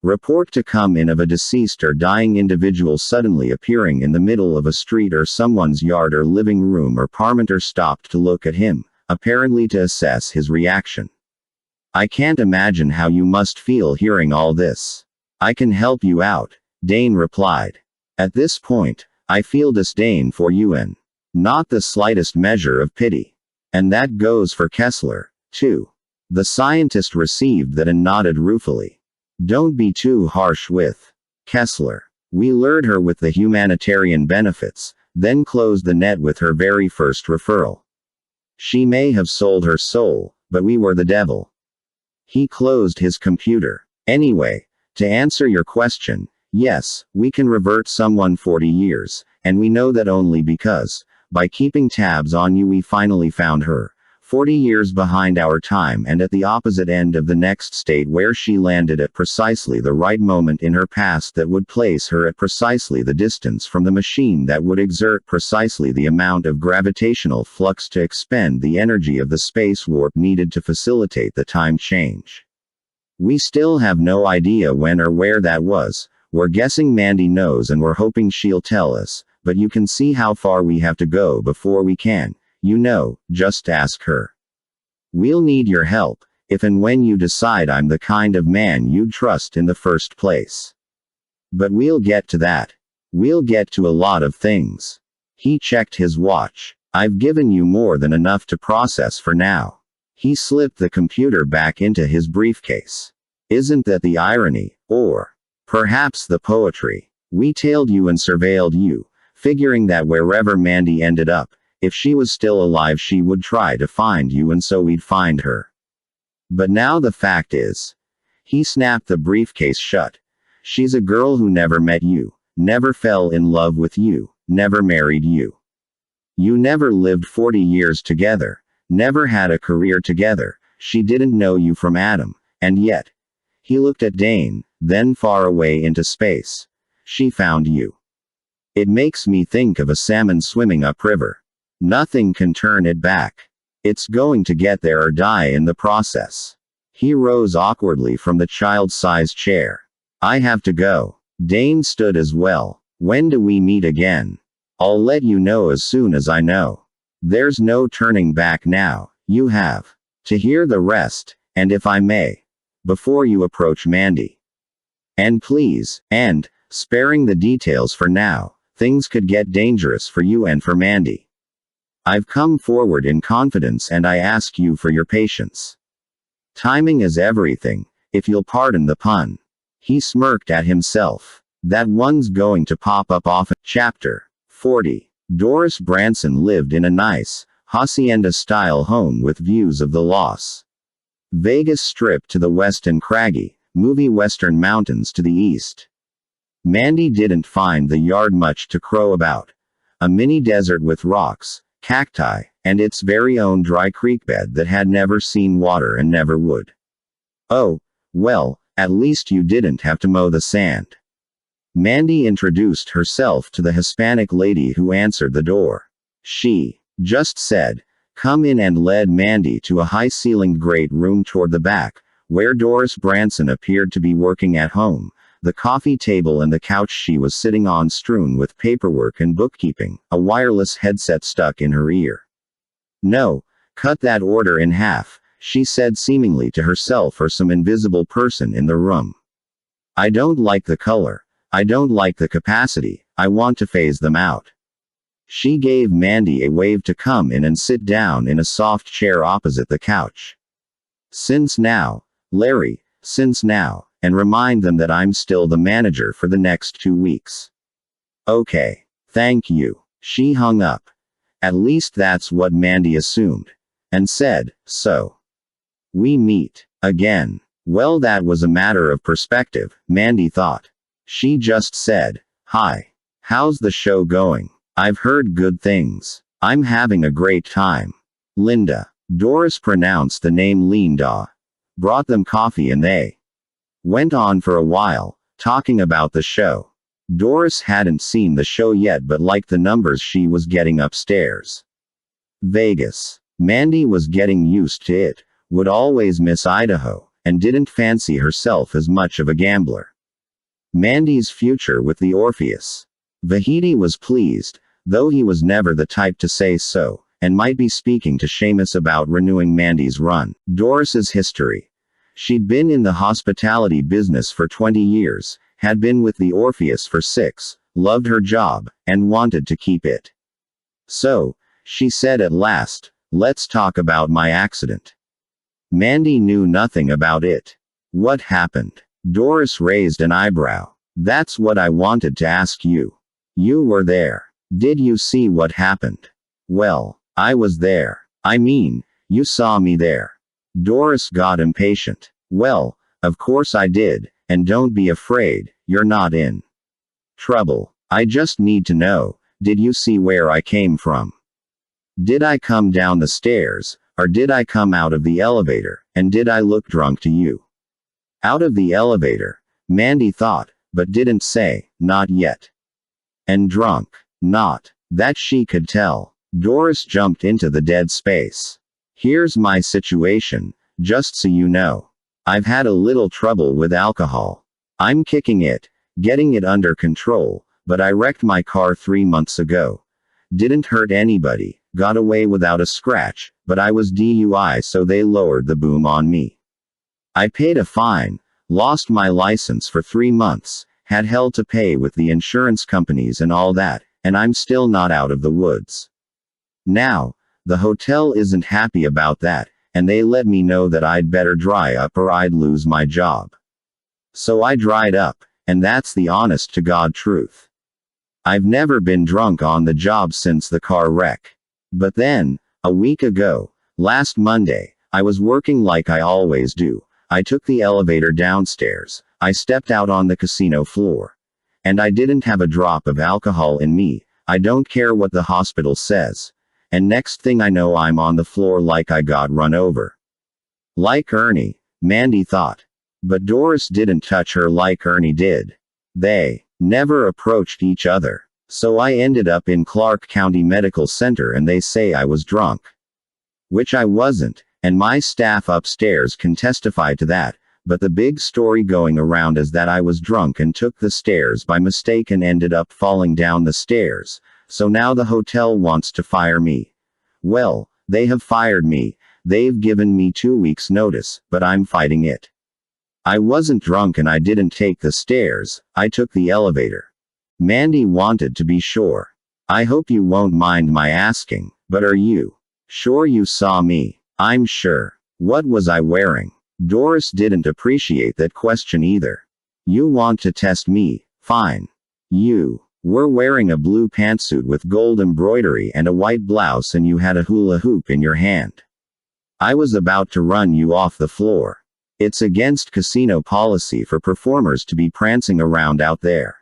Report to come in of a deceased or dying individual suddenly appearing in the middle of a street or someone's yard or living room, or Parmenter stopped to look at him, apparently to assess his reaction. I can't imagine how you must feel hearing all this. I can help you out, Dane replied. At this point, I feel disdain for you and not the slightest measure of pity. And that goes for Kessler, too. The scientist received that and nodded ruefully. Don't be too harsh with Kessler. We lured her with the humanitarian benefits, then closed the net with her very first referral. She may have sold her soul, but we were the devil. He closed his computer. Anyway, to answer your question, yes, we can revert someone 40 years, and we know that only because, by keeping tabs on you, we finally found her, 40 years behind our time and at the opposite end of the next state, where she landed at precisely the right moment in her past that would place her at precisely the distance from the machine that would exert precisely the amount of gravitational flux to expend the energy of the space warp needed to facilitate the time change. We still have no idea when or where that was. We're guessing Mandy knows and we're hoping she'll tell us, but you can see how far we have to go before we can. Just ask her. We'll need your help, if and when you decide I'm the kind of man you'd trust in the first place. But we'll get to that. We'll get to a lot of things. He checked his watch. I've given you more than enough to process for now. He slipped the computer back into his briefcase. Isn't that the irony, or perhaps the poetry? We tailed you and surveilled you, figuring that wherever Mandy ended up, if she was still alive, she would try to find you, and so we'd find her. But now the fact is, he snapped the briefcase shut. She's a girl who never met you, never fell in love with you, never married you. You never lived 40 years together, never had a career together. She didn't know you from Adam, and yet, he looked at Dane, then far away into space. She found you. It makes me think of a salmon swimming upriver. Nothing can turn it back. It's going to get there or die in the process. He rose awkwardly from the child-sized chair. I have to go. Dane stood as well. When do we meet again? I'll let you know as soon as I know. There's no turning back now. You have to hear the rest, and if I may, before you approach Mandy. And please, and, sparing the details for now, things could get dangerous for you and for Mandy. I've come forward in confidence and I ask you for your patience. Timing is everything, if you'll pardon the pun. He smirked at himself. That one's going to pop up often. Chapter 40. Doris Branson lived in a nice, hacienda-style home with views of the Las Vegas Strip to the west and craggy, movie western mountains to the east. Mandy didn't find the yard much to crow about. A mini desert with rocks, cacti, and its very own dry creek bed that had never seen water and never would. Oh, well, at least you didn't have to mow the sand. Mandy introduced herself to the Hispanic lady who answered the door. She just said, "Come in," and led Mandy to a high-ceilinged great room toward the back, where Doris Branson appeared to be working at home. The coffee table and the couch she was sitting on strewn with paperwork and bookkeeping, a wireless headset stuck in her ear. No, cut that order in half, she said seemingly to herself or some invisible person in the room. I don't like the color. I don't like the capacity. I want to phase them out. She gave Mandy a wave to come in and sit down in a soft chair opposite the couch. Since now, Larry, since now. And remind them that I'm still the manager for the next 2 weeks. Okay. Thank you. She hung up. At least that's what Mandy assumed. And said, so. We meet again. Well, that was a matter of perspective, Mandy thought. She just said, hi. How's the show going? I've heard good things. I'm having a great time. Linda. Doris pronounced the name Linda. Brought them coffee and they went on for a while, talking about the show. Doris hadn't seen the show yet but liked the numbers she was getting upstairs. Vegas. Mandy was getting used to it, would always miss Idaho, and didn't fancy herself as much of a gambler. Mandy's future with the Orpheus. Vahidi was pleased, though he was never the type to say so, and might be speaking to Seamus about renewing Mandy's run. Doris's history. She'd been in the hospitality business for 20 years, had been with the Orpheus for 6, loved her job, and wanted to keep it. So, she said at last, "Let's talk about my accident." Mandy knew nothing about it. What happened? Doris raised an eyebrow. That's what I wanted to ask you. You were there. Did you see what happened? Well, I was there. I mean, you saw me there. Doris got impatient. Well, of course I did, and don't be afraid, you're not in trouble. I just need to know, did you see where I came from? Did I come down the stairs, or did I come out of the elevator, and did I look drunk to you? Out of the elevator, Mandy thought, but didn't say, not yet. And drunk? Not that she could tell. Doris jumped into the dead space. Here's my situation, just so you know. I've had a little trouble with alcohol. I'm kicking it, getting it under control, but I wrecked my car 3 months ago. Didn't hurt anybody, got away without a scratch, but I was DUI, so they lowered the boom on me. I paid a fine, lost my license for 3 months, had hell to pay with the insurance companies and all that, and I'm still not out of the woods. Now, the hotel isn't happy about that, and they let me know that I'd better dry up or I'd lose my job. So I dried up, and that's the honest to God truth. I've never been drunk on the job since the car wreck. But then, a week ago, last Monday, I was working like I always do. I took the elevator downstairs, I stepped out on the casino floor. And I didn't have a drop of alcohol in me, I don't care what the hospital says. And next thing I know I'm on the floor like I got run over. Like Ernie, Mandy thought. But Doris didn't touch her like Ernie did. They never approached each other. So I ended up in Clark County Medical Center and they say I was drunk. Which I wasn't, and my staff upstairs can testify to that, but the big story going around is that I was drunk and took the stairs by mistake and ended up falling down the stairs, so now the hotel wants to fire me. Well, they have fired me, they've given me 2 weeks notice, but I'm fighting it. I wasn't drunk and I didn't take the stairs, I took the elevator. Mandy wanted to be sure. I hope you won't mind my asking, but are you sure you saw me? I'm sure. What was I wearing? Doris didn't appreciate that question either. You want to test me? Fine. You were wearing a blue pantsuit with gold embroidery and a white blouse and you had a hula hoop in your hand. I was about to run you off the floor. It's against casino policy for performers to be prancing around out there.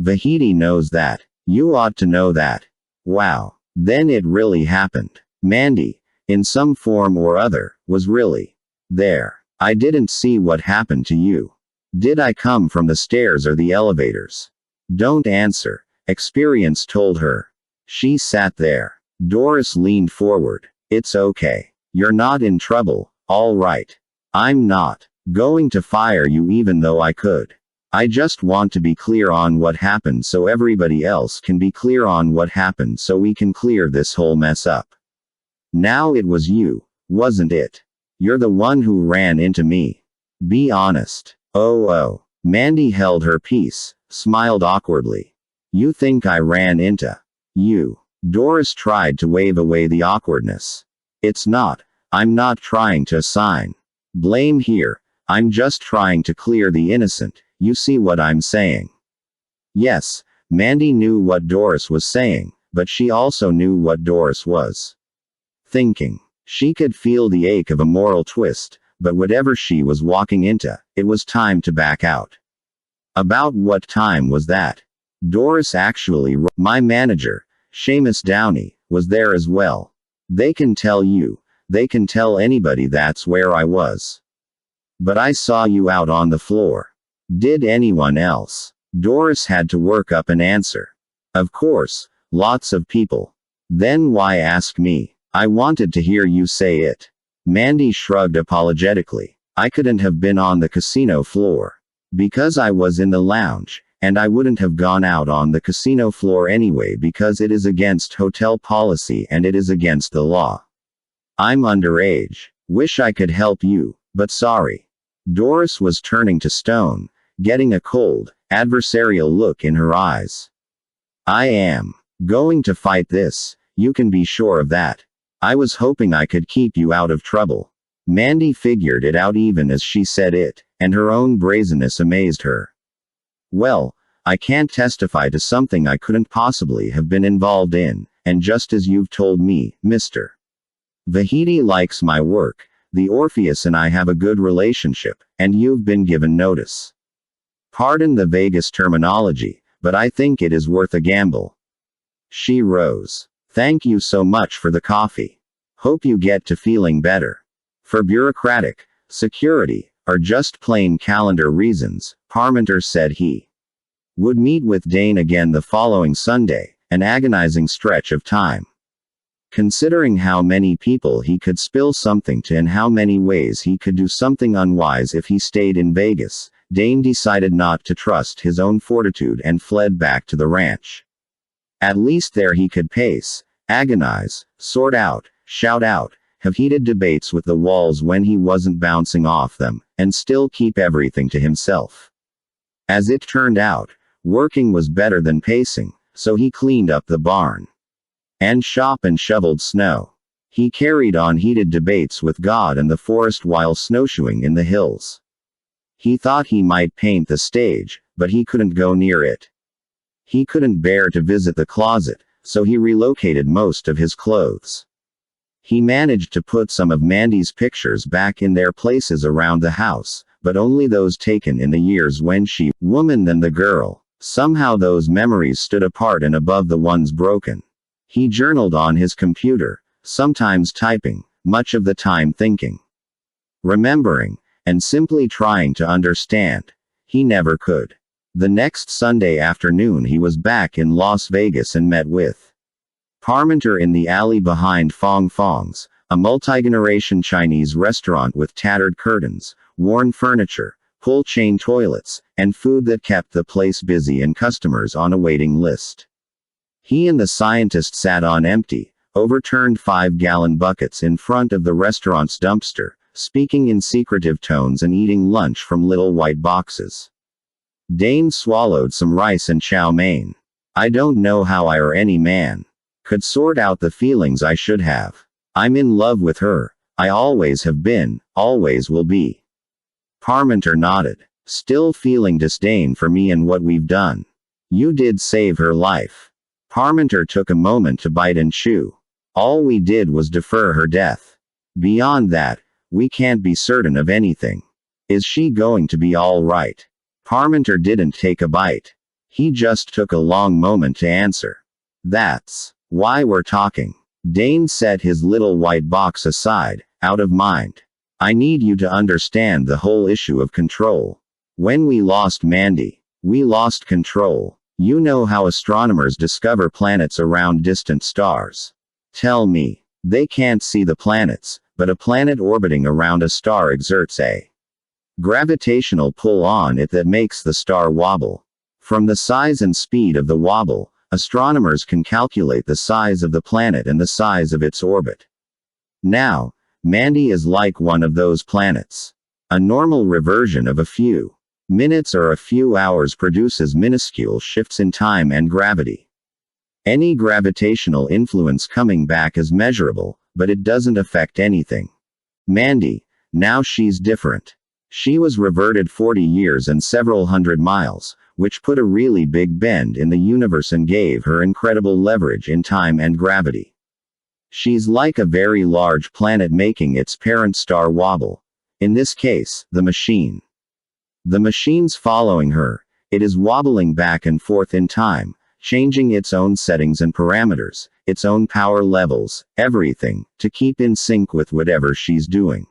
Vahidi knows that. You ought to know that. Wow. Then it really happened. Mandy, in some form or other, was really there. I didn't see what happened to you. Did I come from the stairs or the elevators? Don't answer. Experience told her. She sat there. Doris leaned forward. It's okay. You're not in trouble, all right. I'm not going to fire you even though I could. I just want to be clear on what happened so everybody else can be clear on what happened so we can clear this whole mess up. Now it was you, wasn't it? You're the one who ran into me. Be honest. Oh. Mandy held her peace, smiled awkwardly. You think I ran into you? Doris tried to wave away the awkwardness. It's not. I'm not trying to assign blame here. I'm just trying to clear the innocent. You see what I'm saying? Yes, Mandy knew what Doris was saying, but she also knew what Doris was thinking. She could feel the ache of a moral twist, but whatever she was walking into, it was time to back out. About what time was that? Doris actually my manager, Seamus Downey, was there as well. They can tell you, they can tell anybody that's where I was. But I saw you out on the floor. Did anyone else? Doris had to work up an answer. Of course, lots of people. Then why ask me? I wanted to hear you say it. Mandy shrugged apologetically. I couldn't have been on the casino floor. Because I was in the lounge, and I wouldn't have gone out on the casino floor anyway because it is against hotel policy and it is against the law. I'm underage. Wish I could help you, but sorry. Doris was turning to stone, getting a cold, adversarial look in her eyes. I am going to fight this, you can be sure of that. I was hoping I could keep you out of trouble. Mandy figured it out even as she said it, and her own brazenness amazed her. Well, I can't testify to something I couldn't possibly have been involved in, and just as you've told me, Mr. Vahidi likes my work, the Orpheus and I have a good relationship, and you've been given notice. Pardon the Vegas terminology, but I think it is worth a gamble. She rose. Thank you so much for the coffee. Hope you get to feeling better. For bureaucratic, security, or just plain calendar reasons, Parmenter said he would meet with Dane again the following Sunday, an agonizing stretch of time. Considering how many people he could spill something to and how many ways he could do something unwise if he stayed in Vegas, Dane decided not to trust his own fortitude and fled back to the ranch. At least there he could pace, agonize, sort out, shout out, have heated debates with the walls when he wasn't bouncing off them, and still keep everything to himself. As it turned out, working was better than pacing, so he cleaned up the barn and shop and shoveled snow. He carried on heated debates with God and the forest while snowshoeing in the hills. He thought he might paint the stage, but he couldn't go near it. He couldn't bear to visit the closet, so he relocated most of his clothes. He managed to put some of Mandy's pictures back in their places around the house, but only those taken in the years when she, woman than the girl. Somehow those memories stood apart and above the ones broken. He journaled on his computer, sometimes typing, much of the time thinking, remembering, and simply trying to understand. He never could. The next Sunday afternoon he was back in Las Vegas and met with Parmenter in the alley behind Fong Fong's, a multi-generation Chinese restaurant with tattered curtains, worn furniture, pull-chain toilets, and food that kept the place busy and customers on a waiting list. He and the scientist sat on empty, overturned 5-gallon buckets in front of the restaurant's dumpster, speaking in secretive tones and eating lunch from little white boxes. Dane swallowed some rice and chow mein. I don't know how I or any man could sort out the feelings I should have. I'm in love with her. I always have been, always will be. Parmenter nodded, still feeling disdain for me and what we've done. You did save her life. Parmenter took a moment to bite and chew. All we did was defer her death. Beyond that, we can't be certain of anything. Is she going to be all right? Parmenter didn't take a bite. He just took a long moment to answer. That's why we're talking. Dane set his little white box aside, out of mind. I need you to understand the whole issue of control. When we lost Mandy, we lost control. You know how astronomers discover planets around distant stars. Tell me, they can't see the planets, but a planet orbiting around a star exerts a gravitational pull on it that makes the star wobble. From the size and speed of the wobble, astronomers can calculate the size of the planet and the size of its orbit. Now, Mandy is like one of those planets. A normal reversion of a few minutes or a few hours produces minuscule shifts in time and gravity. Any gravitational influence coming back is measurable, but it doesn't affect anything. Mandy, now she's different. She was reverted 40 years and several hundred miles, which put a really big bend in the universe and gave her incredible leverage in time and gravity. She's like a very large planet making its parent star wobble. In this case, the machine. The machine's following her. It is wobbling back and forth in time, changing its own settings and parameters, its own power levels, everything, to keep in sync with whatever she's doing.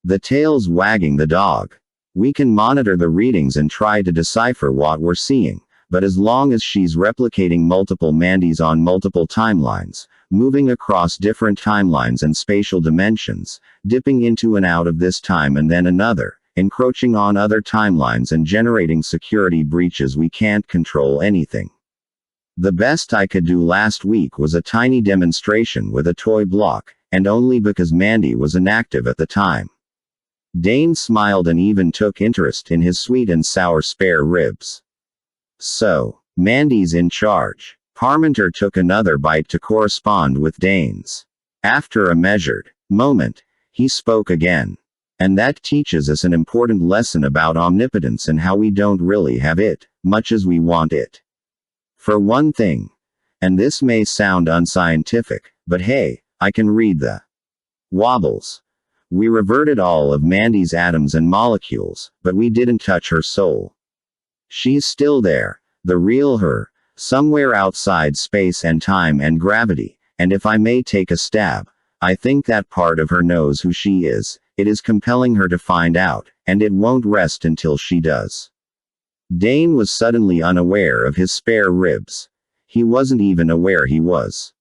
The tail's wagging the dog. We can monitor the readings and try to decipher what we're seeing, but as long as she's replicating multiple Mandys on multiple timelines, moving across different timelines and spatial dimensions, dipping into and out of this time and then another, encroaching on other timelines and generating security breaches. We can't control anything. The best I could do last week was a tiny demonstration with a toy block, and only because Mandy was inactive at the time. Dane smiled and even took interest in his sweet and sour spare ribs. So, Mandy's in charge. Parmenter took another bite to correspond with Dane's. After a measured moment, he spoke again. And that teaches us an important lesson about omnipotence and how we don't really have it, much as we want it. For one thing, and this may sound unscientific, but hey, I can read the wobbles. We reverted all of Mandy's atoms and molecules, but we didn't touch her soul. She's still there, the real her, somewhere outside space and time and gravity, and if I may take a stab, I think that part of her knows who she is. It is compelling her to find out, and it won't rest until she does. Dane was suddenly unaware of his spare ribs. He wasn't even aware he was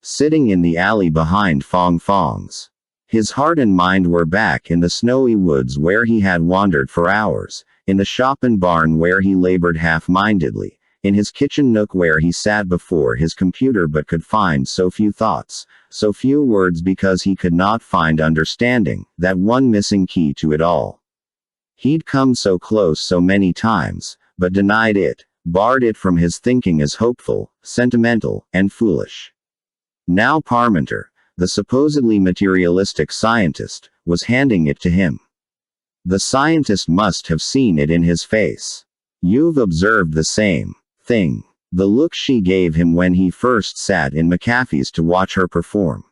sitting in the alley behind Fong Fong's. His heart and mind were back in the snowy woods where he had wandered for hours, in the shop and barn where he labored half-mindedly, in his kitchen nook where he sat before his computer but could find so few thoughts, so few words because he could not find understanding, that one missing key to it all. He'd come so close so many times, but denied it, barred it from his thinking as hopeful, sentimental, and foolish. Now Parmenter, the supposedly materialistic scientist, was handing it to him. The scientist must have seen it in his face. You've observed the same thing. The look she gave him when he first sat in McAfee's to watch her perform.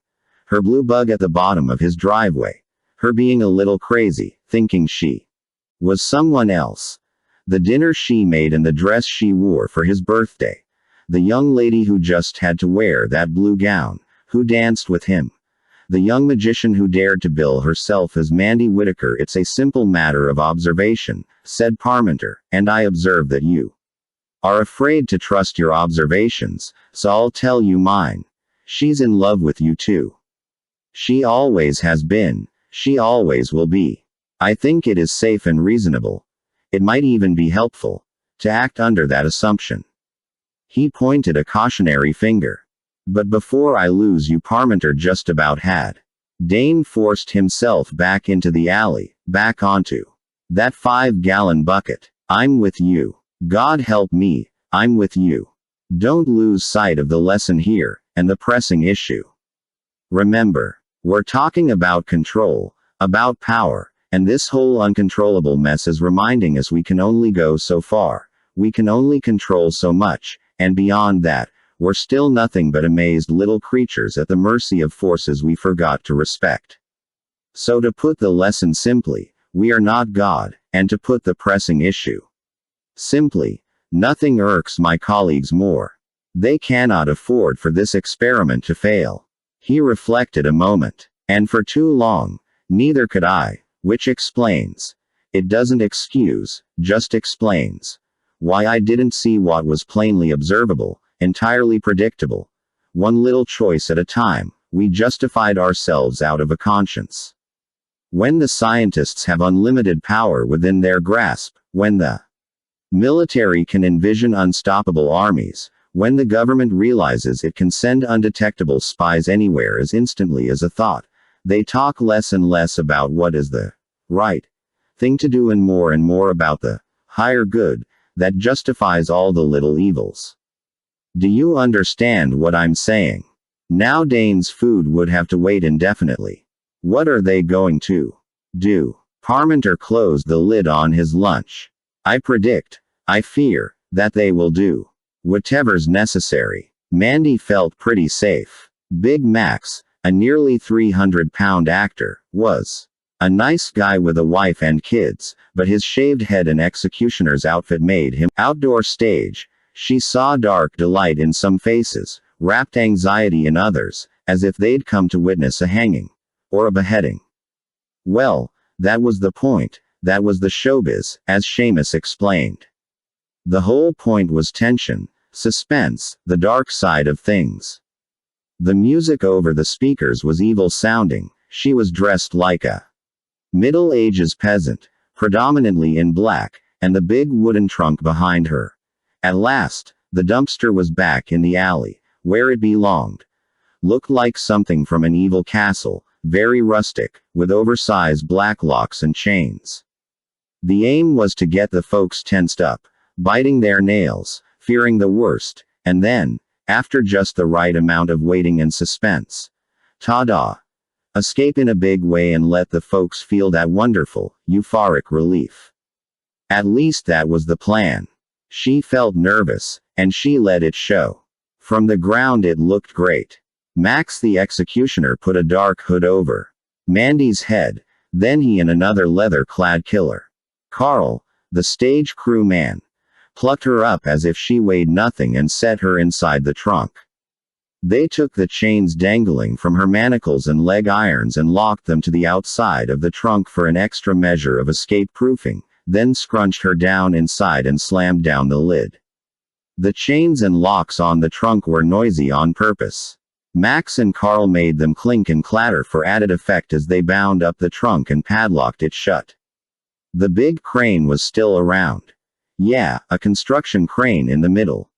Her blue bug at the bottom of his driveway. Her being a little crazy, thinking she was someone else. The dinner she made and the dress she wore for his birthday. The young lady who just had to wear that blue gown, who danced with him. The young magician who dared to bill herself as Mandy Whitaker. It's a simple matter of observation, said Parmenter, and I observe that you are afraid to trust your observations, so I'll tell you mine. She's in love with you too. She always has been. She always will be. I think it is safe and reasonable. It might even be helpful to act under that assumption. He pointed a cautionary finger. But before I lose you, Parmenter just about had. Dane forced himself back into the alley, back onto that 5-gallon bucket. I'm with you. God help me, I'm with you. Don't lose sight of the lesson here, and the pressing issue. Remember, we're talking about control, about power, and this whole uncontrollable mess is reminding us we can only go so far, we can only control so much, and beyond that, we're still nothing but amazed little creatures at the mercy of forces we forgot to respect. So to put the lesson simply, we are not God, and to put the pressing issue simply, nothing irks my colleagues more. They cannot afford for this experiment to fail. He reflected a moment. And for too long, neither could I, which explains. It doesn't excuse, just explains. Why I didn't see what was plainly observable, entirely predictable. One little choice at a time, we justified ourselves out of a conscience. When the scientists have unlimited power within their grasp, when the military can envision unstoppable armies, when the government realizes it can send undetectable spies anywhere as instantly as a thought, they talk less and less about what is the right thing to do and more about the higher good that justifies all the little evils. Do you understand what I'm saying? Now Dane's food would have to wait indefinitely. What are they going to do? Parmenter closed the lid on his lunch. I predict, I fear, that they will do whatever's necessary. Mandy felt pretty safe. Big Max, a nearly 300-pound actor, was a nice guy with a wife and kids, but his shaved head and executioner's outfit made him outdoor stage. She saw dark delight in some faces, rapt anxiety in others, as if they'd come to witness a hanging or a beheading. Well, that was the point, that was the showbiz, as Seamus explained. The whole point was tension, suspense, the dark side of things. The music over the speakers was evil sounding. She was dressed like a Middle Ages peasant, predominantly in black, and the big wooden trunk behind her. At last, the dumpster was back in the alley, where it belonged. Looked like something from an evil castle, very rustic, with oversized black locks and chains. The aim was to get the folks tensed up, biting their nails, fearing the worst, and then, after just the right amount of waiting and suspense, ta-da! Escape in a big way and let the folks feel that wonderful, euphoric relief. At least that was the plan. She felt nervous, and she let it show. From the ground it looked great. Max the executioner put a dark hood over Mandy's head, then he and another leather-clad killer, Carl, the stage crew man, plucked her up as if she weighed nothing and set her inside the trunk. They took the chains dangling from her manacles and leg irons and locked them to the outside of the trunk for an extra measure of escape-proofing, then scrunched her down inside and slammed down the lid. The chains and locks on the trunk were noisy on purpose. Max and Carl made them clink and clatter for added effect as they bound up the trunk and padlocked it shut. The big crane was still around. Yeah, a construction crane in the middle.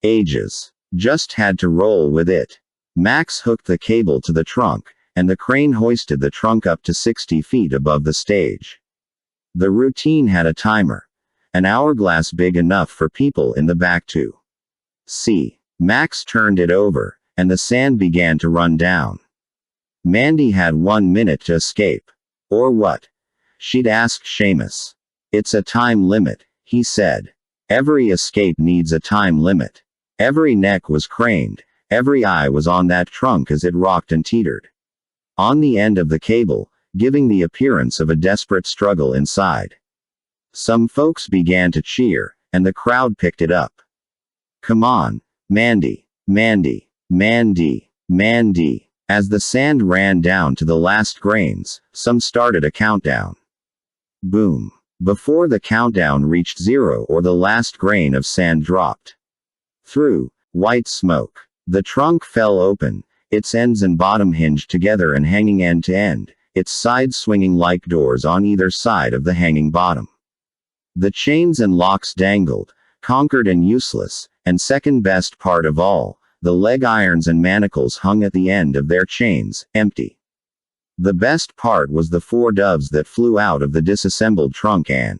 Ages. Just had to roll with it. Max hooked the cable to the trunk, and the crane hoisted the trunk up to 60 feet above the stage. The routine had a timer. An hourglass big enough for people in the back to see. Max turned it over, and the sand began to run down. Mandy had 1 minute to escape. Or what? She'd asked Seamus. It's a time limit, he said. Every escape needs a time limit. Every neck was craned, every eye was on that trunk as it rocked and teetered on the end of the cable, giving the appearance of a desperate struggle inside. Some folks began to cheer, and the crowd picked it up. Come on, Mandy, Mandy, Mandy, Mandy. As the sand ran down to the last grains, some started a countdown. Boom. Before the countdown reached 0 or the last grain of sand dropped through white smoke. The trunk fell open, its ends and bottom hinged together and hanging end to end, its sides swinging like doors on either side of the hanging bottom. The chains and locks dangled, conquered and useless, and second best part of all, the leg irons and manacles hung at the end of their chains, empty. The best part was the 4 doves that flew out of the disassembled trunk and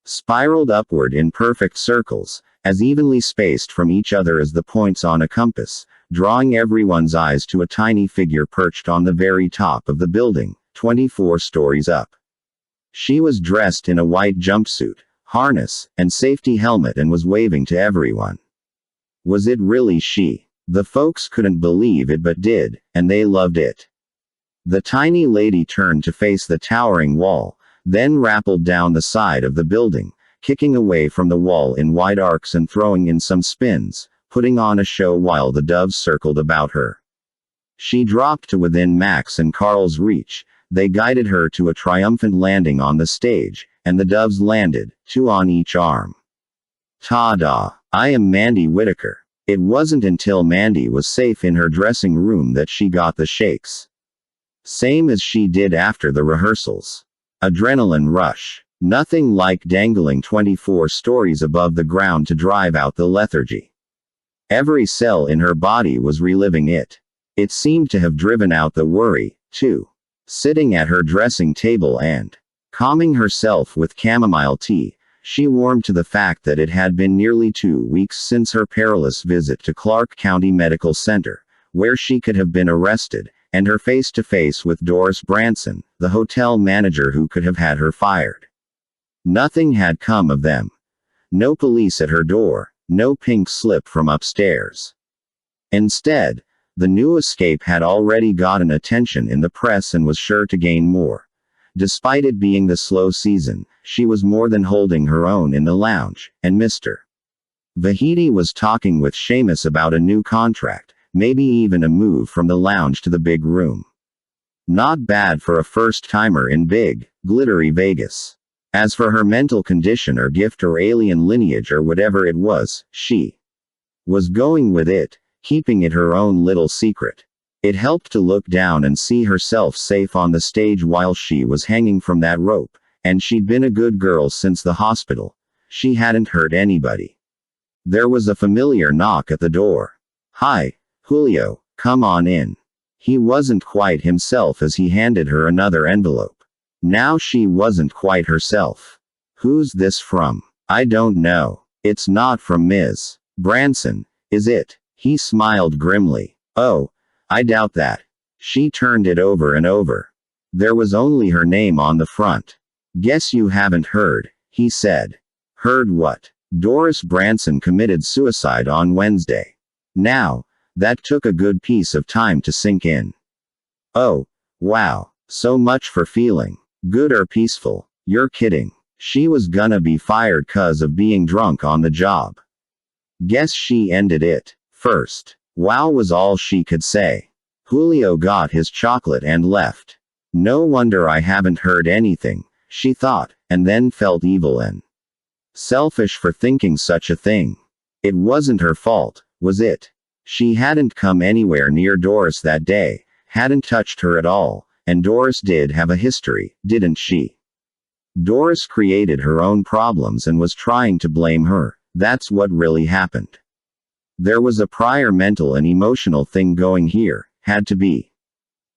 spiraled upward in perfect circles, as evenly spaced from each other as the points on a compass, drawing everyone's eyes to a tiny figure perched on the very top of the building, 24 stories up. She was dressed in a white jumpsuit, harness, and safety helmet and was waving to everyone. Was it really she? The folks couldn't believe it but did, and they loved it. The tiny lady turned to face the towering wall, then rappelled down the side of the building, kicking away from the wall in wide arcs and throwing in some spins, putting on a show while the doves circled about her. She dropped to within Max and Carl's reach. They guided her to a triumphant landing on the stage, and the doves landed, 2 on each arm. Ta-da! I am Mandy Whitaker. It wasn't until Mandy was safe in her dressing room that she got the shakes. Same as she did after the rehearsals. Adrenaline rush. Nothing like dangling 24 stories above the ground to drive out the lethargy. Every cell in her body was reliving it. It seemed to have driven out the worry, too. Sitting at her dressing table and calming herself with chamomile tea, she warmed to the fact that it had been nearly 2 weeks since her perilous visit to Clark County Medical Center, where she could have been arrested, and her face-to-face with Doris Branson, the hotel manager who could have had her fired. Nothing had come of them. No police at her door, no pink slip from upstairs. Instead, the new escape had already gotten attention in the press and was sure to gain more. Despite it being the slow season, she was more than holding her own in the lounge, and Mr. Vahidi was talking with Seamus about a new contract, maybe even a move from the lounge to the big room. Not bad for a first-timer in big, glittery Vegas. As for her mental condition or gift or alien lineage or whatever it was, she was going with it, keeping it her own little secret. It helped to look down and see herself safe on the stage while she was hanging from that rope, And she'd been a good girl since the hospital. She hadn't hurt anybody. There was a familiar knock at the door. "Hi, Julio, come on in." He wasn't quite himself as he handed her another envelope. Now she wasn't quite herself. "Who's this from?" "I don't know. It's not from Ms. Branson, is it?" He smiled grimly. "Oh, I doubt that." She turned it over and over. There was only her name on the front. "Guess you haven't heard," he said. "Heard what?" "Doris Branson committed suicide on Wednesday." Now, that took a good piece of time to sink in. "Oh, wow. So much for feeling good or peaceful. You're kidding. She was gonna be fired 'cause of being drunk on the job. Guess she ended it first." Wow was all she could say. Julio got his chocolate and left. No wonder I haven't heard anything, she thought, and then felt evil and selfish for thinking such a thing. It wasn't her fault, was it? She hadn't come anywhere near Doris that day, hadn't touched her at all, and Doris did have a history, didn't she? Doris created her own problems and was trying to blame her. That's what really happened. There was a prior mental and emotional thing going here, had to be.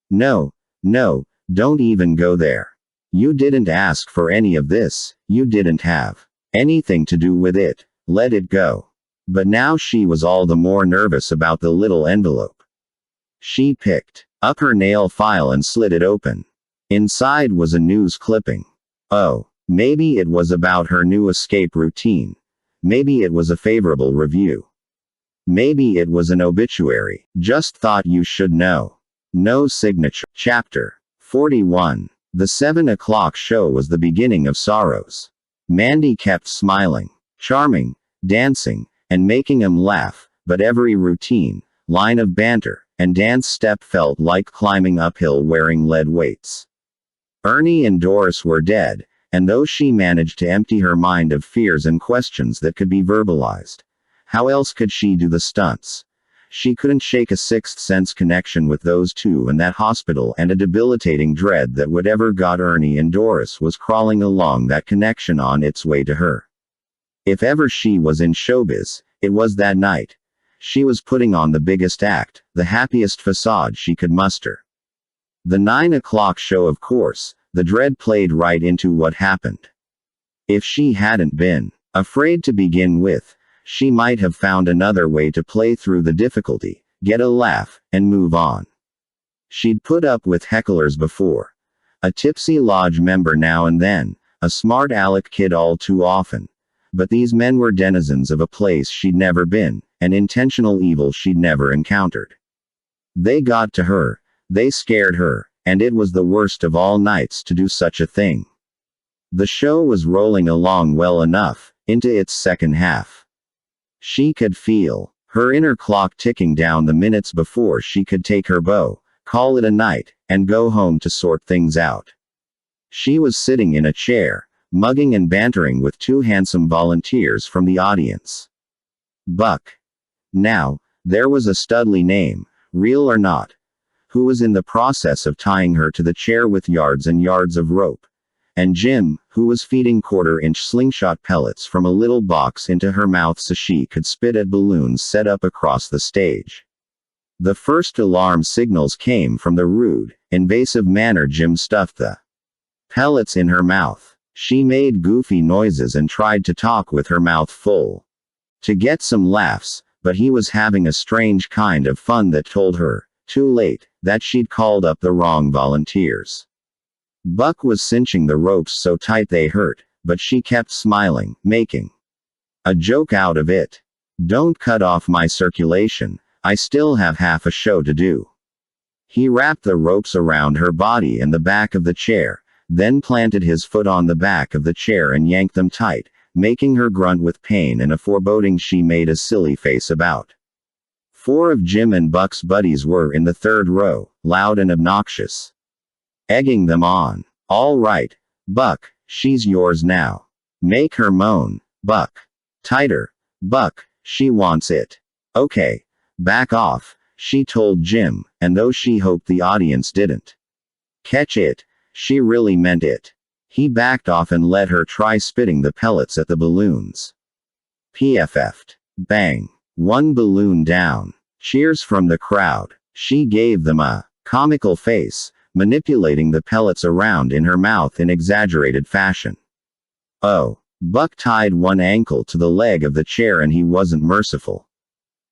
No, don't even go there. You didn't ask for any of this, you didn't have anything to do with it, let it go. But now she was all the more nervous about the little envelope. She picked up her nail file and slid it open. Inside was a news clipping. Oh, maybe it was about her new escape routine. Maybe it was a favorable review. Maybe it was an obituary. Just thought you should know. No signature. Chapter 41. The 7 o'clock show was the beginning of sorrows. Mandy kept smiling, charming, dancing, and making him laugh, but every routine, line of banter, and dance step felt like climbing uphill wearing lead weights. Ernie and Doris were dead, and though she managed to empty her mind of fears and questions that could be verbalized, how else could she do the stunts? She couldn't shake a sixth sense connection with those two and that hospital, and a debilitating dread that whatever got Ernie and Doris was crawling along that connection on its way to her. If ever she was in showbiz, it was that night. She was putting on the biggest act, the happiest facade she could muster. The 9 o'clock show, of course, the dread played right into what happened. If she hadn't been afraid to begin with, she might have found another way to play through the difficulty, get a laugh, and move on. She'd put up with hecklers before. A tipsy lodge member now and then, a smart aleck kid all too often. But these men were denizens of a place she'd never been, and intentional evil she'd never encountered. They got to her, they scared her, and it was the worst of all nights to do such a thing. The show was rolling along well enough, into its second half. She could feel her inner clock ticking down the minutes before she could take her bow, call it a night, and go home to sort things out. She was sitting in a chair, mugging and bantering with two handsome volunteers from the audience. Buck. Now, there was a Studley name, real or not, who was in the process of tying her to the chair with yards and yards of rope. And Jim, who was feeding quarter-inch slingshot pellets from a little box into her mouth so she could spit at balloons set up across the stage. The first alarm signals came from the rude, invasive manner Jim stuffed the pellets in her mouth. She made goofy noises and tried to talk with her mouth full, to get some laughs, but he was having a strange kind of fun that told her, too late, that she'd called up the wrong volunteers. Buck was cinching the ropes so tight they hurt, but she kept smiling, making a joke out of it. "Don't cut off my circulation, I still have half a show to do." He wrapped the ropes around her body and the back of the chair, then planted his foot on the back of the chair and yanked them tight, making her grunt with pain and a foreboding she made a silly face about. 4 of Jim and Buck's buddies were in the third row, loud and obnoxious, egging them on. "All right, Buck, she's yours now. Make her moan, Buck. Tighter, Buck, she wants it." "Okay, back off," she told Jim, and though she hoped the audience didn't catch it, she really meant it. He backed off and let her try spitting the pellets at the balloons. PFF'd. Bang. One balloon down. Cheers from the crowd. She gave them a comical face, manipulating the pellets around in her mouth in exaggerated fashion. Oh. Buck tied one ankle to the leg of the chair and he wasn't merciful.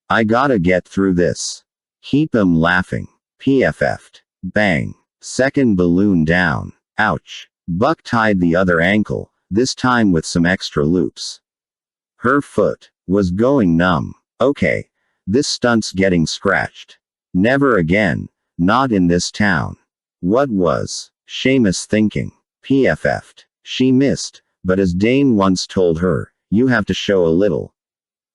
I gotta get through this. Keep him laughing. PFF'd. Bang. Second balloon down. Ouch. Buck tied the other ankle, this time with some extra loops. Her foot was going numb. Okay. This stunt's getting scratched. Never again. Not in this town. What was Seamus thinking? PFF'd. She missed, but as Dane once told her, you have to show a little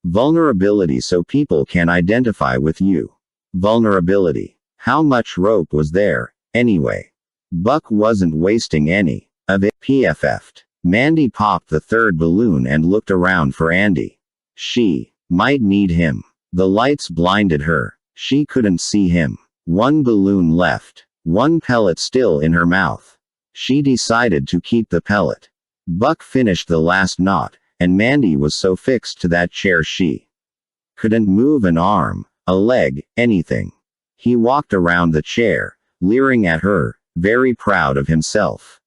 vulnerability so people can identify with you. Vulnerability. How much rope was there, anyway? Buck wasn't wasting any of it. PFF'd. Mandy popped the third balloon and looked around for Andy. She might need him. The lights blinded her. She couldn't see him. One balloon left. One pellet still in her mouth. She decided to keep the pellet. Buck finished the last knot, and Mandy was so fixed to that chair she couldn't move an arm, a leg, anything. He walked around the chair, leering at her, very proud of himself.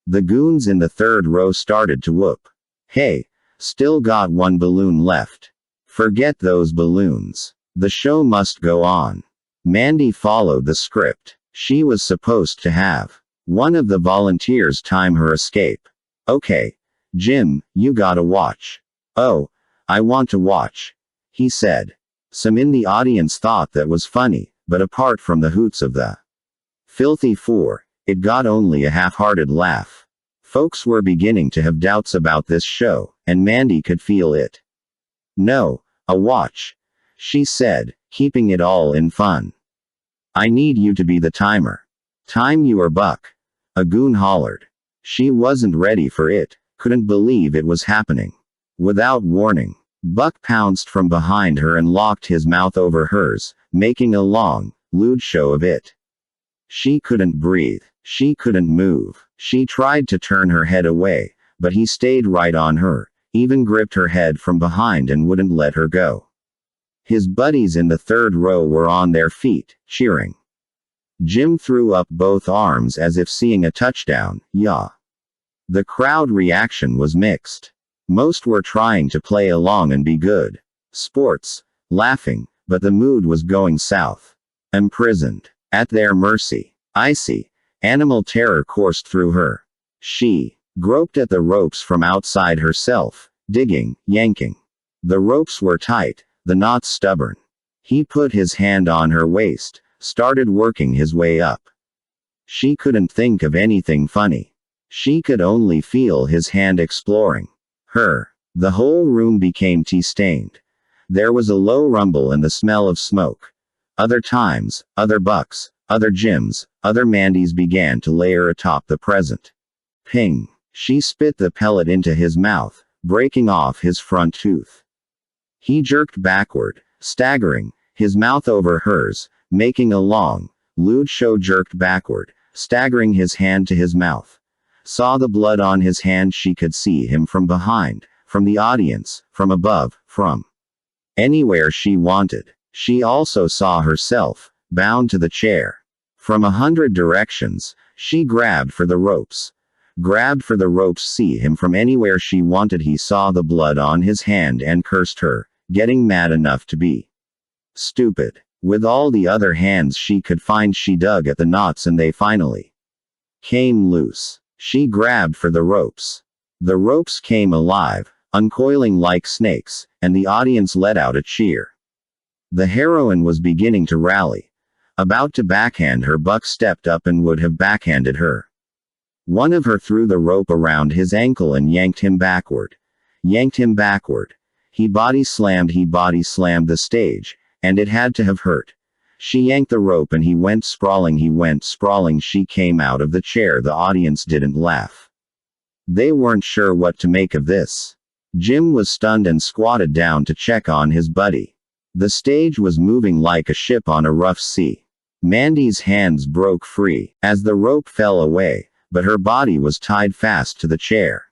The goons in the third row started to whoop. Hey, still got one balloon left. Forget those balloons. The show must go on. Mandy followed the script. She was supposed to have one of the volunteers time her escape. Okay, Jim, you gotta watch. Oh, I want to watch, he said. Some in the audience thought that was funny, but apart from the hoots of the filthy four, it got only a half-hearted laugh. Folks were beginning to have doubts about this show, and Mandy could feel it. No, a watch, she said, keeping it all in fun. I need you to be the timer. Time you or Buck. A goon hollered. She wasn't ready for it, couldn't believe it was happening. Without warning, Buck pounced from behind her and locked his mouth over hers, making a long, lewd show of it. She couldn't breathe. She couldn't move. She tried to turn her head away, but he stayed right on her, even gripped her head from behind and wouldn't let her go. His buddies in the third row were on their feet, cheering. Jim threw up both arms as if seeing a touchdown. Yeah. The crowd reaction was mixed. Most were trying to play along and be good sports, laughing, but the mood was going south. Imprisoned. At their mercy. Icy. Animal terror coursed through her. She groped at the ropes from outside herself, digging, yanking. The ropes were tight, the knots stubborn. He put his hand on her waist, started working his way up. She couldn't think of anything funny. She could only feel his hand exploring her. The whole room became tea-stained. There was a low rumble and the smell of smoke. Other times, other Bucks, other Jims, other Mandys began to layer atop the present. Ping. She spit the pellet into his mouth, breaking off his front tooth. He jerked backward, staggering, his mouth over hers, making a long, lewd show. Jerked backward, staggering his hand to his mouth. Saw the blood on his hand. She could see him from behind, from the audience, from above, from anywhere she wanted. She also saw herself, bound to the chair. From 100 directions, she grabbed for the ropes. Grabbed for the ropes. See him from anywhere she wanted. He saw the blood on his hand and cursed her, getting mad enough to be stupid. With all the other hands she could find, she dug at the knots and they finally came loose. She grabbed for the ropes. The ropes came alive, uncoiling like snakes, and the audience let out a cheer. The heroine was beginning to rally. About to backhand her. Buck stepped up and would have backhanded her. One of her threw the rope around his ankle and yanked him backward. Yanked him backward. He body slammed the stage, and it had to have hurt. She yanked the rope and he went sprawling. She came out of the chair. The audience didn't laugh. They weren't sure what to make of this. Jim was stunned and squatted down to check on his buddy. The stage was moving like a ship on a rough sea. Mandy's hands broke free. As the rope fell away, but her body was tied fast to the chair.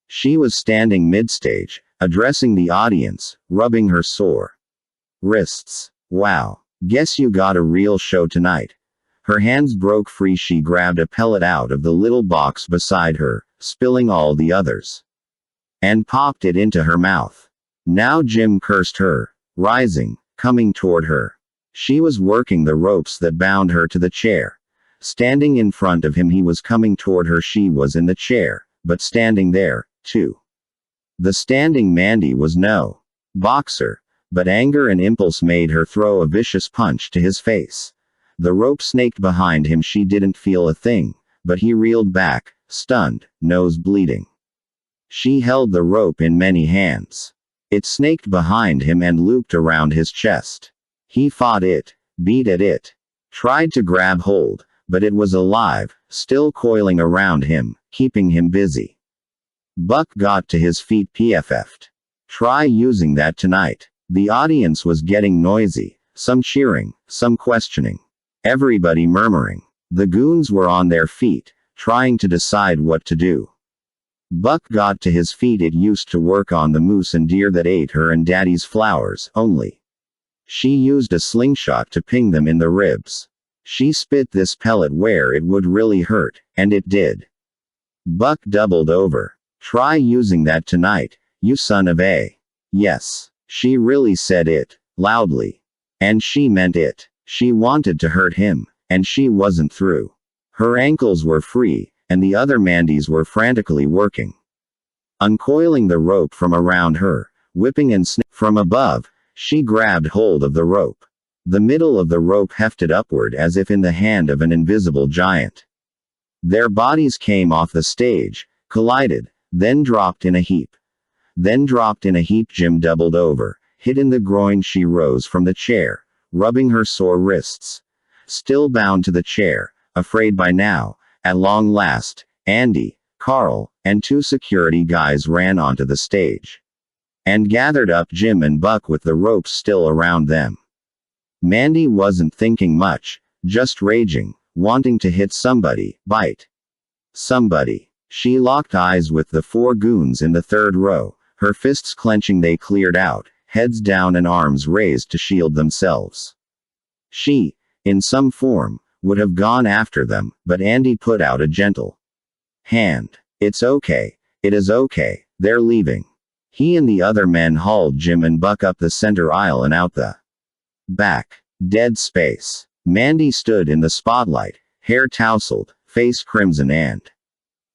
She was standing mid-stage, addressing the audience, rubbing her sore wrists. Wow. Guess you got a real show tonight. Her hands broke free. She grabbed a pellet out of the little box beside her, spilling all the others, and popped it into her mouth. Now Jim cursed her, rising, coming toward her. She was working the ropes that bound her to the chair. Standing in front of him, he was coming toward her. She was in the chair, but standing there, too. The standing Mandy was no boxer, but anger and impulse made her throw a vicious punch to his face. The rope snaked behind him. She didn't feel a thing, but he reeled back, stunned, nose bleeding. She held the rope in many hands. It snaked behind him and looped around his chest. He fought it, beat at it, tried to grab hold, but it was alive, still coiling around him, keeping him busy. Buck got to his feet. PFF'd. Try using that tonight. The audience was getting noisy, some cheering, some questioning. Everybody murmuring. The goons were on their feet, trying to decide what to do. Buck got to his feet. It used to work on the moose and deer that ate her and Daddy's flowers, only she used a slingshot to ping them in the ribs. She spit this pellet where it would really hurt, and it did. Buck doubled over. Try using that tonight, you son of a. Yes. She really said it, loudly. And she meant it. She wanted to hurt him, and she wasn't through. Her ankles were free, and the other Mandys were frantically working, uncoiling the rope from around her, whipping and from above. She grabbed hold of the rope. The middle of the rope hefted upward as if in the hand of an invisible giant. Their bodies came off the stage, collided, then dropped in a heap. Jim doubled over, hit in the groin. She rose from the chair, rubbing her sore wrists. Still bound to the chair, afraid by now, at long last, Andy, Carl, and 2 security guys ran onto the stage and gathered up Jim and Buck with the ropes still around them. Mandy wasn't thinking much, just raging, wanting to hit somebody, bite somebody. She locked eyes with the 4 goons in the 3rd row. Her fists clenching. They cleared out, heads down and arms raised to shield themselves. She, in some form, would have gone after them, but Andy put out a gentle hand. It's okay. It is okay. They're leaving. He and the other men hauled Jim and Buck up the center aisle and out the back. Dead space. Mandy stood in the spotlight, hair tousled, face crimson and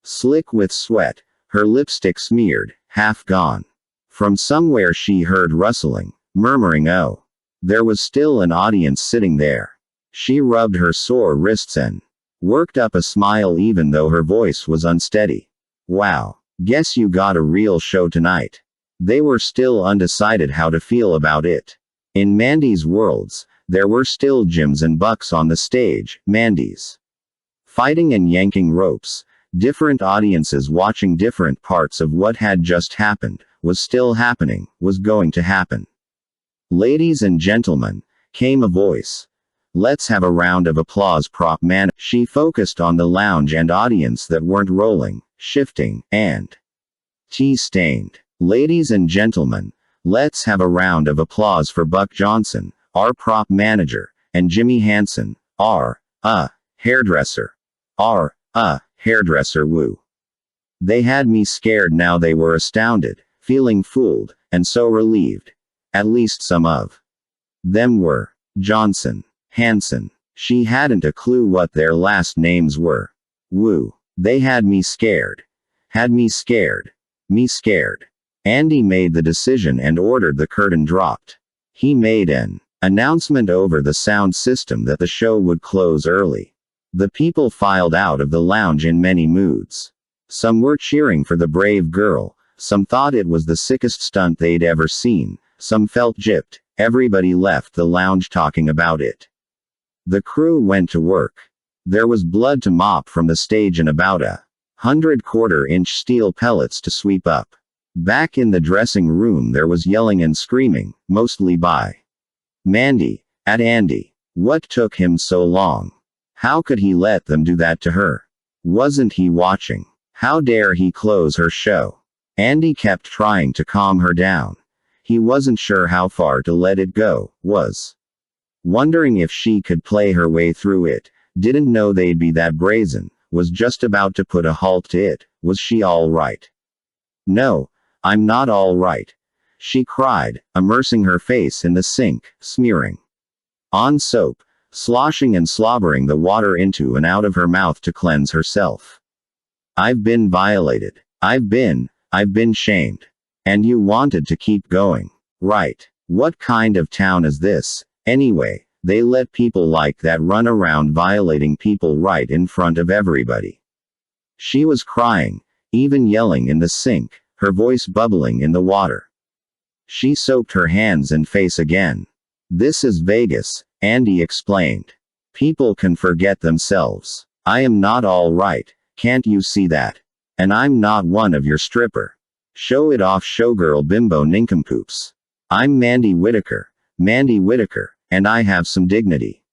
slick with sweat, her lipstick smeared, half gone. From somewhere she heard rustling, murmuring, oh. There was still an audience sitting there. She rubbed her sore wrists and worked up a smile even though her voice was unsteady. Wow. Guess you got a real show tonight. They were still undecided how to feel about it. In Mandy's worlds, there were still Jims and Bucks on the stage, Mandy's fighting and yanking ropes. Different audiences watching different parts of what had just happened, was still happening, was going to happen. Ladies and gentlemen, came a voice. Let's have a round of applause. Prop man. She focused on the lounge and audience that weren't rolling, shifting, and tea-stained. Ladies and gentlemen, let's have a round of applause for Buck Johnson, our prop manager, and Jimmy Hansen, our hairdresser. Hairdresser. Woo. They had me scared. Now they were astounded, feeling fooled, and so relieved. At least some of them were. Johnson, Hansen. She hadn't a clue what their last names were. Woo. They had me scared. Had me scared. Me scared. Andy made the decision and ordered the curtain dropped. He made an announcement over the sound system that the show would close early. The people filed out of the lounge in many moods. Some were cheering for the brave girl, some thought it was the sickest stunt they'd ever seen, some felt gypped. Everybody left the lounge talking about it. The crew went to work. There was blood to mop from the stage and about 100 quarter-inch steel pellets to sweep up. Back in the dressing room there was yelling and screaming, mostly by Mandy, at Andy. What took him so long? How could he let them do that to her? Wasn't he watching? How dare he close her show? Andy kept trying to calm her down. He wasn't sure how far to let it go, was wondering if she could play her way through it, didn't know they'd be that brazen, was just about to put a halt to it. Was she all right? No, I'm not all right, she cried, immersing her face in the sink, smearing on soap, sloshing and slobbering the water into and out of her mouth to cleanse herself. I've been violated. I've been shamed. And you wanted to keep going. Right. What kind of town is this, anyway? They let people like that run around violating people right in front of everybody. She was crying, even yelling in the sink, her voice bubbling in the water. She soaped her hands and face again. This is Vegas, Andy explained. People can forget themselves. I am not all right, can't you see that? And I'm not one of your stripper show it off showgirl bimbo nincompoops. I'm Mandy Whitaker, and I have some dignity.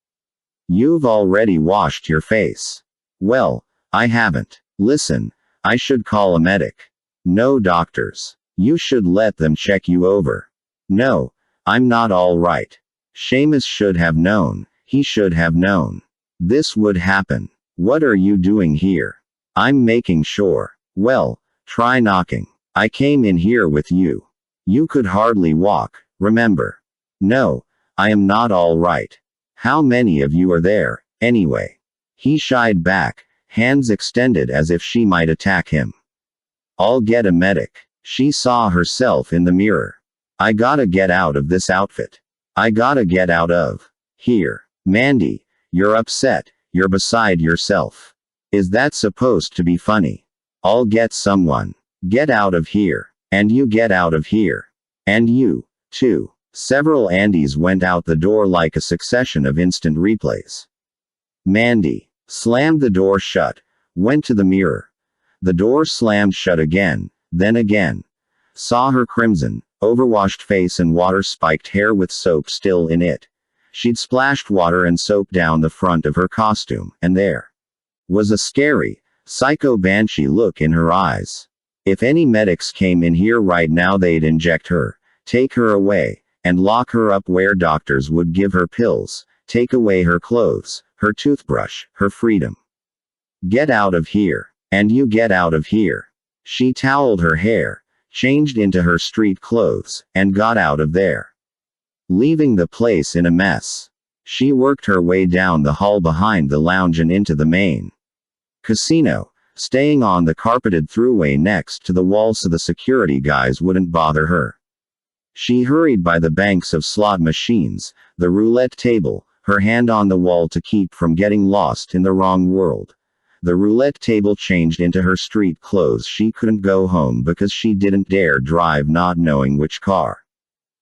You've already washed your face. Well, I haven't. Listen, I should call a medic. No doctors. You should let them check you over. No, I'm not all right. Seamus should have known, he should have known. This would happen. What are you doing here? I'm making sure. Well, try knocking. I came in here with you. You could hardly walk, remember? No, I am not all right. How many of you are there, anyway? He shied back, hands extended as if she might attack him. I'll get a medic. She saw herself in the mirror. I gotta get out of this outfit. I gotta get out of here. Mandy, you're upset, you're beside yourself. Is that supposed to be funny? I'll get someone. Get out of here. And you get out of here. And you, too. Several Andys went out the door like a succession of instant replays. Mandy slammed the door shut, went to the mirror. The door slammed shut again, then again. Saw her crimson, overwashed face and water-spiked hair with soap still in it. She'd splashed water and soap down the front of her costume, and there was a scary, psycho banshee look in her eyes. If any medics came in here right now, they'd inject her, take her away, and lock her up where doctors would give her pills, take away her clothes, her toothbrush, her freedom. Get out of here. And you get out of here. She toweled her hair, changed into her street clothes, and got out of there, leaving the place in a mess. She worked her way down the hall behind the lounge and into the main casino, staying on the carpeted throughway next to the wall so the security guys wouldn't bother her. She hurried by the banks of slot machines, the roulette table, her hand on the wall to keep from getting lost in the wrong world. The roulette table changed into her street clothes. She couldn't go home because she didn't dare drive, not knowing which car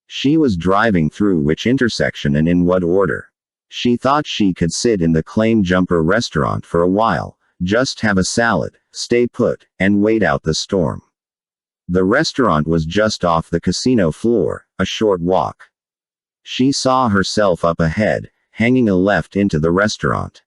she was driving through which intersection and in what order. She thought she could sit in the Claim Jumper restaurant for a while, just have a salad, stay put, and wait out the storm. The restaurant was just off the casino floor, a short walk. She saw herself up ahead, hanging a left into the restaurant.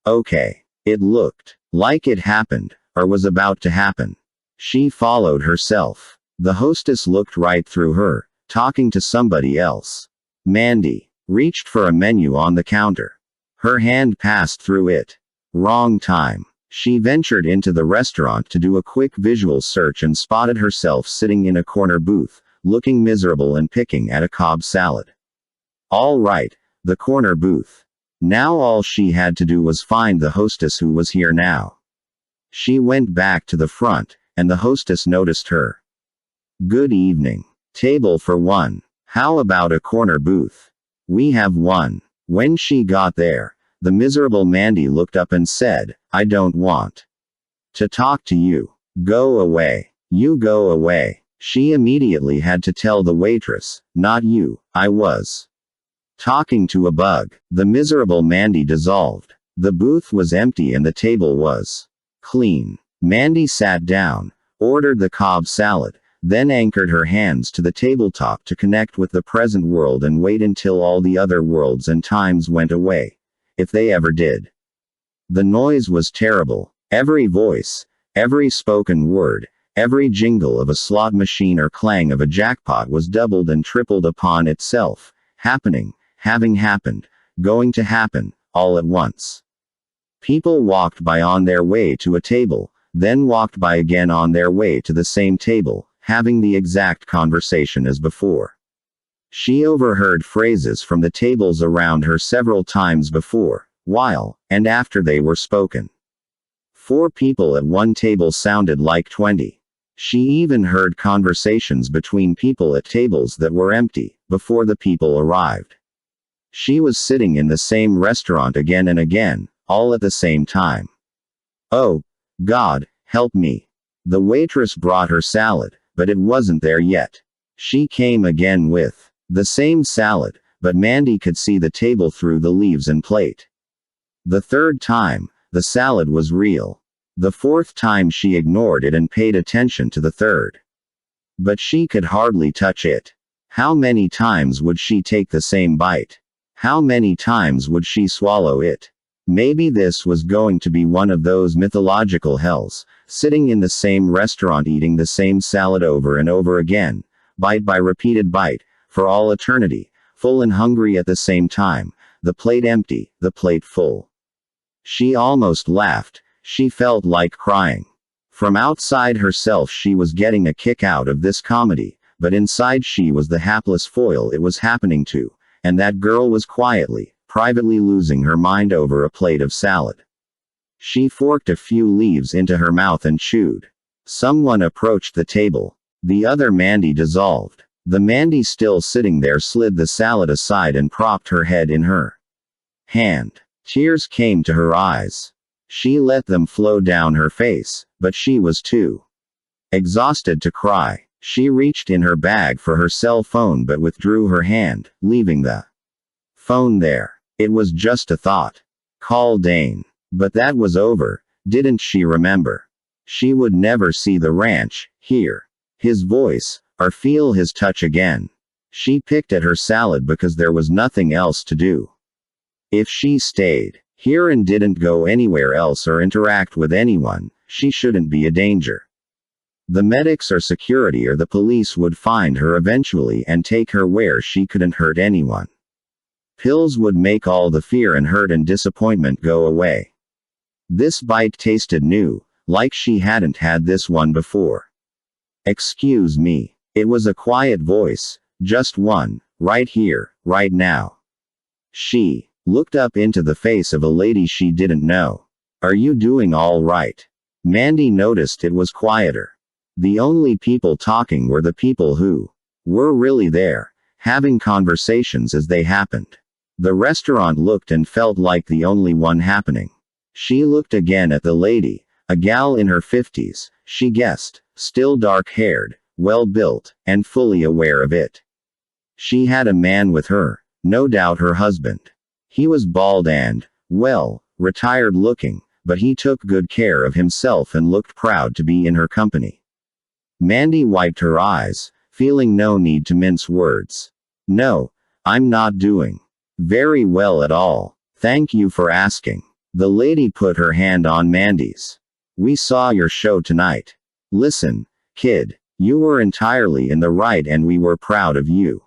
Okay. It looked like it happened, or was about to happen. She followed herself. The hostess looked right through her, talking to somebody else. Mandy reached for a menu on the counter. Her hand passed through it. Wrong time. She ventured into the restaurant to do a quick visual search and spotted herself sitting in a corner booth, looking miserable and picking at a Cobb salad. All right, the corner booth. Now all she had to do was find the hostess who was here now. She went back to the front, and the hostess noticed her. Good evening. Table for one. How about a corner booth? We have one. When she got there, the miserable Mandy looked up and said, I don't want to talk to you. Go away. You go away. She immediately had to tell the waitress, not you, I was talking to a bug. The miserable Mandy dissolved. The booth was empty and the table was clean. Mandy sat down, ordered the Cobb salad, then anchored her hands to the tabletop to connect with the present world and wait until all the other worlds and times went away, if they ever did. The noise was terrible. Every voice, every spoken word, every jingle of a slot machine or clang of a jackpot was doubled and tripled upon itself, happening, having happened, going to happen, all at once. People walked by on their way to a table, then walked by again on their way to the same table, having the exact conversation as before. She overheard phrases from the tables around her several times before, while, and after they were spoken. 4 people at one table sounded like 20. She even heard conversations between people at tables that were empty, before the people arrived. She was sitting in the same restaurant again and again, all at the same time. Oh, God, help me. The waitress brought her salad, but it wasn't there yet. She came again with the same salad, but Mandy could see the table through the leaves and plate. The 3rd time, the salad was real. The 4th time she ignored it and paid attention to the 3rd. But she could hardly touch it. How many times would she take the same bite? How many times would she swallow it? Maybe this was going to be one of those mythological hells, sitting in the same restaurant eating the same salad over and over again, bite by repeated bite, for all eternity, full and hungry at the same time, the plate empty, the plate full. She almost laughed. She felt like crying. From outside herself she was getting a kick out of this comedy, but inside she was the hapless foil it was happening to, and that girl was quietly, privately losing her mind over a plate of salad. She forked a few leaves into her mouth and chewed. Someone approached the table. The other Mandy dissolved. The Mandy still sitting there slid the salad aside and propped her head in her hand. Tears came to her eyes. She let them flow down her face, but she was too exhausted to cry. She reached in her bag for her cell phone but withdrew her hand, leaving the phone there. It was just a thought. Call Dane. But that was over, didn't she remember? She would never see the ranch, hear his voice, or feel his touch again. She picked at her salad because there was nothing else to do. If she stayed here and didn't go anywhere else or interact with anyone, she shouldn't be a danger. The medics or security or the police would find her eventually and take her where she couldn't hurt anyone. Pills would make all the fear and hurt and disappointment go away. This bite tasted new, like she hadn't had this one before. Excuse me. It was a quiet voice, just one, right here, right now. She looked up into the face of a lady she didn't know. Are you doing all right? Mandy noticed it was quieter. The only people talking were the people who were really there, having conversations as they happened. The restaurant looked and felt like the only one happening. She looked again at the lady, a gal in her 50s, she guessed, still dark-haired, well-built, and fully aware of it. She had a man with her, no doubt her husband. He was bald and, well, retired-looking, but he took good care of himself and looked proud to be in her company. Mandy wiped her eyes, feeling no need to mince words. No, I'm not doing very well at all. Thank you for asking. The lady put her hand on Mandy's. We saw your show tonight. Listen, kid, you were entirely in the right and we were proud of you.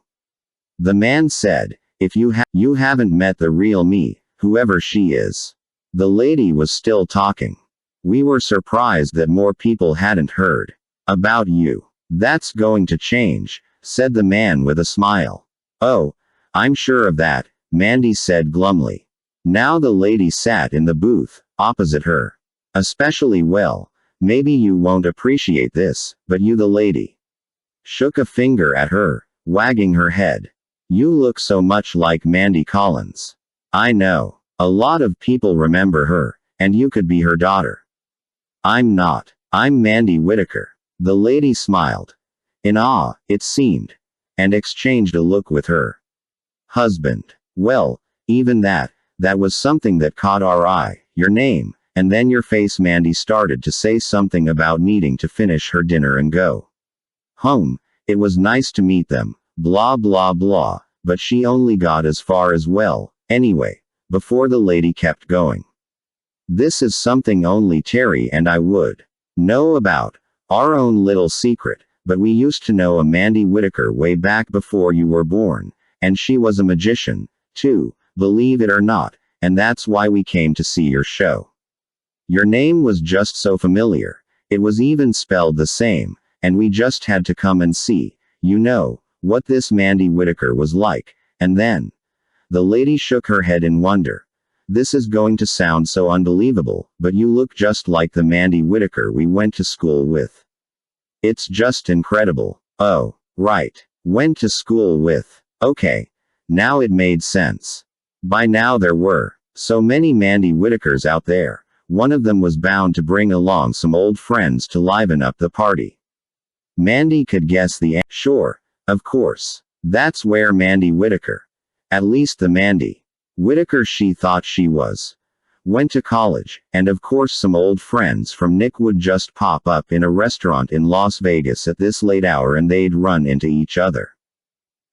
The man said, if you haven't met the real me, whoever she is. The lady was still talking. We were surprised that more people hadn't heard about you. That's going to change, said the man with a smile. Oh, I'm sure of that, Mandy said glumly. Now the lady sat in the booth, opposite her. Especially well, maybe you won't appreciate this, but you the lady shook a finger at her, wagging her head. You look so much like Mandy Collins. I know. A lot of people remember her, and you could be her daughter. I'm not. I'm Mandy Whitaker. The lady smiled. In awe, it seemed. And exchanged a look with her husband. Well, even that was something that caught our eye. Your name, and then your face. Mandy started to say something about needing to finish her dinner and go home. It was nice to meet them, blah blah blah, but she only got as far as well, anyway, before the lady kept going. This is something only Terry and I would know about. Our own little secret, but we used to know a Mandy Whitaker way back before you were born, and she was a magician, too, believe it or not, and that's why we came to see your show. Your name was just so familiar. It was even spelled the same, and we just had to come and see, you know, what this Mandy Whitaker was like, and then. The lady shook her head in wonder. This is going to sound so unbelievable, but you look just like the Mandy Whitaker we went to school with. It's just incredible. Oh, right. Went to school with. Okay. Now it made sense. By now there were so many Mandy Whitakers out there. One of them was bound to bring along some old friends to liven up the party. Mandy could guess the sure, of course. That's where Mandy Whitaker. At least the Mandy Whitaker she thought she was. Went to college, and of course some old friends from Nick would just pop up in a restaurant in Las Vegas at this late hour and they'd run into each other.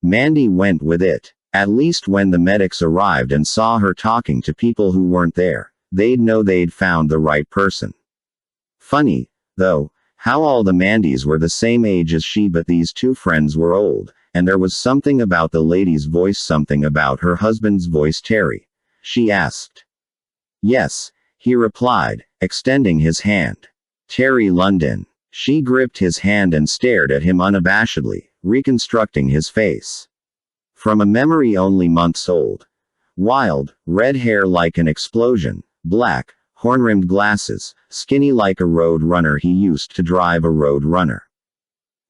Mandy went with it. At least when the medics arrived and saw her talking to people who weren't there, they'd know they'd found the right person. Funny, though, how all the Mandys were the same age as she, but these two friends were old, and there was something about the lady's voice, something about her husband's voice. Terry? She asked. Yes, he replied, extending his hand. Terry London. She gripped his hand and stared at him unabashedly, reconstructing his face. From a memory only months old. Wild, red hair like an explosion, black, horn-rimmed glasses, skinny like a road runner. He used to drive a road runner.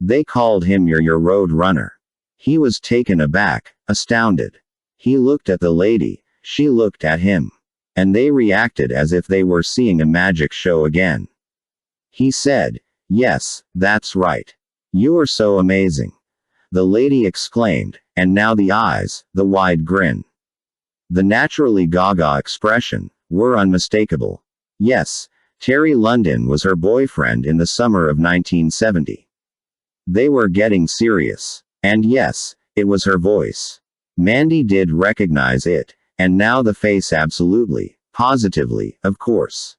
They called him your road runner. He was taken aback, astounded. He looked at the lady, she looked at him. And they reacted as if they were seeing a magic show again. He said, "Yes, that's right. You are so amazing." The lady exclaimed, and now the eyes, the wide grin, the naturally gaga expression, were unmistakable. Yes, Terry London was her boyfriend in the summer of 1970. They were getting serious. And yes, it was her voice. Mandy did recognize it, and now the face absolutely, positively, of course.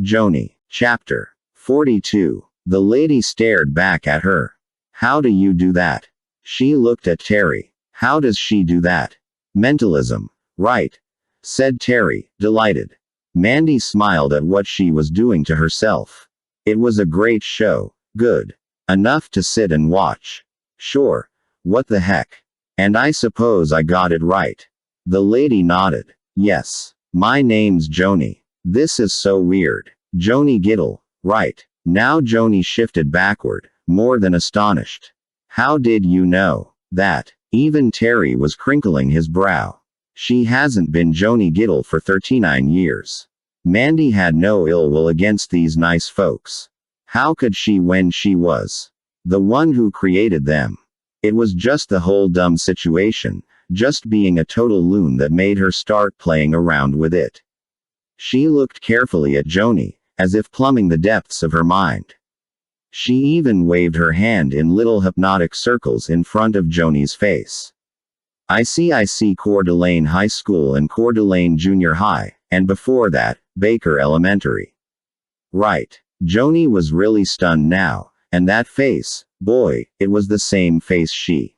Joni. Chapter 42. The lady stared back at her. How do you do that? She looked at Terry. How does she do that? Mentalism. Right. Said Terry, delighted. Mandy smiled at what she was doing to herself. It was a great show. Good. Enough to sit and watch. Sure. What the heck? And I suppose I got it right. The lady nodded. Yes. My name's Joni. This is so weird. Joni Giddle. Right. Now Joni shifted backward, more than astonished. How did you know that? Even Terry was crinkling his brow. She hasn't been Joni Giddle for 39 years. Mandy had no ill will against these nice folks. How could she when she was the one who created them? It was just the whole dumb situation, just being a total loon that made her start playing around with it. She looked carefully at Joni, as if plumbing the depths of her mind. She even waved her hand in little hypnotic circles in front of Joni's face. I see Coeur d'Alene High School and Coeur d'Alene Junior High, and before that, Baker Elementary. Right. Joni was really stunned now, and that face, boy, it was the same face she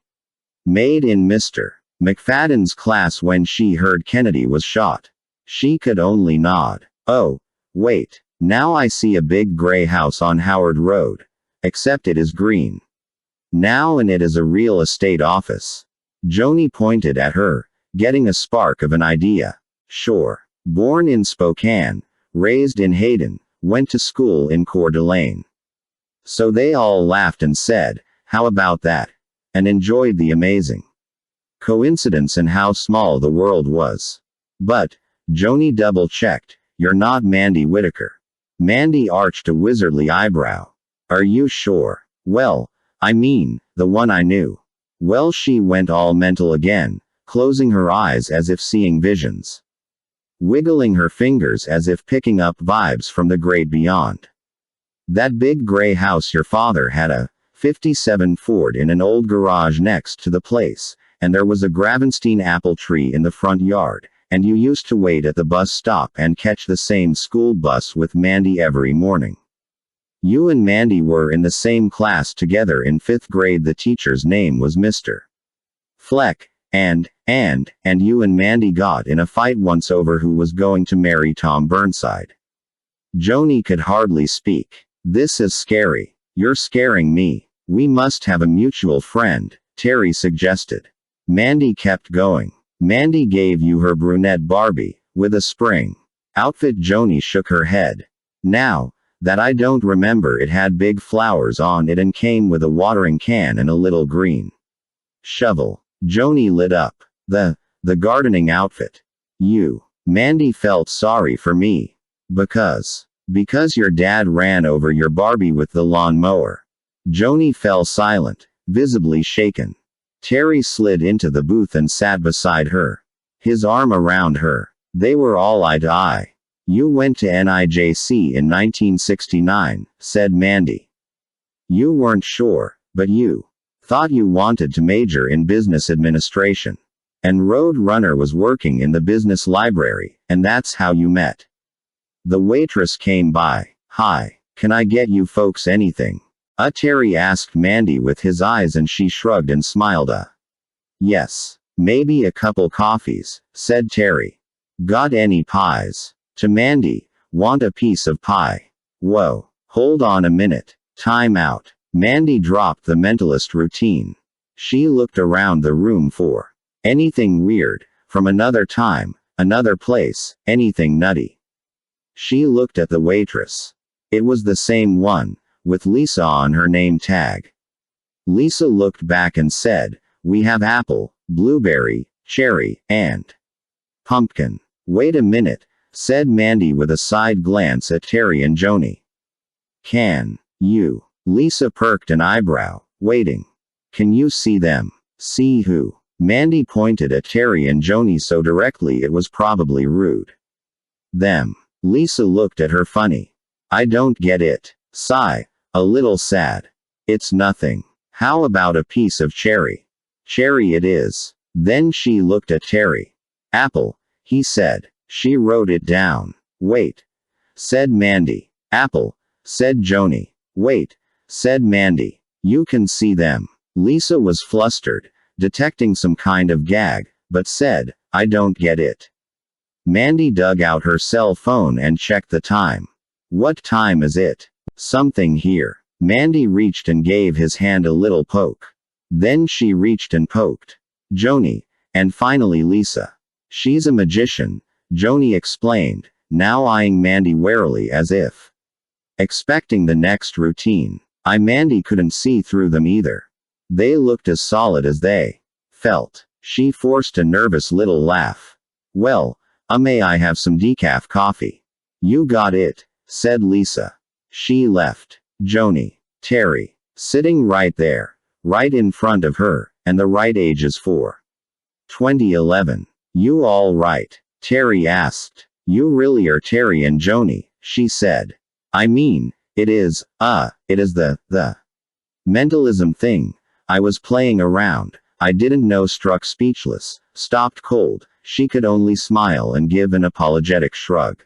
made in Mr. McFadden's class when she heard Kennedy was shot. She could only nod. Oh, wait. Now I see a big gray house on Howard Road. Except it is green. Now and it is a real estate office. Joni pointed at her, getting a spark of an idea. Sure. Born in Spokane, raised in Hayden, went to school in Coeur d'Alene. So they all laughed and said, how about that? And enjoyed the amazing coincidence and how small the world was. But, Joni double-checked, you're not Mandy Whitaker. Mandy arched a wizardly eyebrow. Are you sure? Well, I mean, the one I knew. Well, she went all mental again, closing her eyes as if seeing visions. Wiggling her fingers as if picking up vibes from the great beyond. That big gray house, your father had a '57 Ford in an old garage next to the place, and there was a Gravenstein apple tree in the front yard, and you used to wait at the bus stop and catch the same school bus with Mandy every morning. You and Mandy were in the same class together in 5th grade. The teacher's name was Mr. Fleck, and you and Mandy got in a fight once over who was going to marry Tom Burnside. Joni could hardly speak. This is scary. You're scaring me. We must have a mutual friend, Terry suggested. Mandy kept going. Mandy gave you her brunette Barbie, with a spring outfit. Joni shook her head. Now that I don't remember, it had big flowers on it and came with a watering can and a little green shovel. Joni lit up. The gardening outfit. Mandy felt sorry for me. Because your dad ran over your Barbie with the lawn mower. Joni fell silent, visibly shaken. Terry slid into the booth and sat beside her, his arm around her. They were all eye to eye. You went to NIJC in 1969, said Mandy. You weren't sure, but you thought you wanted to major in business administration. And Road Runner was working in the business library, and that's how you met. The waitress came by. Hi, can I get you folks anything? Terry asked Mandy with his eyes, and she shrugged and smiled. Yes. Maybe a couple coffees, said Terry. Got any pies? To Mandy, want a piece of pie? Whoa. Hold on a minute. Time out. Mandy dropped the mentalist routine. She looked around the room for anything weird, from another time, another place, anything nutty. She looked at the waitress. It was the same one, with Lisa on her name tag. Lisa looked back and said, "We have apple, blueberry, cherry, and pumpkin." Wait a minute, said Mandy with a side glance at Terry and Joni. Can you? Lisa perked an eyebrow, waiting. Can you see them? See who? Mandy pointed at Terry and Joni so directly it was probably rude. Them. Lisa looked at her funny. I don't get it. Sigh. A little sad. It's nothing. How about a piece of cherry? Cherry it is. Then she looked at Terry. Apple, he said. She wrote it down. Wait, said Mandy. Apple, said Joni. Wait, said Mandy. You can see them. Lisa was flustered, detecting some kind of gag, but said, I don't get it. Mandy dug out her cell phone and checked the time. What time is it? Something here. Mandy reached and gave his hand a little poke. Then she reached and poked Joni, and finally Lisa. She's a magician, Joni explained, now eyeing Mandy warily as if expecting the next routine. Mandy couldn't see through them either. They looked as solid as they felt. She forced a nervous little laugh. Well, may I have some decaf coffee? You got it, said Lisa. She left. Joni, Terry, sitting right there, right in front of her, and the right ages for 2011. You all right? Terry asked. You really are Terry and Joni, she said. I mean, it is the mentalism thing. I was playing around. I didn't know. Struck speechless, stopped cold. She could only smile and give an apologetic shrug.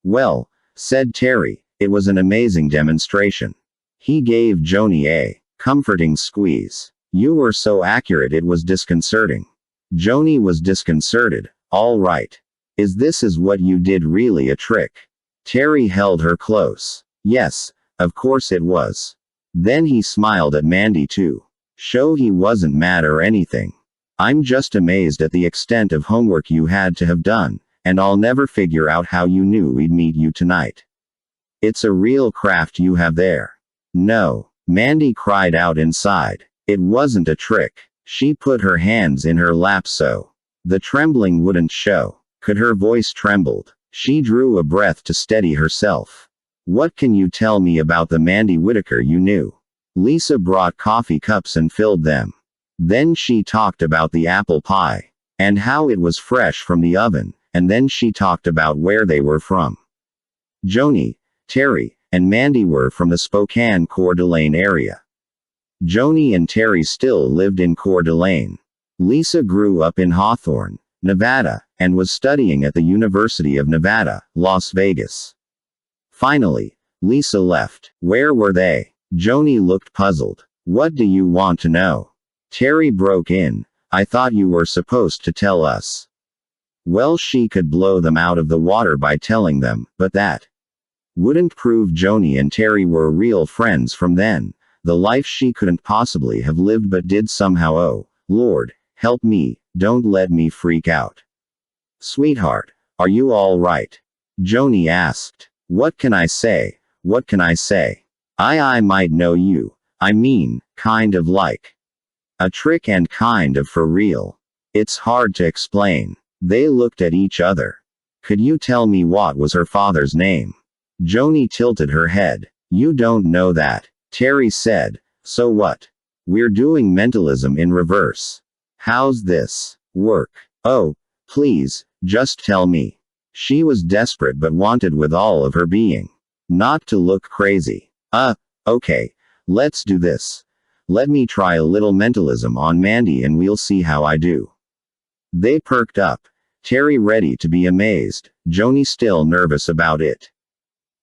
Well, said Terry, it was an amazing demonstration. He gave Joni a comforting squeeze. You were so accurate it was disconcerting. Joni was disconcerted. All right. Is what you did really a trick? Terry held her close. Yes, of course it was. Then he smiled at Mandy too. Show he wasn't mad or anything. I'm just amazed at the extent of homework you had to have done, and I'll never figure out how you knew we'd meet you tonight. It's a real craft you have there. No, Mandy cried out inside. It wasn't a trick. She put her hands in her lap so the trembling wouldn't show. Could her voice trembled. She drew a breath to steady herself. What can you tell me about the Mandy Whitaker you knew? Lisa brought coffee cups and filled them. Then she talked about the apple pie, and how it was fresh from the oven, and then she talked about where they were from. Joni, Terry, and Mandy were from the Spokane Coeur d'Alene area. Joni and Terry still lived in Coeur d'Alene. Lisa grew up in Hawthorne, Nevada, and was studying at the University of Nevada, Las Vegas. Finally, Lisa left. Where were they? Joni looked puzzled. What do you want to know? Terry broke in. I thought you were supposed to tell us. Well, she could blow them out of the water by telling them, but that wouldn't prove Joni and Terry were real friends from then. The life she couldn't possibly have lived but did somehow. Oh, Lord, help me, don't let me freak out. Sweetheart, are you all right? Joni asked. What can I say? What can I say? I might know you. I mean, kind of like a trick and kind of for real. It's hard to explain. They looked at each other. Could you tell me what was her father's name? Joni tilted her head. You don't know that. Terry said. So what? We're doing mentalism in reverse. How's this work? Oh, please, just tell me. She was desperate but wanted with all of her being not to look crazy. Okay, let's do this. Let me try a little mentalism on Mandy and we'll see how I do. They perked up. Terry ready to be amazed, Joni still nervous about it.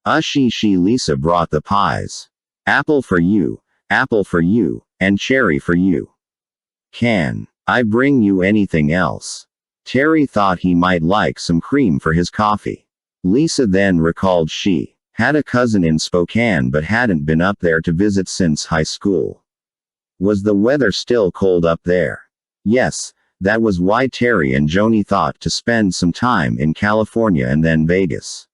Lisa brought the pies. Apple for you, and cherry for you. Can I bring you anything else? Terry thought he might like some cream for his coffee. Lisa then recalled she had a cousin in Spokane but hadn't been up there to visit since high school. Was the weather still cold up there? Yes, that was why Terry and Joni thought to spend some time in California and then Vegas.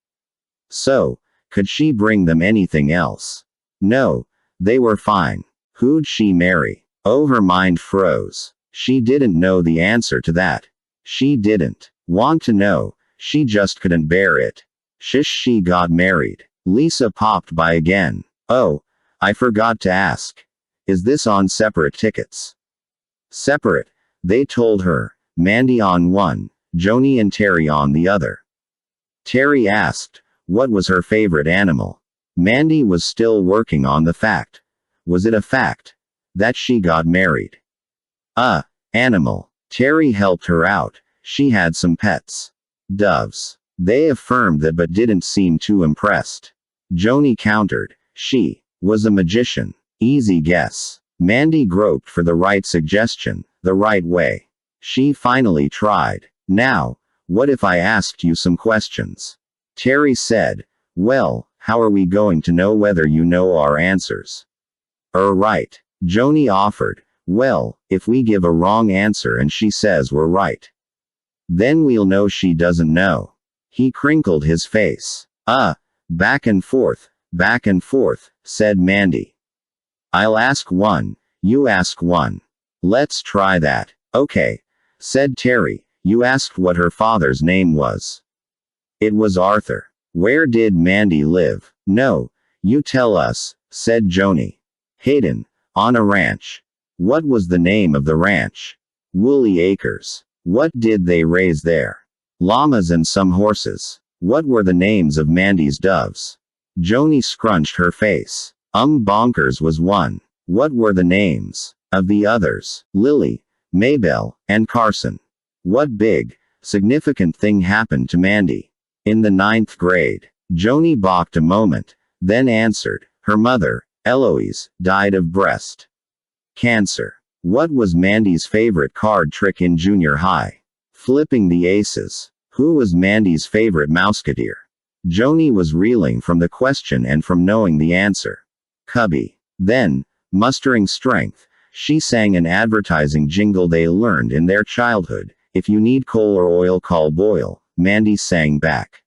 So, could she bring them anything else? No, they were fine. Who'd she marry? Oh, her mind froze. She didn't know the answer to that. She didn't want to know, she just couldn't bear it. She got married. Lisa popped by again. Oh, I forgot to ask. Is this on separate tickets? Separate, they told her. Mandy on one, Joni and Terry on the other. Terry asked, what was her favorite animal? Mandy was still working on the fact. Was it a fact that she got married? Animal. Terry helped her out. She had some pets. Doves. They affirmed that but didn't seem too impressed. Joni countered. She was a magician. Easy guess. Mandy groped for the right suggestion, the right way. She finally tried. Now, what if I asked you some questions? Terry said. Well, how are we going to know whether you know our answers? Right. Joni offered. Well, if we give a wrong answer and she says we're right, then we'll know she doesn't know. He crinkled his face. Back and forth, said Mandy. I'll ask one, you ask one. Let's try that. Okay, said Terry. You asked what her father's name was. It was Arthur. Where did Mandy live? No, you tell us, said Joni. Hayden, on a ranch. What was the name of the ranch? Woolly Acres. What did they raise there? Llamas and some horses. What were the names of Mandy's doves? Joni scrunched her face. Bonkers was one. What were the names of the others? Lily, Maybelle, and Carson. What big, significant thing happened to Mandy? In the 9th grade. Joni balked a moment, then answered. Her mother, Eloise, died of breast cancer. What was Mandy's favorite card trick in junior high? Flipping the aces. Who was Mandy's favorite mouseketeer? Joni was reeling from the question and from knowing the answer. Cubby. Then, mustering strength, she sang an advertising jingle they learned in their childhood. If you need coal or oil, call Boyle, Mandy sang back.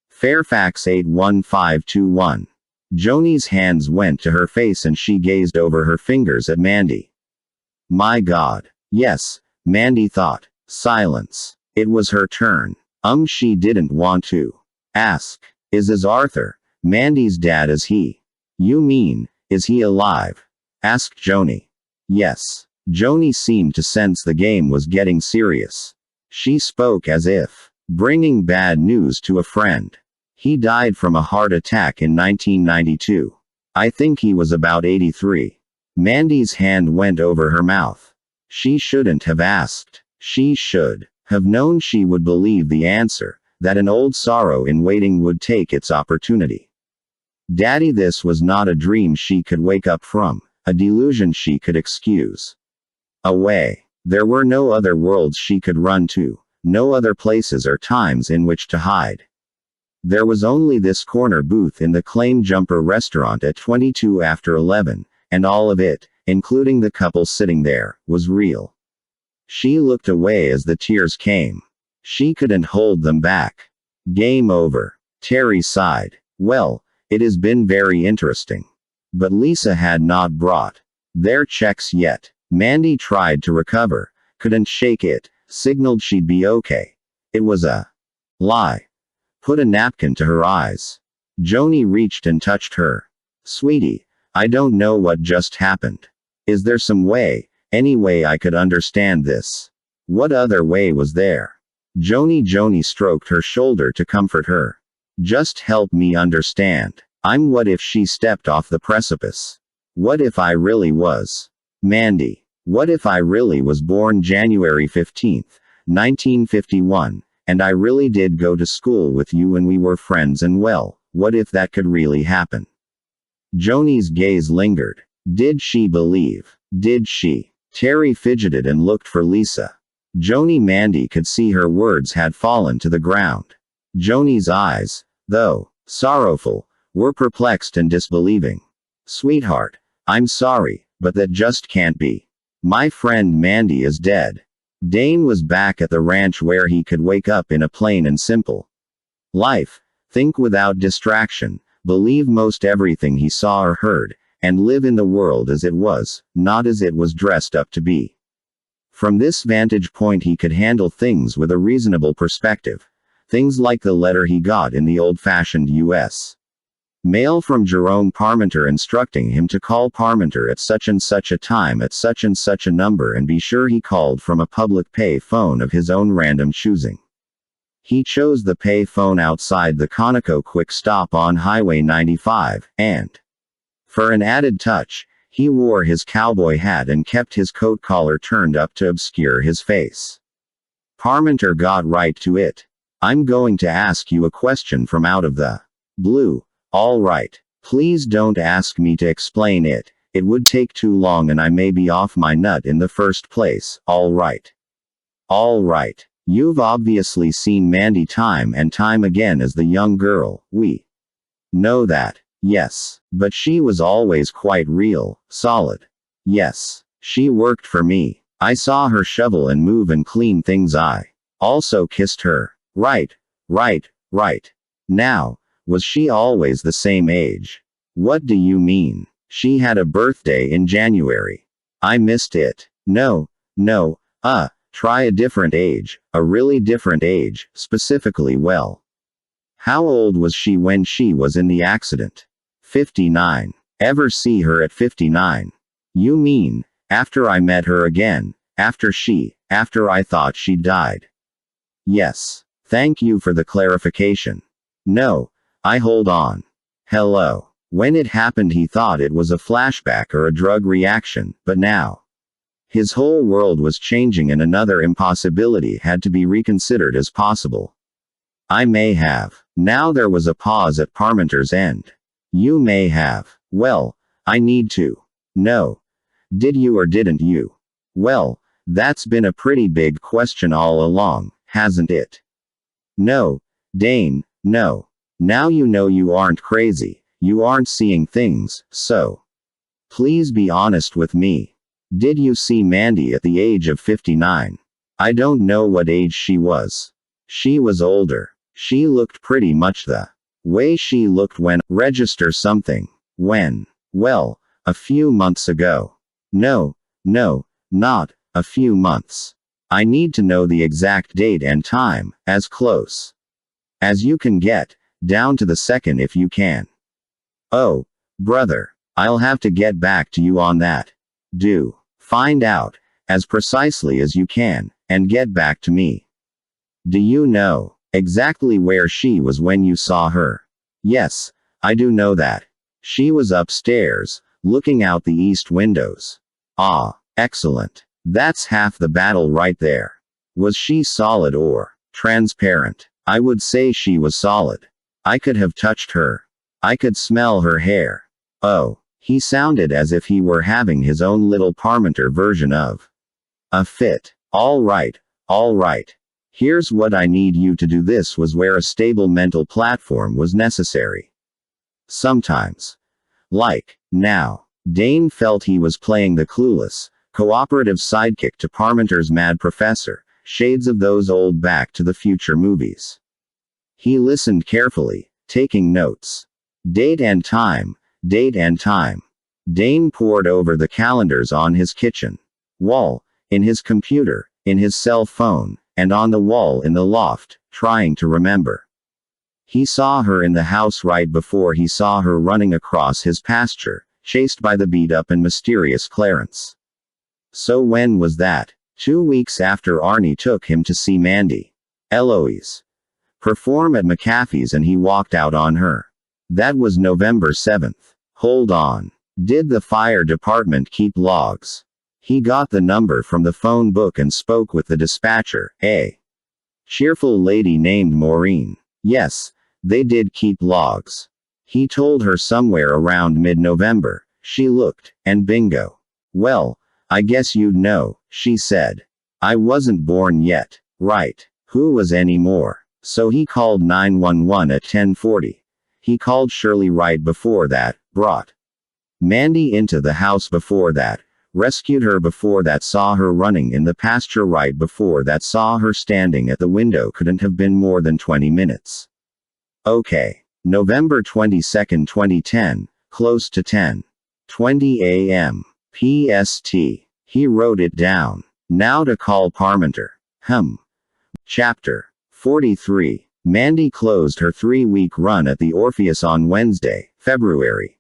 Fairfax 81521. Joni's hands went to her face and she gazed over her fingers at Mandy. My God. Yes, Mandy thought. Silence. It was her turn. She didn't want to ask. Is Arthur Mandy's dad? Is he? You mean, is he alive? Asked Joni. Yes. Joni seemed to sense the game was getting serious. She spoke as if bringing bad news to a friend. He died from a heart attack in 1992. I think he was about 83. Mandy's hand went over her mouth. She shouldn't have asked. She should Have known she would believe the answer, that an old sorrow in waiting would take its opportunity. Daddy, this was not a dream she could wake up from, a delusion she could excuse away. There were no other worlds she could run to, no other places or times in which to hide. There was only this corner booth in the Claim Jumper restaurant at 22 after 11, and all of it, including the couple sitting there, was real. She looked away as the tears came. She couldn't hold them back. Game over. Terry sighed. Well, it has been very interesting. But Lisa had not brought their checks yet. Mandy tried to recover, couldn't shake it, signaled she'd be okay. It was a lie. Put a napkin to her eyes. Joni reached and touched her. Sweetie, I don't know what just happened. Is there some way, any way I could understand this? What other way was there? Joni stroked her shoulder to comfort her. Just help me understand. What if she stepped off the precipice? What if I really was Mandy? What if I really was born January 15th, 1951, and I really did go to school with you and we were friends, and well, what if that could really happen? Joni's gaze lingered. Did she believe? Did she? Terry fidgeted and looked for Lisa. Mandy could see her words had fallen to the ground. Joni's eyes, though sorrowful, were perplexed and disbelieving. Sweetheart, I'm sorry, but that just can't be. My friend Mandy is dead. Dane was back at the ranch where he could wake up in a plain and simple life, think without distraction, believe most everything he saw or heard, and live in the world as it was, not as it was dressed up to be. From this vantage point he could handle things with a reasonable perspective. Things like the letter he got in the old-fashioned U.S. mail from Jerome Parmenter instructing him to call Parmenter at such and such a time at such and such a number, and be sure he called from a public pay phone of his own random choosing. He chose the pay phone outside the Conoco Quick Stop on Highway 95, and for an added touch, he wore his cowboy hat and kept his coat collar turned up to obscure his face. Parmenter got right to it. I'm going to ask you a question from out of the blue. All right. Please don't ask me to explain it. It would take too long and I may be off my nut in the first place. All right. All right. You've obviously seen Mandy time and time again as the young girl. We know that. Yes. But she was always quite real, solid. Yes. She worked for me. I saw her shovel and move and clean things. I also kissed her. Right. Now, was she always the same age? What do you mean? She had a birthday in January. I missed it. No. Try a different age, a really different age, specifically. Well, how old was she when she was in the accident? 59. Ever see her at 59? You mean, after I met her again, after I thought she died? Yes. Thank you for the clarification. No. Hold on. Hello. When it happened he thought it was a flashback or a drug reaction, but now his whole world was changing and another impossibility had to be reconsidered as possible. I may have. Now there was a pause at Parmenter's end. You may have. Well, I need to know. Did you or didn't you? Well, that's been a pretty big question all along, hasn't it? No, Dane, no. Now you know you aren't crazy, you aren't seeing things, so please be honest with me. Did you see Mandy at the age of 59? I don't know what age she was. She was older. She looked pretty much the way she looked when register something. When? Well, a few months ago. No, not a few months. I need to know the exact date and time, as close as you can get, down to the second if you can. Oh, brother, I'll have to get back to you on that. Do find out, as precisely as you can, and get back to me. Do you know exactly where she was when you saw her? Yes, I do know that. She was upstairs, looking out the east windows. Ah, excellent. That's half the battle right there. Was she solid or transparent? I would say she was solid. I could have touched her. I could smell her hair. Oh, he sounded as if he were having his own little Parmenter version of a fit. All right. Here's what I need you to do. This was where a stable mental platform was necessary. Sometimes. Like, now. Dane felt he was playing the clueless, cooperative sidekick to Parmenter's mad professor, shades of those old Back to the Future movies. He listened carefully, taking notes. Date and time. Dane pored over the calendars on his kitchen wall, in his computer, in his cell phone, and on the wall in the loft, trying to remember. He saw her in the house right before he saw her running across his pasture, chased by the beat-up and mysterious Clarence. So when was that? 2 weeks after Arnie took him to see Mandy Eloise perform at McAfee's and he walked out on her. That was November 7th. Hold on. Did the fire department keep logs? He got the number from the phone book and spoke with the dispatcher, a cheerful lady named Maureen. Yes, they did keep logs. He told her somewhere around mid-November. She looked, and bingo. Well, I guess you'd know, she said. I wasn't born yet. Right. Who was any more? So he called 911 at 10:40. He called Shirley right before that, brought Mandy into the house before that, rescued her before that, saw her running in the pasture right before that, saw her standing at the window. Couldn't have been more than 20 minutes. Okay. November 22, 2010, close to 10:20 a.m. PST. He wrote it down. Now to call Parmenter. Chapter 43. Mandy closed her 3-week run at the Orpheus on Wednesday, February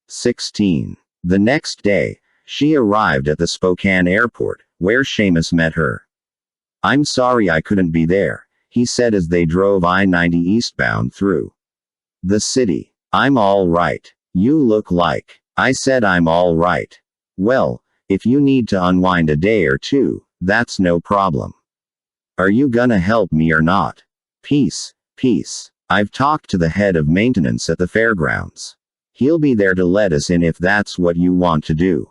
16. The next day, she arrived at the Spokane airport, where Seamus met her. I'm sorry I couldn't be there, he said as they drove I-90 eastbound through the city. I'm all right. You look like. I said I'm all right. Well, if you need to unwind a day or two, that's no problem. Are you gonna help me or not? Peace. I've talked to the head of maintenance at the fairgrounds. He'll be there to let us in if that's what you want to do.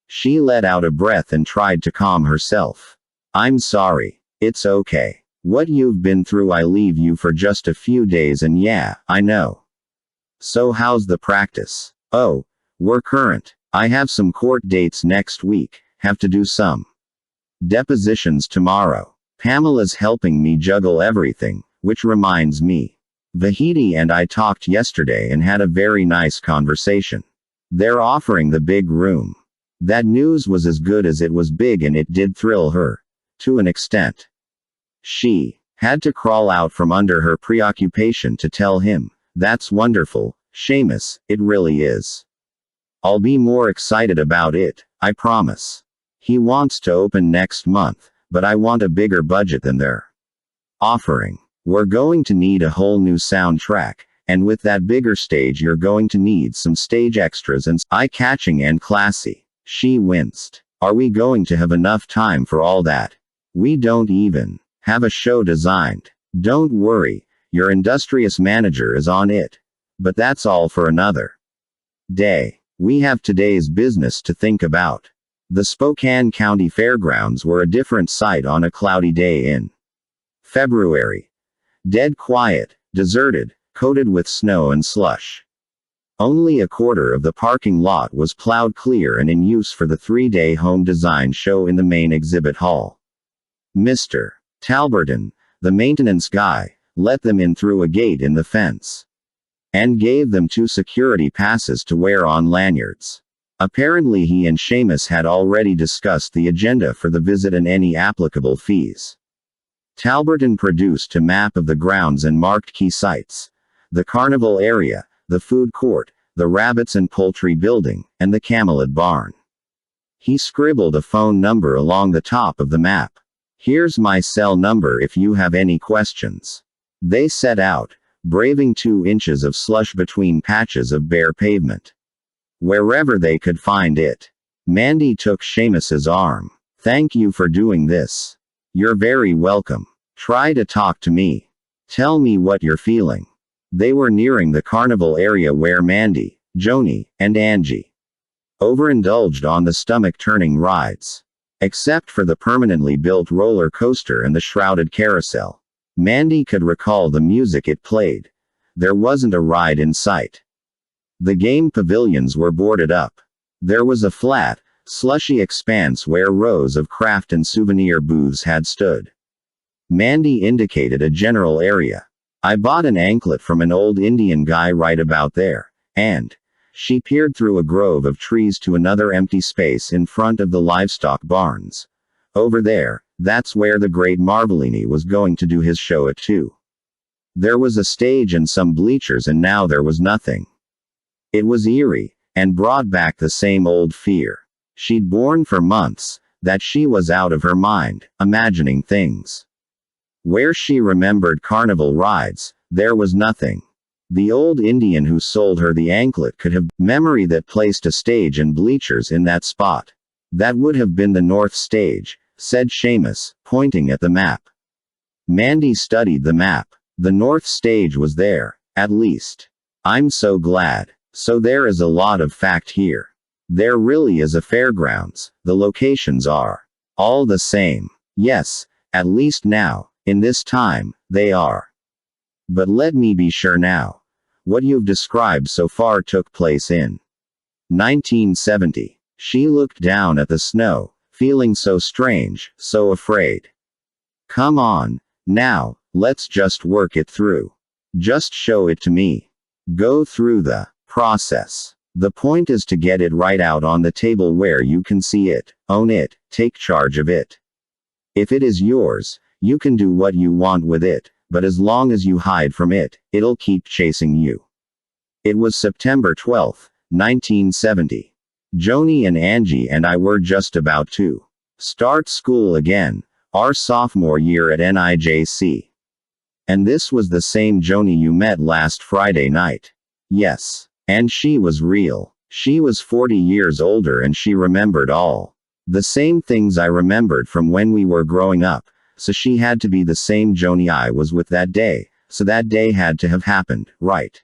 She let out a breath and tried to calm herself. I'm sorry. It's okay. What you've been through, I leave you for just a few days and yeah, I know. So how's the practice? Oh, we're current. I have some court dates next week, have to do some depositions tomorrow. Pamela's helping me juggle everything, which reminds me. Vahidi and I talked yesterday and had a very nice conversation. They're offering the big room. That news was as good as it was big and it did thrill her. To an extent. She had to crawl out from under her preoccupation to tell him, that's wonderful, Seamus, it really is. I'll be more excited about it, I promise. He wants to open next month, but I want a bigger budget than they're offering. We're going to need a whole new soundtrack, and with that bigger stage you're going to need some stage extras and eye-catching and classy. She winced. Are we going to have enough time for all that? We don't even have a show designed. Don't worry, your industrious manager is on it. But that's all for another day. We have today's business to think about. The Spokane County Fairgrounds were a different sight on a cloudy day in February. Dead quiet, deserted, coated with snow and slush. Only a quarter of the parking lot was plowed clear and in use for the 3-day home design show in the main exhibit hall. Mr. Talberton, the maintenance guy, let them in through a gate in the fence. And gave them 2 security passes to wear on lanyards. Apparently he and Seamus had already discussed the agenda for the visit and any applicable fees. Talberton produced a map of the grounds and marked key sites. The carnival area, the food court, the rabbits and poultry building, and the camelid barn. He scribbled a phone number along the top of the map. Here's my cell number if you have any questions. They set out, braving 2 inches of slush between patches of bare pavement. Wherever they could find it. Mandy took Seamus's arm. Thank you for doing this. You're very welcome. Try to talk to me. Tell me what you're feeling. They were nearing the carnival area where Mandy, Joni, and Angie overindulged on the stomach-turning rides. Except for the permanently built roller coaster and the shrouded carousel. Mandy could recall the music it played. There wasn't a ride in sight. The game pavilions were boarded up. There was a flat, slushy expanse where rows of craft and souvenir booths had stood. Mandy indicated a general area. I bought an anklet from an old Indian guy right about there, and she peered through a grove of trees to another empty space in front of the livestock barns. Over there, that's where the great Marvellini was going to do his show at 2. There was a stage and some bleachers, and now there was nothing. It was eerie, and brought back the same old fear she'd borne for months, that she was out of her mind, imagining things. Where she remembered carnival rides, there was nothing. The old Indian who sold her the anklet could have memory that placed a stage and bleachers in that spot. That would have been the North Stage, said Seamus, pointing at the map. Mandy studied the map. The North Stage was there, at least. I'm so glad. So there is a lot of fact here. There really is a fairgrounds. The locations are all the same. Yes, at least now, in this time, they are. But let me be sure now. What you've described so far took place in 1970. She looked down at the snow, feeling so strange, so afraid. Come on, now, let's just work it through. Just show it to me. Go through the process. The point is to get it right out on the table where you can see it, own it, take charge of it. If it is yours, you can do what you want with it, but as long as you hide from it, it'll keep chasing you. It was September 12, 1970. Joni and Angie and I were just about to start school again, our sophomore year at NIJC. And this was the same Joni you met last Friday night. Yes. And she was real. She was 40 years older and she remembered all the same things I remembered from when we were growing up, so she had to be the same Joni I was with that day, so that day had to have happened, right?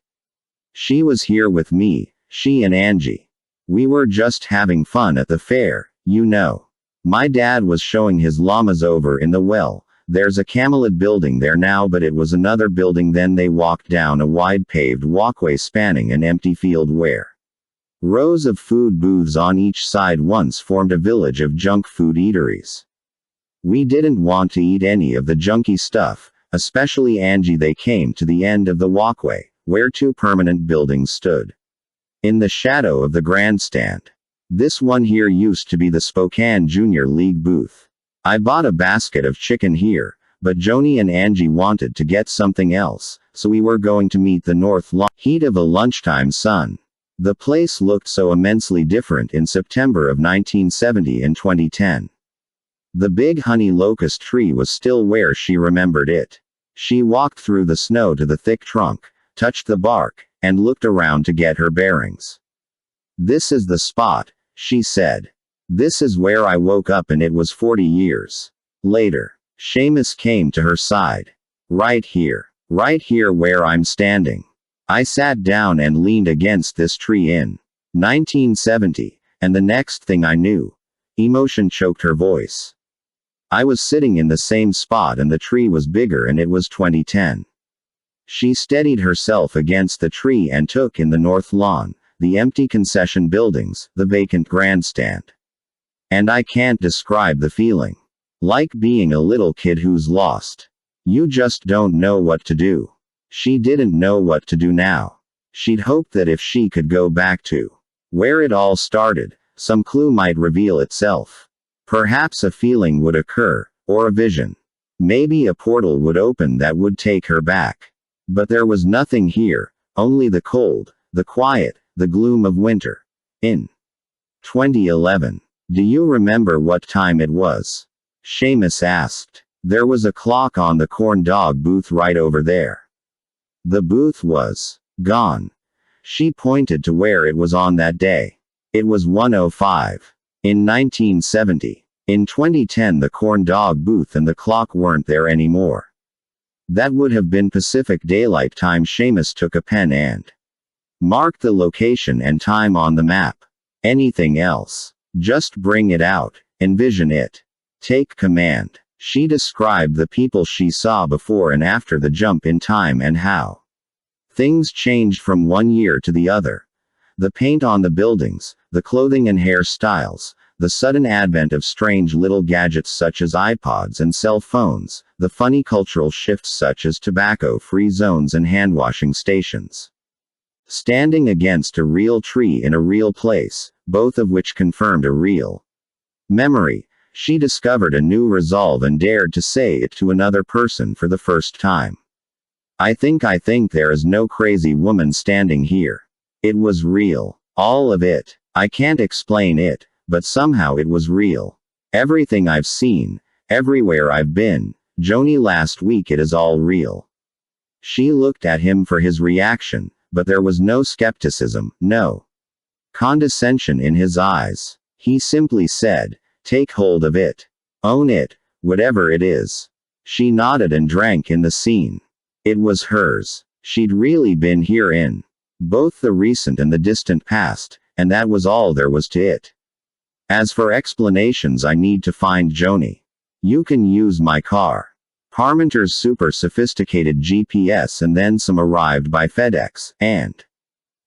She was here with me, she and Angie. We were just having fun at the fair, you know. My dad was showing his llamas over in the well. There's a Camelot building there now, but it was another building then. They walked down a wide paved walkway spanning an empty field where rows of food booths on each side once formed a village of junk food eateries. We didn't want to eat any of the junky stuff, especially Angie. They came to the end of the walkway, where 2 permanent buildings stood in the shadow of the grandstand. This one here used to be the Spokane Junior League booth. I bought a basket of chicken here, but Joni and Angie wanted to get something else, so we were going to meet the north lawn. Heat of a lunchtime sun. The place looked so immensely different in September of 1970 and 2010. The big honey locust tree was still where she remembered it. She walked through the snow to the thick trunk, touched the bark, and looked around to get her bearings. This is the spot, she said. This is where I woke up, and it was 40 years later. Seamus came to her side. Right here where I'm standing. I sat down and leaned against this tree in 1970, and the next thing I knew, emotion choked her voice. I was sitting in the same spot and the tree was bigger, and it was 2010. She steadied herself against the tree and took in the north lawn, the empty concession buildings, the vacant grandstand. And I can't describe the feeling. Like being a little kid who's lost. You just don't know what to do. She didn't know what to do now. She'd hoped that if she could go back to where it all started, some clue might reveal itself. Perhaps a feeling would occur, or a vision. Maybe a portal would open that would take her back. But there was nothing here, only the cold, the quiet, the gloom of winter. In 2011. Do you remember what time it was? Seamus asked. There was a clock on the corn dog booth right over there. The booth was gone. She pointed to where it was on that day. It was 1:05. In 1970. In 2010 the corn dog booth and the clock weren't there anymore. That would have been Pacific Daylight Time. Seamus took a pen and marked the location and time on the map. Anything else? Just bring it out. Envision it. Take command. She described the people she saw before and after the jump in time and how things changed from one year to the other. The paint on the buildings, the clothing and hairstyles, the sudden advent of strange little gadgets such as iPods and cell phones, the funny cultural shifts such as tobacco-free zones and hand-washing stations. Standing against a real tree in a real place, both of which confirmed a real memory, she discovered a new resolve and dared to say it to another person for the first time. I think there is no crazy woman standing here. It was real. All of it. I can't explain it, but somehow it was real. Everything I've seen, everywhere I've been, Joni last week, it is all real. She looked at him for his reaction, but there was no skepticism, no condescension in his eyes. He simply said, take hold of it. Own it, whatever it is. She nodded and drank in the scene. It was hers. She'd really been here in both the recent and the distant past, and that was all there was to it. As for explanations, I need to find Joni. You can use my car. Parmenter's super sophisticated GPS and then some arrived by FedEx, and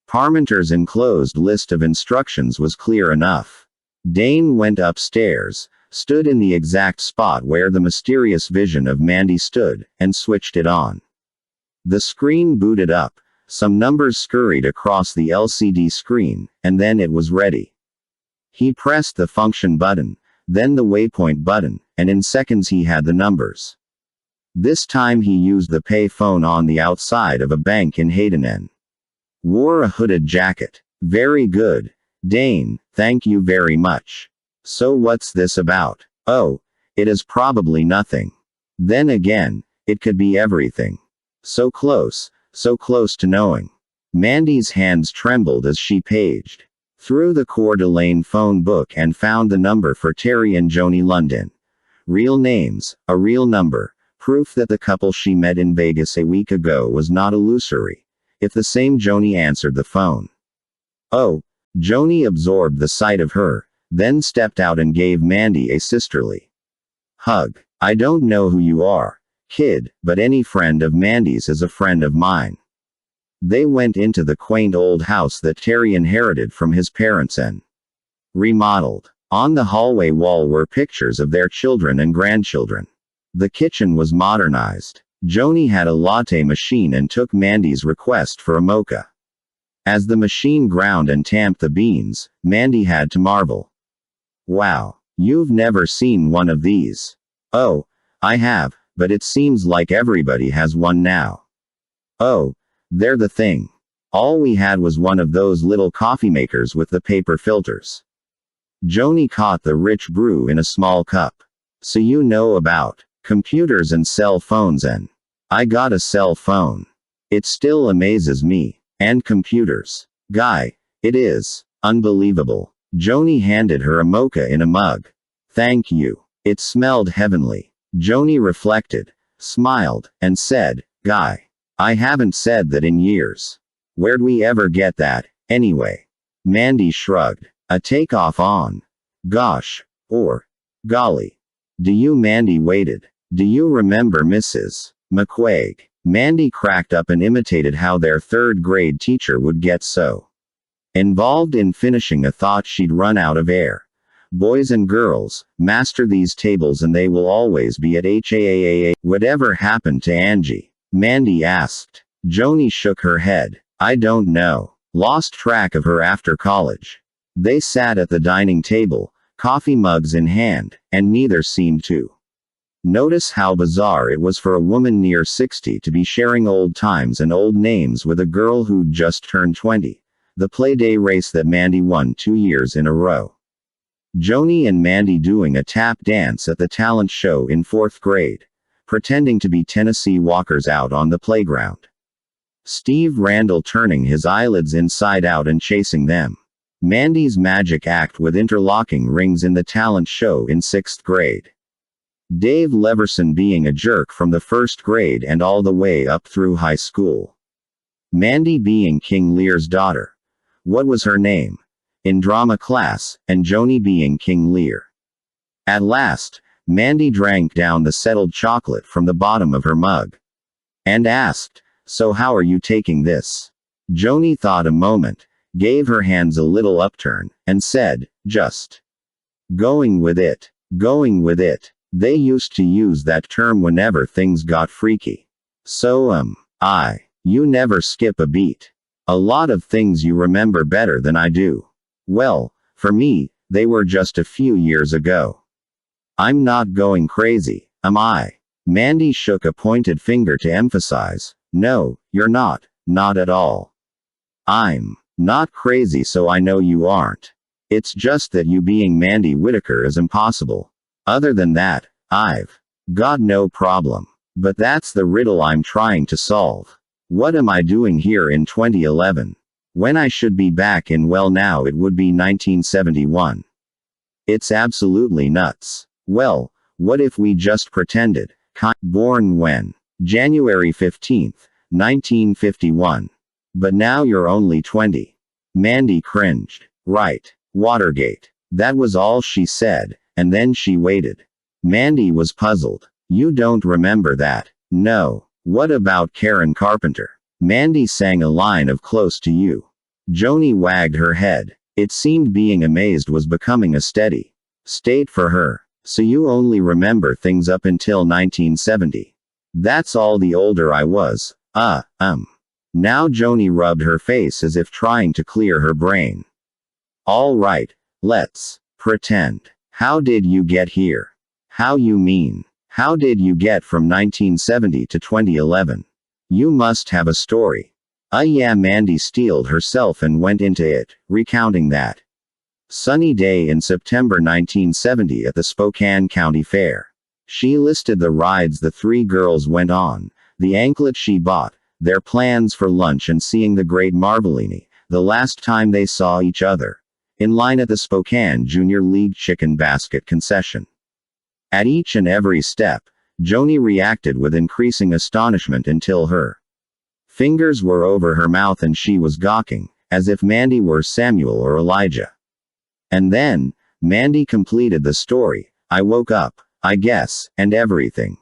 Parmenter's enclosed list of instructions was clear enough. Dane went upstairs, stood in the exact spot where the mysterious vision of Mandy stood, and switched it on. The screen booted up, some numbers scurried across the LCD screen, and then it was ready. He pressed the function button, then the waypoint button, and in seconds he had the numbers. This time he used the pay phone on the outside of a bank in Hayden and wore a hooded jacket. Very good, Dane, thank you very much. So what's this about? Oh, it is probably nothing. Then again, it could be everything. So close to knowing. Mandy's hands trembled as she paged through the Coeur d'Alene phone book and found the number for Terry and Joni London. Real names, a real number, proof that the couple she met in Vegas a week ago was not illusory. If the same Joni answered the phone. Oh, Joni absorbed the sight of her, then stepped out and gave Mandy a sisterly hug. I don't know who you are, kid, but any friend of Mandy's is a friend of mine. They went into the quaint old house that Terry inherited from his parents and remodeled. On the hallway wall were pictures of their children and grandchildren. The kitchen was modernized. Joni had a latte machine and took Mandy's request for a mocha. As the machine ground and tamped the beans, Mandy had to marvel. Wow, you've never seen one of these. Oh, I have, but it seems like everybody has one now. Oh, they're the thing. All we had was one of those little coffee makers with the paper filters. Joni caught the rich brew in a small cup. So you know about computers and cell phones, and I got a cell phone. It still amazes me. And computers. Guy, it is unbelievable. Joni handed her a mocha in a mug. Thank you. It smelled heavenly. Joni reflected, smiled, and said, Guy, I haven't said that in years. Where'd we ever get that, anyway? Mandy shrugged. A takeoff on. Gosh. Or. Golly. Do you? Mandy waited. Do you remember Mrs. McQuaig? Mandy cracked up and imitated how their third-grade teacher would get so involved in finishing a thought she'd run out of air. Boys and girls, master these tables and they will always be at HAAAA. Whatever happened to Angie? Mandy asked. Joni shook her head. I don't know. Lost track of her after college. They sat at the dining table, coffee mugs in hand, and neither seemed to notice how bizarre it was for a woman near 60 to be sharing old times and old names with a girl who'd just turned 20. The Playday race that Mandy won 2 years in a row. Joni and Mandy doing a tap dance at the talent show in 4th grade. Pretending to be Tennessee Walkers out on the playground. Steve Randall turning his eyelids inside out and chasing them. Mandy's magic act with interlocking rings in the talent show in 6th grade. Dave Leverson being a jerk from the 1st grade and all the way up through high school. Mandy being King Lear's daughter. What was her name? In drama class, and Joni being King Lear. At last, Mandy drank down the settled chocolate from the bottom of her mug. And asked, "So how are you taking this?" Joni thought a moment, gave her hands a little upturn, and said, "Just going with it. Going with it." They used to use that term whenever things got freaky. So, you never skip a beat. A lot of things you remember better than I do. Well, for me, they were just a few years ago. I'm not going crazy, am I? Mandy shook a pointed finger to emphasize. No, you're not at all. I'm not crazy, so I know you aren't. It's just that you being Mandy Whitaker is impossible. Other than that, I've got no problem. But that's the riddle I'm trying to solve. What am I doing here in 2011? When I should be back in, well, now it would be 1971. It's absolutely nuts. Well, what if we just pretended? Born when? January 15th, 1951. But now you're only 20. Mandy cringed. Right. Watergate. That was all she said, and then she waited. Mandy was puzzled. You don't remember that? No. What about Karen Carpenter? Mandy sang a line of Close to You. Joni wagged her head. It seemed being amazed was becoming a steady state for her. So you only remember things up until 1970. That's all. The older I was. Now Joni rubbed her face as if trying to clear her brain. All right, let's pretend. How did you get here? How you mean? How did you get from 1970 to 2011? You must have a story. Yeah, Mandy steeled herself and went into it, recounting that sunny day in September 1970 at the Spokane County Fair. She listed the rides the three girls went on, the anklet she bought, their plans for lunch, and seeing the Great Marvelini, the last time they saw each other, in line at the Spokane Junior League chicken basket concession. At each and every step, Joni reacted with increasing astonishment until her fingers were over her mouth and she was gawking, as if Mandy were Samuel or Elijah. And then, Mandy completed the story. I woke up, I guess, and everything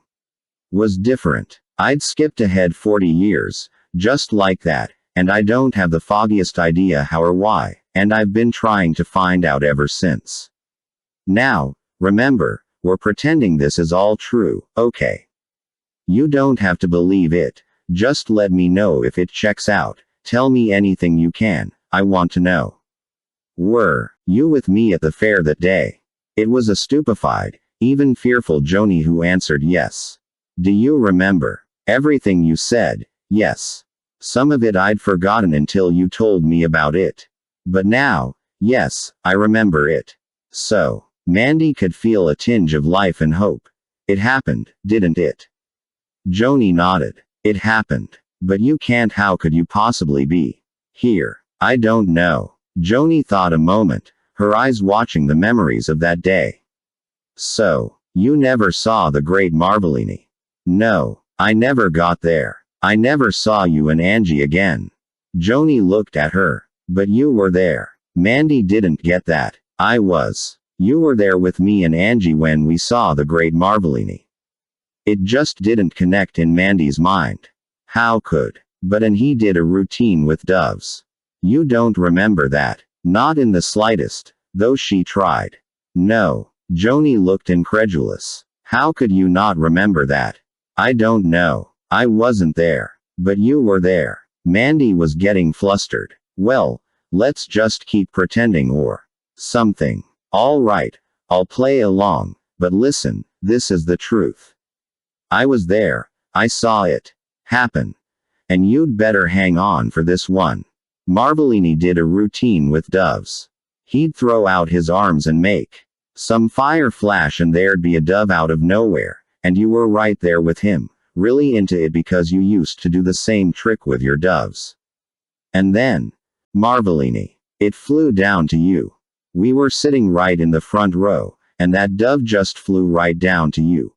was different. I'd skipped ahead 40 years, just like that, and I don't have the foggiest idea how or why, and I've been trying to find out ever since. Now, remember, we're pretending this is all true, okay? You don't have to believe it, just let me know if it checks out. Tell me anything you can, I want to know. Were you with me at the fair that day? It was a stupefied, even fearful Joni who answered yes. Do you remember everything you said? Yes. Some of it I'd forgotten until you told me about it. But now, yes, I remember it. So, Mandy could feel a tinge of life and hope. It happened, didn't it? Joni nodded. It happened. But you can't. How could you possibly be here? I don't know. Joni thought a moment, her eyes watching the memories of that day. So, you never saw the Great Marvelini? No, I never got there. I never saw you and Angie again. Joni looked at her. But you were there. Mandy didn't get that. I was. You were there with me and Angie when we saw the Great Marvelini. It just didn't connect in Mandy's mind. How could? But and he did a routine with doves. You don't remember that? Not in the slightest, though she tried. No. Joni looked incredulous. How could you not remember that? I don't know. I wasn't there. But you were there. Mandy was getting flustered. Well, let's just keep pretending or something. All right, I'll play along, but listen, this is the truth. I was there. I saw it happen. And you'd better hang on for this one. Marvelini did a routine with doves. He'd throw out his arms and make some fire flash, and there'd be a dove out of nowhere, and you were right there with him, really into it because you used to do the same trick with your doves. And then, Marvelini It flew down to you. We were sitting right in the front row, and that dove just flew right down to you.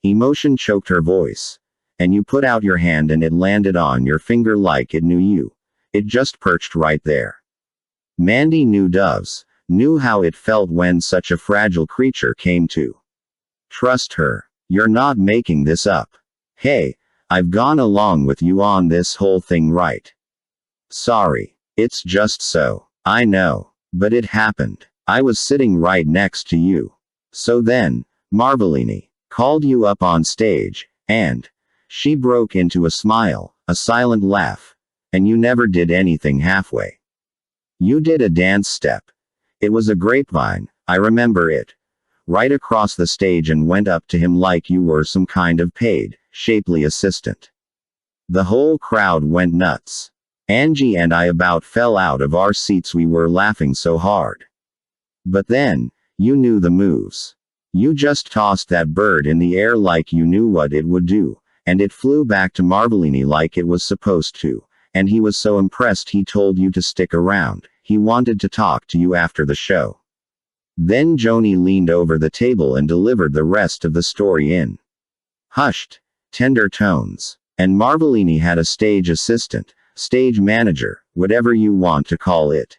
Emotion choked her voice. And you put out your hand and it landed on your finger like it knew you. It just perched right there. Mandy knew doves, knew how it felt when such a fragile creature came to trust her. You're not making this up. Hey, I've gone along with you on this whole thing, right? Sorry. It's just so. I know. But it happened. I was sitting right next to you. So then, Marvelini called you up on stage, and she broke into a smile, a silent laugh. And you never did anything halfway. You did a dance step. It was a grapevine, I remember it. Right across the stage and went up to him like you were some kind of paid, shapely assistant. The whole crowd went nuts. Angie and I about fell out of our seats, we were laughing so hard. But then, you knew the moves. You just tossed that bird in the air like you knew what it would do, and it flew back to Marvelini like it was supposed to, and he was so impressed he told you to stick around. He wanted to talk to you after the show. Then Joni leaned over the table and delivered the rest of the story in hushed, tender tones. And Marvelini had a stage assistant, stage manager, whatever you want to call it.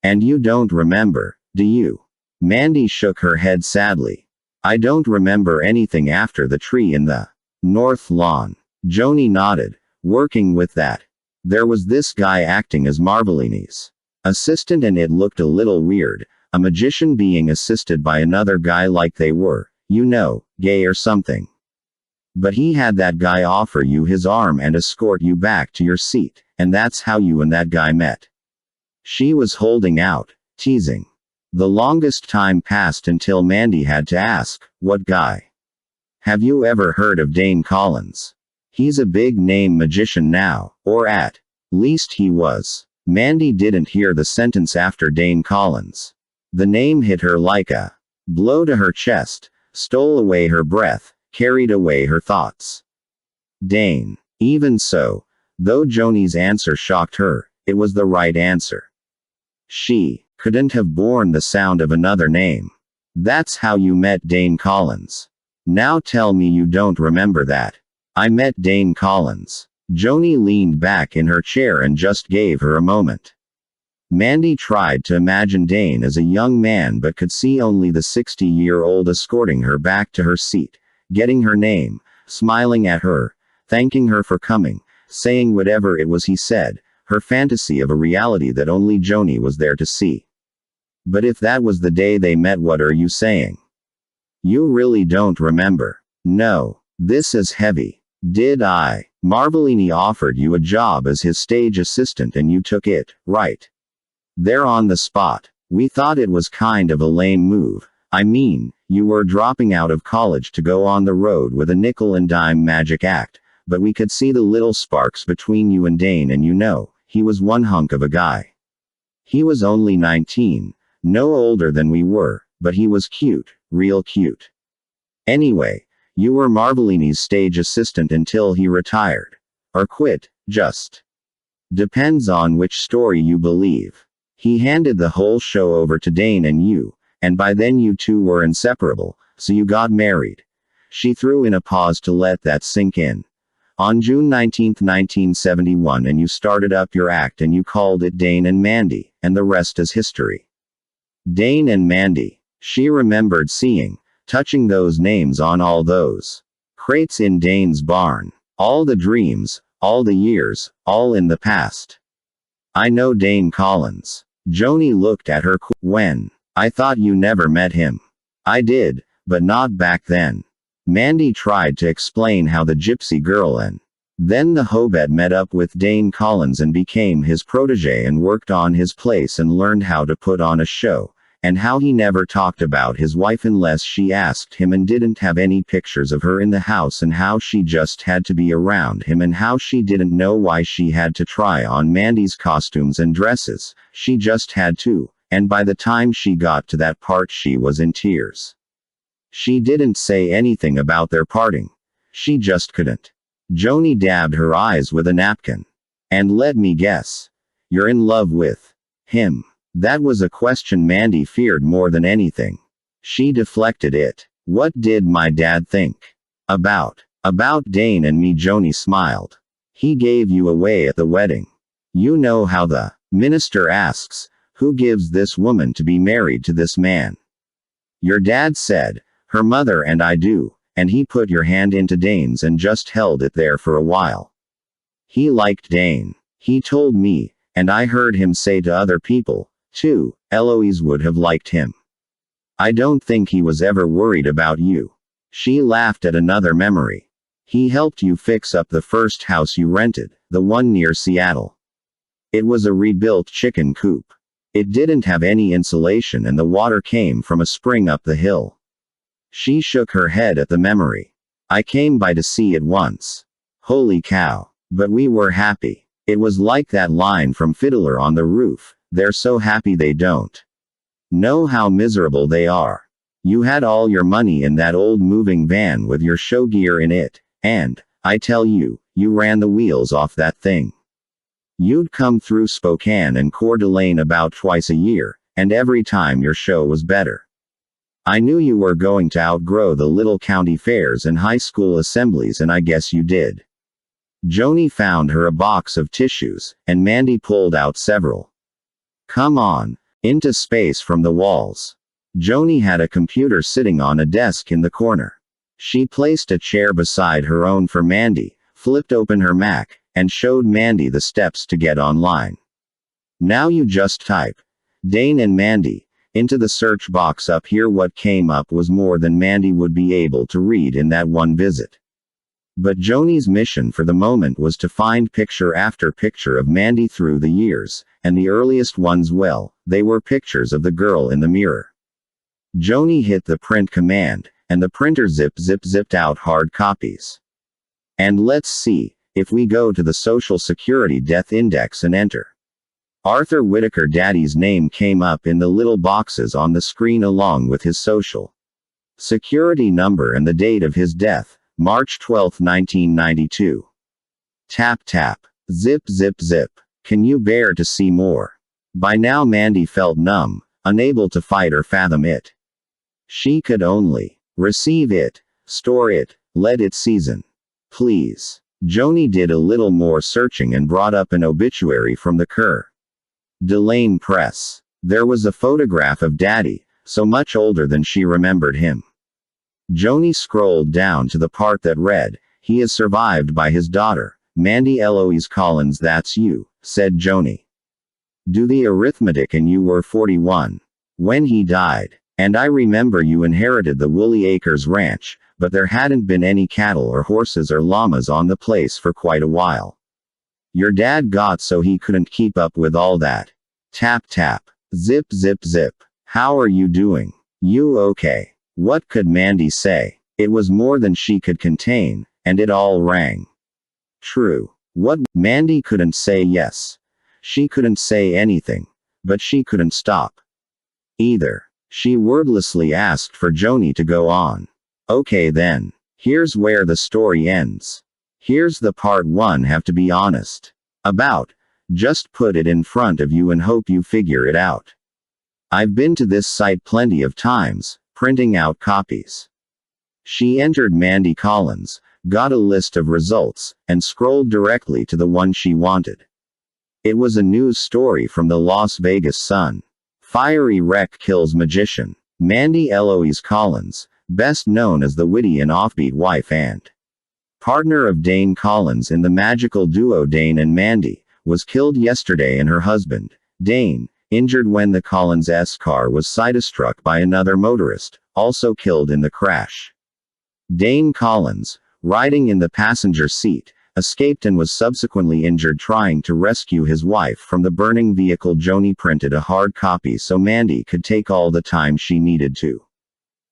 And you don't remember, do you? Mandy shook her head sadly. I don't remember anything after the tree in the north lawn. Joni nodded, working with that. There was this guy acting as Marvelini's assistant and it looked a little weird, a magician being assisted by another guy like they were, you know, gay or something. But he had that guy offer you his arm and escort you back to your seat, and that's how you and that guy met. She was holding out, teasing. The longest time passed until Mandy had to ask, what guy? Have you ever heard of Dane Collins? He's a big name magician now, or at least he was. Mandy didn't hear the sentence after Dane Collins. The name hit her like a blow to her chest, stole away her breath, carried away her thoughts. Dane. Even so, though Joni's answer shocked her, it was the right answer. She couldn't have borne the sound of another name. That's how you met Dane Collins. Now tell me you don't remember that. I met Dane Collins. Joni leaned back in her chair and just gave her a moment. Mandy tried to imagine Dane as a young man but could see only the 60-year-old escorting her back to her seat, getting her name, smiling at her, thanking her for coming, saying whatever it was he said, her fantasy of a reality that only Joni was there to see. But if that was the day they met, what are you saying? You really don't remember? No. This is heavy. Did I? Marvelini offered you a job as his stage assistant and you took it, right? There on the spot. We thought it was kind of a lame move. I mean, you were dropping out of college to go on the road with a nickel and dime magic act, but we could see the little sparks between you and Dane, and you know, he was one hunk of a guy. He was only 19, no older than we were, but he was cute, real cute. Anyway, you were Marvelini's stage assistant until he retired. Or quit, just. Depends on which story you believe. He handed the whole show over to Dane and you, and by then you two were inseparable, so you got married. She threw in a pause to let that sink in. On June 19, 1971, and you started up your act and you called it Dane and Mandy, and the rest is history. Dane and Mandy. She remembered seeing, touching those names on all those crates in Dane's barn. All the dreams, all the years, all in the past. I know Dane Collins. Joni looked at her when. I thought you never met him. I did, but not back then. Mandy tried to explain how the gypsy girl and then the Hobet met up with Dane Collins and became his protege and worked on his place and learned how to put on a show, and how he never talked about his wife unless she asked him and didn't have any pictures of her in the house, and how she just had to be around him, and how she didn't know why she had to try on Mandy's costumes and dresses, she just had to, and by the time she got to that part she was in tears. She didn't say anything about their parting. She just couldn't. Joni dabbed her eyes with a napkin. And let me guess. You're in love with him. That was a question Mandy feared more than anything. She deflected it. What did my dad think? About Dane and me. Joni smiled. He gave you away at the wedding. You know how the minister asks, who gives this woman to be married to this man? Your dad said, her mother and I do, and he put your hand into Dane's and just held it there for a while. He liked Dane. He told me, and I heard him say to other people, too, Eloise would have liked him. I don't think he was ever worried about you. She laughed at another memory. He helped you fix up the first house you rented, the one near Seattle. It was a rebuilt chicken coop. It didn't have any insulation and the water came from a spring up the hill. She shook her head at the memory. I came by to see it once. Holy cow. But we were happy. It was like that line from Fiddler on the Roof, they're so happy they don't know how miserable they are. You had all your money in that old moving van with your show gear in it, and, I tell you, you ran the wheels off that thing. You'd come through Spokane and Coeur d'Alene about twice a year, and every time your show was better. I knew you were going to outgrow the little county fairs and high school assemblies, and I guess you did. Joni found her a box of tissues, and Mandy pulled out several. Come on. Into space from the walls. Joni had a computer sitting on a desk in the corner. She placed a chair beside her own for Mandy, flipped open her Mac, and showed Mandy the steps to get online. Now you just type Dane and Mandy into the search box up here. What came up was more than Mandy would be able to read in that one visit. But Joni's mission for the moment was to find picture after picture of Mandy through the years, and the earliest ones, well, they were pictures of the girl in the mirror. Joni hit the print command, and the printer zipped out hard copies. And let's see, if we go to the Social Security Death Index and enter Arthur Whitaker, Daddy's name came up in the little boxes on the screen along with his Social Security number and the date of his death, March 12, 1992. Tap tap. Zip. Can you bear to see more? By now Mandy felt numb, unable to fight or fathom it. She could only receive it, store it, let it season. Please. Joni did a little more searching and brought up an obituary from the Coeur d'Alene Press. There was a photograph of Daddy, so much older than she remembered him. Joni scrolled down to the part that read, he is survived by his daughter, Mandy Eloise Collins. That's you, said Joni. Do the arithmetic, and you were 41 when he died. And I remember you inherited the Woolly Acres Ranch, but there hadn't been any cattle or horses or llamas on the place for quite a while. Your dad got so he couldn't keep up with all that. Tap tap. Zip. How are you doing? You okay? What could Mandy say? It was more than she could contain, and it all rang true. What? Mandy couldn't say yes. She couldn't say anything. But she couldn't stop either. She wordlessly asked for Joni to go on. Okay then. Here's where the story ends. Here's the part one have to be honest about. Just put it in front of you and hope you figure it out. I've been to this site plenty of times, printing out copies. She entered Mandy Collins, got a list of results, and scrolled directly to the one she wanted. It was a news story from the Las Vegas Sun. Fiery wreck kills magician. Mandy Eloise Collins, best known as the witty and offbeat wife and partner of Dane Collins in the magical duo Dane and Mandy, was killed yesterday, and her husband, Dane, injured when the Collins' car was side-struck by another motorist, also killed in the crash. Dane Collins, riding in the passenger seat, escaped and was subsequently injured trying to rescue his wife from the burning vehicle. Joni printed a hard copy so Mandy could take all the time she needed to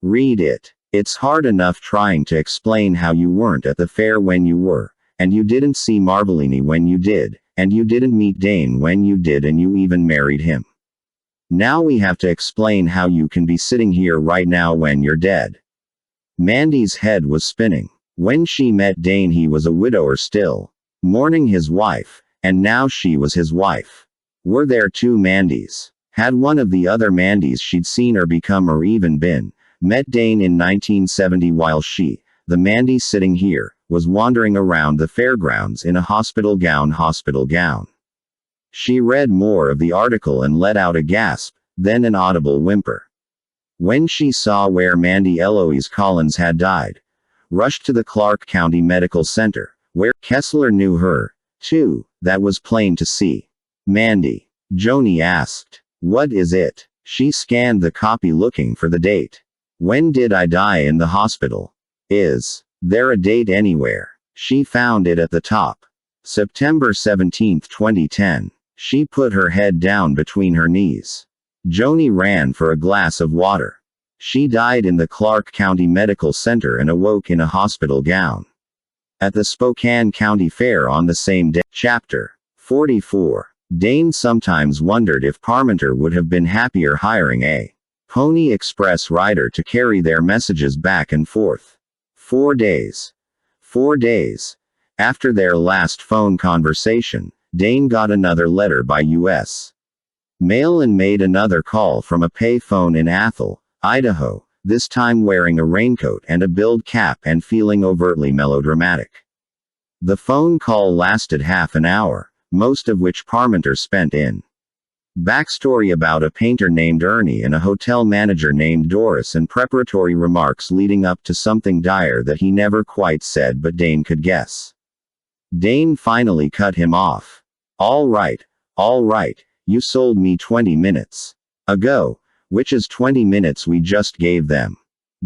read it. It's hard enough trying to explain how you weren't at the fair when you were, and you didn't see Marbolini when you did, and you didn't meet Dane when you did, and you even married him. Now we have to explain how you can be sitting here right now when you're dead. Mandy's head was spinning. When she met Dane, he was a widower still, mourning his wife, and now she was his wife. Were there two Mandys? Had one of the other Mandys she'd seen or become or even been, met Dane in 1970 while she, the Mandy sitting here, was wandering around the fairgrounds in a hospital gown. She read more of the article and let out a gasp, then an audible whimper. When she saw where Mandy Eloise Collins had died, rushed to the Clark County Medical Center, where Kessler knew her, too, that was plain to see. Mandy? Joni asked. What is it? She scanned the copy looking for the date. When did I die in the hospital? Is there a date anywhere? She found it at the top. September 17, 2010. She put her head down between her knees. Joni ran for a glass of water. She died in the Clark County Medical Center and awoke in a hospital gown. At the Spokane County Fair on the same day. Chapter 44. Dane sometimes wondered if Parmenter would have been happier hiring a Pony Express rider to carry their messages back and forth. 4 days. 4 days. After their last phone conversation, Dane got another letter by U.S. mail and made another call from a pay phone in Athol, Idaho, this time wearing a raincoat and a billed cap and feeling overtly melodramatic. The phone call lasted half an hour, most of which Parmenter spent in backstory about a painter named Ernie and a hotel manager named Doris and preparatory remarks leading up to something dire that he never quite said but Dane could guess. Dane finally cut him off. All right, you sold me 20 minutes ago, which is 20 minutes we just gave them.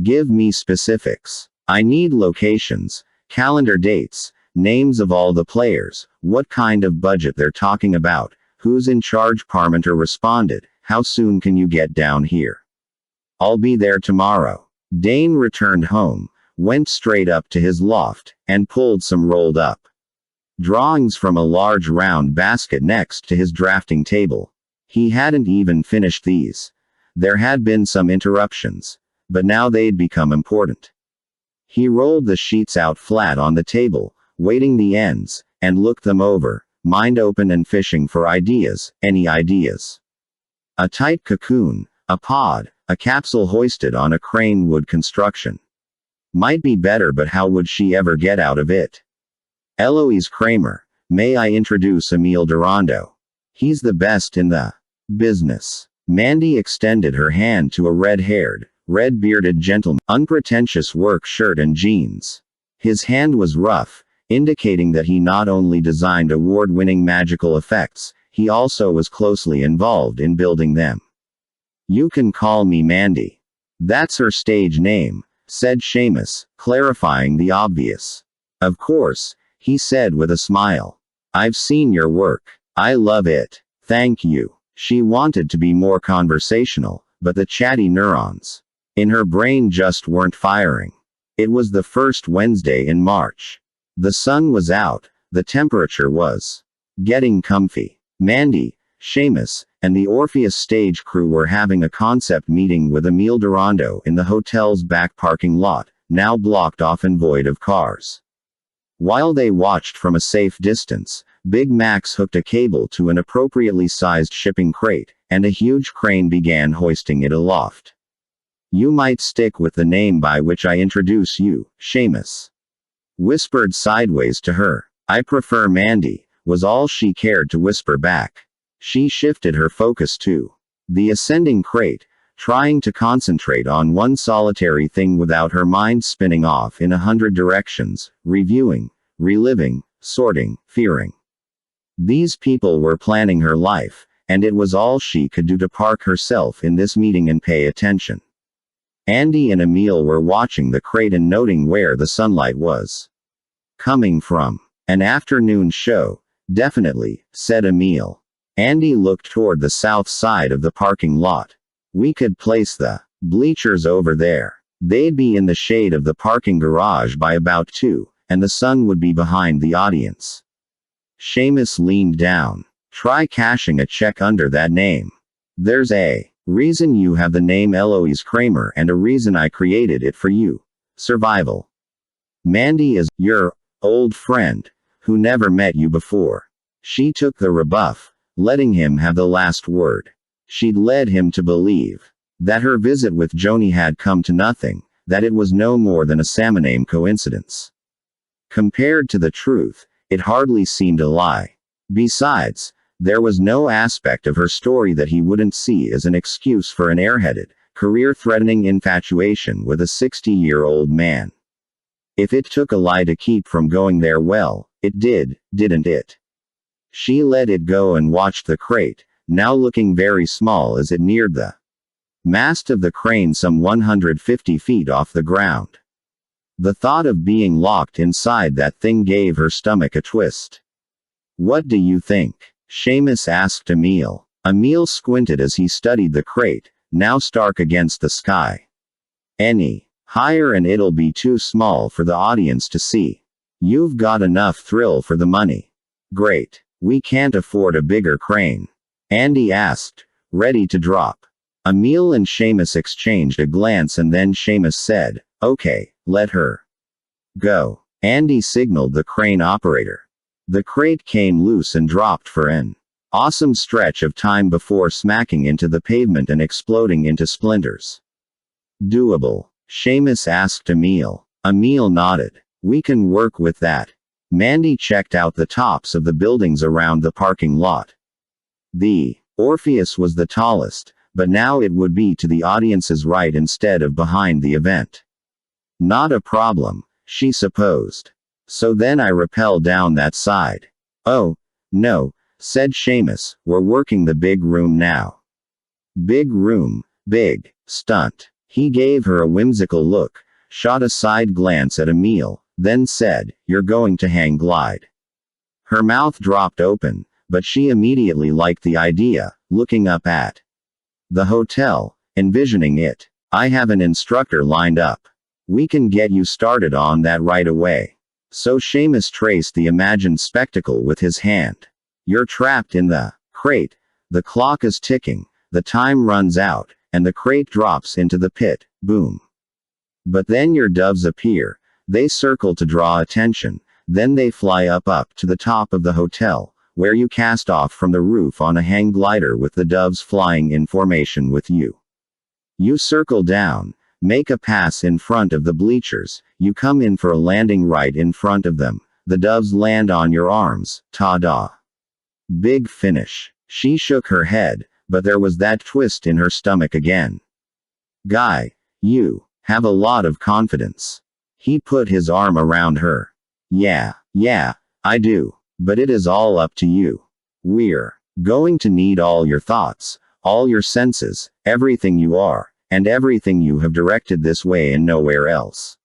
Give me specifics. I need locations, calendar dates, names of all the players, what kind of budget they're talking about, who's in charge. Parmenter responded, how soon can you get down here? I'll be there tomorrow. Dane returned home, went straight up to his loft, and pulled some rolled up drawings from a large round basket next to his drafting table. He hadn't even finished these. There had been some interruptions, but now they'd become important. He rolled the sheets out flat on the table, weighting the ends, and looked them over, mind open and fishing for ideas, any ideas. A tight cocoon, a pod, a capsule hoisted on a crane wood construction. Might be better, but how would she ever get out of it? Eloise Kramer. May I introduce Emil Durando? He's the best in the business. Mandy extended her hand to a red-haired, red-bearded gentleman, unpretentious work shirt and jeans. His hand was rough, indicating that he not only designed award-winning magical effects, he also was closely involved in building them. You can call me Mandy. That's her stage name, said Seamus, clarifying the obvious. Of course, he said with a smile. I've seen your work. I love it. Thank you. She wanted to be more conversational, but the chatty neurons in her brain just weren't firing. It was the first Wednesday in March. The sun was out, the temperature was getting comfy. Mandy, Seamus, and the Orpheus stage crew were having a concept meeting with Emil Durando in the hotel's back parking lot, now blocked off and void of cars. While they watched from a safe distance, Big Max hooked a cable to an appropriately sized shipping crate, and a huge crane began hoisting it aloft. You might stick with the name by which I introduce you, Seamus whispered sideways to her. I prefer Mandy, was all she cared to whisper back. She shifted her focus to the ascending crate, trying to concentrate on one solitary thing without her mind spinning off in 100 directions, reviewing, reliving, sorting, fearing. These people were planning her life, and it was all she could do to park herself in this meeting and pay attention. Andy and Emil were watching the crate and noting where the sunlight was coming from. An afternoon show, definitely, said Emil. Andy looked toward the south side of the parking lot. We could place the bleachers over there. They'd be in the shade of the parking garage by about 2, and the sun would be behind the audience. Seamus leaned down. Try cashing a check under that name. There's a reason you have the name Eloise Kramer and a reason I created it for you. Survival. Mandy is your old friend, who never met you before. She took the rebuff, letting him have the last word. She'd led him to believe that her visit with Joni had come to nothing, that it was no more than a Samaname coincidence. Compared to the truth, it hardly seemed a lie. Besides, there was no aspect of her story that he wouldn't see as an excuse for an airheaded, career-threatening infatuation with a 60-year-old man. If it took a lie to keep from going there, well, it did, didn't it? She let it go and watched the crate, now looking very small as it neared the mast of the crane some 150 feet off the ground. The thought of being locked inside that thing gave her stomach a twist. "What do you think?" Seamus asked Emil. Emil squinted as he studied the crate, now stark against the sky. "Any higher and it'll be too small for the audience to see. You've got enough thrill for the money." "Great. We can't afford a bigger crane?" Andy asked, ready to drop. Emil and Seamus exchanged a glance and then Seamus said, "Okay, let her go." Andy signaled the crane operator. The crate came loose and dropped for an awesome stretch of time before smacking into the pavement and exploding into splinters. "Doable?" Seamus asked Emil. Emil nodded. "We can work with that." Mandy checked out the tops of the buildings around the parking lot. The Orpheus was the tallest, but now it would be to the audience's right instead of behind the event. Not a problem, she supposed. "So then I rappel down that side." "Oh, no," said Seamus, "we're working the big room now." "Big room, big stunt." He gave her a whimsical look, shot a side glance at Emil, then said, "You're going to hang glide." Her mouth dropped open, but she immediately liked the idea, looking up at the hotel, envisioning it. "I have an instructor lined up. We can get you started on that right away." So Seamus traced the imagined spectacle with his hand. "You're trapped in the crate. The clock is ticking, the time runs out, and the crate drops into the pit, boom. But then your doves appear. They circle to draw attention, then they fly up to the top of the hotel, where you cast off from the roof on a hang glider with the doves flying in formation with you. You circle down, make a pass in front of the bleachers, you come in for a landing right in front of them, the doves land on your arms, ta-da. Big finish." She shook her head, but there was that twist in her stomach again. "Guy, you have a lot of confidence." He put his arm around her. Yeah, I do. But it is all up to you. We're going to need all your thoughts, all your senses, everything you are, and everything you have directed this way and nowhere else.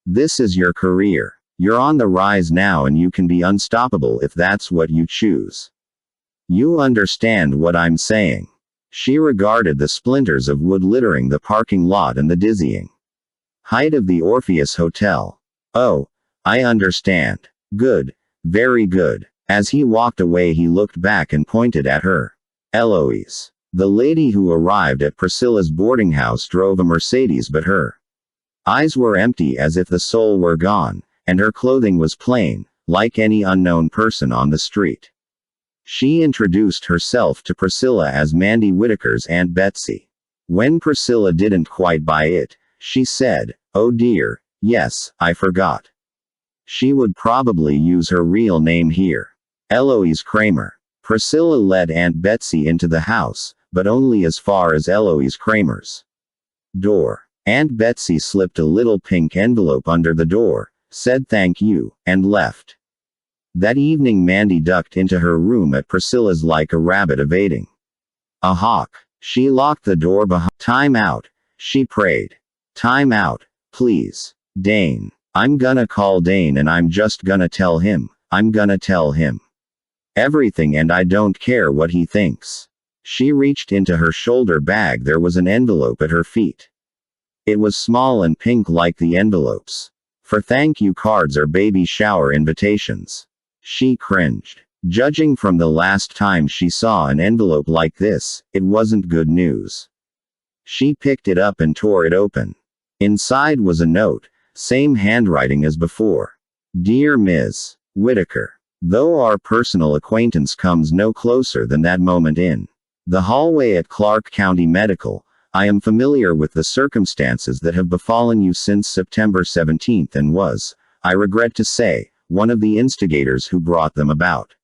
This is your career. You're on the rise now and you can be unstoppable if that's what you choose. You understand what I'm saying?" She regarded the splinters of wood littering the parking lot and the dizzying height of the Orpheus Hotel. "Oh, I understand. Good. Very good." As he walked away he looked back and pointed at her. Eloise, the lady who arrived at Priscilla's boarding house, drove a Mercedes, but her eyes were empty as if the soul were gone, and her clothing was plain, like any unknown person on the street. She introduced herself to Priscilla as Mandy Whitaker's Aunt Betsy. When Priscilla didn't quite buy it, she said, "Oh dear, yes, I forgot." She would probably use her real name here. Eloise Kramer. Priscilla led Aunt Betsy into the house, but only as far as Eloise Kramer's door. Aunt Betsy slipped a little pink envelope under the door, said thank you, and left. That evening Mandy ducked into her room at Priscilla's like a rabbit evading a hawk. She locked the door behind. "Time out," she prayed. "Time out, please. Dane. I'm gonna call Dane and I'm just gonna tell him. I'm gonna tell him everything and I don't care what he thinks." She reached into her shoulder bag. There was an envelope at her feet. It was small and pink like the envelopes for thank you cards or baby shower invitations. She cringed. Judging from the last time she saw an envelope like this, it wasn't good news. She picked it up and tore it open. Inside was a note, same handwriting as before. "Dear Ms. Whitaker, though our personal acquaintance comes no closer than that moment in The hallway at Clark County Medical. I am familiar with the circumstances that have befallen you since September 17th and was, I regret to say, one of the instigators who brought them about.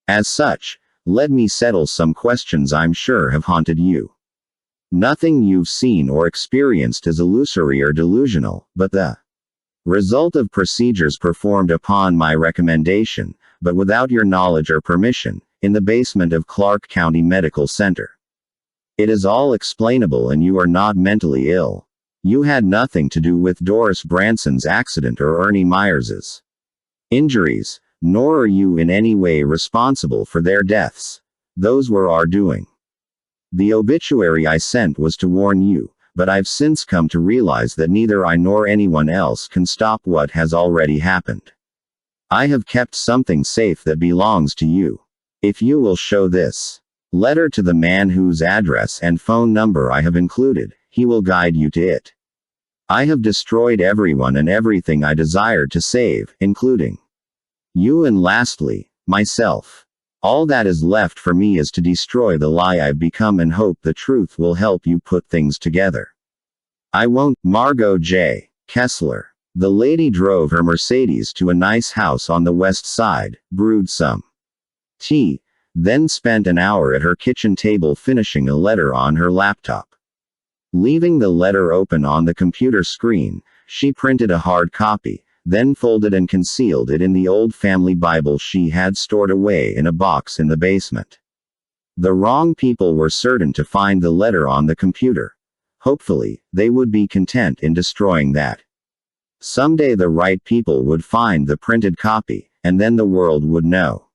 As such, let me settle some questions I'm sure have haunted you. Nothing you've seen or experienced is illusory or delusional, but the result of procedures performed upon my recommendation, but without your knowledge or permission, in the basement of Clark County Medical Center. It is all explainable and you are not mentally ill. You had nothing to do with Doris Branson's accident or Ernie Myers's injuries, nor are you in any way responsible for their deaths. Those were our doing. The obituary I sent was to warn you, but I've since come to realize that neither I nor anyone else can stop what has already happened. I have kept something safe that belongs to you. If you will show this letter to the man whose address and phone number I have included, he will guide you to it. I have destroyed everyone and everything I desired to save, including you and lastly, myself. All that is left for me is to destroy the lie I've become and hope the truth will help you put things together. I won't. Margot J. Kessler. The lady drove her Mercedes to a nice house on the west side, brewed some tea, then spent an hour at her kitchen table finishing a letter on her laptop. Leaving the letter open on the computer screen, she printed a hard copy, then folded and concealed it in the old family Bible she had stored away in a box in the basement. The wrong people were certain to find the letter on the computer. Hopefully, they would be content in destroying that. Someday the right people would find the printed copy, and then the world would know.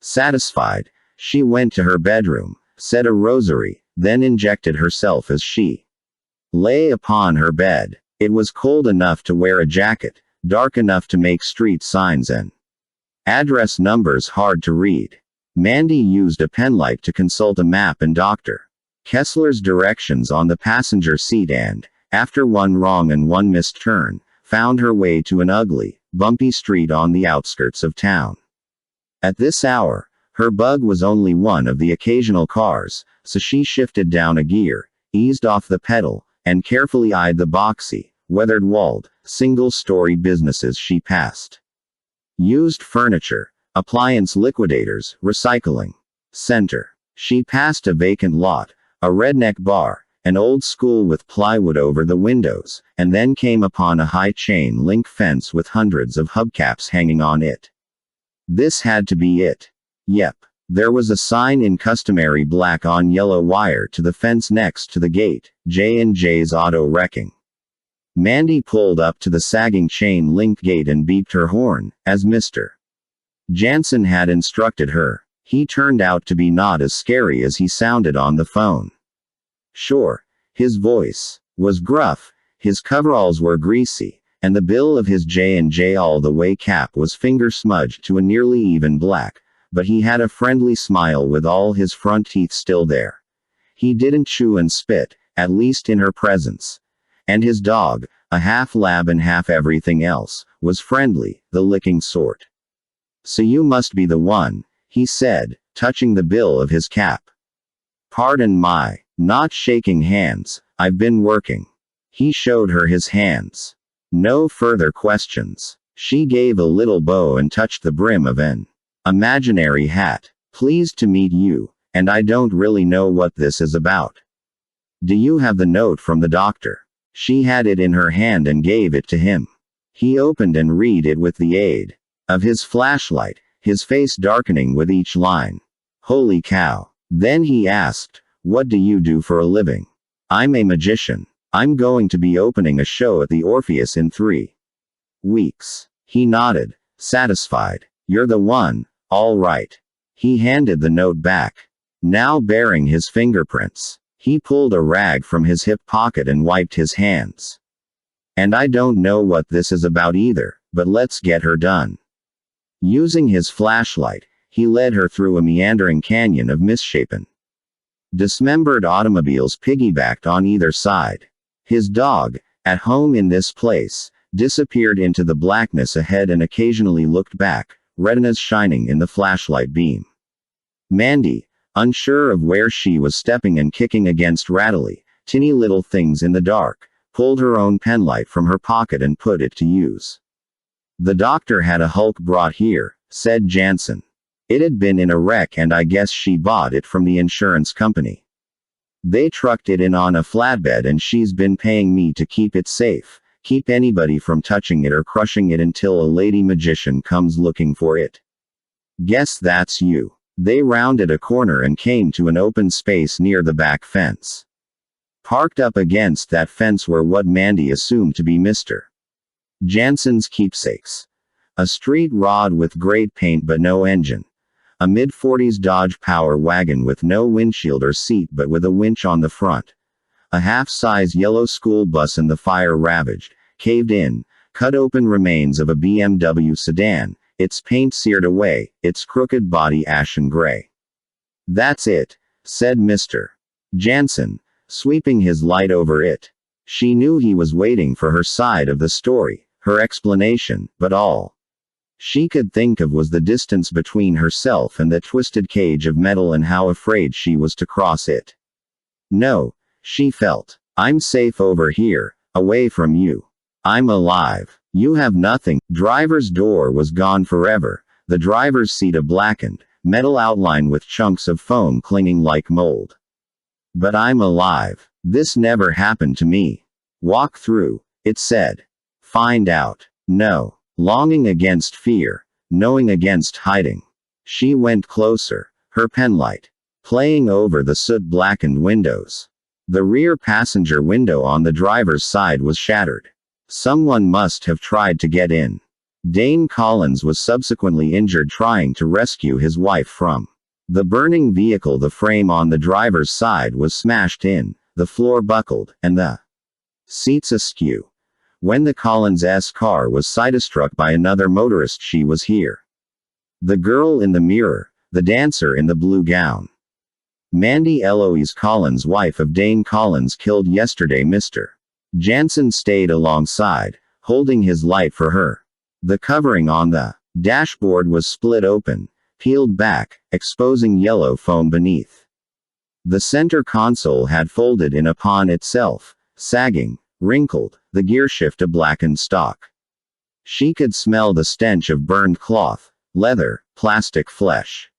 Satisfied, she went to her bedroom, said a rosary, then injected herself as she lay upon her bed. It was cold enough to wear a jacket, dark enough to make street signs and address numbers hard to read. Mandy used a penlight to consult a map and Dr. Kessler's directions on the passenger seat and, after one wrong and one missed turn, found her way to an ugly, bumpy street on the outskirts of town. At this hour, her bug was only one of the occasional cars, so she shifted down a gear, eased off the pedal, and carefully eyed the boxy, weathered-walled, single-story businesses she passed. Used furniture, appliance liquidators, recycling center. She passed a vacant lot, a redneck bar, an old school with plywood over the windows, and then came upon a high chain-link fence with hundreds of hubcaps hanging on it. This had to be it. Yep. There was a sign in customary black on yellow wire to the fence next to the gate, J&J's Auto Wrecking. Mandy pulled up to the sagging chain-link gate and beeped her horn, as Mr. Jansen had instructed her. He turned out to be not as scary as he sounded on the phone. Sure, his voice was gruff, his coveralls were greasy, and the bill of his J&J all-the-way cap was finger-smudged to a nearly even black, but he had a friendly smile with all his front teeth still there. He didn't chew and spit, at least in her presence. And his dog, a half lab and half everything else, was friendly, the licking sort. "So you must be the one," he said, touching the bill of his cap. "Pardon my not shaking hands, I've been working." He showed her his hands. No further questions. She gave a little bow and touched the brim of an imaginary hat. "Pleased to meet you, and I don't really know what this is about. Do you have the note from the doctor?" She had it in her hand and gave it to him. He opened and read it with the aid of his flashlight, his face darkening with each line. "Holy cow." Then he asked, "What do you do for a living?" "I'm a magician. I'm going to be opening a show at the Orpheus in 3 weeks. He nodded, satisfied. "You're the one, all right." He handed the note back, now bearing his fingerprints. He pulled a rag from his hip pocket and wiped his hands. "And I don't know what this is about either, but let's get her done." Using his flashlight, he led her through a meandering canyon of misshapen, dismembered automobiles piggybacked on either side. His dog, at home in this place, disappeared into the blackness ahead and occasionally looked back, retinas shining in the flashlight beam. Mandy, Unsure of where she was stepping and kicking against rattly, tinny little things in the dark, pulled her own penlight from her pocket and put it to use. The doctor had a Hulk brought here, said Jansen. It had been in a wreck and I guess she bought it from the insurance company. They trucked it in on a flatbed and she's been paying me to keep it safe, keep anybody from touching it or crushing it until a lady magician comes looking for it. Guess that's you. They rounded a corner and came to an open space near the back fence. Parked up against that fence were what Mandy assumed to be Mr. Jansen's keepsakes. A street rod with great paint but no engine. A mid-40s Dodge Power wagon with no windshield or seat but with a winch on the front. A half-size yellow school bus and the fire-ravaged, caved-in, cut-open remains of a BMW sedan, its paint seared away, its crooked body ashen gray. That's it, said Mr. Jansen, sweeping his light over it. She knew he was waiting for her side of the story, her explanation, but all she could think of was the distance between herself and the twisted cage of metal and how afraid she was to cross it. No, she felt. I'm safe over here, away from you. I'm alive. You have nothing. Driver's door was gone forever, the driver's seat a blackened, metal outline with chunks of foam clinging like mold. But I'm alive. This never happened to me. Walk through, it said. Find out. No. Longing against fear, knowing against hiding. She went closer, her penlight playing over the soot-blackened windows. The rear passenger window on the driver's side was shattered. Someone must have tried to get in. Dane Collins was subsequently injured trying to rescue his wife from the burning vehicle. The frame on the driver's side was smashed in, the floor buckled, and the seats askew. When the Collins' car was sidestruck by another motorist, she was here. The girl in the mirror, the dancer in the blue gown. Mandy Eloise Collins, wife of Dane Collins, killed yesterday. Mr. Jansen stayed alongside, holding his light for her. The covering on the dashboard was split open, peeled back, exposing yellow foam beneath. The center console had folded in upon itself, sagging, wrinkled, the gearshift a blackened stock. She could smell the stench of burned cloth, leather, plastic flesh.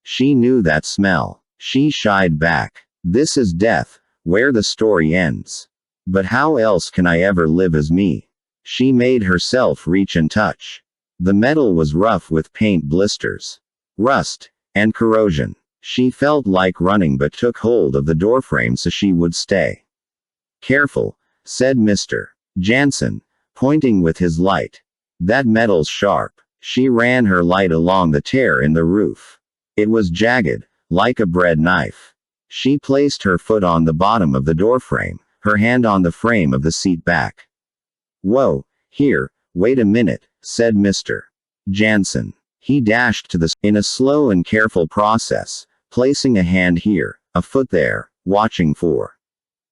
She knew that smell. She shied back. This is death, where the story ends. But how else can I ever live as me? She made herself reach and touch. The metal was rough with paint blisters, rust, and corrosion. She felt like running but took hold of the doorframe so she would stay. Careful, said Mr. Jansen, pointing with his light. That metal's sharp. She ran her light along the tear in the roof. It was jagged, like a bread knife. She placed her foot on the bottom of the doorframe, her hand on the frame of the seat back. Whoa, here, wait a minute, said Mr. Jansen. He dashed to the in a slow and careful process, placing a hand here, a foot there, watching for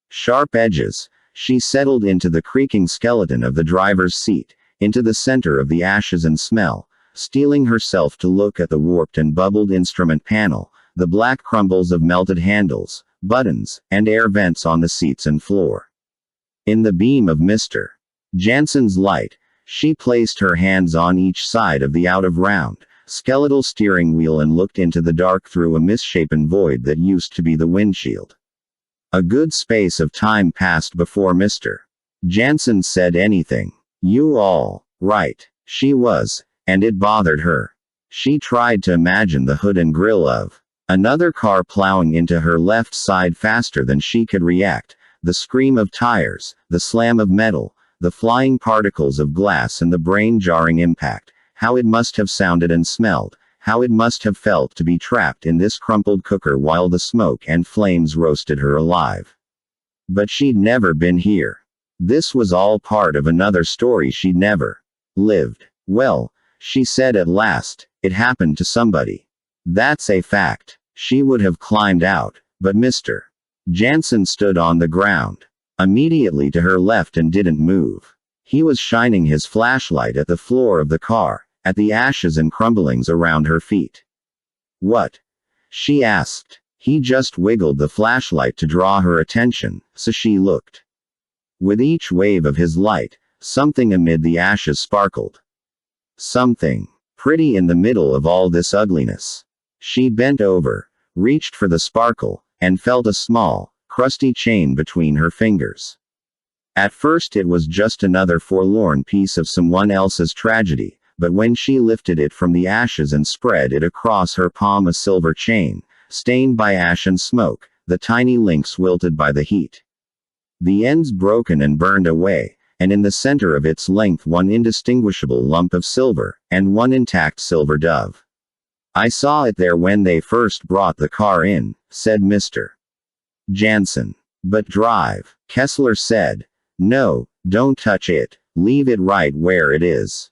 sharp edges. She settled into the creaking skeleton of the driver's seat, into the center of the ashes and smell, steeling herself to look at the warped and bubbled instrument panel, the black crumbles of melted handles, buttons, and air vents on the seats and floor. In the beam of Mr. Jansen's light, she placed her hands on each side of the out-of-round, skeletal steering wheel and looked into the dark through a misshapen void that used to be the windshield. A good space of time passed before Mr. Jansen said anything. You all right? She was, and it bothered her. She tried to imagine the hood and grill of another car plowing into her left side faster than she could react, the scream of tires, the slam of metal, the flying particles of glass and the brain-jarring impact, how it must have sounded and smelled, how it must have felt to be trapped in this crumpled cooker while the smoke and flames roasted her alive. But she'd never been here. This was all part of another story she'd never lived. Well, she said at last, it happened to somebody. That's a fact. She would have climbed out, but Mr. Jansen stood on the ground, immediately to her left and didn't move. He was shining his flashlight at the floor of the car, at the ashes and crumblings around her feet. What? she asked. He just wiggled the flashlight to draw her attention, so she looked. With each wave of his light, something amid the ashes sparkled. Something pretty in the middle of all this ugliness. She bent over, reached for the sparkle, and felt a small, crusty chain between her fingers. At first it was just another forlorn piece of someone else's tragedy, but when she lifted it from the ashes and spread it across her palm, a silver chain, stained by ash and smoke, the tiny links wilted by the heat. The ends broken and burned away, and in the center of its length one indistinguishable lump of silver, and one intact silver dove. I saw it there when they first brought the car in, said Mr. Jansen. But drive, Kessler said. No, don't touch it, leave it right where it is.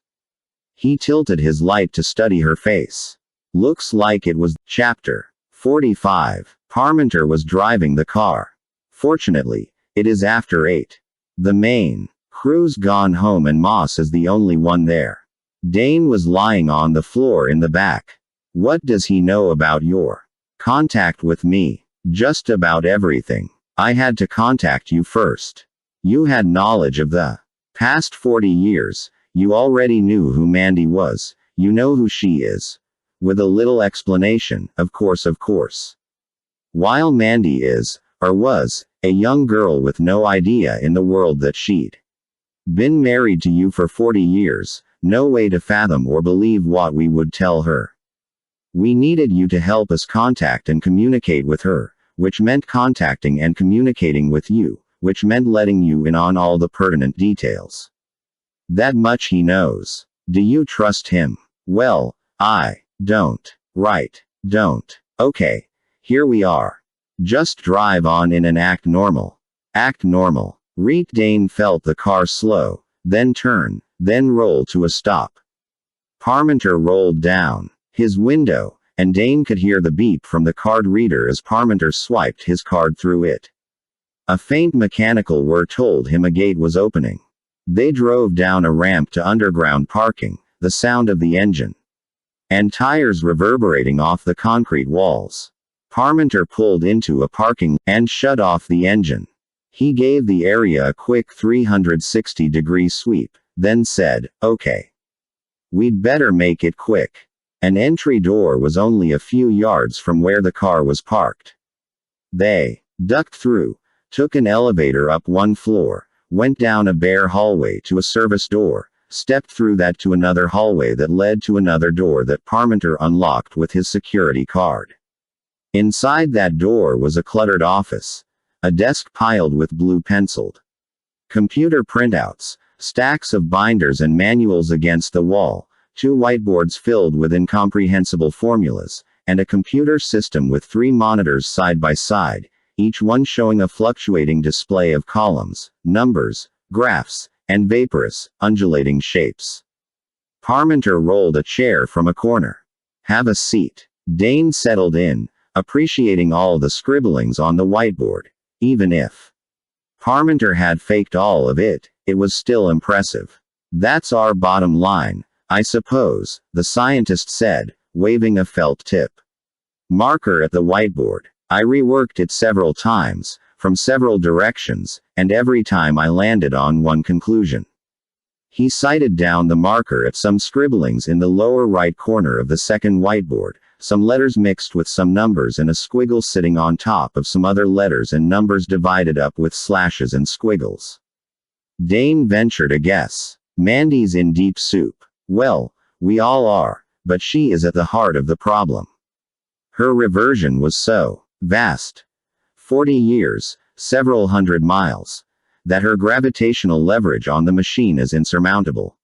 He tilted his light to study her face. Looks like it was. Chapter 45. Parmenter was driving the car. Fortunately, it is after 8. The main crew's gone home and Moss is the only one there. Dane was lying on the floor in the back. What does he know about your contact with me? Just about everything. I had to contact you first. You had knowledge of the past 40 years. You already knew who Mandy was. You know who she is. With a little explanation, of course. While Mandy is, or was, a young girl with no idea in the world that she'd been married to you for 40 years, no way to fathom or believe what we would tell her. We needed you to help us contact and communicate with her, which meant contacting and communicating with you, which meant letting you in on all the pertinent details. That much he knows. Do you trust him? Well, I don't. Right. Don't. Okay. Here we are. Just drive on in and act normal. Act normal. Dane felt the car slow, then turn, then roll to a stop. Parmenter rolled down his window, and Dane could hear the beep from the card reader as Parmenter swiped his card through it. A faint mechanical whir told him a gate was opening. They drove down a ramp to underground parking, the sound of the engine and tires reverberating off the concrete walls. Parmenter pulled into a parking and shut off the engine. He gave the area a quick 360-degree sweep, then said, "Okay. We'd better make it quick." An entry door was only a few yards from where the car was parked. They ducked through, took an elevator up one floor, went down a bare hallway to a service door, stepped through that to another hallway that led to another door that Parmenter unlocked with his security card. Inside that door was a cluttered office. A desk piled with blue-penciled computer printouts, stacks of binders and manuals against the wall, 2 whiteboards filled with incomprehensible formulas, and a computer system with 3 monitors side by side, each one showing a fluctuating display of columns, numbers, graphs, and vaporous, undulating shapes. Parmenter rolled a chair from a corner. "Have a seat." Dane settled in, appreciating all the scribblings on the whiteboard. Even if Parmenter had faked all of it, it was still impressive. "That's our bottom line, I suppose," the scientist said, waving a felt tip marker at the whiteboard. "I reworked it several times, from several directions, and every time I landed on one conclusion." He sighted down the marker at some scribblings in the lower right corner of the second whiteboard, some letters mixed with some numbers and a squiggle sitting on top of some other letters and numbers divided up with slashes and squiggles. Dane ventured a guess. "Mandy's in deep soup." "Well, we all are, but she is at the heart of the problem. Her reversion was so vast, 40 years, several hundred miles, that her gravitational leverage on the machine is insurmountable.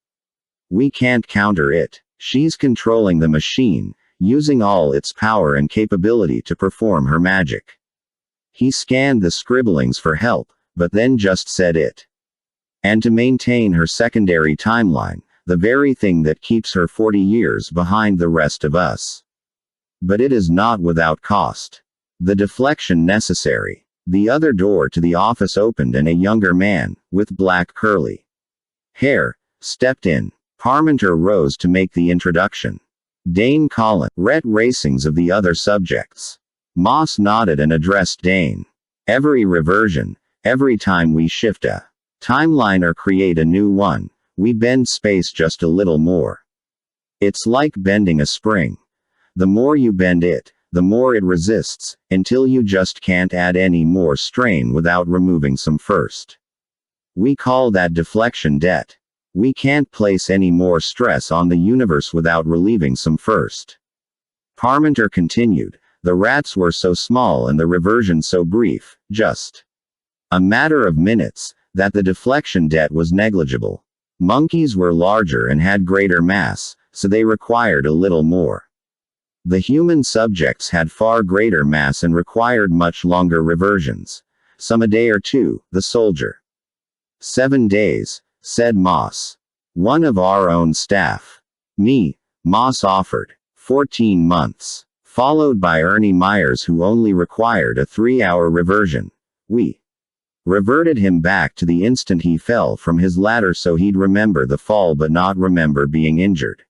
We can't counter it. She's controlling the machine, using all its power and capability to perform her magic." He scanned the scribblings for help, but then just said it. "And to maintain her secondary timeline, the very thing that keeps her 40 years behind the rest of us. But it is not without cost. The deflection necessary." The other door to the office opened and a younger man, with black curly hair, stepped in. Parmenter rose to make the introduction. Dane Collin. Ret racings of the other subjects. Moss nodded and addressed Dane. Every reversion, every time we shift a timeline or create a new one, we bend space just a little more. It's like bending a spring. The more you bend it, the more it resists, until you just can't add any more strain without removing some first. We call that deflection debt. We can't place any more stress on the universe without relieving some first. Parmenter continued. The rats were so small and the reversion so brief, just a matter of minutes, that the deflection debt was negligible. Monkeys were larger and had greater mass, so they required a little more. The human subjects had far greater mass and required much longer reversions. Some a day or two, the soldier. 7 days, said Moss. One of our own staff. Me, Moss offered. 14 months. Followed by Ernie Myers, who only required a 3-hour reversion. We reverted him back to the instant he fell from his ladder so he'd remember the fall but not remember being injured.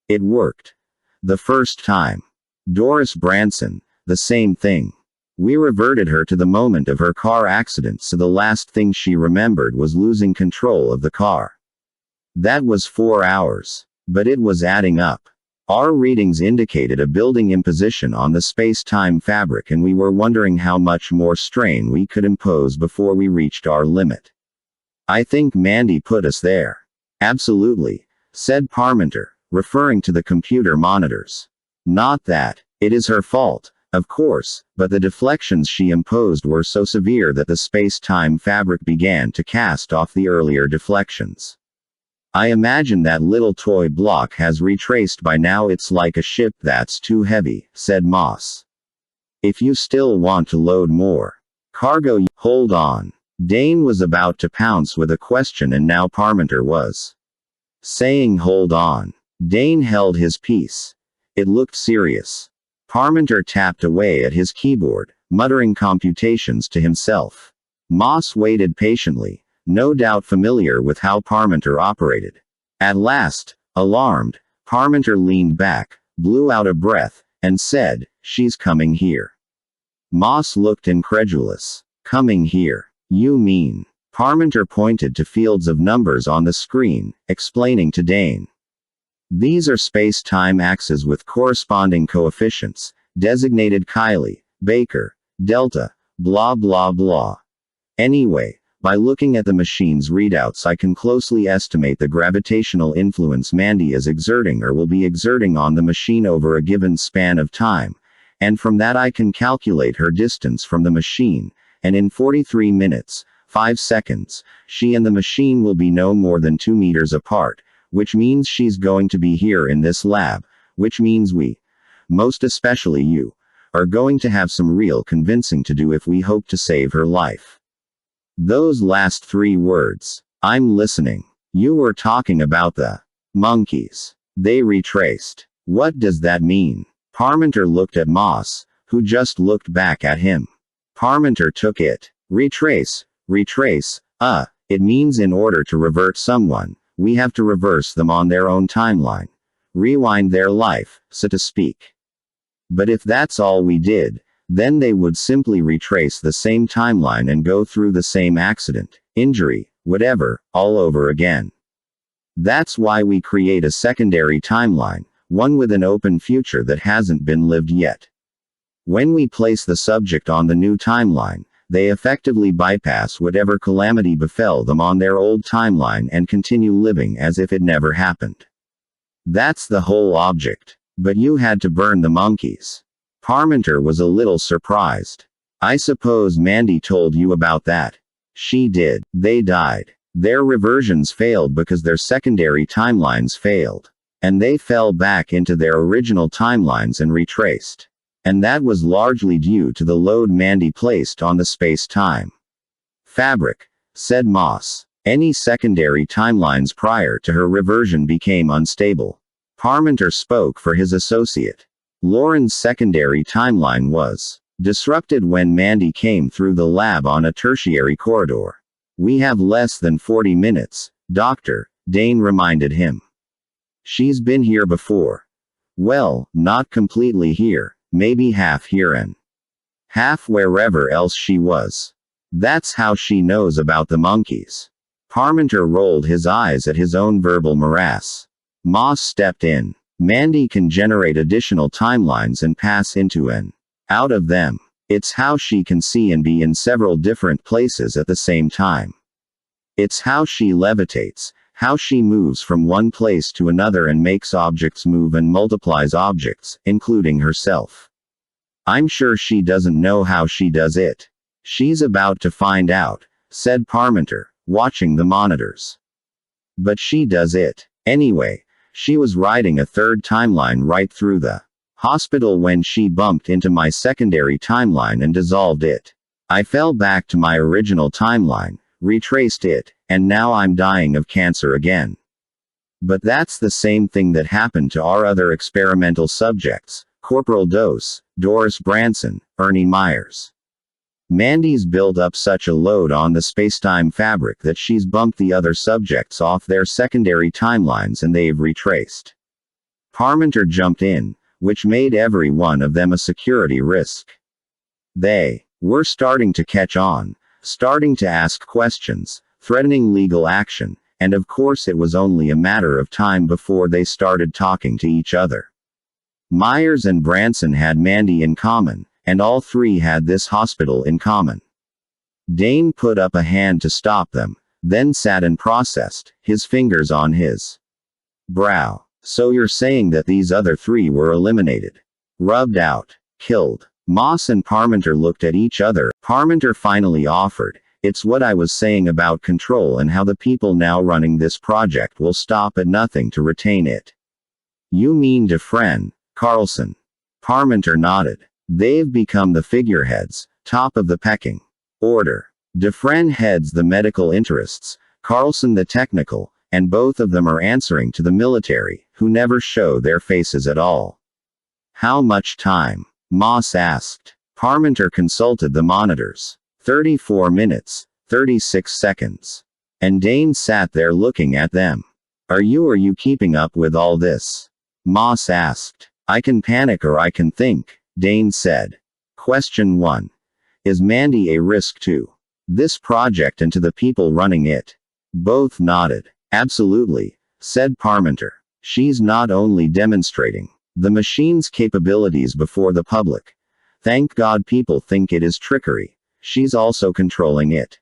It worked. The first time. Doris Branson, the same thing. We reverted her to the moment of her car accident so the last thing she remembered was losing control of the car. That was 4 hours. But it was adding up. Our readings indicated a building imposition on the space-time fabric and we were wondering how much more strain we could impose before we reached our limit. I think Mandy put us there. Absolutely, said Parmenter, referring to the computer monitors. Not that. It is her fault, of course, but the deflections she imposed were so severe that the space-time fabric began to cast off the earlier deflections. I imagine that little toy block has retraced by now. It's like a ship that's too heavy, said Moss. If you still want to load more cargo, hold on. Dane was about to pounce with a question and now Parmenter was saying hold on. Dane held his peace. It looked serious. Parmenter tapped away at his keyboard, muttering computations to himself. Moss waited patiently, no doubt familiar with how Parmenter operated. At last, alarmed, Parmenter leaned back, blew out a breath, and said, "She's coming here." Moss looked incredulous. "Coming here? You mean?" Parmenter pointed to fields of numbers on the screen, explaining to Dane. These are space-time axes with corresponding coefficients, designated Kiley, Baker, Delta, blah blah blah. Anyway, by looking at the machine's readouts I can closely estimate the gravitational influence Mandy is exerting or will be exerting on the machine over a given span of time, and from that I can calculate her distance from the machine, and in 43 minutes, 5 seconds, she and the machine will be no more than 2 meters apart, which means she's going to be here in this lab, which means we, most especially you, are going to have some real convincing to do if we hope to save her life. Those last 3 words. I'm listening. You were talking about the monkeys. They retraced. What does that mean? Parmenter looked at Moss, who just looked back at him. Parmenter took it. Retrace. It means in order to revert someone, we have to reverse them on their own timeline. Rewind their life, so to speak. But if that's all we did, then they would simply retrace the same timeline and go through the same accident, injury, whatever, all over again. That's why we create a secondary timeline, one with an open future that hasn't been lived yet. When we place the subject on the new timeline, they effectively bypass whatever calamity befell them on their old timeline and continue living as if it never happened. That's the whole object. But you had to burn the monkeys. Parmenter was a little surprised. I suppose Mandy told you about that. She did. They died. Their reversions failed because their secondary timelines failed. And they fell back into their original timelines and retraced. And that was largely due to the load Mandy placed on the space-time fabric, said Moss. Any secondary timelines prior to her reversion became unstable. Parmenter spoke for his associate. Lauren's secondary timeline was disrupted when Mandy came through the lab on a tertiary corridor. We have less than 40 minutes, Doctor, Dane reminded him. She's been here before. Well, not completely here, maybe half here and half wherever else she was. That's how she knows about the monkeys. Parmenter rolled his eyes at his own verbal morass. Moss stepped in. Mandy can generate additional timelines and pass into and out of them. It's how she can see and be in several different places at the same time. It's how she levitates, how she moves from one place to another and makes objects move and multiplies objects, including herself. I'm sure she doesn't know how she does it. She's about to find out, said Parmenter, watching the monitors. But she does it. Anyway, she was riding a third timeline right through the hospital when she bumped into my secondary timeline and dissolved it. I fell back to my original timeline, retraced it, and now I'm dying of cancer again. But that's the same thing that happened to our other experimental subjects, Corporal Dose, Doris Branson, Ernie Myers. Mandy's built up such a load on the spacetime fabric that she's bumped the other subjects off their secondary timelines and they've retraced. Parmenter jumped in, which made every one of them a security risk. They were starting to catch on, starting to ask questions, threatening legal action, and of course it was only a matter of time before they started talking to each other. Myers and Branson had Mandy in common, and all three had this hospital in common. Dane put up a hand to stop them, then sat and processed, his fingers on his brow. So you're saying that these other three were eliminated, rubbed out, killed? Moss and Parmenter looked at each other. Parmenter finally offered, it's what I was saying about control and how the people now running this project will stop at nothing to retain it. You mean Dufresne, Carlson? Parmenter nodded. They've become the figureheads, top of the pecking order. Dufresne heads the medical interests, Carlson the technical, and both of them are answering to the military, who never show their faces at all. How much time? Moss asked. Parmenter consulted the monitors. 34 minutes, 36 seconds. And Dane sat there looking at them. Are you keeping up with all this? Moss asked. I can panic or I can think, Dane said. Question 1. Is Mandy a risk to this project and to the people running it? Both nodded. Absolutely, said Parmenter. She's not only demonstrating the machine's capabilities before the public. Thank God people think it is trickery. She's also controlling it.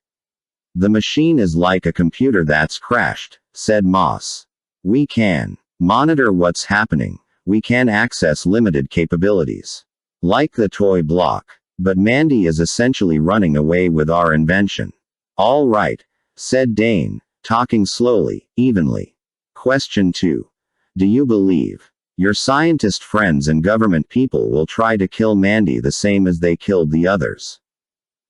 The machine is like a computer that's crashed, said Moss. We can monitor what's happening. We can access limited capabilities. Like the toy block. But Mandy is essentially running away with our invention. All right, said Dane, talking slowly, evenly. Question 2. Do you believe your scientist friends and government people will try to kill Mandy the same as they killed the others?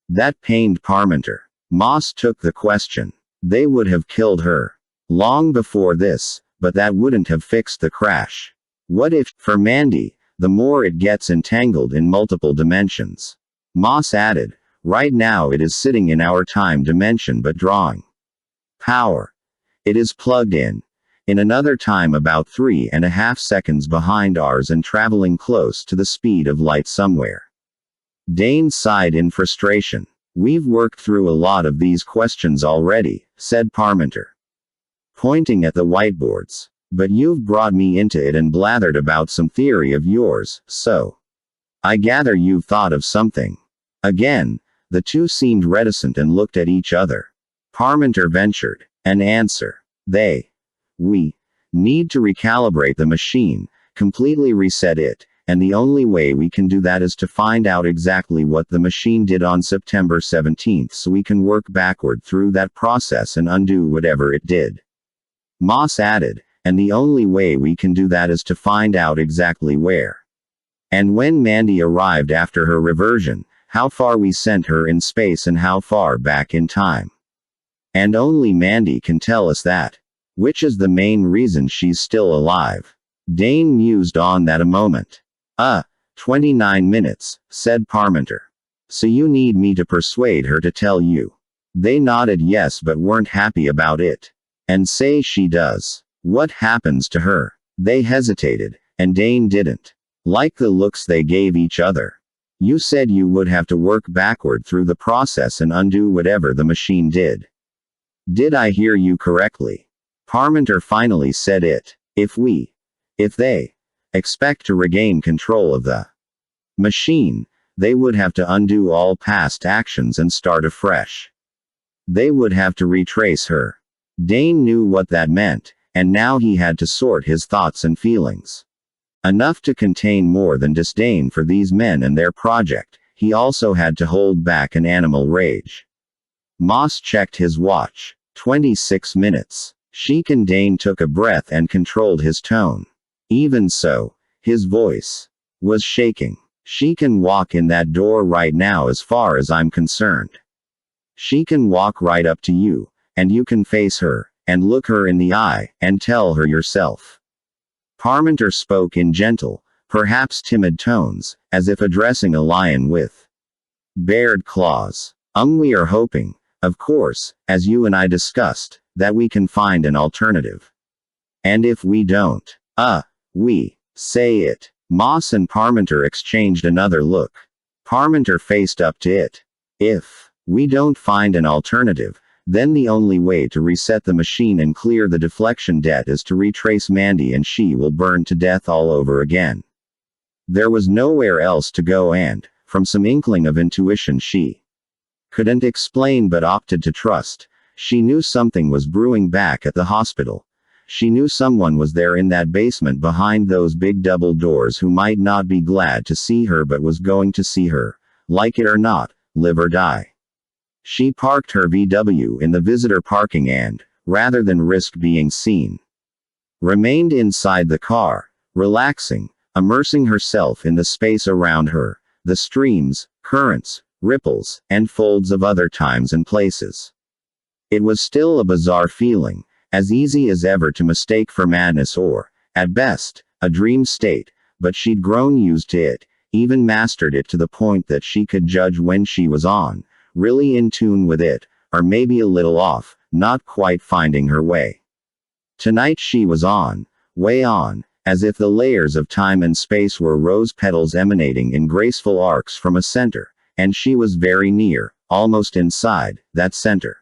That pained Parmenter. Moss took the question. They would have killed her long before this, but that wouldn't have fixed the crash. What if, for Mandy, the more it gets entangled in multiple dimensions? Moss added, right now it is sitting in our time dimension but drawing power. It is plugged in another time about 3.5 seconds behind ours and traveling close to the speed of light somewhere. Dane sighed in frustration. We've worked through a lot of these questions already, said Parmenter, pointing at the whiteboards. But you've brought me into it and blathered about some theory of yours, so I gather you've thought of something. Again, the two seemed reticent and looked at each other. Parmenter ventured an answer. We need to recalibrate the machine, completely reset it, and the only way we can do that is to find out exactly what the machine did on September 17th so we can work backward through that process and undo whatever it did. Moss added, and the only way we can do that is to find out exactly where and when Mandy arrived after her reversion, how far we sent her in space and how far back in time. And only Mandy can tell us that. Which is the main reason she's still alive. Dane mused on that a moment. 29 minutes, said Parmenter. So you need me to persuade her to tell you. They nodded yes but weren't happy about it. And say she does. What happens to her? They hesitated, and Dane didn't like the looks they gave each other. You said you would have to work backward through the process and undo whatever the machine did. Did I hear you correctly? Parmenter finally said it. If they expect to regain control of the machine, they would have to undo all past actions and start afresh. They would have to retrace her. Dane knew what that meant, and now he had to sort his thoughts and feelings. Enough to contain more than disdain for these men and their project, he also had to hold back an animal rage. Moss checked his watch. 26 minutes. Sheik and Dane took a breath and controlled his tone. Even so, his voice was shaking. She can walk in that door right now as far as I'm concerned. She can walk right up to you, and you can face her, and look her in the eye, and tell her yourself. Parmenter spoke in gentle, perhaps timid tones, as if addressing a lion with bared claws. We are hoping, of course, as you and I discussed, that we can find an alternative. And if we don't, say it. Moss and Parmenter exchanged another look. Parmenter faced up to it. If we don't find an alternative, then the only way to reset the machine and clear the deflection debt is to retrace Mandy, and she will burn to death all over again. There was nowhere else to go, and, from some inkling of intuition she couldn't explain but opted to trust, she knew something was brewing back at the hospital. She knew someone was there in that basement behind those big double doors who might not be glad to see her but was going to see her, like it or not, live or die. She parked her VW in the visitor parking and, rather than risk being seen, remained inside the car, relaxing, immersing herself in the space around her, the streams, currents, ripples, and folds of other times and places. It was still a bizarre feeling, as easy as ever to mistake for madness or, at best, a dream state, but she'd grown used to it, even mastered it to the point that she could judge when she was on, really in tune with it, or maybe a little off, not quite finding her way. Tonight she was on, way on, as if the layers of time and space were rose petals emanating in graceful arcs from a center, and she was very near, almost inside, that center.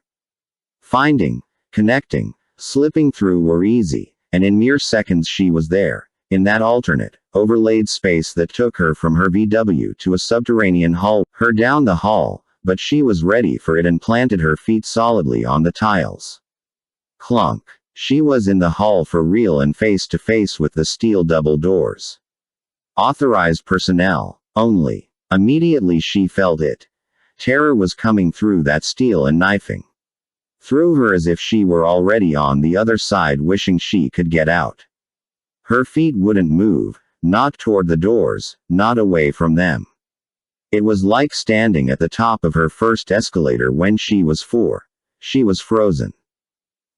Finding, connecting, slipping through were easy, and in mere seconds she was there, in that alternate, overlaid space that took her from her VW to a subterranean hall, her down the hall, but she was ready for it and planted her feet solidly on the tiles. Clunk. She was in the hall for real and face to face with the steel double doors. Authorized personnel, only. Immediately she felt it. Terror was coming through that steel and knifing through her as if she were already on the other side, wishing she could get out. Her feet wouldn't move, not toward the doors, not away from them. It was like standing at the top of her first escalator when she was 4. She was frozen.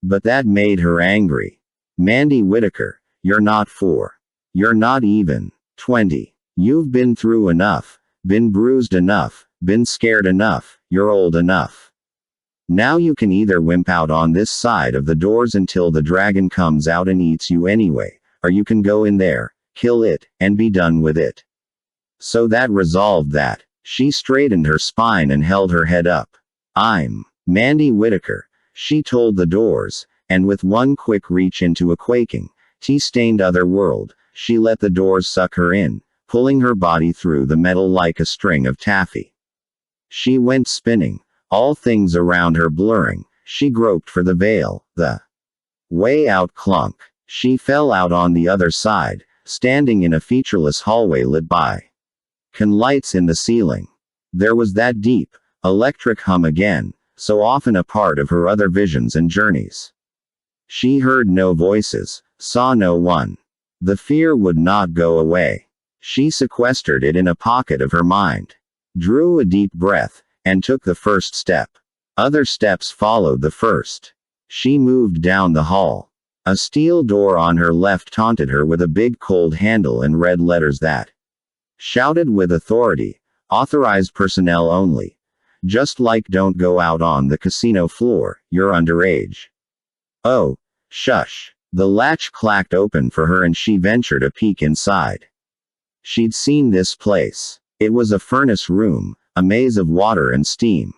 But that made her angry. Mandy Whitaker, you're not 4. You're not even 20. You've been through enough, been bruised enough, been scared enough, you're old enough. Now you can either wimp out on this side of the doors until the dragon comes out and eats you anyway, or you can go in there, kill it, and be done with it. So that resolved that. She straightened her spine and held her head up. I'm Mandy Whitaker, she told the doors, and with one quick reach into a quaking, tea-stained other world, she let the doors suck her in, pulling her body through the metal like a string of taffy. She went spinning, all things around her blurring. She groped for the veil, the way out. Clunk. She fell out on the other side, standing in a featureless hallway lit by lights in the ceiling. There was that deep, electric hum again, so often a part of her other visions and journeys. She heard no voices, saw no one. The fear would not go away. She sequestered it in a pocket of her mind, drew a deep breath, and took the first step. Other steps followed the first. She moved down the hall. A steel door on her left taunted her with a big cold handle and red letters that shouted with authority, authorized personnel only. Just like don't go out on the casino floor, you're underage. Oh, shush. The latch clacked open for her and she ventured a peek inside. She'd seen this place. It was a furnace room, a maze of water and steam.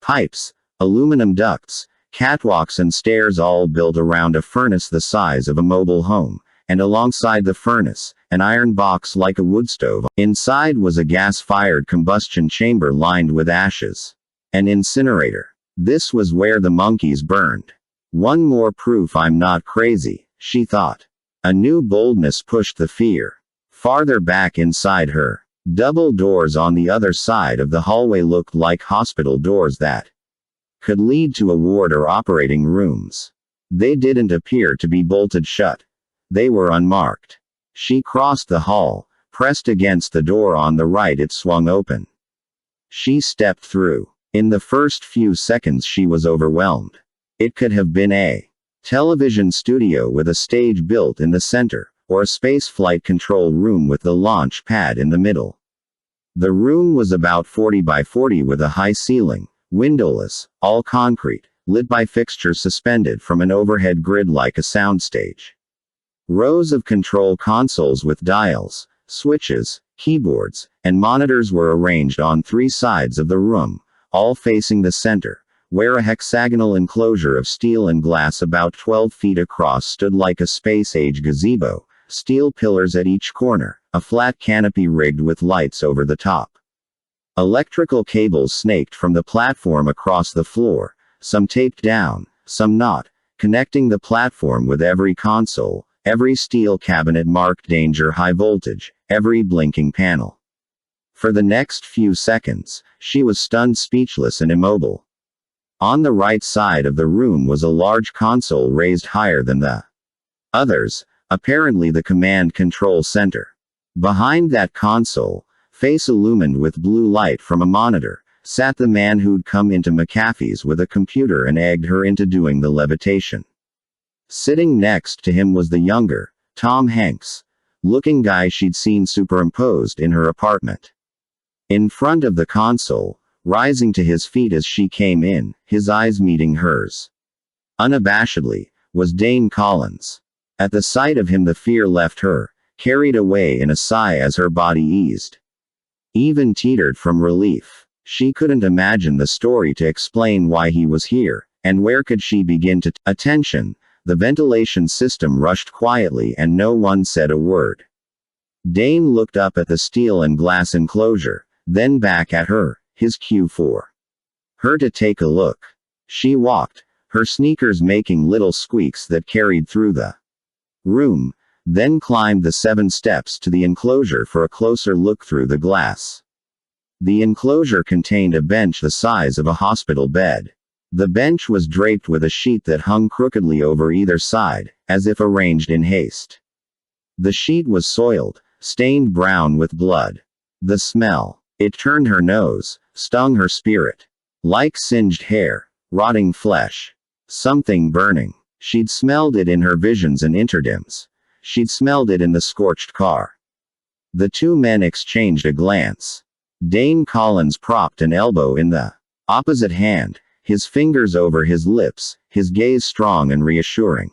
Pipes, aluminum ducts, catwalks and stairs all built around a furnace the size of a mobile home, and alongside the furnace, an iron box like a wood stove. Inside was a gas-fired combustion chamber lined with ashes. An incinerator. This was where the monkeys burned. One more proof I'm not crazy, she thought. A new boldness pushed the fear. Farther back inside her, double doors on the other side of the hallway looked like hospital doors that could lead to a ward or operating rooms. They didn't appear to be bolted shut. They were unmarked. She crossed the hall, pressed against the door on the right. It swung open. She stepped through. In the first few seconds she was overwhelmed. It could have been a television studio with a stage built in the center, or a space flight control room with the launch pad in the middle. The room was about 40 by 40 with a high ceiling, windowless, all concrete, lit by fixtures suspended from an overhead grid like a soundstage. Rows of control consoles with dials, switches, keyboards, and monitors were arranged on three sides of the room, all facing the center, where a hexagonal enclosure of steel and glass about 12 feet across stood like a space-age gazebo, steel pillars at each corner, a flat canopy rigged with lights over the top. Electrical cables snaked from the platform across the floor, some taped down, some not, connecting the platform with every console, every steel cabinet marked danger high voltage, every blinking panel. For the next few seconds, she was stunned, speechless and immobile. On the right side of the room was a large console raised higher than the others, apparently the command control center. Behind that console, face illumined with blue light from a monitor, sat the man who'd come into McAfee's with a computer and egged her into doing the levitation. Sitting next to him was the younger, Tom Hanks-looking guy she'd seen superimposed in her apartment. In front of the console, rising to his feet as she came in, his eyes meeting hers unabashedly, was Dane Collins. At the sight of him the fear left her, carried away in a sigh as her body eased. Even teetered from relief. She couldn't imagine the story to explain why he was here, and where could she begin to attention. The ventilation system rushed quietly and no one said a word. Dane looked up at the steel and glass enclosure, then back at her, his cue for her to take a look. She walked, her sneakers making little squeaks that carried through the room, then climbed the 7 steps to the enclosure for a closer look through the glass. The enclosure contained a bench the size of a hospital bed. The bench was draped with a sheet that hung crookedly over either side, as if arranged in haste. The sheet was soiled, stained brown with blood. The smell. It turned her nose, stung her spirit. Like singed hair, rotting flesh. Something burning. She'd smelled it in her visions and interdims. She'd smelled it in the scorched car. The two men exchanged a glance. Dane Collins propped an elbow in the opposite hand, his fingers over his lips, his gaze strong and reassuring.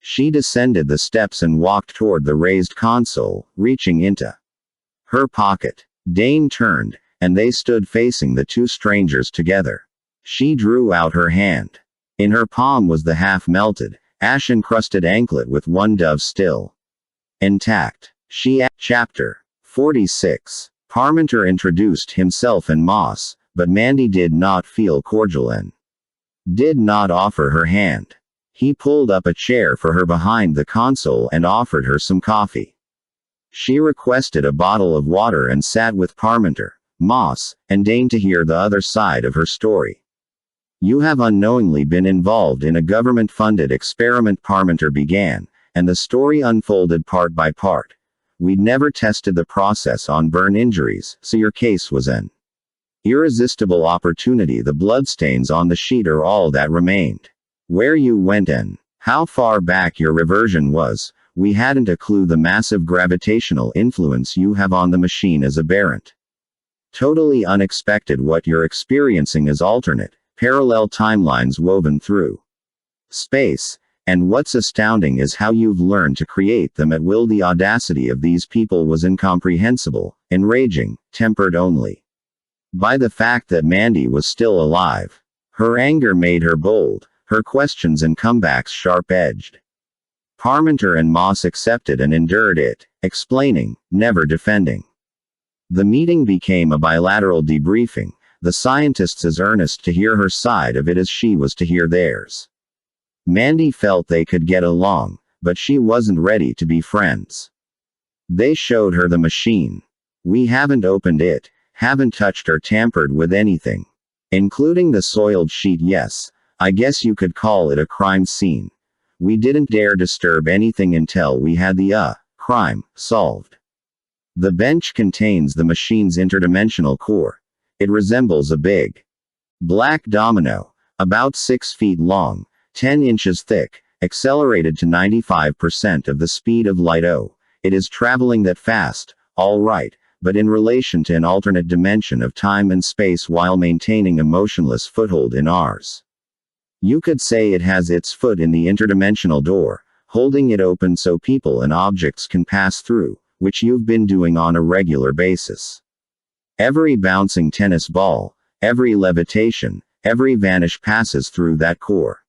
She descended the steps and walked toward the raised console, reaching into her pocket. Dane turned, and they stood facing the two strangers together. She drew out her hand. In her palm was the half-melted, ash-encrusted anklet with one dove still intact. Chapter 46. Parmenter introduced himself and Moss, but Mandy did not feel cordial and did not offer her hand. He pulled up a chair for her behind the console and offered her some coffee. She requested a bottle of water and sat with Parmenter, Moss, and Dane to hear the other side of her story. "You have unknowingly been involved in a government-funded experiment," Parmenter began, and the story unfolded part by part. "We'd never tested the process on burn injuries, so your case was an irresistible opportunity. The bloodstains on the sheet are all that remained. Where you went and how far back your reversion was, we hadn't a clue. The massive gravitational influence you have on the machine is aberrant. Totally unexpected. What you're experiencing is alternate, parallel timelines woven through space, And what's astounding is how you've learned to create them at will. The audacity of these people was incomprehensible, enraging, tempered only by the fact that Mandy was still alive. Her anger made her bold, her questions and comebacks sharp-edged. Parmenter and Moss accepted and endured it, explaining, never defending. The meeting became a bilateral debriefing, the scientists as earnest to hear her side of it as she was to hear theirs. Mandy felt they could get along, but she wasn't ready to be friends. They showed her the machine. We haven't opened it, haven't touched or tampered with anything. Including the soiled sheet. Yes, I guess you could call it a crime scene. We didn't dare disturb anything until we had the crime solved. The bench contains the machine's interdimensional core. It resembles a big black domino, about 6 feet long, 10 inches thick, accelerated to 95% of the speed of light. Oh, it is traveling that fast, all right, but in relation to an alternate dimension of time and space while maintaining a motionless foothold in ours. You could say it has its foot in the interdimensional door, holding it open so people and objects can pass through, which you've been doing on a regular basis. Every bouncing tennis ball, every levitation, every vanish passes through that core.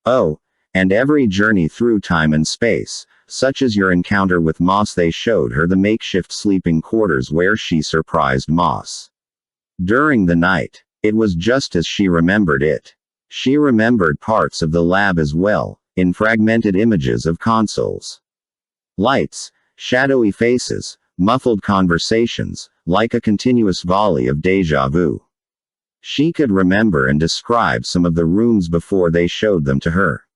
Oh, and every journey through time and space, such as your encounter with Moss. They showed her the makeshift sleeping quarters where she surprised Moss during the night. It was just as she remembered it. She remembered parts of the lab as well, in fragmented images of consoles. Lights, shadowy faces, muffled conversations, like a continuous volley of déjà vu. She could remember and describe some of the rooms before they showed them to her.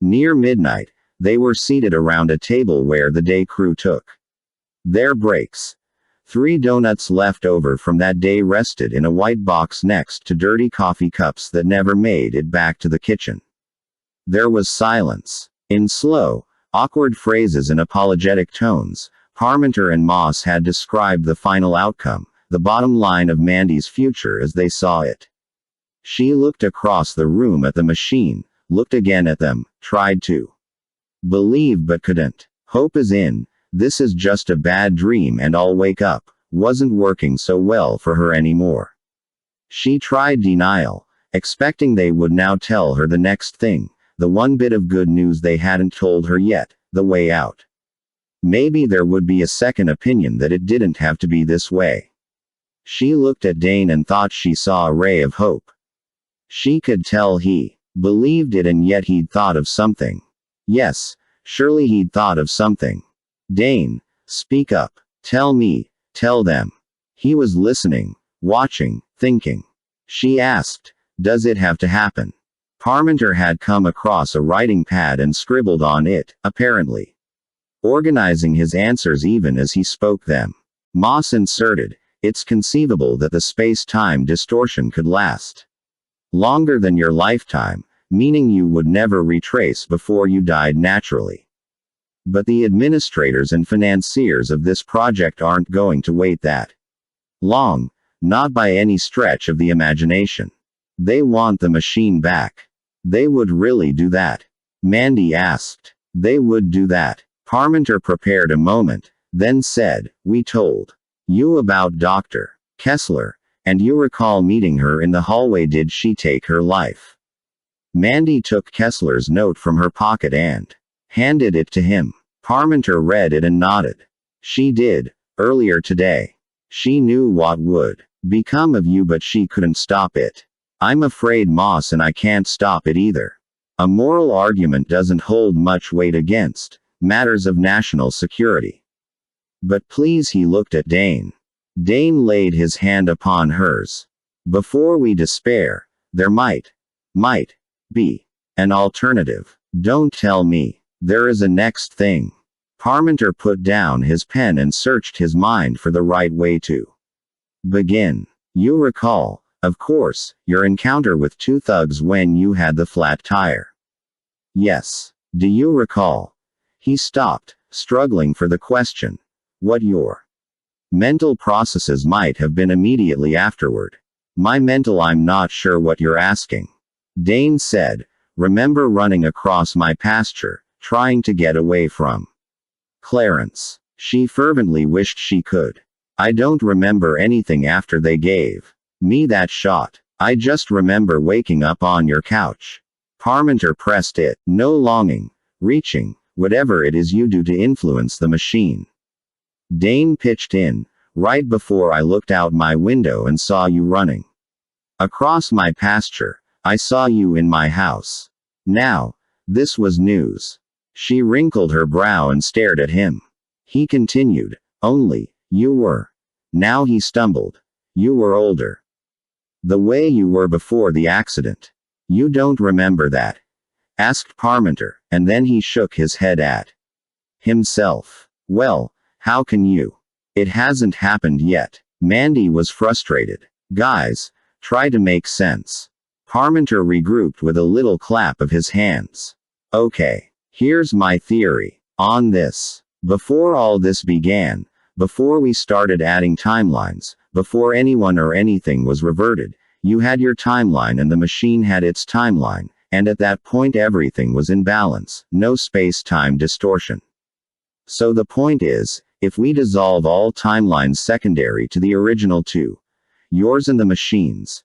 Near midnight, they were seated around a table where the day crew took their breaks. 3 donuts left over from that day rested in a white box next to dirty coffee cups that never made it back to the kitchen. There was silence. In slow, awkward phrases and apologetic tones, Parmenter and Moss had described the final outcome, the bottom line of Mandy's future as they saw it. She looked across the room at the machine, looked again at them, tried to believe but couldn't. Hope is in. This is just a bad dream and I'll wake up. Wasn't working so well for her anymore. She tried denial, expecting they would now tell her the next thing, the one bit of good news they hadn't told her yet, the way out. Maybe there would be a second opinion that it didn't have to be this way. She looked at Dane and thought she saw a ray of hope. She could tell he believed it, and yet he'd thought of something. Yes, surely he'd thought of something. Dane, speak up. Tell me, tell them. He was listening, watching, thinking. She asked, does it have to happen? Parmenter had come across a writing pad and scribbled on it, apparently organizing his answers even as he spoke them. Moss inserted, it's conceivable that the space-time distortion could last longer than your lifetime, meaning you would never retrace before you died naturally. But the administrators and financiers of this project aren't going to wait that long, not by any stretch of the imagination. They want the machine back. They would really do that? Mandy asked. They would do that. Parmenter prepared a moment, then said, we told you about Dr. Kessler, and you recall meeting her in the hallway. Did she take her life? Mandy took Kessler's note from her pocket and handed it to him. Parmenter read it and nodded. She did, earlier today. She knew what would become of you, but she couldn't stop it. I'm afraid, Moss, and I can't stop it either. A moral argument doesn't hold much weight against matters of national security. But please, he looked at Dane. Dane laid his hand upon hers. Before we despair, there might be an alternative. Don't tell me there is a next thing. Parmenter put down his pen and searched his mind for the right way to begin. You recall, of course, your encounter with 2 thugs when you had the flat tire. Yes. Do you recall? He stopped, struggling for the question. What your mental processes might have been immediately afterward. My mental, I'm not sure what you're asking. Dane said, Remember running across my pasture, trying to get away from Clarence. She fervently wished she could. I don't remember anything after they gave me that shot. I just remember waking up on your couch. Parmenter pressed it. No longing, reaching, whatever it is you do to influence the machine. Dane pitched in, right before I looked out my window and saw you running across my pasture. I saw you in my house. Now, this was news. She wrinkled her brow and stared at him. He continued, only, you were. Now he stumbled. You were older. The way you were before the accident. You don't remember that? Asked Parmenter, and then he shook his head at himself. Well, how can you? It hasn't happened yet. Mandy was frustrated. Guys, try to make sense. Parmenter regrouped with a little clap of his hands. Okay, here's my theory on this. Before all this began, before we started adding timelines, before anyone or anything was reverted, you had your timeline and the machine had its timeline, and at that point everything was in balance, no space-time distortion. So the point is, if we dissolve all timelines secondary to the original two, yours and the machine's,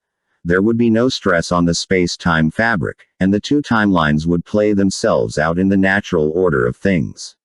there would be no stress on the space-time fabric, and the two timelines would play themselves out in the natural order of things.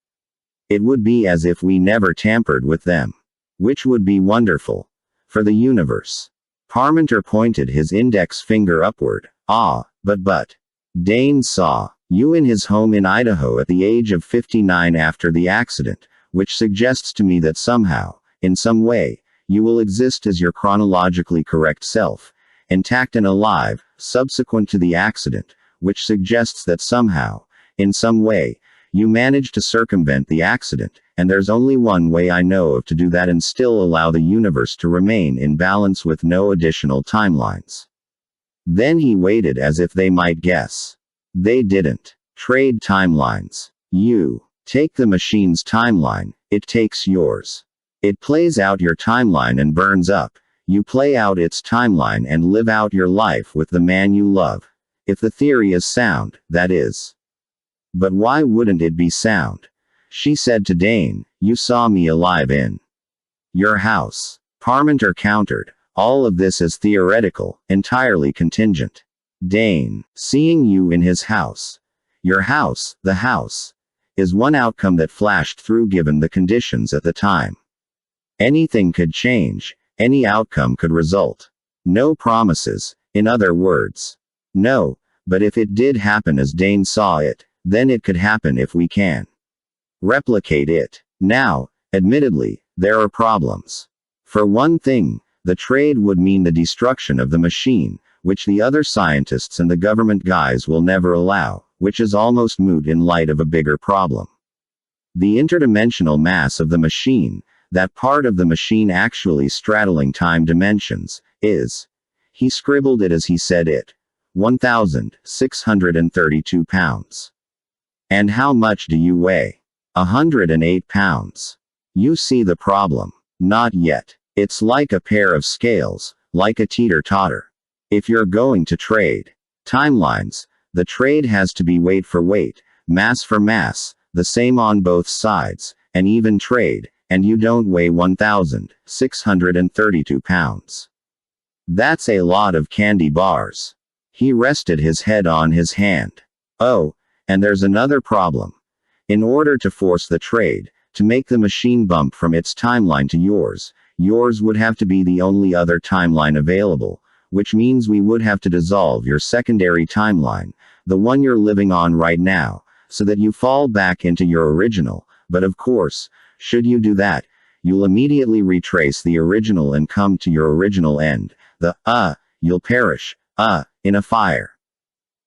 It would be as if we never tampered with them. Which would be wonderful. For the universe. Parmenter pointed his index finger upward. Ah, but. Dane saw you in his home in Idaho at the age of 59 after the accident, which suggests to me that somehow, in some way, you will exist as your chronologically correct self, intact and alive, subsequent to the accident, which suggests that somehow, in some way, you managed to circumvent the accident, and there's only one way I know of to do that and still allow the universe to remain in balance with no additional timelines. Then he waited as if they might guess. They didn't. Trade timelines. You take the machine's timeline, it takes yours. It plays out your timeline and burns up. You play out its timeline and live out your life with the man you love. If the theory is sound, that is. But why wouldn't it be sound? She said to Dane, you saw me alive in your house. Parmenter countered, all of this is theoretical, entirely contingent. Dane, seeing you in his house. Your house, the house, is one outcome that flashed through given the conditions at the time. Anything could change, any outcome could result. No promises, in other words. No, but if it did happen as Dane saw it, then it could happen if we can replicate it. Now, admittedly, there are problems. For one thing, the trade would mean the destruction of the machine, which the other scientists and the government guys will never allow, which is almost moot in light of a bigger problem. The interdimensional mass of the machine, that part of the machine actually straddling time dimensions, is, he scribbled it as he said it, 1,632 pounds. And how much do you weigh? 108 pounds. You see the problem. Not yet. It's like a pair of scales, like a teeter-totter. If you're going to trade timelines, the trade has to be weight for weight, mass for mass, the same on both sides, an even trade, and you don't weigh 1,632 pounds. That's a lot of candy bars. He rested his head on his hand. Oh, and there's another problem. In order to force the trade, to make the machine bump from its timeline to yours would have to be the only other timeline available, which means we would have to dissolve your secondary timeline, the one you're living on right now, so that you fall back into your original, but of course, should you do that, you'll immediately retrace the original and come to your original end, you'll perish, in a fire.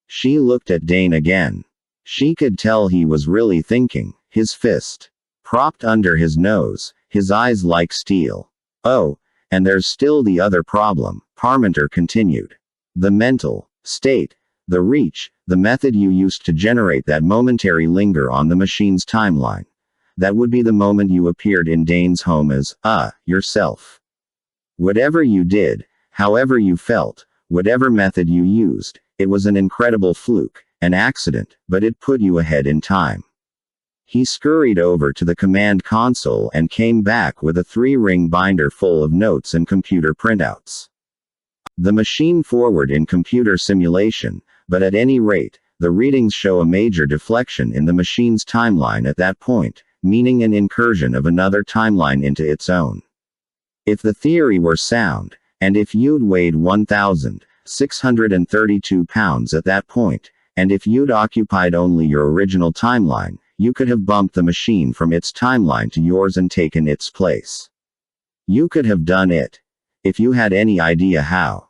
She looked at Dane again. She could tell he was really thinking, his fist propped under his nose, his eyes like steel. Oh, and there's still the other problem, Parmenter continued. The mental state, the reach, the method you used to generate that momentary linger on the machine's timeline. That would be the moment you appeared in Dane's home as, yourself. Whatever you did, however you felt, whatever method you used, it was an incredible fluke, An accident, but it put you ahead in time. He scurried over to the command console and came back with a 3-ring binder full of notes and computer printouts. The machine forward in computer simulation, but at any rate, the readings show a major deflection in the machine's timeline at that point, meaning an incursion of another timeline into its own. If the theory were sound, and if you'd weighed 1,632 pounds at that point, and if you'd occupied only your original timeline, you could have bumped the machine from its timeline to yours and taken its place. You could have done it. If you had any idea how.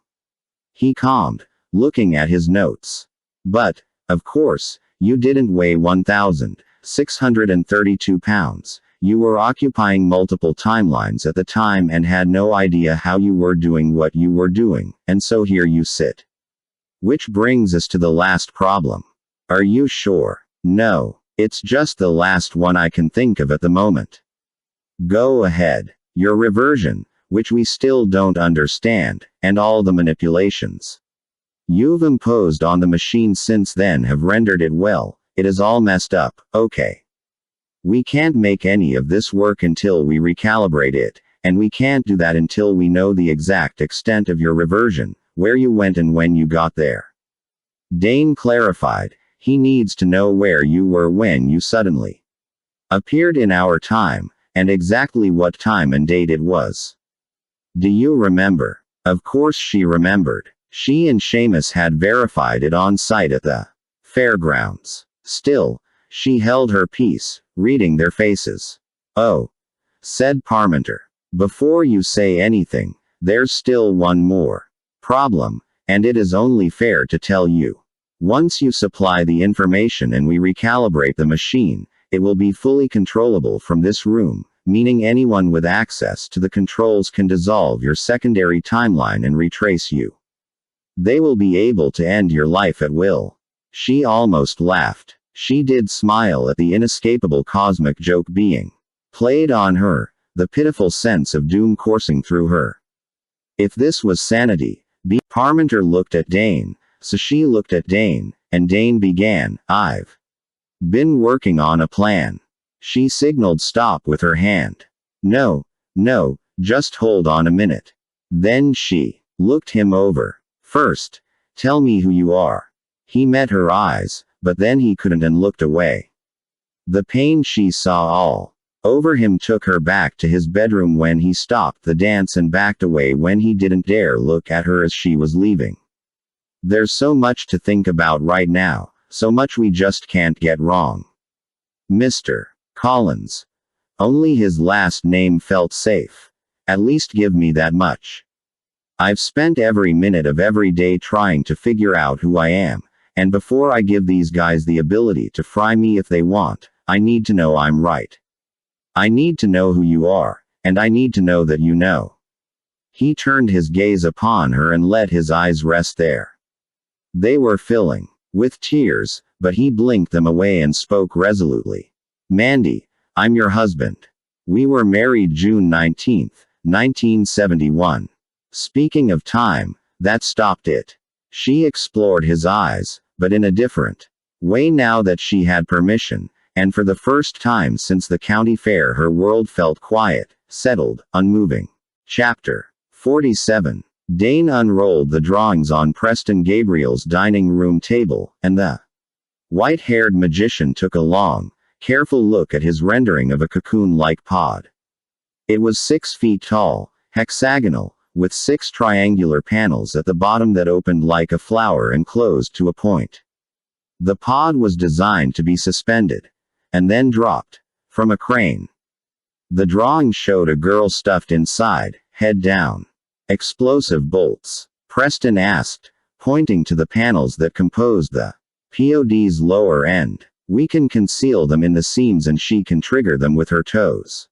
He calmed, looking at his notes. But, of course, you didn't weigh 1,632 pounds. You were occupying multiple timelines at the time and had no idea how you were doing what you were doing, and so here you sit. Which brings us to the last problem. Are you sure? No. It's just the last one I can think of at the moment. Go ahead. Your reversion, which we still don't understand, and all the manipulations you've imposed on the machine since then have rendered it, well, it is all messed up, okay. We can't make any of this work until we recalibrate it, and we can't do that until we know the exact extent of your reversion, where you went and when you got there. Dane clarified. He needs to know where you were when you suddenly appeared in our time, and exactly what time and date it was. Do you remember? Of course she remembered. She and Seamus had verified it on site at the fairgrounds. Still, she held her peace, reading their faces. Oh, said Parmenter. Before you say anything, there's still one more problem, and it is only fair to tell you. Once you supply the information and we recalibrate the machine, it will be fully controllable from this room, meaning anyone with access to the controls can dissolve your secondary timeline and retrace you. They will be able to end your life at will. She almost laughed. She did smile at the inescapable cosmic joke being played on her, the pitiful sense of doom coursing through her. If this was sanity, Parmenter looked at Dane. So she looked at Dane, and Dane began, I've been working on a plan. She signaled stop with her hand. No, just hold on a minute. Then she looked him over. First, tell me who you are. He met her eyes, but then he couldn't and looked away. The pain she saw all over him took her back to his bedroom when he stopped the dance and backed away when he didn't dare look at her as she was leaving. There's so much to think about right now, so much we just can't get wrong. Mr. Collins. Only his last name felt safe. At least give me that much. I've spent every minute of every day trying to figure out who I am, and before I give these guys the ability to fry me if they want, I need to know I'm right. I need to know who you are, and I need to know that you know. He turned his gaze upon her and let his eyes rest there. They were filling with tears, but he blinked them away and spoke resolutely. Mandy, I'm your husband. We were married June 19, 1971. Speaking of time, that stopped it. She explored his eyes, but in a different way now that she had permission, and for the first time since the county fair her world felt quiet, settled, unmoving. Chapter 47. Dane unrolled the drawings on Preston Gabriel's dining room table, and the white-haired magician took a long, careful look at his rendering of a cocoon-like pod. It was 6 feet tall, hexagonal, with 6 triangular panels at the bottom that opened like a flower and closed to a point. The pod was designed to be suspended, and then dropped, from a crane. The drawing showed a girl stuffed inside, head down. Explosive bolts? Preston asked, pointing to the panels that composed the pod's lower end. We can conceal them in the seams and she can trigger them with her toes.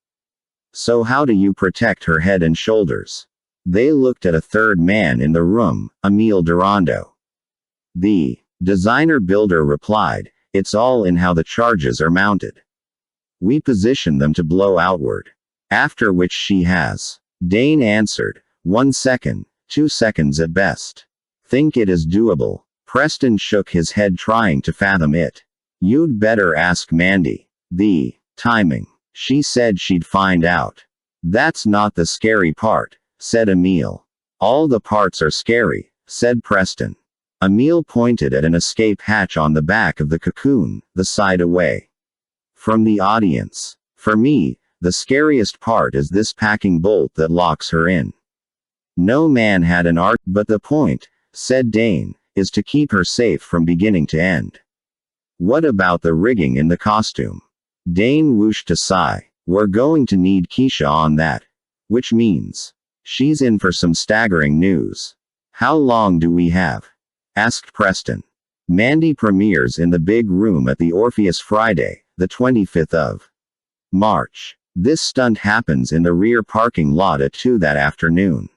So how do you protect her head and shoulders? They looked at a third man in the room, Emile Durando. The designer builder replied, it's all in how the charges are mounted. We position them to blow outward. After which she has. Dane answered. 1 second, 2 seconds at best. Think it is doable? Preston shook his head trying to fathom it. You'd better ask Mandy. The timing. She said she'd find out. That's not the scary part, said Emil. All the parts are scary, said Preston. Emil pointed at an escape hatch on the back of the cocoon, the side away from the audience. For me, the scariest part is this packing bolt that locks her in. No man had an art, but the point, said Dane, is to keep her safe from beginning to end. What about the rigging in the costume? Dane whooshed a sigh. We're going to need Keisha on that. Which means she's in for some staggering news. How long do we have? Asked Preston. Mandy premieres in the big room at the Orpheus Friday, the 25th of March. This stunt happens in the rear parking lot at 2 that afternoon.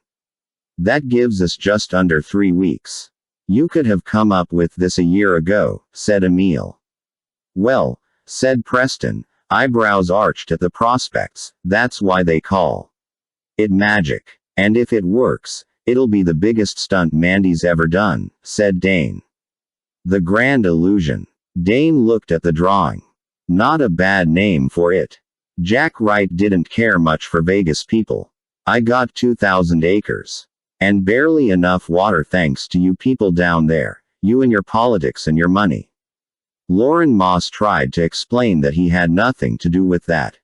That gives us just under 3 weeks. You could have come up with this a year ago, said Emil. Well, said Preston, eyebrows arched at the prospects, that's why they call it magic. And if it works, it'll be the biggest stunt Mandy's ever done, said Dane. The Grand Illusion. Dane looked at the drawing. Not a bad name for it. Jack Wright didn't care much for Vegas people. I got 2,000 acres. And barely enough water thanks to you people down there, you and your politics and your money. Lauren Moss tried to explain that he had nothing to do with that.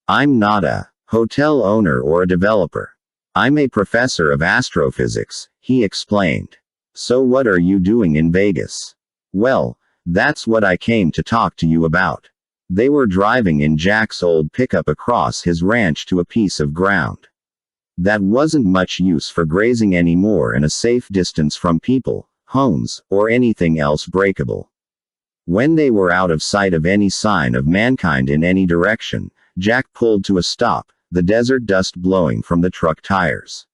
I'm not a hotel owner or a developer. I'm a professor of astrophysics, he explained. So what are you doing in Vegas? Well, that's what I came to talk to you about. They were driving in Jack's old pickup across his ranch to a piece of ground that wasn't much use for grazing anymore and a safe distance from people, homes, or anything else breakable. When they were out of sight of any sign of mankind in any direction, Jack pulled to a stop, the desert dust blowing from the truck tires.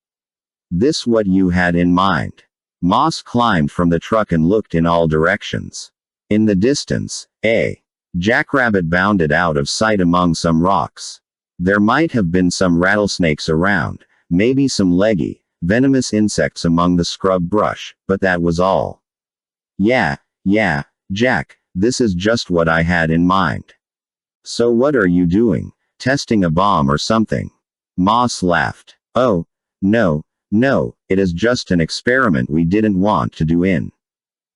This what you had in mind? Moss climbed from the truck and looked in all directions. In the distance, a jackrabbit bounded out of sight among some rocks. There might have been some rattlesnakes around, maybe some leggy, venomous insects among the scrub brush, but that was all. Yeah, Jack, this is just what I had in mind. So what are you doing? Testing a bomb or something? Moss laughed. Oh, no, it is just an experiment we didn't want to do in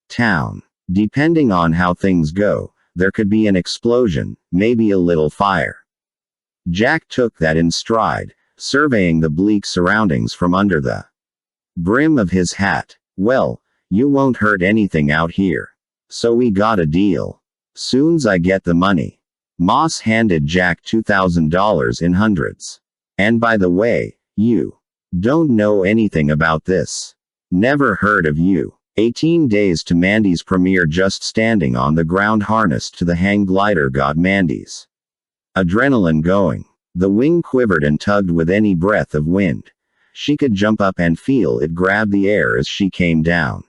town. Depending on how things go, there could be an explosion, maybe a little fire. Jack took that in stride, surveying the bleak surroundings from under the brim of his hat. Well, you won't hurt anything out here. So we got a deal. Soon's I get the money. Moss handed Jack $2,000 in hundreds. And by the way, you don't know anything about this. Never heard of you. 18 days to Mandy's premiere. Just standing on the ground harnessed to the hang glider got Mandy's adrenaline going. The wing quivered and tugged with any breath of wind. She could jump up and feel it grab the air as she came down.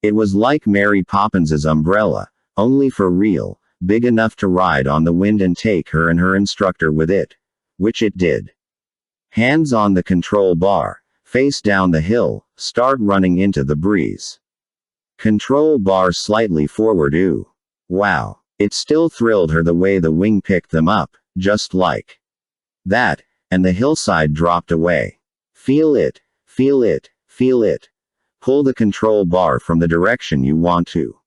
It was like Mary Poppins's umbrella, only for real, big enough to ride on the wind and take her and her instructor with it. Which it did. Hands on the control bar, face down the hill, start running into the breeze. Control bar slightly forward. Ooh. Wow. It still thrilled her the way the wing picked them up, just like that, and the hillside dropped away. Feel it, feel it, feel it. Pull the control bar from the direction you want to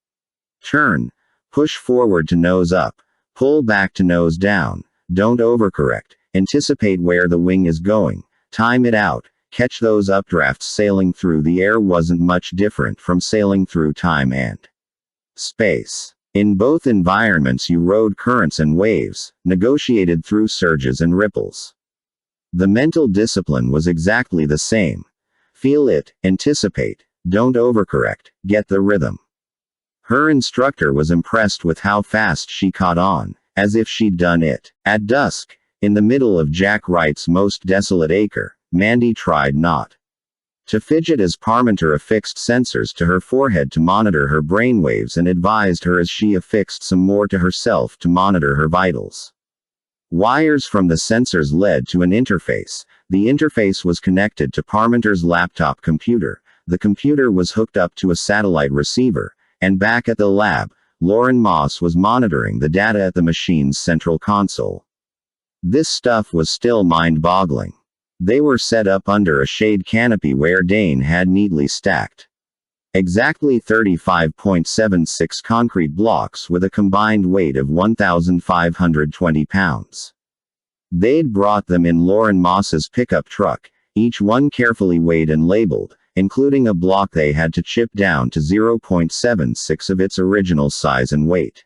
turn. Push forward to nose up. Pull back to nose down. Don't overcorrect. Anticipate where the wing is going. Time it out. Catch those updrafts. Sailing through the air wasn't much different from sailing through time and space. In both environments you rode currents and waves, negotiated through surges and ripples. The mental discipline was exactly the same. Feel it, anticipate, don't overcorrect, get the rhythm. Her instructor was impressed with how fast she caught on, as if she'd done it. At dusk, in the middle of Jack Wright's most desolate acre, Mandy tried not to fidget as Parmenter affixed sensors to her forehead to monitor her brainwaves and advised her as she affixed some more to herself to monitor her vitals. Wires from the sensors led to an interface. The interface was connected to Parmenter's laptop computer, the computer was hooked up to a satellite receiver, and back at the lab, Lauren Moss was monitoring the data at the machine's central console. This stuff was still mind-boggling. They were set up under a shade canopy where Dane had neatly stacked exactly 35.76 concrete blocks with a combined weight of 1,520 pounds. They'd brought them in Lauren Moss's pickup truck, each one carefully weighed and labeled, including a block they had to chip down to 0.76 of its original size and weight.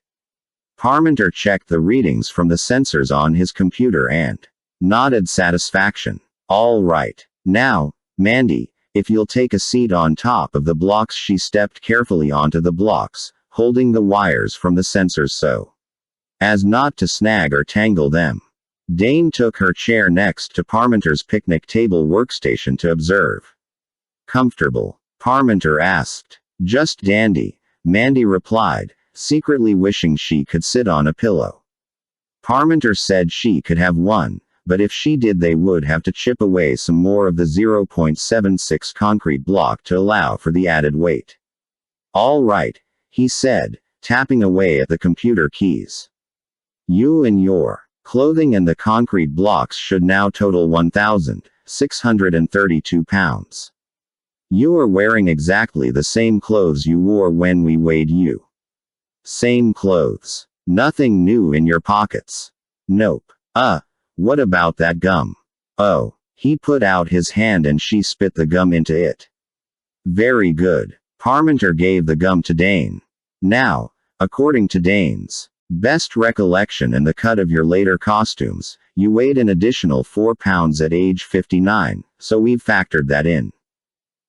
Parmenter checked the readings from the sensors on his computer and nodded satisfaction. "All right. Now, Mandy, if you'll take a seat on top of the blocks." She stepped carefully onto the blocks, holding the wires from the sensors so as not to snag or tangle them. Dane took her chair next to Parmenter's picnic table workstation to observe. "Comfortable?" Parmenter asked. "Just dandy," Mandy replied, secretly wishing she could sit on a pillow. Parmenter said she could have one, but if she did they would have to chip away some more of the 0.76 concrete block to allow for the added weight. "All right," he said, tapping away at the computer keys. "You and your clothing and the concrete blocks should now total 1,632 pounds. You are wearing exactly the same clothes you wore when we weighed you." "Same clothes. Nothing new in your pockets?" "Nope." What about that gum?" "Oh." He put out his hand and she spit the gum into it. "Very good." Parmenter gave the gum to Dane. "Now, according to Dane's best recollection and the cut of your later costumes, you weighed an additional 4 pounds at age 59, so we've factored that in."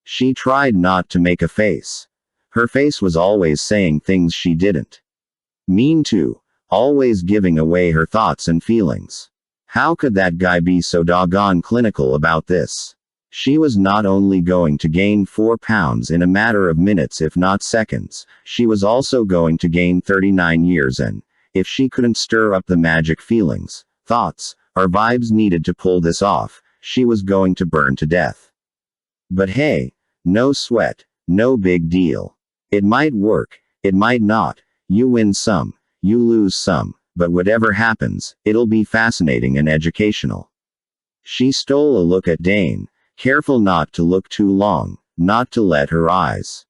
She tried not to make a face. Her face was always saying things she didn't mean to, always giving away her thoughts and feelings. How could that guy be so doggone clinical about this? She was not only going to gain 4 pounds in a matter of minutes if not seconds, she was also going to gain 39 years and, if she couldn't stir up the magic feelings, thoughts, or vibes needed to pull this off, she was going to burn to death. But hey, no sweat, no big deal. It might work, it might not, you win some, you lose some. But whatever happens, it'll be fascinating and educational. She stole a look at Dane, careful not to look too long, not to let her eyes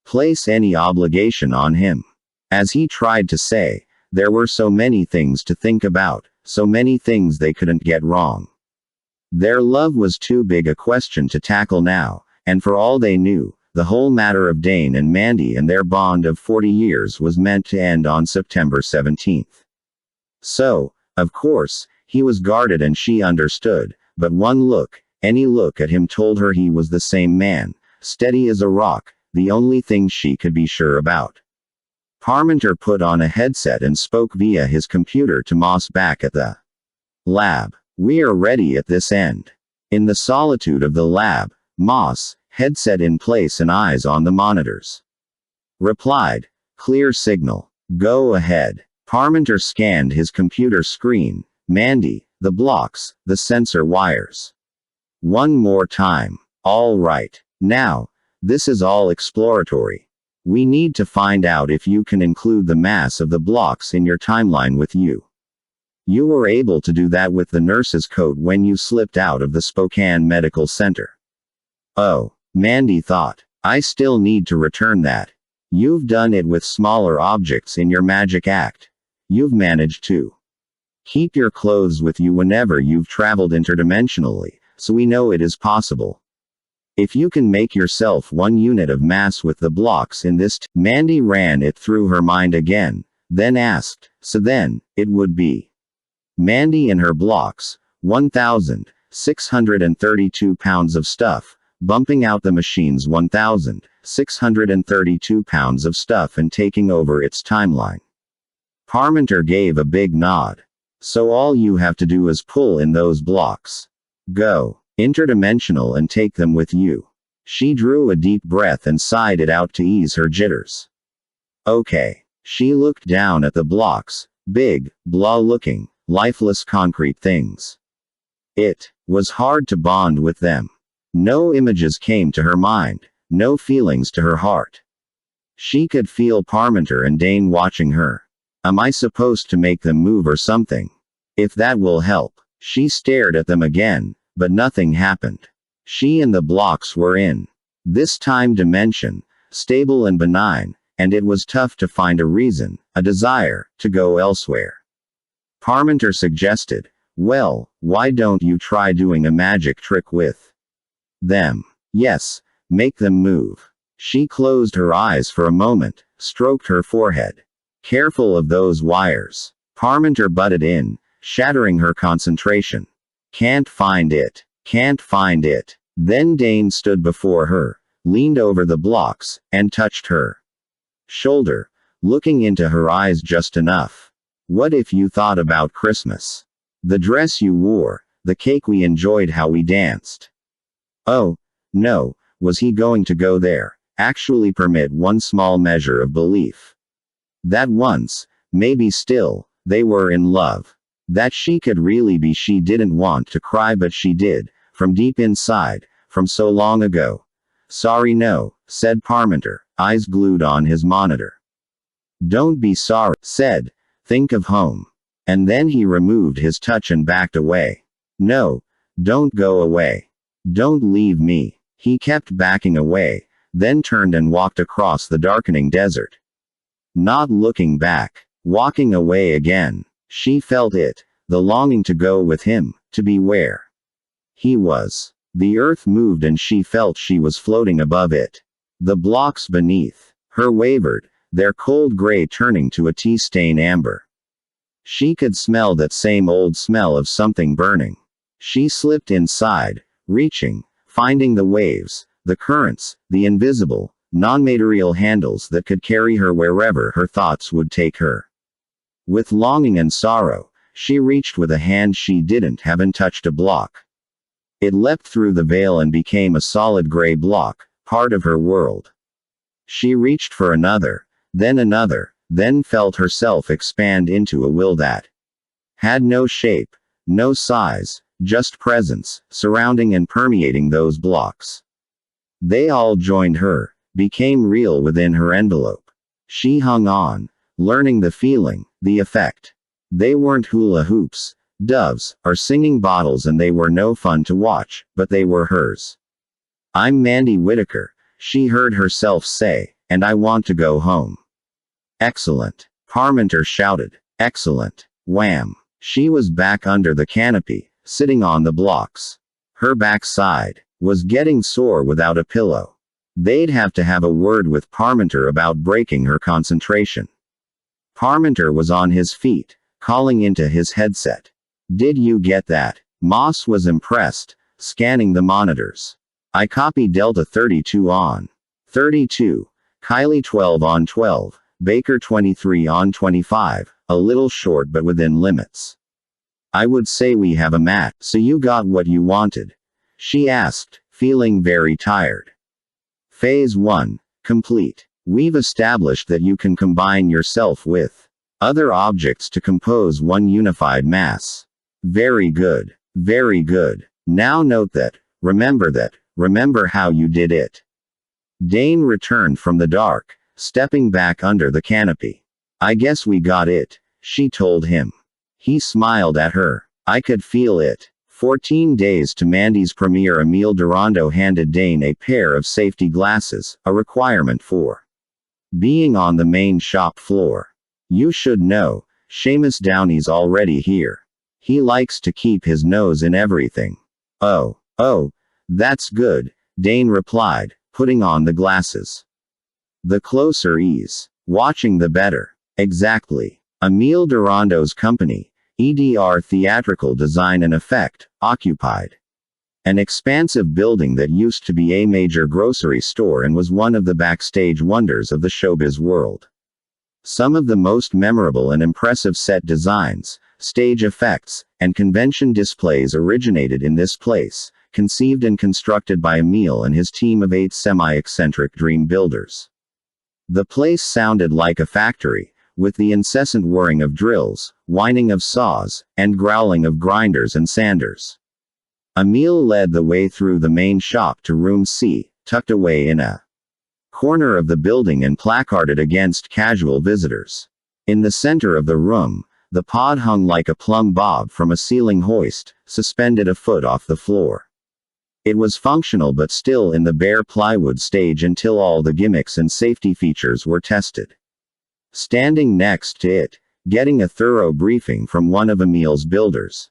place any obligation on him. As he tried to say, there were so many things to think about, so many things they couldn't get wrong. Their love was too big a question to tackle now, and for all they knew, the whole matter of Dane and Mandy and their bond of 40 years was meant to end on September 17th. So, of course, he was guarded and she understood, but one look, any look at him told her he was the same man, steady as a rock, the only thing she could be sure about. Parmenter put on a headset and spoke via his computer to Moss back at the lab. "We are ready at this end." In the solitude of the lab, Moss, headset in place and eyes on the monitors, replied, "Clear signal. Go ahead." Parmenter scanned his computer screen. "Mandy, the blocks, the sensor wires. One more time. All right. Now, this is all exploratory. We need to find out if you can include the mass of the blocks in your timeline with you. You were able to do that with the nurse's coat when you slipped out of the Spokane Medical Center." "Oh," Mandy thought. "I still need to return that. You've done it with smaller objects in your magic act. You've managed to keep your clothes with you whenever you've traveled interdimensionally, so we know it is possible. If you can make yourself 1 unit of mass with the blocks in this Mandy ran it through her mind again, then asked, "So then, it would be Mandy and her blocks, 1,632 pounds of stuff, bumping out the machine's 1,632 pounds of stuff and taking over its timeline." Parmenter gave a big nod. "So all you have to do is pull in those blocks. Go interdimensional and take them with you." She drew a deep breath and sighed it out to ease her jitters. "Okay." She looked down at the blocks, big, blah-looking, lifeless concrete things. It was hard to bond with them. No images came to her mind, no feelings to her heart. She could feel Parmenter and Dane watching her. Am I supposed to make them move or something? If that will help. She stared at them again, but nothing happened. She and the blocks were in this time dimension, stable and benign, and it was tough to find a reason, a desire, to go elsewhere. Parmenter suggested, well, why don't you try doing a magic trick with them? Yes, make them move. She closed her eyes for a moment, stroked her forehead. Careful of those wires. Parmenter butted in, shattering her concentration. Can't find it. Can't find it. Then Dane stood before her, leaned over the blocks, and touched her shoulder, looking into her eyes just enough. What if you thought about Christmas? The dress you wore, the cake we enjoyed, how we danced. Oh, no, was he going to go there? Actually permit one small measure of belief. That once, maybe still, they were in love. That she could really be. She didn't want to cry, but she did, from deep inside, from so long ago. Sorry, no, said Parmenter, eyes glued on his monitor. Don't be sorry, said. Think of home. And then he removed his touch and backed away. No, don't go away. Don't leave me. He kept backing away, then turned and walked across the darkening desert. Not looking back. Walking away again. She felt it, the longing to go with him, to be where he was. The earth moved and she felt she was floating above it. The blocks beneath her wavered, their cold gray turning to a tea-stain amber. She could smell that same old smell of something burning. She slipped inside, reaching, finding the waves, the currents, the invisible, non-material handles that could carry her wherever her thoughts would take her. With longing and sorrow, she reached with a hand she didn't have and touched a block. It leapt through the veil and became a solid gray block, part of her world. She reached for another, then felt herself expand into a will that had no shape, no size, just presence, surrounding and permeating those blocks. They all joined her, became real within her envelope. She hung on, learning the feeling, the effect. They weren't hula hoops, doves, or singing bottles, and they were no fun to watch, but they were hers. I'm Mandy Whitaker, she heard herself say, and I want to go home. Excellent. Parmenter shouted. Excellent. Wham. She was back under the canopy, sitting on the blocks. Her backside was getting sore without a pillow. They'd have to have a word with Parmenter about breaking her concentration. Parmenter was on his feet, calling into his headset. Did you get that? Moss was impressed, scanning the monitors. I copy Delta 32 on 32, Kylie 12 on 12, Baker 23 on 25, a little short but within limits. I would say we have a match. So you got what you wanted? She asked, feeling very tired. Phase 1, complete. We've established that you can combine yourself with other objects to compose one unified mass. Very good. Very good. Now note that, remember how you did it. Dane returned from the dark, stepping back under the canopy. I guess we got it, she told him. He smiled at her. I could feel it. 14 days to Mandy's premiere. Emile Durando handed Dane a pair of safety glasses, a requirement for being on the main shop floor. You should know, Seamus Downey's already here. He likes to keep his nose in everything. Oh, that's good, Dane replied, putting on the glasses. The closer he's watching, the better. Exactly. Emile Durando's company, EDR Theatrical Design and Effect, occupied an expansive building that used to be a major grocery store and was one of the backstage wonders of the showbiz world. Some of the most memorable and impressive set designs, stage effects, and convention displays originated in this place, conceived and constructed by Emile and his team of 8 semi-eccentric dream builders. The place sounded like a factory, with the incessant whirring of drills, whining of saws, and growling of grinders and sanders. Emile led the way through the main shop to room C, tucked away in a corner of the building and placarded against casual visitors. In the center of the room, the pod hung like a plumb bob from a ceiling hoist, suspended a foot off the floor. It was functional but still in the bare plywood stage until all the gimmicks and safety features were tested. Standing next to it, getting a thorough briefing from one of Emil's builders,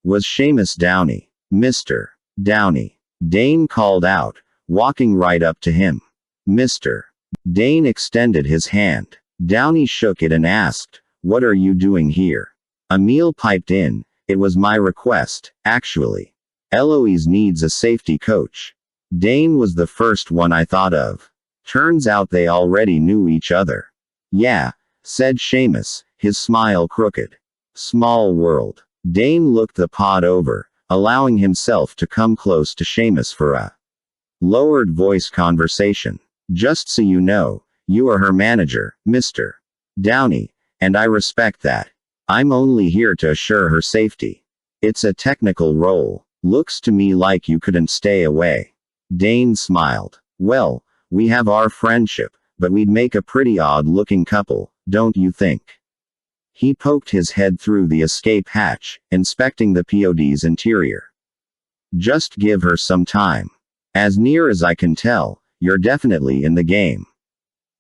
was Seamus Downey. "Mr. Downey," Dane called out, walking right up to him. "Mr." Dane extended his hand. Downey shook it and asked, "What are you doing here?" Emil piped in, "It was my request, actually. Eloise needs a safety coach." Dane was the first one I thought of. Turns out they already knew each other. "Yeah," said Seamus, his smile crooked. "Small world." Dane looked the pod over, allowing himself to come close to Seamus for a lowered voice conversation. "Just so you know, you are her manager, Mr. Downey, and I respect that. I'm only here to assure her safety. It's a technical role. Looks to me like you couldn't stay away." Dane smiled. "Well, we have our friendship, but we'd make a pretty odd-looking couple, don't you think?" He poked his head through the escape hatch, inspecting the pod's interior. "Just give her some time. As near as I can tell, you're definitely in the game.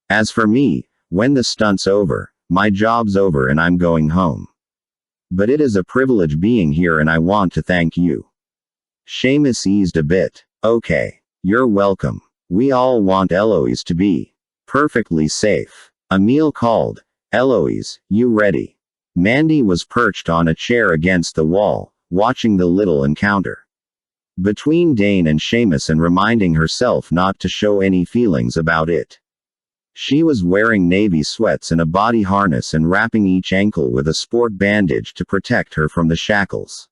As for me, when the stunt's over, my job's over and I'm going home. But it is a privilege being here and I want to thank you." Seamus eased a bit. "Okay. You're welcome. We all want Eloise to be perfectly safe." Emil called, "Eloise, you ready?" Mandy was perched on a chair against the wall, watching the little encounter between Dane and Seamus and reminding herself not to show any feelings about it. She was wearing navy sweats and a body harness and wrapping each ankle with a sport bandage to protect her from the shackles.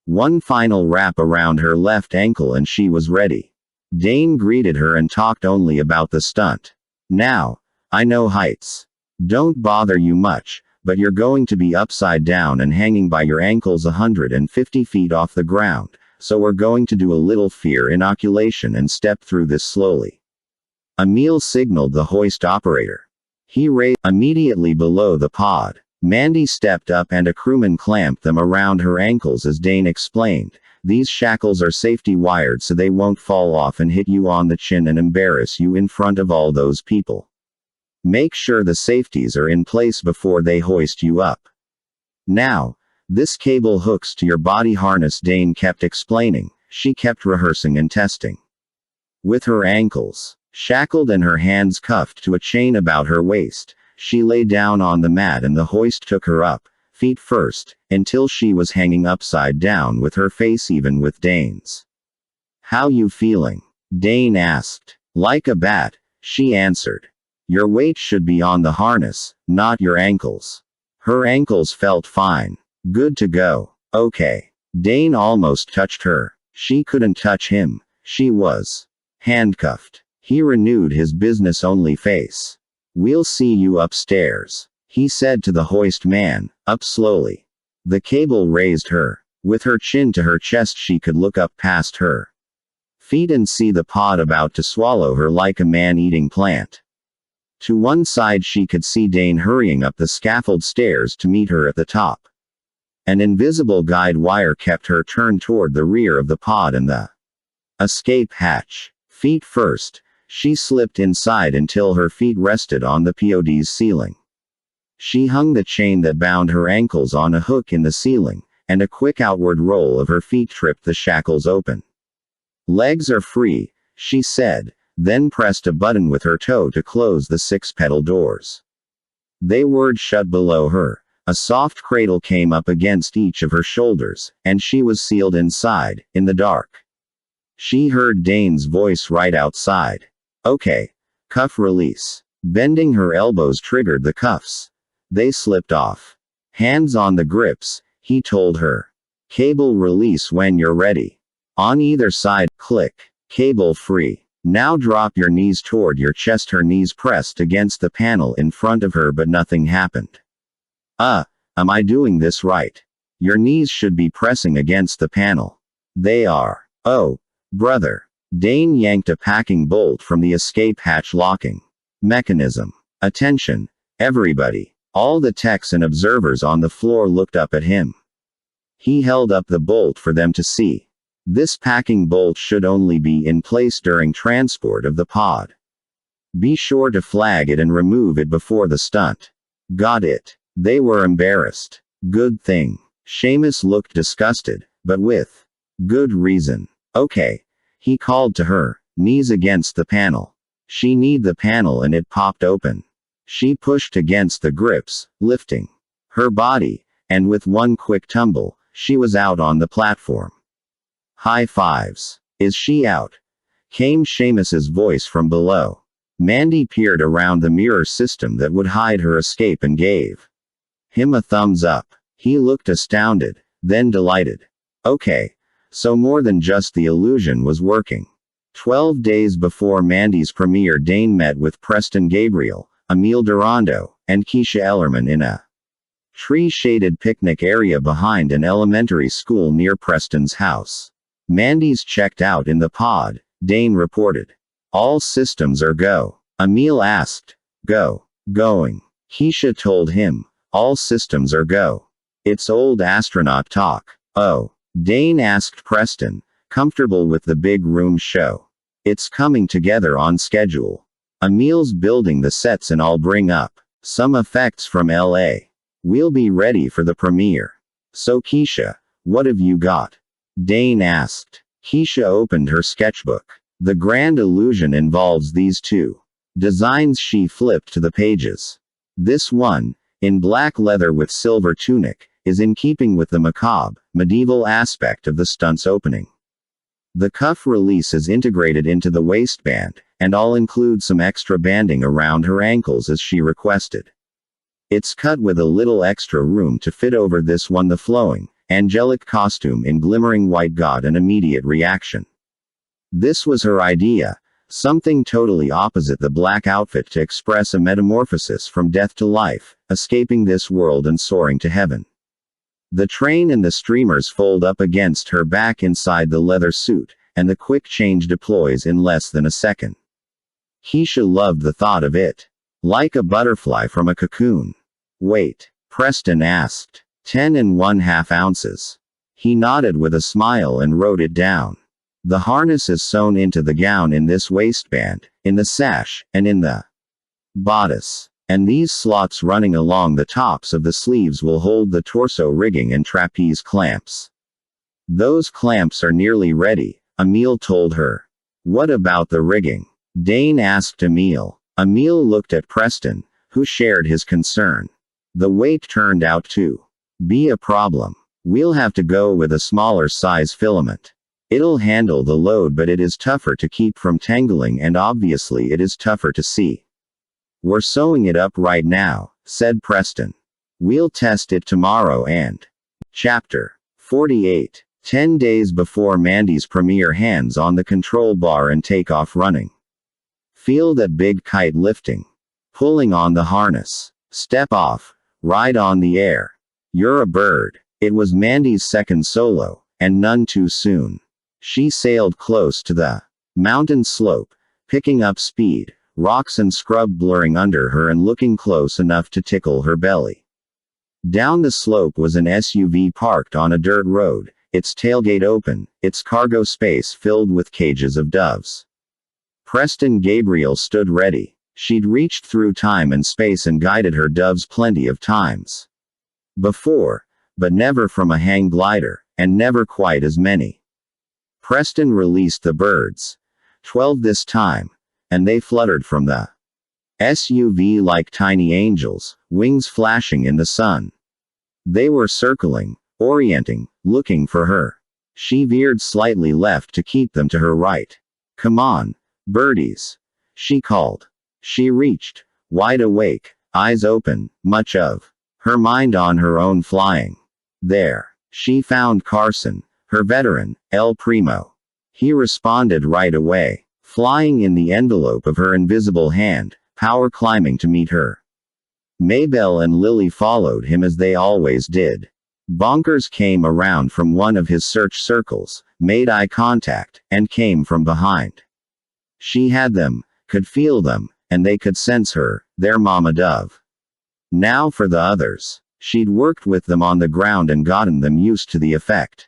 One final wrap around her left ankle and she was ready. Dane greeted her and talked only about the stunt. "Now, I know heights don't bother you much, but you're going to be upside down and hanging by your ankles 150 feet off the ground, so we're going to do a little fear inoculation and step through this slowly." Emil signaled the hoist operator. He raised immediately below the pod. Mandy stepped up and a crewman clamped them around her ankles as Dane explained. "These shackles are safety wired so they won't fall off and hit you on the chin and embarrass you in front of all those people. Make sure the safeties are in place before they hoist you up. Now, this cable hooks to your body harness," Dane kept explaining. She kept rehearsing and testing. With her ankles shackled and her hands cuffed to a chain about her waist, she lay down on the mat and the hoist took her up, feet first, until she was hanging upside down with her face even with Dane's. "How you feeling?" Dane asked. "Like a bat," she answered. "Your weight should be on the harness, not your ankles." Her ankles felt fine. "Good to go." "Okay." Dane almost touched her. She couldn't touch him. She was handcuffed. He renewed his business-only face. "We'll see you upstairs," he said to the hoist man. "Up slowly." The cable raised her. With her chin to her chest she could look up past her feet and see the pod about to swallow her like a man-eating plant. To one side she could see Dane hurrying up the scaffold stairs to meet her at the top. An invisible guide wire kept her turned toward the rear of the pod and the escape hatch. Feet first, she slipped inside until her feet rested on the pod's ceiling. She hung the chain that bound her ankles on a hook in the ceiling, and a quick outward roll of her feet tripped the shackles open. "Legs are free," she said, then pressed a button with her toe to close the 6-pedal doors. They whirred shut below her. A soft cradle came up against each of her shoulders, and she was sealed inside, in the dark. She heard Dane's voice right outside. "Okay. Cuff release." Bending her elbows triggered the cuffs. They slipped off. "Hands on the grips," he told her. "Cable release when you're ready. On either side, click. Cable free. Now drop your knees toward your chest." Her knees pressed against the panel in front of her but nothing happened. Am I doing this right? Your knees should be pressing against the panel." "They are." "Oh, brother." Dane yanked a packing bolt from the escape hatch locking mechanism. Attention, everybody. All the techs and observers on the floor looked up at him. He held up the bolt for them to see. This packing bolt should only be in place during transport of the pod. Be sure to flag it and remove it before the stunt. Got it. They were embarrassed. Good thing. Seamus looked disgusted, but with good reason. Okay. He called to her, knees against the panel. She kneed the panel and it popped open. She pushed against the grips, lifting her body, and with one quick tumble, she was out on the platform. High fives. Is she out? Came Seamus's voice from below. Mandy peered around the mirror system that would hide her escape and gave him a thumbs up. He looked astounded, then delighted. Okay. So more than just the illusion was working. 12 days before Mandy's premiere, Dane met with Preston Gabriel, Emile Durando, and Keisha Ellerman in a tree-shaded picnic area behind an elementary school near Preston's house. Mandy's checked out in the pod, Dane reported. All systems are go. Emile asked. Go. Going. Keisha told him. All systems are go. It's old astronaut talk. Oh. Dane asked Preston, comfortable with the big room show. It's coming together on schedule. Emile's building the sets and I'll bring up some effects from LA. We'll be ready for the premiere. So Keisha, what have you got? Dane asked. Keisha opened her sketchbook. The grand illusion involves these two designs. She flipped to the pages. This one, in black leather with silver tunic, is in keeping with the macabre, medieval aspect of the stunt's opening. The cuff release is integrated into the waistband, and I'll include some extra banding around her ankles as she requested. It's cut with a little extra room to fit over this one. The flowing, angelic costume in glimmering white got an immediate reaction. This was her idea, something totally opposite the black outfit to express a metamorphosis from death to life, escaping this world and soaring to heaven. The train and the streamers fold up against her back inside the leather suit, and the quick change deploys in less than a second. Keisha loved the thought of it. Like a butterfly from a cocoon. Weight? Preston asked. 10½ ounces. He nodded with a smile and wrote it down. The harness is sewn into the gown in this waistband, in the sash, and in the bodice. And these slots running along the tops of the sleeves will hold the torso rigging and trapeze clamps. Those clamps are nearly ready, Emile told her. What about the rigging? Dane asked Emile. Emile looked at Preston, who shared his concern. The weight turned out to be a problem. We'll have to go with a smaller size filament. It'll handle the load, but it is tougher to keep from tangling, and obviously it is tougher to see. We're sewing it up right now, said Preston. We'll test it tomorrow. And Chapter 48. 10 days before Mandy's premiere, hands on the control bar and take off running. Feel that big kite lifting. Pulling on the harness. Step off. Ride on the air. You're a bird. It was Mandy's second solo, and none too soon. She sailed close to the mountain slope, picking up speed. Rocks and scrub blurring under her and looking close enough to tickle her belly. Down the slope was an SUV parked on a dirt road, its tailgate open, its cargo space filled with cages of doves. Preston Gabriel stood ready. She'd reached through time and space and guided her doves plenty of times before, but never from a hang glider, and never quite as many. Preston released the birds. 12 this time. And they fluttered from the SUV like tiny angels, wings flashing in the sun. They were circling, orienting, looking for her. She veered slightly left to keep them to her right. Come on, birdies, she called. She reached, wide awake, eyes open, much of her mind on her own flying. There, she found Carson, her veteran, El Primo. He responded right away. Flying in the envelope of her invisible hand, power climbing to meet her. Maybelle and Lily followed him as they always did. Bonkers came around from one of his search circles, made eye contact, and came from behind. She had them, could feel them, and they could sense her, their mama dove. Now for the others. She'd worked with them on the ground and gotten them used to the effect.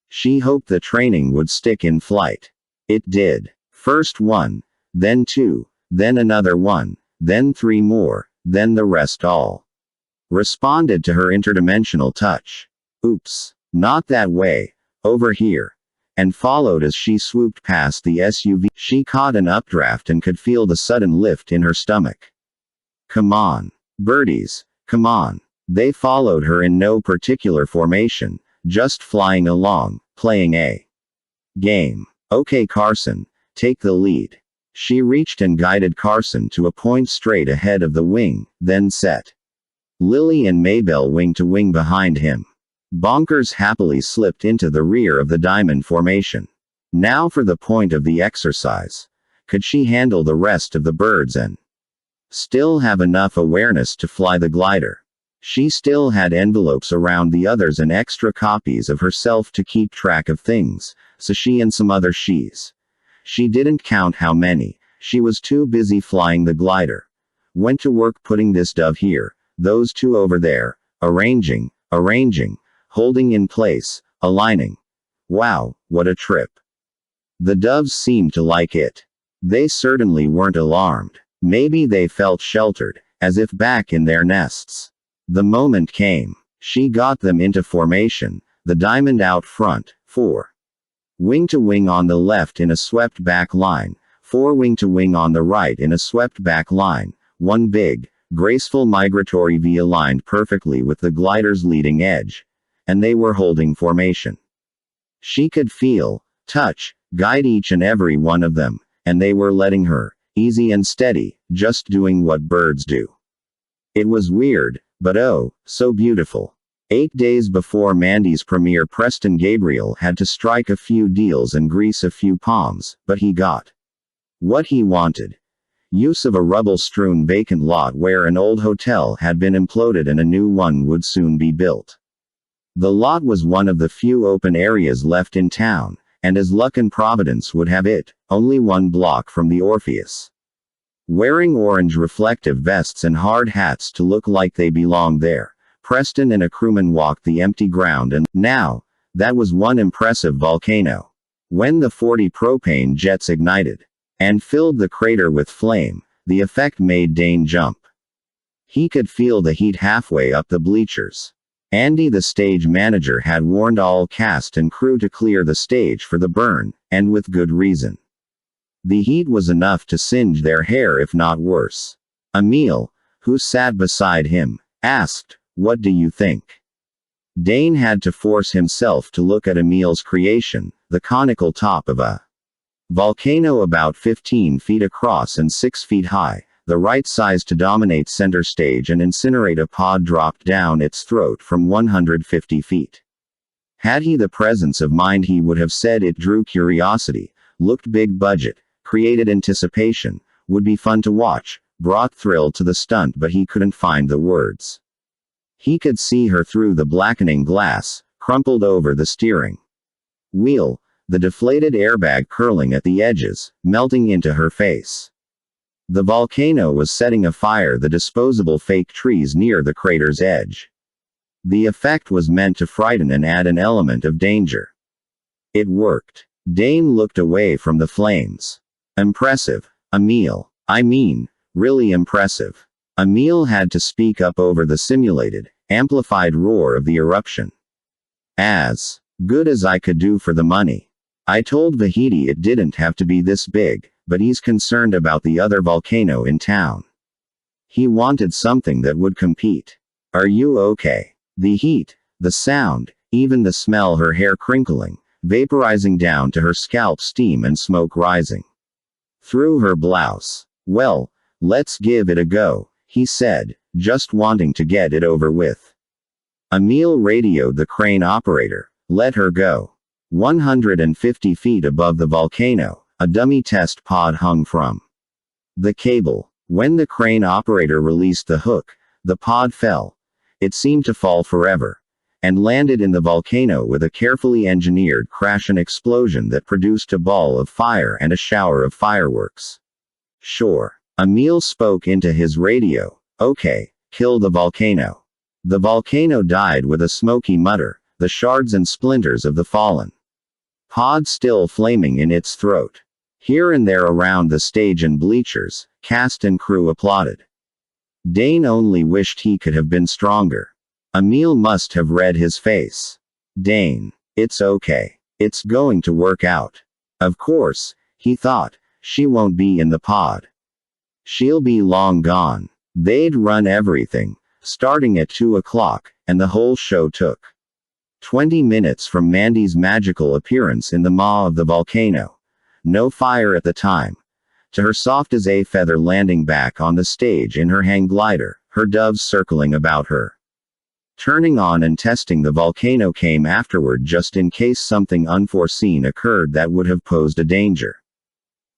She hoped the training would stick in flight. It did. First one, then two, then another one, then three more, then the rest all responded to her interdimensional touch. Oops. Not that way. Over here. And followed as she swooped past the SUV. She caught an updraft and could feel the sudden lift in her stomach. Come on. Birdies. Come on. They followed her in no particular formation, just flying along, playing a game. Okay, Carson, take the lead. She reached and guided Carson to a point straight ahead of the wing, then set Lily and Maybell wing to wing behind him. Bonkers happily slipped into the rear of the diamond formation. Now for the point of the exercise. Could she handle the rest of the birds and still have enough awareness to fly the glider? She still had envelopes around the others and extra copies of herself to keep track of things, so she and some other she's. She didn't count how many. She was too busy flying the glider. Went to work putting this dove here, those two over there, arranging, holding in place, aligning. Wow, what a trip. The doves seemed to like it. They certainly weren't alarmed. Maybe they felt sheltered, as if back in their nests. The moment came. She got them into formation, the diamond out front, 4 wing to wing on the left in a swept back line, 4 wing to wing on the right in a swept back line, one big, graceful migratory V aligned perfectly with the glider's leading edge. And they were holding formation. She could feel, touch, guide each and every one of them, and they were letting her, easy and steady, just doing what birds do. It was weird, but oh, so beautiful. 8 days before Mandy's premiere, Preston Gabriel had to strike a few deals and grease a few palms, but he got what he wanted. Use of a rubble-strewn vacant lot where an old hotel had been imploded and a new one would soon be built. The lot was one of the few open areas left in town, and as luck and providence would have it, only 1 block from the Orpheus. Wearing orange reflective vests and hard hats to look like they belonged there, Preston and a crewman walked the empty ground and, now, that was one impressive volcano. When the 40 propane jets ignited and filled the crater with flame, the effect made Dane jump. He could feel the heat halfway up the bleachers. Andy, the stage manager, had warned all cast and crew to clear the stage for the burn, and with good reason. The heat was enough to singe their hair, if not worse. Emil, who sat beside him, asked, "What do you think?" Dane had to force himself to look at Emil's creation, the conical top of a volcano about 15 feet across and 6 feet high, the right size to dominate center stage and incinerate a pod dropped down its throat from 150 feet. Had he the presence of mind, he would have said it drew curiosity, looked big budget, created anticipation, would be fun to watch, brought thrill to the stunt, but he couldn't find the words. He could see her through the blackening glass, crumpled over the steering wheel, the deflated airbag curling at the edges, melting into her face. The volcano was setting afire the disposable fake trees near the crater's edge. The effect was meant to frighten and add an element of danger. It worked. Dane looked away from the flames. Impressive, Emil. I mean, really impressive. Emil had to speak up over the simulated, amplified roar of the eruption. As good as I could do for the money. I told Vahidi it didn't have to be this big, but he's concerned about the other volcano in town. He wanted something that would compete. Are you okay? The heat, the sound, even the smell, her hair crinkling, vaporizing down to her scalp, steam and smoke rising through her blouse. Well, let's give it a go, he said, just wanting to get it over with. Emil radioed the crane operator. Let her go. 150 feet above the volcano, a dummy test pod hung from the cable. When the crane operator released the hook, the pod fell. It seemed to fall forever. and landed in the volcano with a carefully engineered crash and explosion that produced a ball of fire and a shower of fireworks. Sure. Emil spoke into his radio. Okay, kill the volcano. The volcano died with a smoky mutter, the shards and splinters of the fallen pod still flaming in its throat. Here and there around the stage and bleachers, cast and crew applauded. Dane only wished he could have been stronger. Emil must have read his face. Dane, it's okay. It's going to work out. Of course, he thought, she won't be in the pod. She'll be long gone. They'd run everything, starting at 2 o'clock, and the whole show took 20 minutes from Mandy's magical appearance in the maw of the volcano. No fire at the time. To her soft as a feather landing back on the stage in her hang glider, her doves circling about her. Turning on and testing the volcano came afterward just in case something unforeseen occurred that would have posed a danger.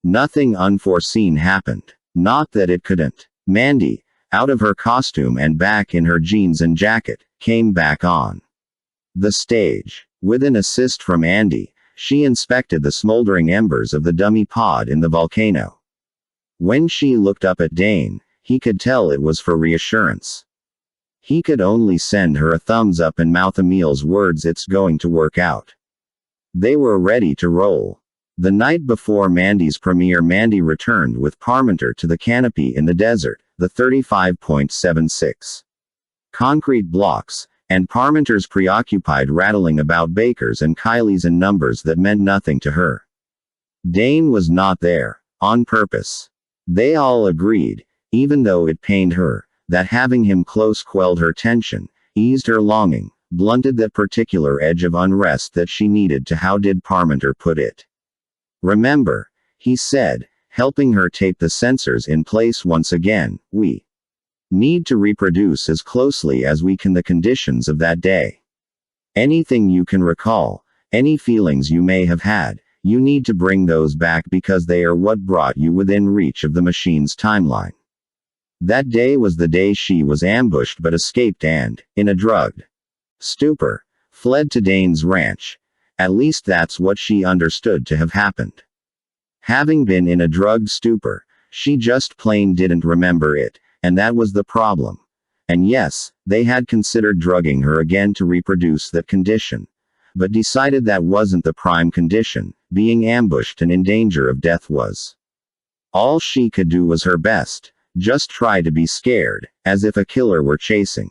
Nothing unforeseen happened. Not that it couldn't. Mandy, out of her costume and back in her jeans and jacket, came back on the stage. With an assist from Andy, she inspected the smoldering embers of the dummy pod in the volcano. When she looked up at Dane, he could tell it was for reassurance. He could only send her a thumbs up and mouth Emil's words, "It's going to work out." They were ready to roll. The night before Mandy's premiere, Mandy returned with Parmenter to the canopy in the desert, the 35.76 concrete blocks, and Parmenter's preoccupied rattling about bakers and Kylie's and numbers that meant nothing to her. Dane was not there, on purpose. They all agreed, even though it pained her, that having him close quelled her tension, eased her longing, blunted that particular edge of unrest that she needed to. How did Parmenter put it? Remember, he said, helping her tape the sensors in place once again, we need to reproduce as closely as we can the conditions of that day. Anything you can recall, any feelings you may have had, you need to bring those back because they are what brought you within reach of the machine's timeline. That day was the day she was ambushed but escaped and, in a drugged stupor, fled to Dane's ranch. At least that's what she understood to have happened. Having been in a drugged stupor, she just plain didn't remember it, and that was the problem. And yes, they had considered drugging her again to reproduce that condition, but decided that wasn't the prime condition. Being ambushed and in danger of death was. All she could do was her best, just try to be scared, as if a killer were chasing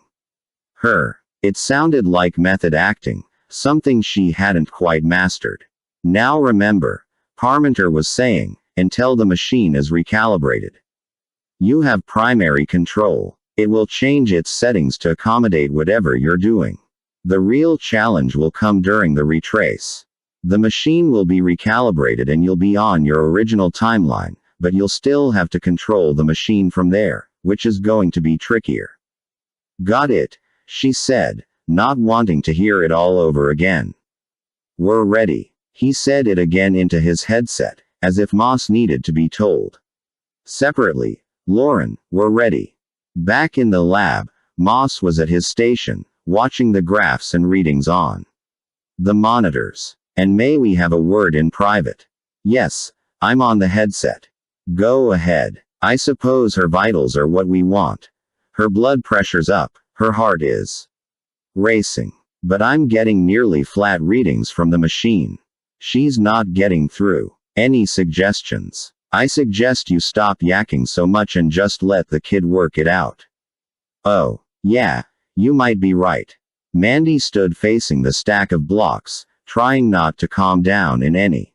her. It sounded like method acting, something she hadn't quite mastered. Now remember, Parmenter was saying, until the machine is recalibrated. You have primary control. It will change its settings to accommodate whatever you're doing. The real challenge will come during the retrace. The machine will be recalibrated and you'll be on your original timeline, but you'll still have to control the machine from there, which is going to be trickier. Got it, she said, not wanting to hear it all over again. We're ready. He said it again into his headset, as if Moss needed to be told. Separately, Lauren, we're ready. Back in the lab, Moss was at his station, watching the graphs and readings on the monitors. And may we have a word in private? Yes, I'm on the headset. Go ahead. I suppose her vitals are what we want. Her blood pressure's up, her heart is racing. But I'm getting nearly flat readings from the machine. She's not getting through. Any suggestions? I suggest you stop yakking so much and just let the kid work it out. Oh, yeah, you might be right. Mandy stood facing the stack of blocks, trying not to calm down in any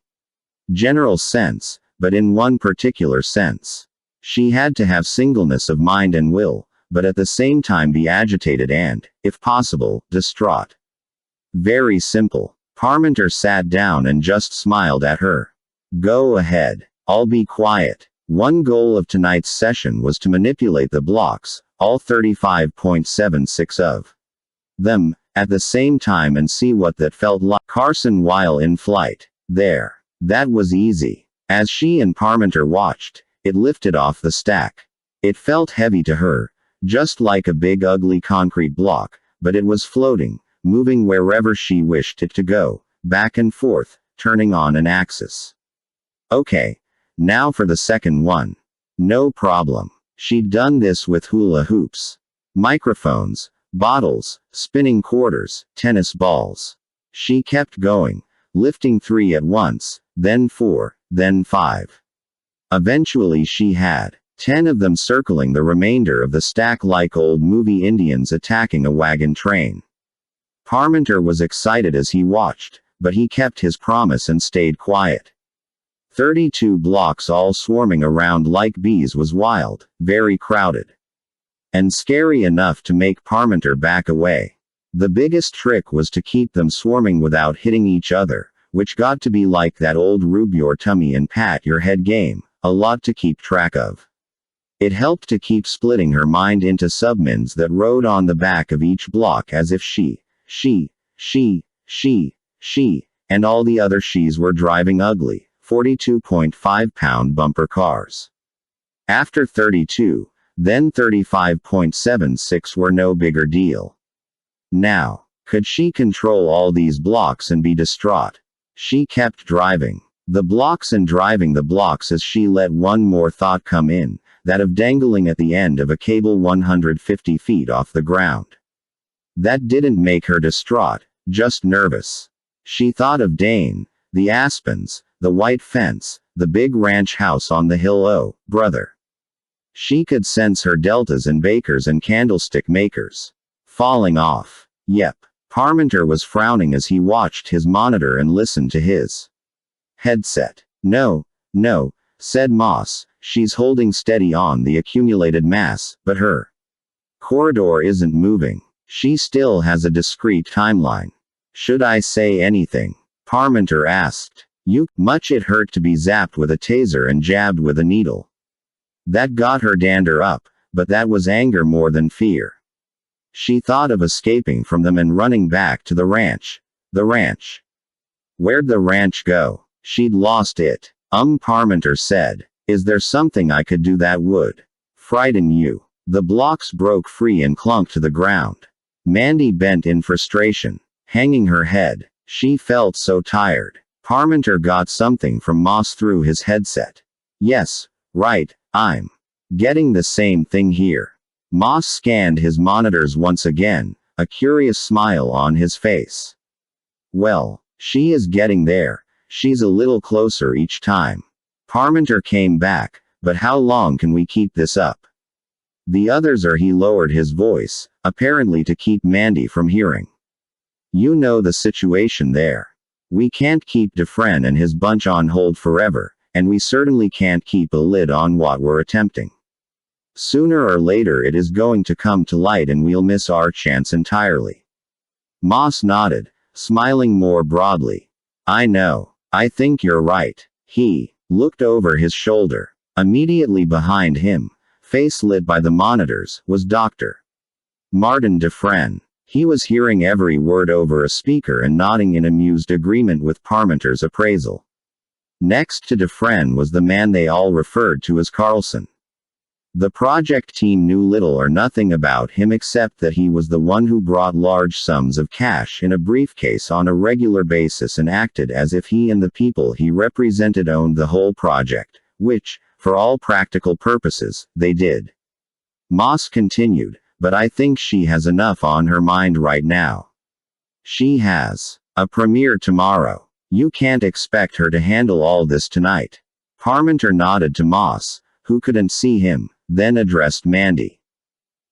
general sense, but in one particular sense. She had to have singleness of mind and will, but at the same time be agitated and, if possible, distraught. Very simple. Parmenter sat down and just smiled at her. Go ahead. I'll be quiet. One goal of tonight's session was to manipulate the blocks, all 35.76 of them, at the same time and see what that felt like. Carson while in flight. There. That was easy. As she and Parmenter watched, it lifted off the stack. It felt heavy to her, just like a big ugly concrete block, but it was floating, moving wherever she wished it to go, back and forth, turning on an axis. Okay. Now for the second one. No problem. She'd done this with hula hoops, microphones, bottles, spinning quarters, tennis balls. She kept going, lifting 3 at once, then 4, then 5. Eventually she had 10 of them circling the remainder of the stack like old movie Indians attacking a wagon train. Parmenter was excited as he watched, but he kept his promise and stayed quiet. 32 blocks all swarming around like bees was wild, very crowded. And scary enough to make Parmenter back away. The biggest trick was to keep them swarming without hitting each other, which got to be like that old rub your tummy and pat your head game, a lot to keep track of. It helped to keep splitting her mind into submins that rode on the back of each block as if she, and all the other she's were driving ugly 42.5-pound bumper cars. After 32, then 35.76 were no bigger deal. Now, could she control all these blocks and be distraught? She kept driving the blocks and driving the blocks as she let one more thought come in, that of dangling at the end of a cable 150 feet off the ground. That didn't make her distraught, just nervous. She thought of Dane, the aspens, the white fence, the big ranch house on the hill. Oh, brother. She could sense her deltas and bakers and candlestick makers falling off. Yep. Parmenter was frowning as he watched his monitor and listened to his headset. No, said Moss, she's holding steady on the accumulated mass, but her corridor isn't moving. She still has a discrete timeline. Should I say anything? Parmenter asked. Much it hurt to be zapped with a taser and jabbed with a needle. That got her dander up, but that was anger more than fear. She thought of escaping from them and running back to the ranch. The ranch. Where'd the ranch go? She'd lost it. Parmenter said. Is there something I could do that would frighten you? The blocks broke free and clunked to the ground. Mandy bent in frustration, hanging her head. She felt so tired. Parmenter got something from Moss through his headset. Yes, right, I'm getting the same thing here. Moss scanned his monitors once again, a curious smile on his face. Well, she is getting there. She's a little closer each time. Parmenter came back, but how long can we keep this up? The others are. He lowered his voice, apparently to keep Mandy from hearing. You know the situation there. We can't keep Dufresne and his bunch on hold forever, and we certainly can't keep a lid on what we're attempting. Sooner or later it is going to come to light and we'll miss our chance entirely. Moss nodded, smiling more broadly. I know. I think you're right. He looked over his shoulder. Immediately behind him, face lit by the monitors, was Dr. Martin Dufresne. He was hearing every word over a speaker and nodding in amused agreement with Parmenter's appraisal. Next to Dufresne was the man they all referred to as Carlson. The project team knew little or nothing about him except that he was the one who brought large sums of cash in a briefcase on a regular basis and acted as if he and the people he represented owned the whole project, which, for all practical purposes, they did. Moss continued. But I think she has enough on her mind right now. She has a premiere tomorrow. You can't expect her to handle all this tonight. Parmenter nodded to Moss, who couldn't see him, then addressed Mandy.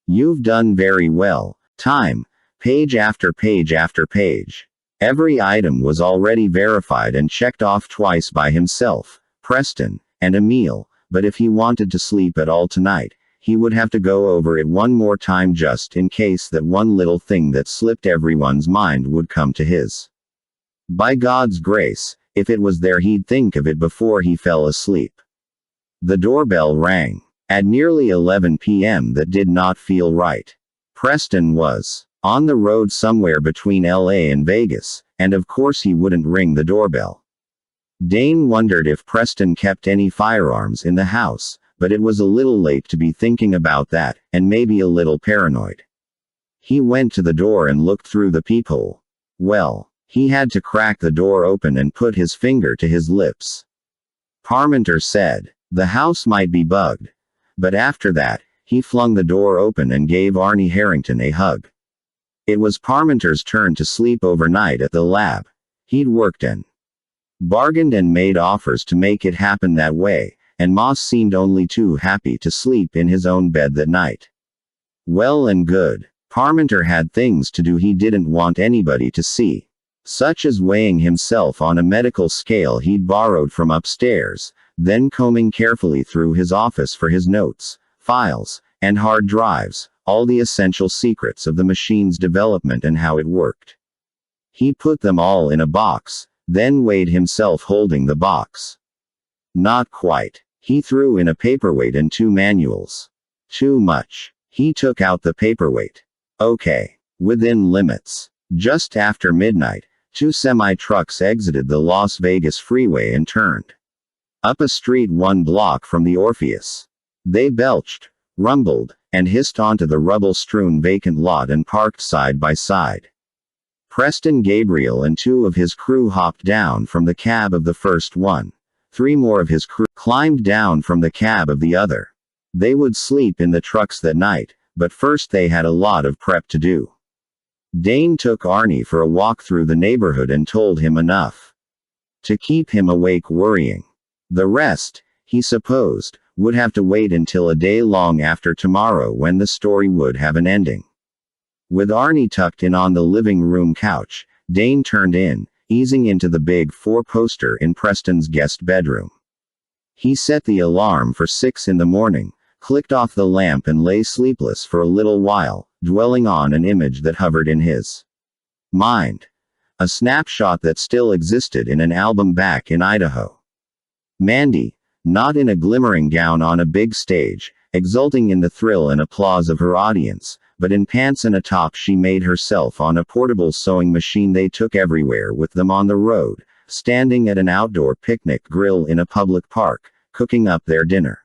You've done very well. Time. Page after page after page. Every item was already verified and checked off twice by himself, Preston, and Emil, but if he wanted to sleep at all tonight, he would have to go over it one more time just in case that one little thing that slipped everyone's mind would come to his. By God's grace, if it was there he'd think of it before he fell asleep. The doorbell rang. At nearly 11 p.m. that did not feel right. Preston was on the road somewhere between LA and Vegas, and of course he wouldn't ring the doorbell. Dane wondered if Preston kept any firearms in the house, but it was a little late to be thinking about that, and maybe a little paranoid. He went to the door and looked through the peephole. Well, he had to crack the door open and put his finger to his lips. Parmenter said, "The house might be bugged." But after that, he flung the door open and gave Arnie Harrington a hug. It was Parmenter's turn to sleep overnight at the lab. He'd worked and bargained and made offers to make it happen that way, and Moss seemed only too happy to sleep in his own bed that night. Well and good. Parmenter had things to do he didn't want anybody to see, such as weighing himself on a medical scale he'd borrowed from upstairs, then combing carefully through his office for his notes, files, and hard drives, all the essential secrets of the machine's development and how it worked. He put them all in a box, then weighed himself holding the box. Not quite. He threw in a paperweight and 2 manuals. Too much. He took out the paperweight. Okay. Within limits. Just after midnight, 2 semi-trucks exited the Las Vegas freeway and turned up a street 1 block from the Orpheus. They belched, rumbled, and hissed onto the rubble-strewn vacant lot and parked side by side. Preston Gabriel and 2 of his crew hopped down from the cab of the first one. 3 more of his crew climbed down from the cab of the other. They would sleep in the trucks that night, but first they had a lot of prep to do. Dane took Arnie for a walk through the neighborhood and told him enough to keep him awake worrying. The rest, he supposed, would have to wait until a day long after tomorrow when the story would have an ending. With Arnie tucked in on the living room couch, Dane turned in, easing into the big 4-poster in Preston's guest bedroom. He set the alarm for 6 in the morning, clicked off the lamp and lay sleepless for a little while, dwelling on an image that hovered in his mind. A snapshot that still existed in an album back in Idaho. Mandy, not in a glimmering gown on a big stage, exulting in the thrill and applause of her audience, but in pants and a top she made herself on a portable sewing machine they took everywhere with them on the road, standing at an outdoor picnic grill in a public park, cooking up their dinner.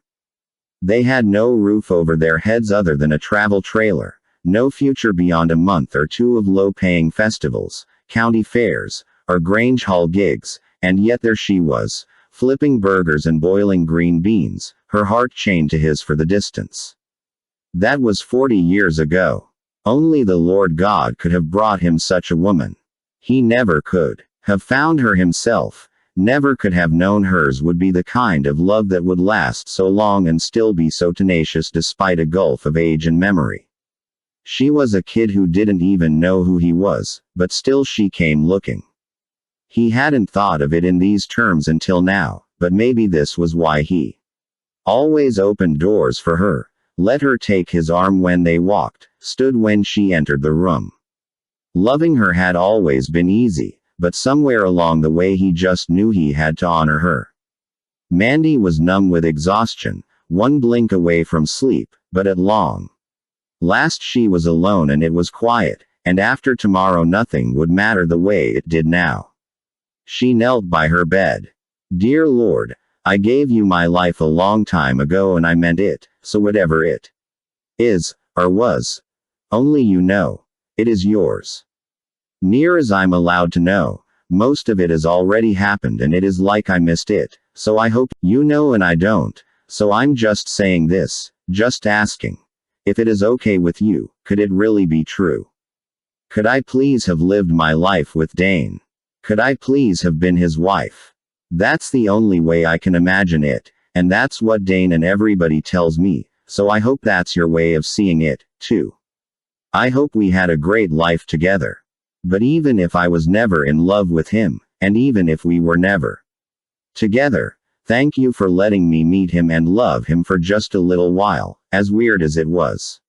They had no roof over their heads other than a travel trailer, no future beyond a month or 2 of low-paying festivals, county fairs, or Grange Hall gigs, and yet there she was, flipping burgers and boiling green beans, her heart chained to his for the distance. That was 40 years ago. Only the Lord God could have brought him such a woman. He never could have found her himself, never could have known hers would be the kind of love that would last so long and still be so tenacious despite a gulf of age and memory. She was a kid who didn't even know who he was, but still she came looking. He hadn't thought of it in these terms until now, but maybe this was why he always opened doors for her, let her take his arm when they walked, stood when she entered the room. Loving her had always been easy, but somewhere along the way he just knew he had to honor her. Mandy was numb with exhaustion, 1 blink away from sleep, but at long last she was alone and it was quiet, and after tomorrow nothing would matter the way it did now. She knelt by her bed. "Dear Lord, I gave you my life a long time ago and I meant it, so whatever it is, or was, only you know, it is yours. Near as I'm allowed to know, most of it has already happened and it is like I missed it, so I hope you know and I don't, so I'm just saying this, just asking. If it is okay with you, could it really be true? Could I please have lived my life with Dane? Could I please have been his wife? That's the only way I can imagine it, and that's what Dane and everybody tells me, so I hope that's your way of seeing it, too. I hope we had a great life together. But even if I was never in love with him, and even if we were never together, thank you for letting me meet him and love him for just a little while, as weird as it was.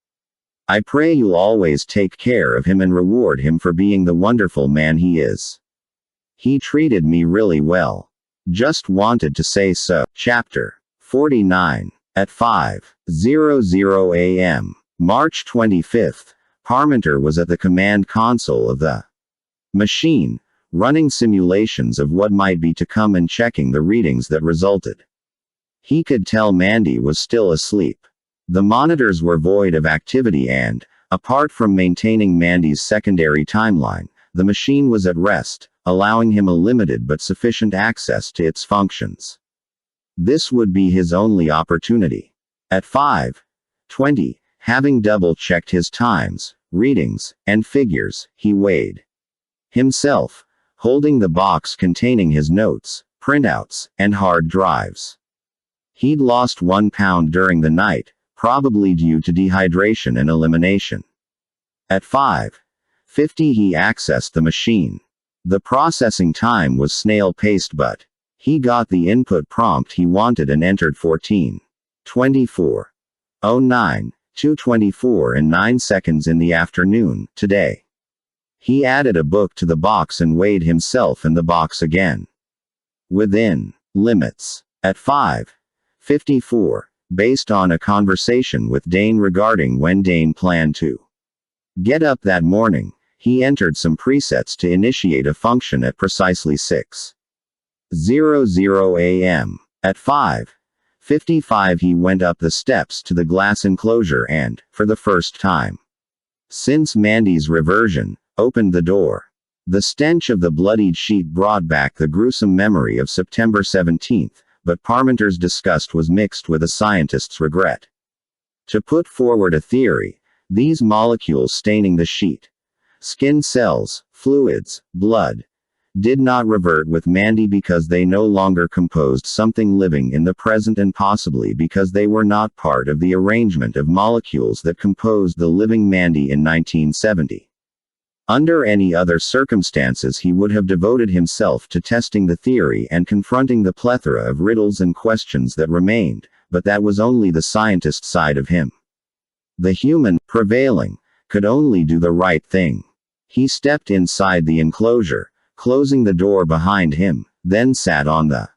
I pray you'll always take care of him and reward him for being the wonderful man he is. He treated me really well. Just wanted to say so." Chapter 49. At 5:00 a.m., March 25th, Parmenter was at the command console of the machine, running simulations of what might be to come and checking the readings that resulted. He could tell Mandy was still asleep. The monitors were void of activity and, Apart from maintaining Mandy's secondary timeline, the machine was at rest, allowing him a limited but sufficient access to its functions. This would be his only opportunity. At 5:20, having double-checked his times, readings, and figures, he weighed himself, holding the box containing his notes, printouts, and hard drives. He'd lost 1 pound during the night, probably due to dehydration and elimination. At 5:50 he accessed the machine. The processing time was snail-paced, but he got the input prompt he wanted and entered 14:24:09, 2:24 and 9 seconds in the afternoon, today. He added a book to the box and weighed himself and the box again. Within limits. At 5:54, based on a conversation with Dane regarding when Dane planned to get up that morning, he entered some presets to initiate a function at precisely 6:00 a.m. At 5:55 he went up the steps to the glass enclosure and, for the first time since Mandy's reversion, opened the door. The stench of the bloodied sheet brought back the gruesome memory of September 17th, but Parmenter's disgust was mixed with a scientist's regret. To put forward a theory, these molecules staining the sheet, skin cells, fluids, blood, did not revert with Mandy because they no longer composed something living in the present, and possibly because they were not part of the arrangement of molecules that composed the living Mandy in 1970. Under any other circumstances he would have devoted himself to testing the theory and confronting the plethora of riddles and questions that remained, but that was only the scientist side of him. The human, prevailing, could only do the right thing. He stepped inside the enclosure, closing the door behind him, then sat on the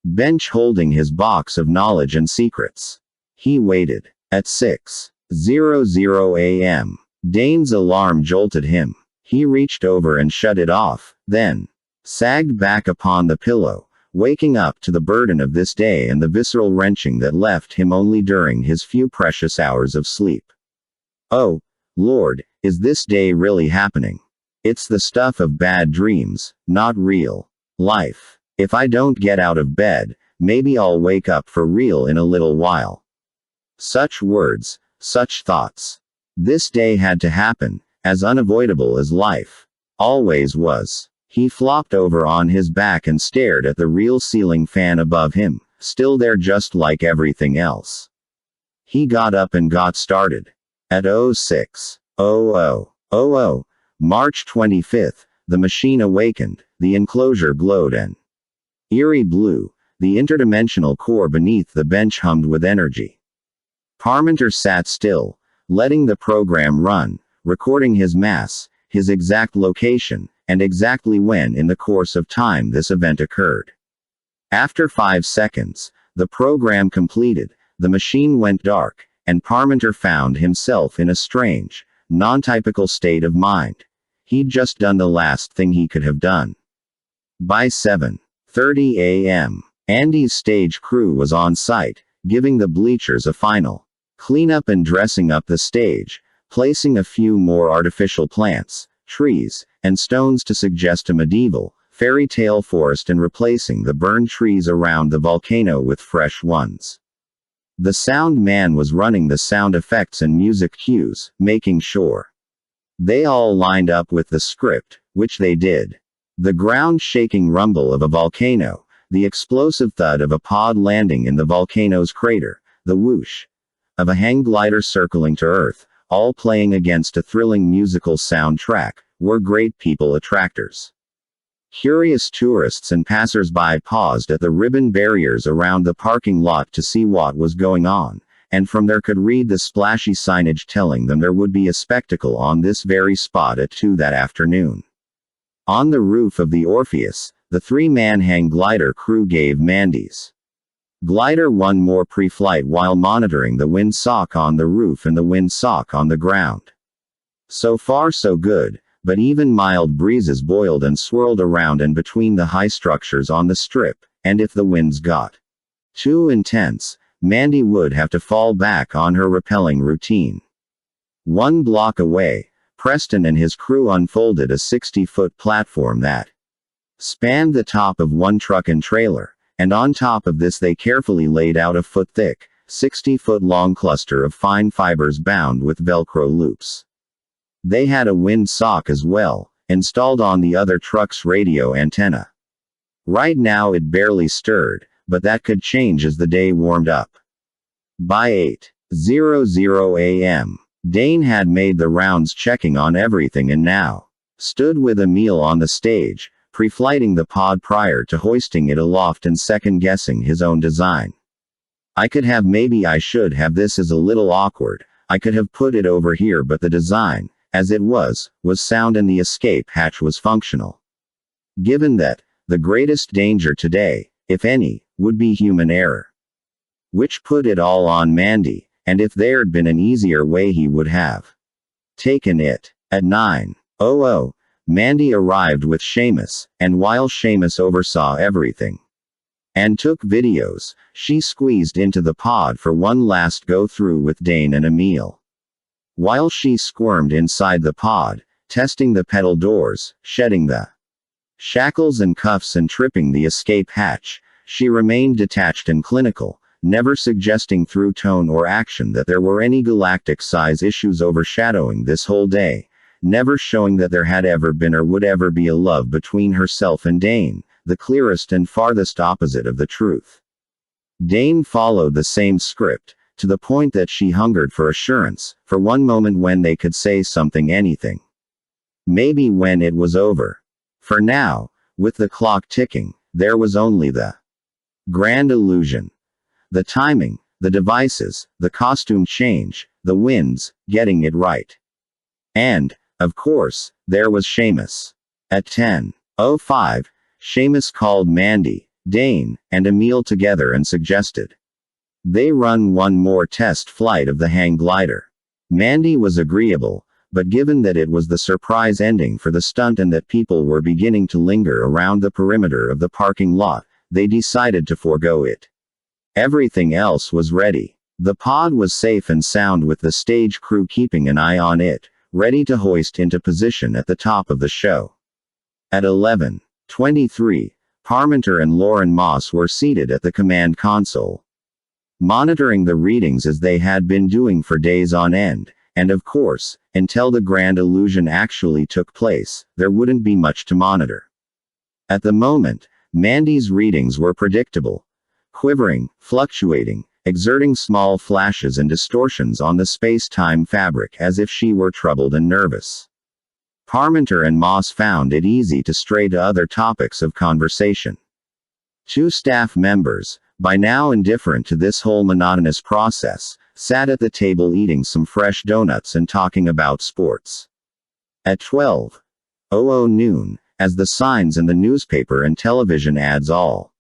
bench holding his box of knowledge and secrets. He waited. At 6:00 a.m., Dane's alarm jolted him. He reached over and shut it off, then sagged back upon the pillow, waking up to the burden of this day and the visceral wrenching that left him only during his few precious hours of sleep. Oh, Lord, is this day really happening? It's the stuff of bad dreams, not real life. If I don't get out of bed, maybe I'll wake up for real in a little while. Such words, such thoughts. This day had to happen, as unavoidable as life always was. He flopped over on his back and stared at the real ceiling fan above him, still there just like everything else. He got up and got started. At 06:00, March 25th, the machine awakened, the enclosure glowed an eerie blue, the interdimensional core beneath the bench hummed with energy. Parmenter sat still, letting the program run, recording his mass, his exact location, and exactly when in the course of time this event occurred. After 5 seconds, the program completed, the machine went dark, and Parmenter found himself in a strange, non-typical state of mind. He'd just done the last thing he could have done. By 7:30 a.m., Andy's stage crew was on site, giving the bleachers a final cleanup and dressing up the stage, placing a few more artificial plants, trees, and stones to suggest a medieval, fairy tale forest, and replacing the burned trees around the volcano with fresh ones. The sound man was running the sound effects and music cues, making sure they all lined up with the script, which they did. The ground-shaking rumble of a volcano, the explosive thud of a pod landing in the volcano's crater, the whoosh of a hang glider circling to Earth, all playing against a thrilling musical soundtrack, were great people attractors. Curious tourists and passers-by paused at the ribbon barriers around the parking lot to see what was going on, and from there could read the splashy signage telling them there would be a spectacle on this very spot at 2 that afternoon. On the roof of the Orpheus, the 3-man hang glider crew gave Mandy's glider one more pre-flight while monitoring the windsock on the roof and the windsock on the ground. So far so good, but even mild breezes boiled and swirled around and between the high structures on the strip, and if the winds got too intense, Mandy would have to fall back on her rappelling routine. 1 block away, Preston and his crew unfolded a 60-foot platform that spanned the top of one truck and trailer, and on top of this they carefully laid out a foot-thick, 60-foot-long cluster of fine fibers bound with Velcro loops. They had a wind sock as well, installed on the other truck's radio antenna. Right now it barely stirred, but that could change as the day warmed up. By 8:00 a.m., Dane had made the rounds checking on everything and now stood with Emil on the stage, pre-flighting the pod prior to hoisting it aloft and second-guessing his own design. Maybe I should have, this is a little awkward, I could have put it over here, but the design, as it was sound and the escape hatch was functional. Given that, the greatest danger today, if any, would be human error. Which put it all on Mandy, and if there'd been an easier way he would have taken it. At 9:00, Mandy arrived with Seamus, and while Seamus oversaw everything and took videos, she squeezed into the pod for one last go-through with Dane and Emil. While she squirmed inside the pod, testing the pedal doors, shedding the shackles and cuffs and tripping the escape hatch, she remained detached and clinical, never suggesting through tone or action that there were any galactic-size issues overshadowing this whole day, never showing that there had ever been or would ever be a love between herself and Dane, the clearest and farthest opposite of the truth. Dane followed the same script, to the point that she hungered for assurance, for one moment when they could say something, anything. Maybe when it was over. For now, with the clock ticking, there was only the grand illusion. The timing, the devices, the costume change, the winds, getting it right. And, of course, there was Seamus. At 10:05, Seamus called Mandy, Dane, and Emil together and suggested they run one more test flight of the hang glider. Mandy was agreeable, but given that it was the surprise ending for the stunt and that people were beginning to linger around the perimeter of the parking lot, they decided to forego it. Everything else was ready. The pod was safe and sound with the stage crew keeping an eye on it, ready to hoist into position at the top of the show. At 11:23, Parmenter and Lauren Moss were seated at the command console, monitoring the readings as they had been doing for days on end, and of course, until the grand illusion actually took place, there wouldn't be much to monitor. At the moment, Mandy's readings were predictable, quivering, fluctuating, exerting small flashes and distortions on the space-time fabric as if she were troubled and nervous. Parmenter and Moss found it easy to stray to other topics of conversation. Two staff members, by now indifferent to this whole monotonous process, sat at the table eating some fresh donuts and talking about sports. At 12:00 noon, as the signs in the newspaper and television ads all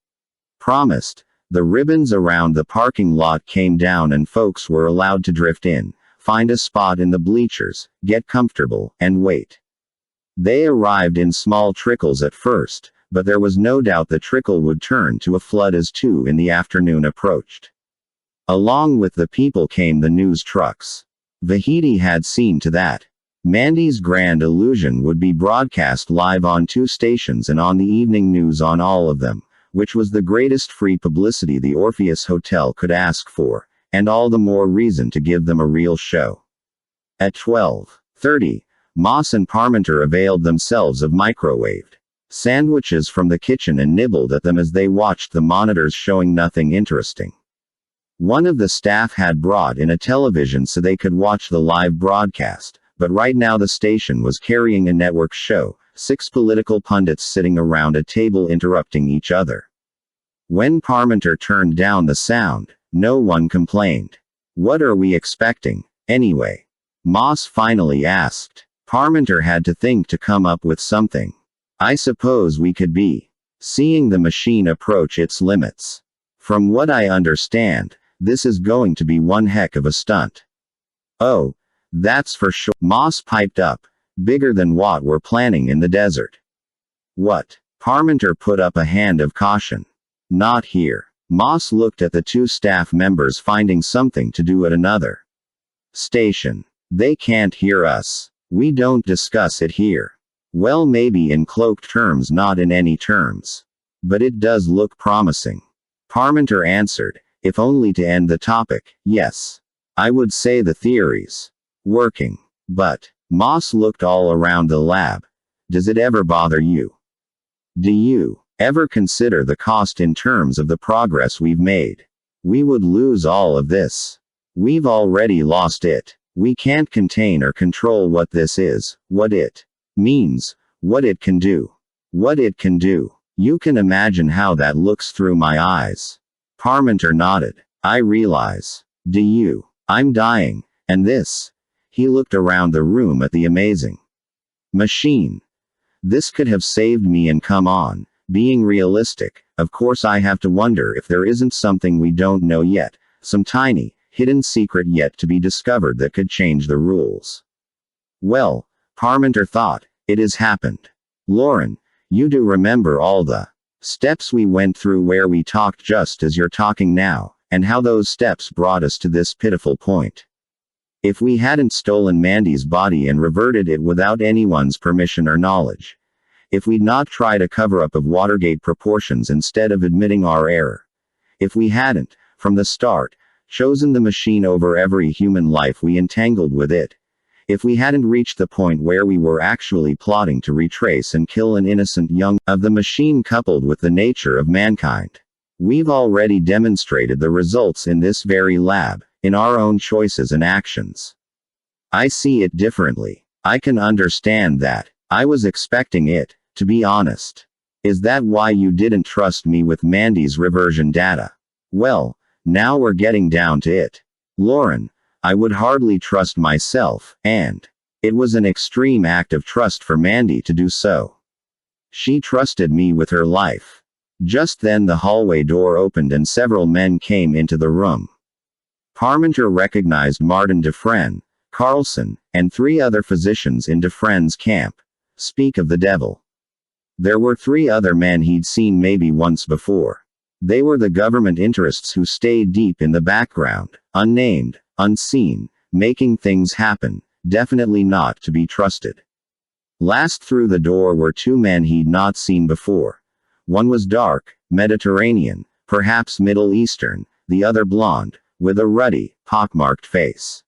promised, the ribbons around the parking lot came down and folks were allowed to drift in, find a spot in the bleachers, get comfortable, and wait. They arrived in small trickles at first, but there was no doubt the trickle would turn to a flood as 2 in the afternoon approached. Along with the people came the news trucks. Vahidi had seen to that. Mandy's grand illusion would be broadcast live on 2 stations and on the evening news on all of them, which was the greatest free publicity the Orpheus Hotel could ask for, and all the more reason to give them a real show. At 12:30, Moss and Parmenter availed themselves of microwaved sandwiches from the kitchen and nibbled at them as they watched the monitors showing nothing interesting. One of the staff had brought in a television so they could watch the live broadcast, but right now the station was carrying a network show, 6 political pundits sitting around a table interrupting each other. When Parmenter turned down the sound, no one complained. "What are we expecting, anyway?" Moss finally asked. Parmenter had to think to come up with something. "I suppose we could be seeing the machine approach its limits. From what I understand, this is going to be one heck of a stunt." "Oh, that's for sure," Moss piped up. "Bigger than what we're planning in the desert." "What?" Parmenter put up a hand of caution. "Not here." Moss looked at the 2 staff members finding something to do at another station. They can't hear us. We don't discuss it here. Well, maybe in cloaked terms, not in any terms. But it does look promising. Parmenter answered, if only to end the topic. Yes. I would say the theory's working. But Moss looked all around the lab. Does it ever bother you? Do you ever consider the cost in terms of the progress we've made? We would lose all of this. We've already lost it. We can't contain or control what this is, what it means, what it can do. What it can do. You can imagine how that looks through my eyes. Parmenter nodded. I realize. Do you? I'm dying. And this? He looked around the room at the amazing machine. This could have saved me, and come on. Being realistic, of course I have to wonder if there isn't something we don't know yet, some tiny, hidden secret yet to be discovered that could change the rules. Well, Parmenter thought, it has happened. Lauren, you do remember all the steps we went through where we talked just as you're talking now, and how those steps brought us to this pitiful point. If we hadn't stolen Mandy's body and reverted it without anyone's permission or knowledge. If we'd not tried a cover-up of Watergate proportions instead of admitting our error. If we hadn't, from the start, chosen the machine over every human life we entangled with it. If we hadn't reached the point where we were actually plotting to retrace and kill an innocent young of the machine coupled with the nature of mankind. We've already demonstrated the results in this very lab, in our own choices and actions. I see it differently. I can understand that. I was expecting it, to be honest. Is that why you didn't trust me with Mandy's reversion data? Well, now we're getting down to it. Lauren, I would hardly trust myself, and it was an extreme act of trust for Mandy to do so. She trusted me with her life. Just then the hallway door opened and several men came into the room. Parmenter recognized Martin Dufresne, Carlson, and 3 other physicians in Dufresne's camp. Speak of the devil. There were 3 other men he'd seen maybe once before. They were the government interests who stayed deep in the background, unnamed, unseen, making things happen, definitely not to be trusted. Last through the door were 2 men he'd not seen before. One was dark, Mediterranean, perhaps Middle Eastern, the other blonde, with a ruddy, pockmarked face.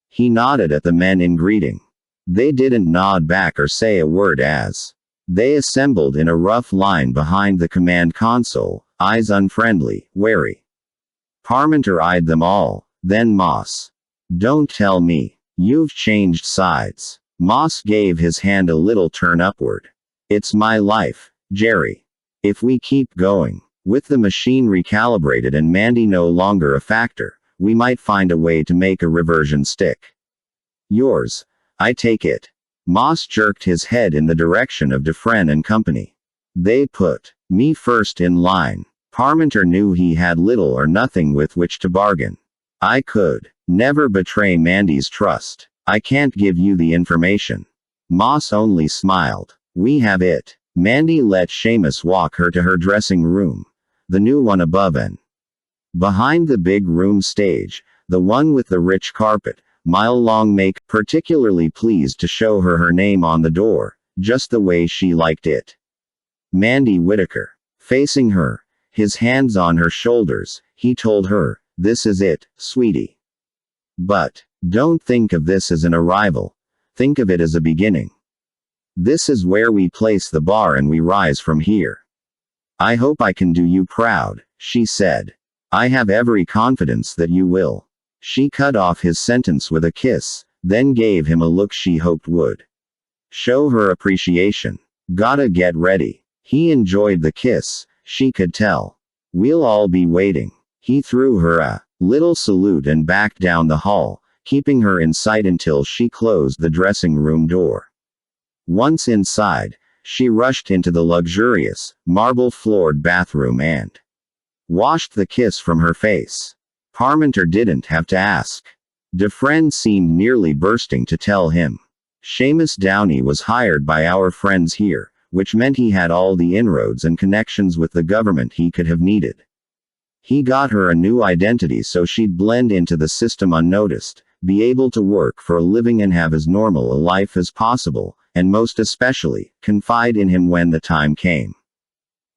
He nodded at the men in greeting. They didn't nod back or say a word as they assembled in a rough line behind the command console, eyes unfriendly, wary. Parmenter eyed them all, then Moss. Don't tell me. You've changed sides. Moss gave his hand a little turn upward. It's my life, Jerry. If we keep going, with the machine recalibrated and Mandy no longer a factor, we might find a way to make a reversion stick. Yours, I take it. Moss jerked his head in the direction of Dufresne and company. They put me first in line. Parmenter knew he had little or nothing with which to bargain. I could never betray Mandy's trust. I can't give you the information. Moss only smiled. We have it. Mandy let Seamus walk her to her dressing room. The new one above and behind the big room stage, the one with the rich carpet, mile-long make, particularly pleased to show her her name on the door, just the way she liked it. Mandy Whitaker. Facing her, his hands on her shoulders, he told her, this is it, sweetie. But don't think of this as an arrival. Think of it as a beginning. This is where we place the bar and we rise from here. I hope I can do you proud, she said. I have every confidence that you will. She cut off his sentence with a kiss, then gave him a look she hoped would show her appreciation. Gotta get ready. He enjoyed the kiss, she could tell. We'll all be waiting. He threw her a little salute and backed down the hall, keeping her in sight until she closed the dressing room door. Once inside, she rushed into the luxurious, marble-floored bathroom and washed the kiss from her face. Parmenter didn't have to ask. Dufresne seemed nearly bursting to tell him. Seamus Downey was hired by our friends here, which meant he had all the inroads and connections with the government he could have needed. He got her a new identity so she'd blend into the system unnoticed, be able to work for a living and have as normal a life as possible, and most especially, confide in him when the time came.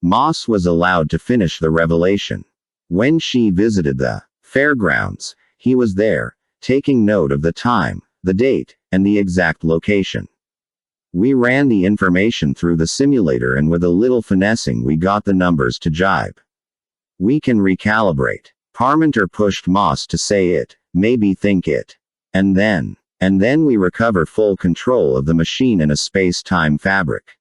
Moss was allowed to finish the revelation. When she visited the fairgrounds, he was there, taking note of the time, the date, and the exact location. We ran the information through the simulator, and with a little finessing we got the numbers to jibe. We can recalibrate. Parmenter pushed Moss to say it, maybe think it. And then we recover full control of the machine in a space-time fabric.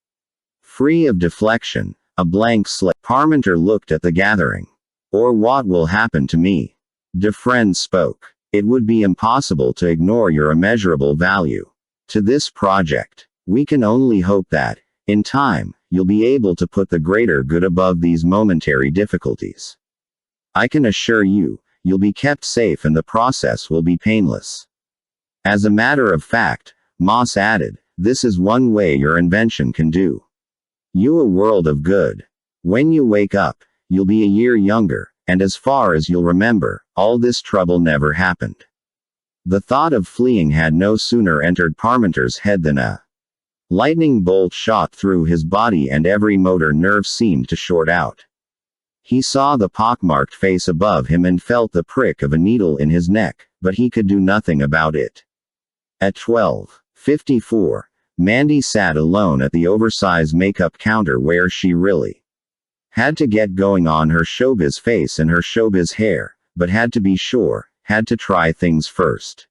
Free of deflection, a blank slate. Parmenter looked at the gathering. Or what will happen to me? Dufresne spoke. It would be impossible to ignore your immeasurable value to this project. We can only hope that, in time, you'll be able to put the greater good above these momentary difficulties. I can assure you, you'll be kept safe and the process will be painless. As a matter of fact, Moss added, this is one way your invention can do you a world of good. When you wake up, you'll be a year younger, and as far as you'll remember, all this trouble never happened. The thought of fleeing had no sooner entered Parmenter's head than a lightning bolt shot through his body and every motor nerve seemed to short out. He saw the pockmarked face above him and felt the prick of a needle in his neck, but he could do nothing about it. At 12:54, Mandy sat alone at the oversized makeup counter where she really had to get going on her showbiz face and her showbiz hair, but had to be sure, had to try things first.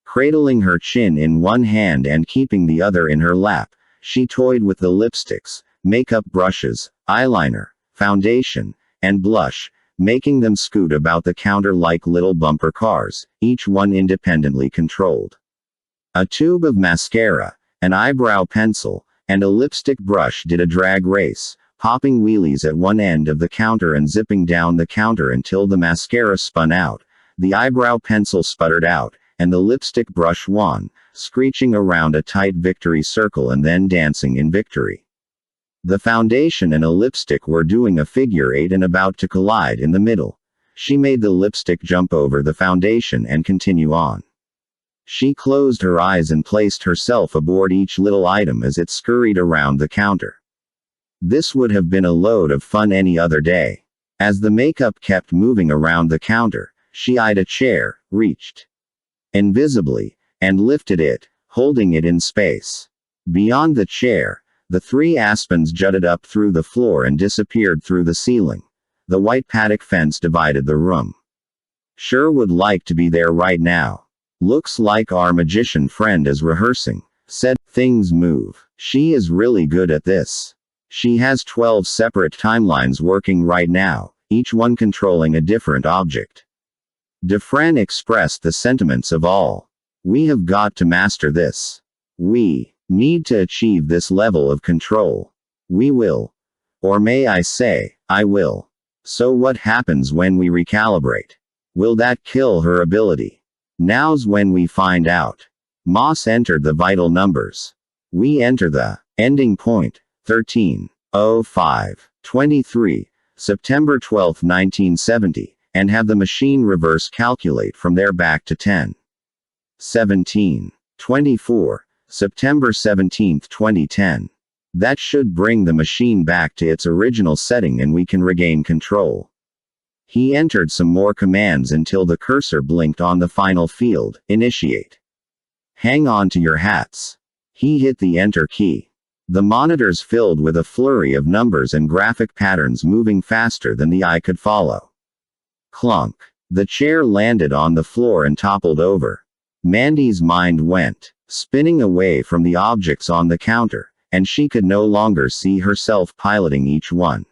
Cradling her chin in one hand and keeping the other in her lap, she toyed with the lipsticks, makeup brushes, eyeliner, foundation, and blush, making them scoot about the counter like little bumper cars, each one independently controlled. A tube of mascara, an eyebrow pencil, and a lipstick brush did a drag race, popping wheelies at one end of the counter and zipping down the counter until the mascara spun out, the eyebrow pencil sputtered out, and the lipstick brush won, screeching around a tight victory circle and then dancing in victory. The foundation and a lipstick were doing a figure eight and about to collide in the middle. She made the lipstick jump over the foundation and continue on. She closed her eyes and placed herself aboard each little item as it scurried around the counter. This would have been a load of fun any other day. As the makeup kept moving around the counter, she eyed a chair, reached invisibly, and lifted it, holding it in space. Beyond the chair, the three aspens jutted up through the floor and disappeared through the ceiling. The white paddock fence divided the room. Sure would like to be there right now. Looks like our magician friend is rehearsing, said. Things move. She is really good at this. She has 12 separate timelines working right now, each one controlling a different object. Dufresne expressed the sentiments of all. We have got to master this. We need to achieve this level of control. We will. Or may I say, I will. So what happens when we recalibrate? Will that kill her ability? Now's when we find out. Moss entered the vital numbers. We enter the ending point, 13:05:23, September 12, 1970, and have the machine reverse calculate from there back to 10:17:24, September 17, 2010. That should bring the machine back to its original setting and we can regain control. He entered some more commands until the cursor blinked on the final field, initiate. Hang on to your hats. He hit the enter key. The monitors filled with a flurry of numbers and graphic patterns moving faster than the eye could follow. Clunk. The chair landed on the floor and toppled over. Mandy's mind went spinning away from the objects on the counter, and she could no longer see herself piloting each one.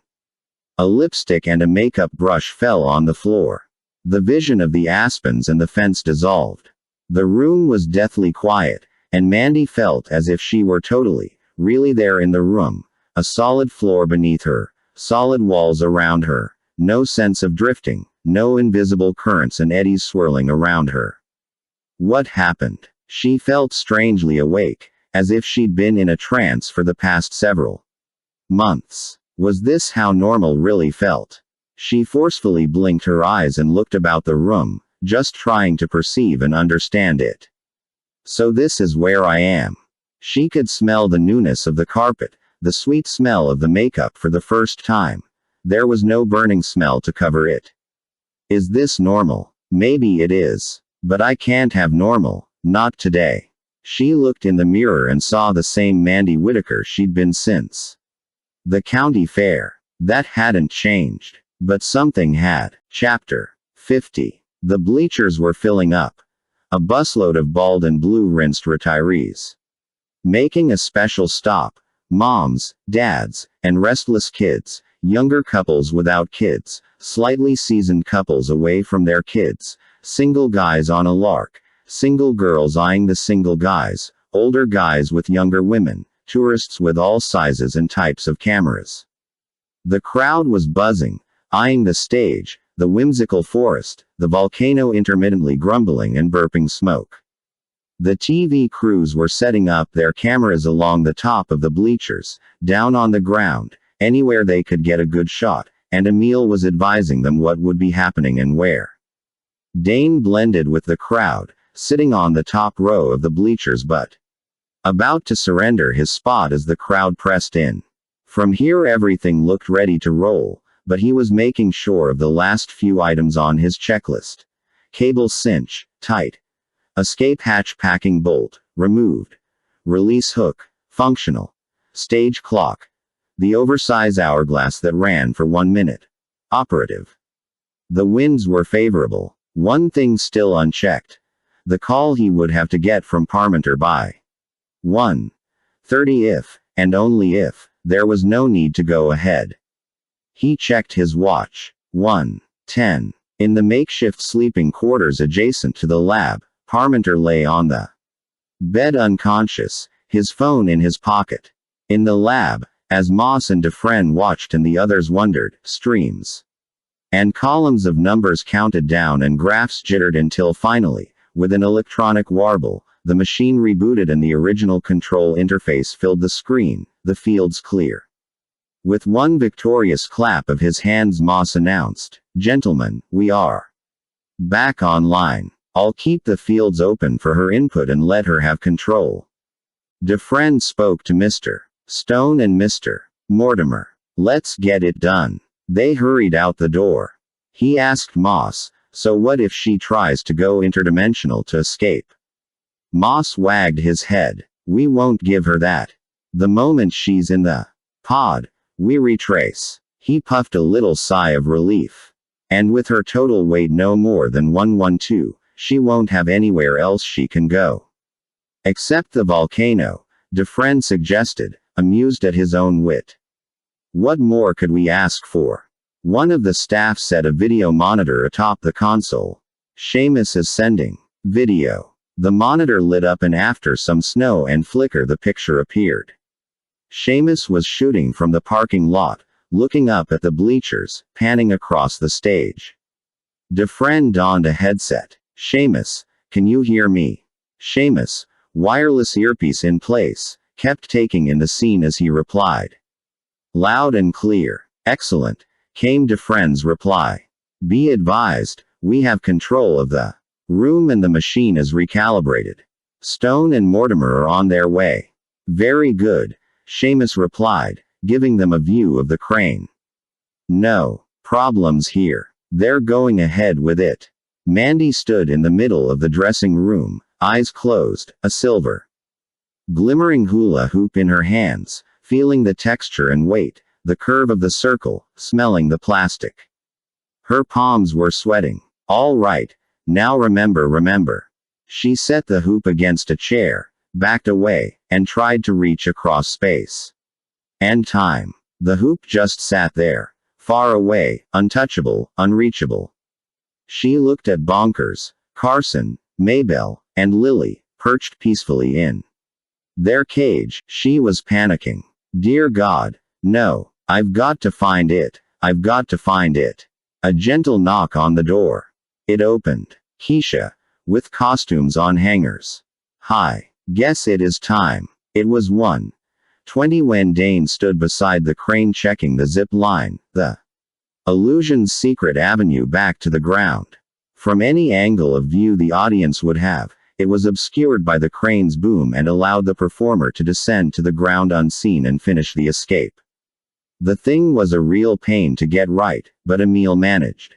A lipstick and a makeup brush fell on the floor. The vision of the aspens and the fence dissolved. The room was deathly quiet, and Mandy felt as if she were totally, really there in the room. A solid floor beneath her, solid walls around her, no sense of drifting, no invisible currents and eddies swirling around her. What happened? She felt strangely awake, as if she'd been in a trance for the past several months. Was this how normal really felt? She forcefully blinked her eyes and looked about the room, just trying to perceive and understand it. So this is where I am. She could smell the newness of the carpet, the sweet smell of the makeup for the first time. There was no burning smell to cover it. Is this normal? Maybe it is. But I can't have normal, not today. She looked in the mirror and saw the same Mandy Whitaker she'd been since the county fair. That hadn't changed. But something had. Chapter 50. The bleachers were filling up. A busload of bald and blue-rinsed retirees. Making a special stop. Moms, dads, and restless kids, younger couples without kids, slightly seasoned couples away from their kids, single guys on a lark, single girls eyeing the single guys, older guys with younger women, tourists with all sizes and types of cameras. The crowd was buzzing, eyeing the stage, the whimsical forest, the volcano intermittently grumbling and burping smoke. The TV crews were setting up their cameras along the top of the bleachers, down on the ground, anywhere they could get a good shot, and Emil was advising them what would be happening and where. Dane blended with the crowd, sitting on the top row of the bleachers but about to surrender his spot as the crowd pressed in. From here everything looked ready to roll, but he was making sure of the last few items on his checklist. Cable cinch, tight. Escape hatch packing bolt, removed. Release hook, functional. Stage clock. The oversized hourglass that ran for 1 minute. Operative. The winds were favorable. One thing still unchecked. The call he would have to get from Parmenter by 1:30 if, and only if, there was no need to go ahead. He checked his watch. 1:10. In the makeshift sleeping quarters adjacent to the lab, Parmenter lay on the bed unconscious, his phone in his pocket. In the lab, as Moss and Dufresne watched and the others wondered, streams and columns of numbers counted down and graphs jittered until finally, with an electronic warble, the machine rebooted and the original control interface filled the screen. The field's clear. With one victorious clap of his hands, Moss announced, "Gentlemen, we are back online. I'll keep the fields open for her input and let her have control." Dufresne spoke to Mr. Stone and Mr. Mortimer. "Let's get it done." They hurried out the door. He asked Moss, "So what if she tries to go interdimensional to escape?" Moss wagged his head. "We won't give her that. The moment she's in the pod, we retrace." He puffed a little sigh of relief. "And with her total weight no more than 112, she won't have anywhere else she can go. Except the volcano," Dufresne suggested, amused at his own wit. "What more could we ask for?" One of the staff set a video monitor atop the console. "Seamus is sending video." The monitor lit up and after some snow and flicker the picture appeared. Seamus was shooting from the parking lot, looking up at the bleachers, panning across the stage. Dufresne donned a headset. "Seamus, can you hear me?" Seamus, wireless earpiece in place, kept taking in the scene as he replied. "Loud and clear." "Excellent," came Dufresne's reply. "Be advised, we have control of the room and the machine is recalibrated. Stone and Mortimer are on their way." "Very good," Seamus replied, giving them a view of the crane. "No problems here. They're going ahead with it." Mandy stood in the middle of the dressing room, eyes closed, a silver glimmering hula hoop in her hands, feeling the texture and weight, the curve of the circle, smelling the plastic. Her palms were sweating. "All right, now remember." She set the hoop against a chair, backed away, and tried to reach across space and time. The hoop just sat there, far away, untouchable, unreachable. She looked at Bonkers, Carson, Maybelle, and Lily, perched peacefully in their cage. She was panicking. "Dear God, no. I've got to find it. I've got to find it." A gentle knock on the door. It opened. Keisha, with costumes on hangers. "Hi. Guess it is time." It was 1:20 when Dane stood beside the crane checking the zip line, the illusion's secret avenue back to the ground. From any angle of view the audience would have, it was obscured by the crane's boom and allowed the performer to descend to the ground unseen and finish the escape. The thing was a real pain to get right, but Emil managed.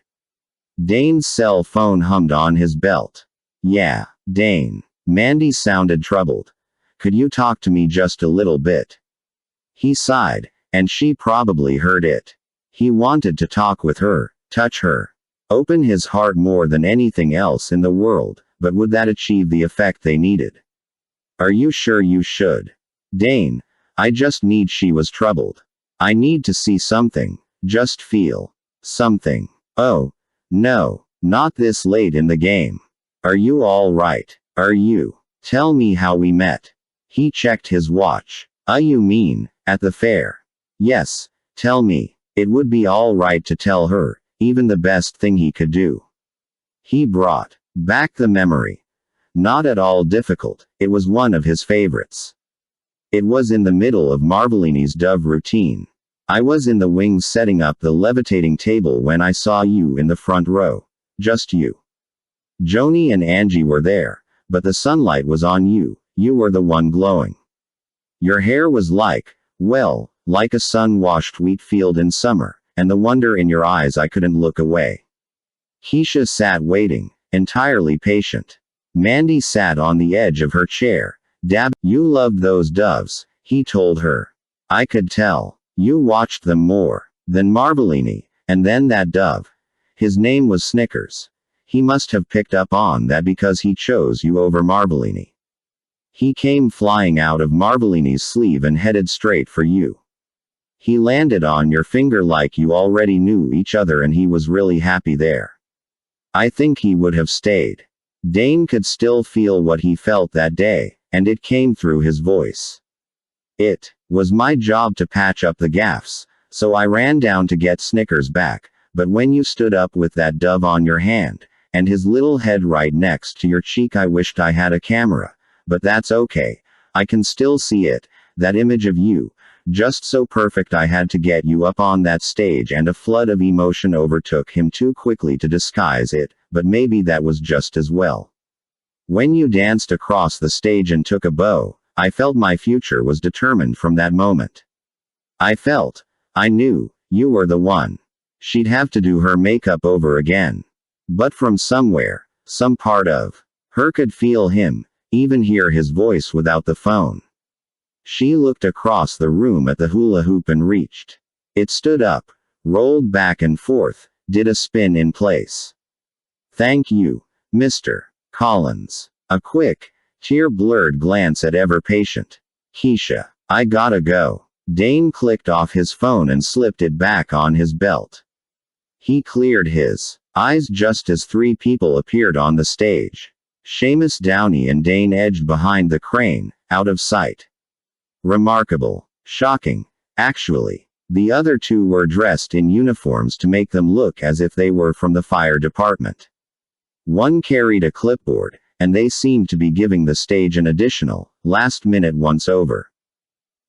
Dane's cell phone hummed on his belt. Yeah, Dane. Mandy sounded troubled. Could you talk to me just a little bit? He sighed, and she probably heard it. He wanted to talk with her, touch her, open his heart more than anything else in the world, but would that achieve the effect they needed? Are you sure you should? Dane, I just need. She was troubled. I need to see something, just feel something. Oh, no, not this late in the game. Are you all right? Are you? Tell me how we met. He checked his watch. You mean, at the fair? Yes, tell me. It would be all right to tell her, even the best thing he could do. He brought back the memory. Not at all difficult, it was one of his favorites. It was in the middle of Marvelini's Dove routine. I was in the wings setting up the levitating table when I saw you in the front row. Just you. Joni and Angie were there, but the sunlight was on you. You were the one glowing. Your hair was like, well, like a sun-washed wheat field in summer, and the wonder in your eyes. I couldn't look away. Keisha sat waiting, entirely patient. Mandy sat on the edge of her chair. Dab, you loved those doves, he told her. I could tell. You watched them more than Marvelini, and then that dove. His name was Snickers. He must have picked up on that because he chose you over Marvelini. He came flying out of Marvelini's sleeve and headed straight for you. He landed on your finger like you already knew each other, and he was really happy there. I think he would have stayed. Dane could still feel what he felt that day, and it came through his voice. It was my job to patch up the gaffes, so I ran down to get Snickers back, but when you stood up with that dove on your hand, and his little head right next to your cheek, I wished I had a camera, but that's okay. I can still see it, that image of you, just so perfect. I had to get you up on that stage, and a flood of emotion overtook him too quickly to disguise it, but maybe that was just as well. When you danced across the stage and took a bow, I felt my future was determined from that moment. I knew, you were the one. She'd have to do her makeup over again. But from somewhere, some part of her could feel him, even hear his voice without the phone. She looked across the room at the hula hoop and reached. It stood up, rolled back and forth, did a spin in place. Thank you, Mr. Collins. A quick, tear-blurred glance at ever-patient Keisha. I gotta go. Dane clicked off his phone and slipped it back on his belt. He cleared his eyes just as three people appeared on the stage. Seamus Downey and Dane edged behind the crane, out of sight. Remarkable. Shocking, actually. The other two were dressed in uniforms to make them look as if they were from the fire department. One carried a clipboard, and they seemed to be giving the stage an additional, last-minute once-over.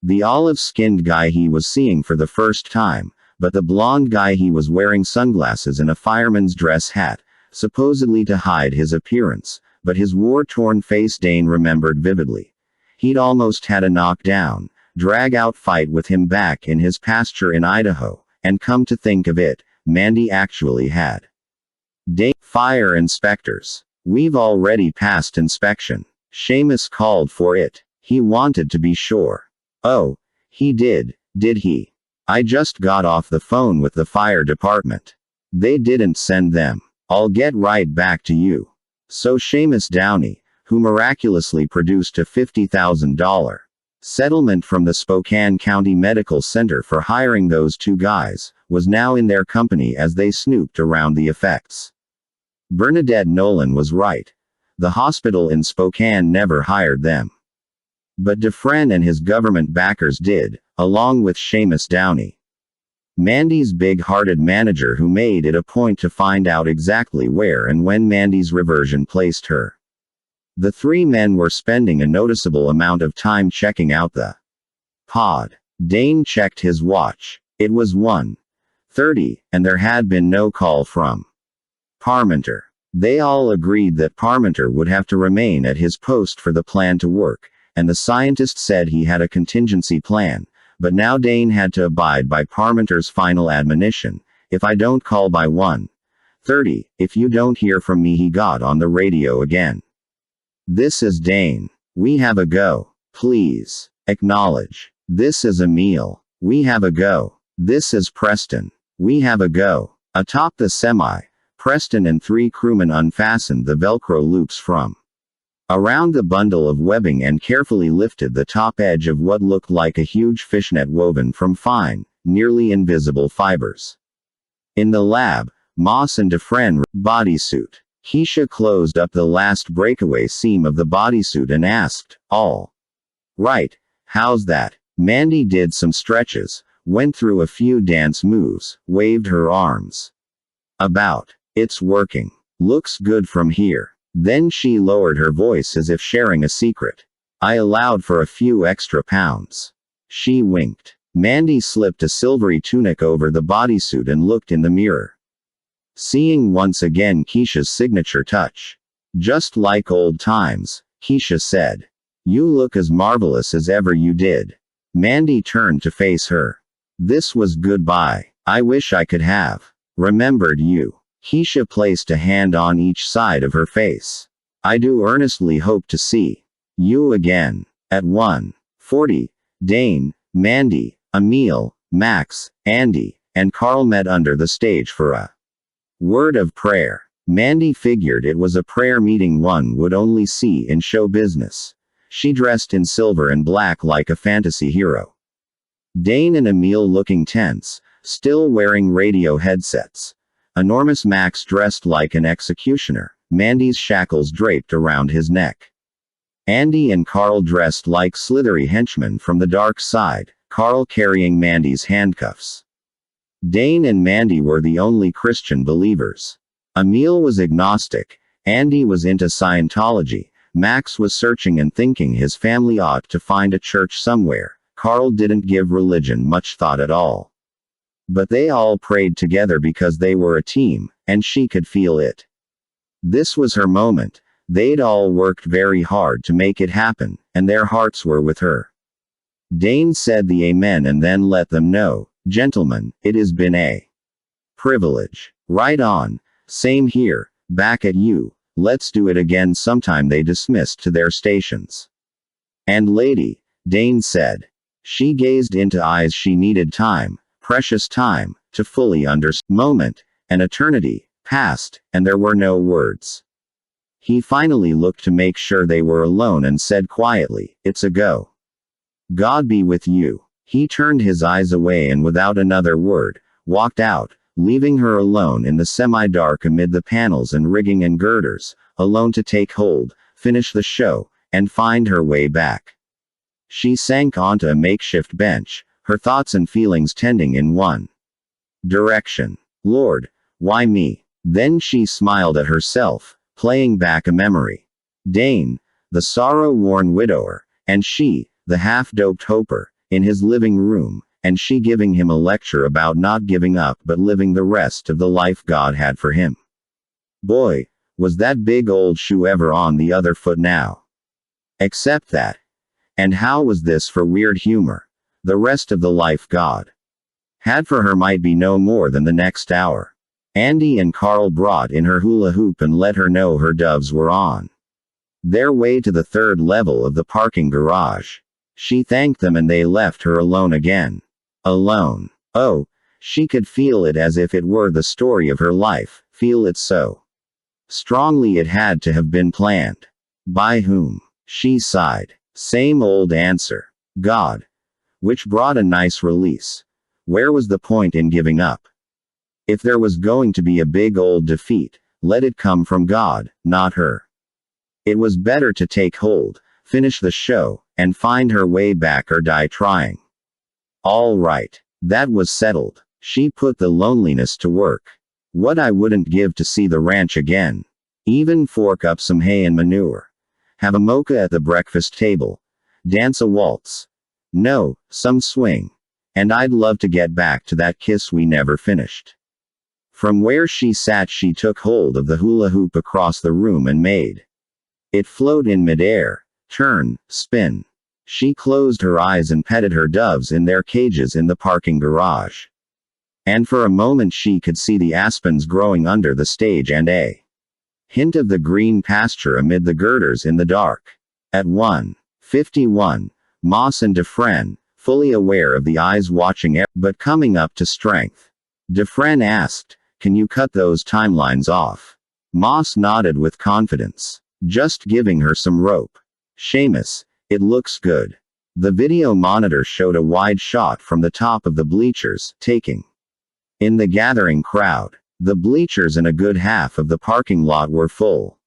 The olive-skinned guy he was seeing for the first time, but the blonde guy he was wearing sunglasses and a fireman's dress hat, supposedly to hide his appearance, but his war-torn face Dane remembered vividly. He'd almost had a knockdown, drag-out fight with him back in his pasture in Idaho, and come to think of it, Mandy actually had. Dane, fire inspectors. We've already passed inspection. Seamus called for it. He wanted to be sure. Oh, he did he? I just got off the phone with the fire department. They didn't send them. I'll get right back to you. So Seamus Downey, who miraculously produced a $50,000 settlement from the Spokane County Medical Center for hiring those two guys, was now in their company as they snooped around the effects. Bernadette Nolan was right. The hospital in Spokane never hired them. But Dufresne and his government backers did, along with Seamus Downey. Mandy's big-hearted manager, who made it a point to find out exactly where and when Mandy's reversion placed her. The three men were spending a noticeable amount of time checking out the pod. Dane checked his watch. It was 1:30, and there had been no call from Parmenter. They all agreed that Parmenter would have to remain at his post for the plan to work, and the scientist said he had a contingency plan, but now Dane had to abide by Parmenter's final admonition: "If I don't call by 1:30, if you don't hear from me." He got on the radio again. "This is Dane. We have a go. Please acknowledge. This is Emil. We have a go. This is Preston. We have a go." Atop the semi, Preston and 3 crewmen unfastened the Velcro loops from around the bundle of webbing and carefully lifted the top edge of what looked like a huge fishnet woven from fine, nearly invisible fibers. In the lab, Moss and Dufresne bodysuit. Keisha closed up the last breakaway seam of the bodysuit and asked, "All right, how's that?" Mandy did some stretches, went through a few dance moves, waved her arms about. "It's working. Looks good from here." Then she lowered her voice as if sharing a secret. "I allowed for a few extra pounds." She winked. Mandy slipped a silvery tunic over the bodysuit and looked in the mirror, seeing once again Keisha's signature touch. "Just like old times," Keisha said. "You look as marvelous as ever you did." Mandy turned to face her. "This was goodbye. I wish I could have remembered you." Keisha placed a hand on each side of her face. "I do earnestly hope to see you again." At 1:40, Dane, Mandy, Emil, Max, Andy, and Carl met under the stage for a word of prayer. Mandy figured it was a prayer meeting one would only see in show business. She dressed in silver and black like a fantasy hero. Dane and Emil looking tense, still wearing radio headsets. Enormous Max dressed like an executioner, Mandy's shackles draped around his neck. Andy and Carl dressed like slithery henchmen from the dark side, Carl carrying Mandy's handcuffs. Dane and Mandy were the only Christian believers. Emil was agnostic, Andy was into Scientology, Max was searching and thinking his family ought to find a church somewhere. Carl didn't give religion much thought at all. But they all prayed together because they were a team, and she could feel it. This was her moment. They'd all worked very hard to make it happen, and their hearts were with her. Dane said the amen and then let them know, "Gentlemen, it has been a privilege." "Right on. Same here. Back at you. Let's do it again sometime." They dismissed to their stations. "And lady," Dane said. She gazed into eyes she needed time. Precious time, to fully understand. Moment, an eternity, passed, and there were no words. He finally looked to make sure they were alone and said quietly, "It's a go. God be with you." He turned his eyes away and without another word, walked out, leaving her alone in the semi-dark amid the panels and rigging and girders, alone to take hold, finish the show, and find her way back. She sank onto a makeshift bench, her thoughts and feelings tending in one direction. "Lord, why me?" Then she smiled at herself, playing back a memory. Dane, the sorrow-worn widower, and she, the half-doped hoper, in his living room, and she giving him a lecture about not giving up but living the rest of the life God had for him. Boy, was that big old shoe ever on the other foot now. Except that. And how was this for weird humor? The rest of the life God had for her might be no more than the next hour. Andy and Carl brought in her hula hoop and let her know her doves were on their way to the 3rd level of the parking garage. She thanked them and they left her alone again. Alone. Oh, she could feel it as if it were the story of her life, feel it so strongly it had to have been planned. By whom? She sighed. Same old answer. God. Which brought a nice release. Where was the point in giving up? If there was going to be a big old defeat, let it come from God, not her. It was better to take hold, finish the show, and find her way back or die trying. All right. That was settled. She put the loneliness to work. What I wouldn't give to see the ranch again. Even fork up some hay and manure. Have a mocha at the breakfast table. Dance a waltz. No, some swing. And I'd love to get back to that kiss we never finished. From where she sat she took hold of the hula hoop across the room and made it float in midair, turn, spin. She closed her eyes and petted her doves in their cages in the parking garage. And for a moment she could see the aspens growing under the stage and a hint of the green pasture amid the girders in the dark. At 1:51, Moss and Dufresne, fully aware of the eyes watching but coming up to strength. Dufresne asked, "Can you cut those timelines off?" Moss nodded with confidence. "Just giving her some rope." "Seamus, it looks good." The video monitor showed a wide shot from the top of the bleachers, taking in the gathering crowd. The bleachers and a good half of the parking lot were full.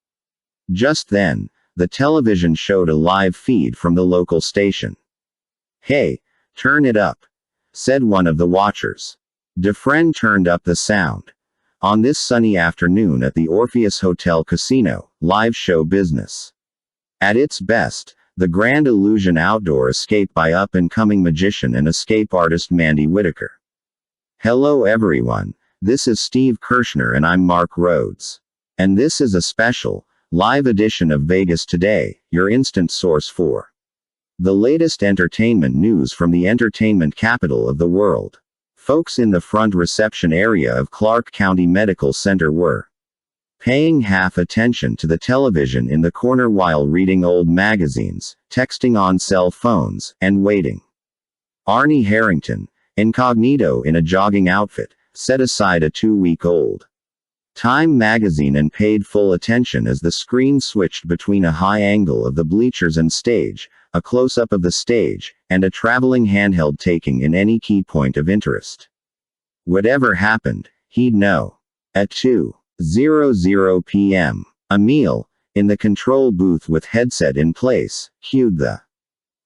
Just then, the television showed a live feed from the local station. "Hey, turn it up," said one of the watchers. Dufresne turned up the sound. On this sunny afternoon at the Orpheus Hotel Casino, live show business at its best. The Grand Illusion outdoor escape by up-and-coming magician and escape artist Mandy Whitaker. Hello everyone, this is Steve Kirshner and I'm Mark Rhodes. And this is a special, live edition of Vegas Today, your instant source for the latest entertainment news from the entertainment capital of the world. Folks in the front reception area of Clark County Medical Center were paying half attention to the television in the corner while reading old magazines, texting on cell phones, and waiting. Arnie Harrington, incognito in a jogging outfit, set aside a 2-week-old Time magazine and paid full attention as the screen switched between a high angle of the bleachers and stage, a close-up of the stage, and a traveling handheld taking in any key point of interest. Whatever happened, he'd know. At 2:00 p.m., Emil, in the control booth with headset in place, cued the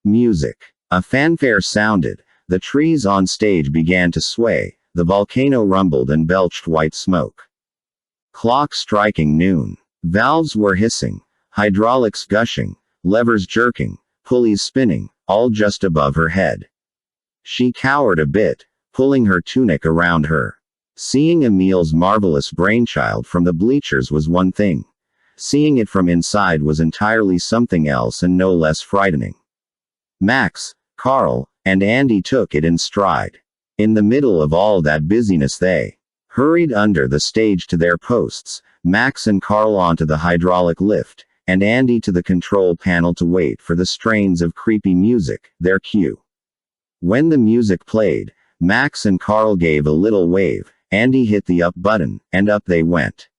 music. A fanfare sounded, the trees on stage began to sway, the volcano rumbled and belched white smoke. Clock striking noon. Valves were hissing, hydraulics gushing, levers jerking, pulleys spinning, all just above her head. She cowered a bit, pulling her tunic around her. Seeing Emil's marvelous brainchild from the bleachers was one thing. Seeing it from inside was entirely something else and no less frightening. Max, Carl, and Andy took it in stride. In the middle of all that busyness they hurried under the stage to their posts, Max and Carl onto the hydraulic lift, and Andy to the control panel to wait for the strains of creepy music, their cue. When the music played, Max and Carl gave a little wave, Andy hit the up button, and up they went.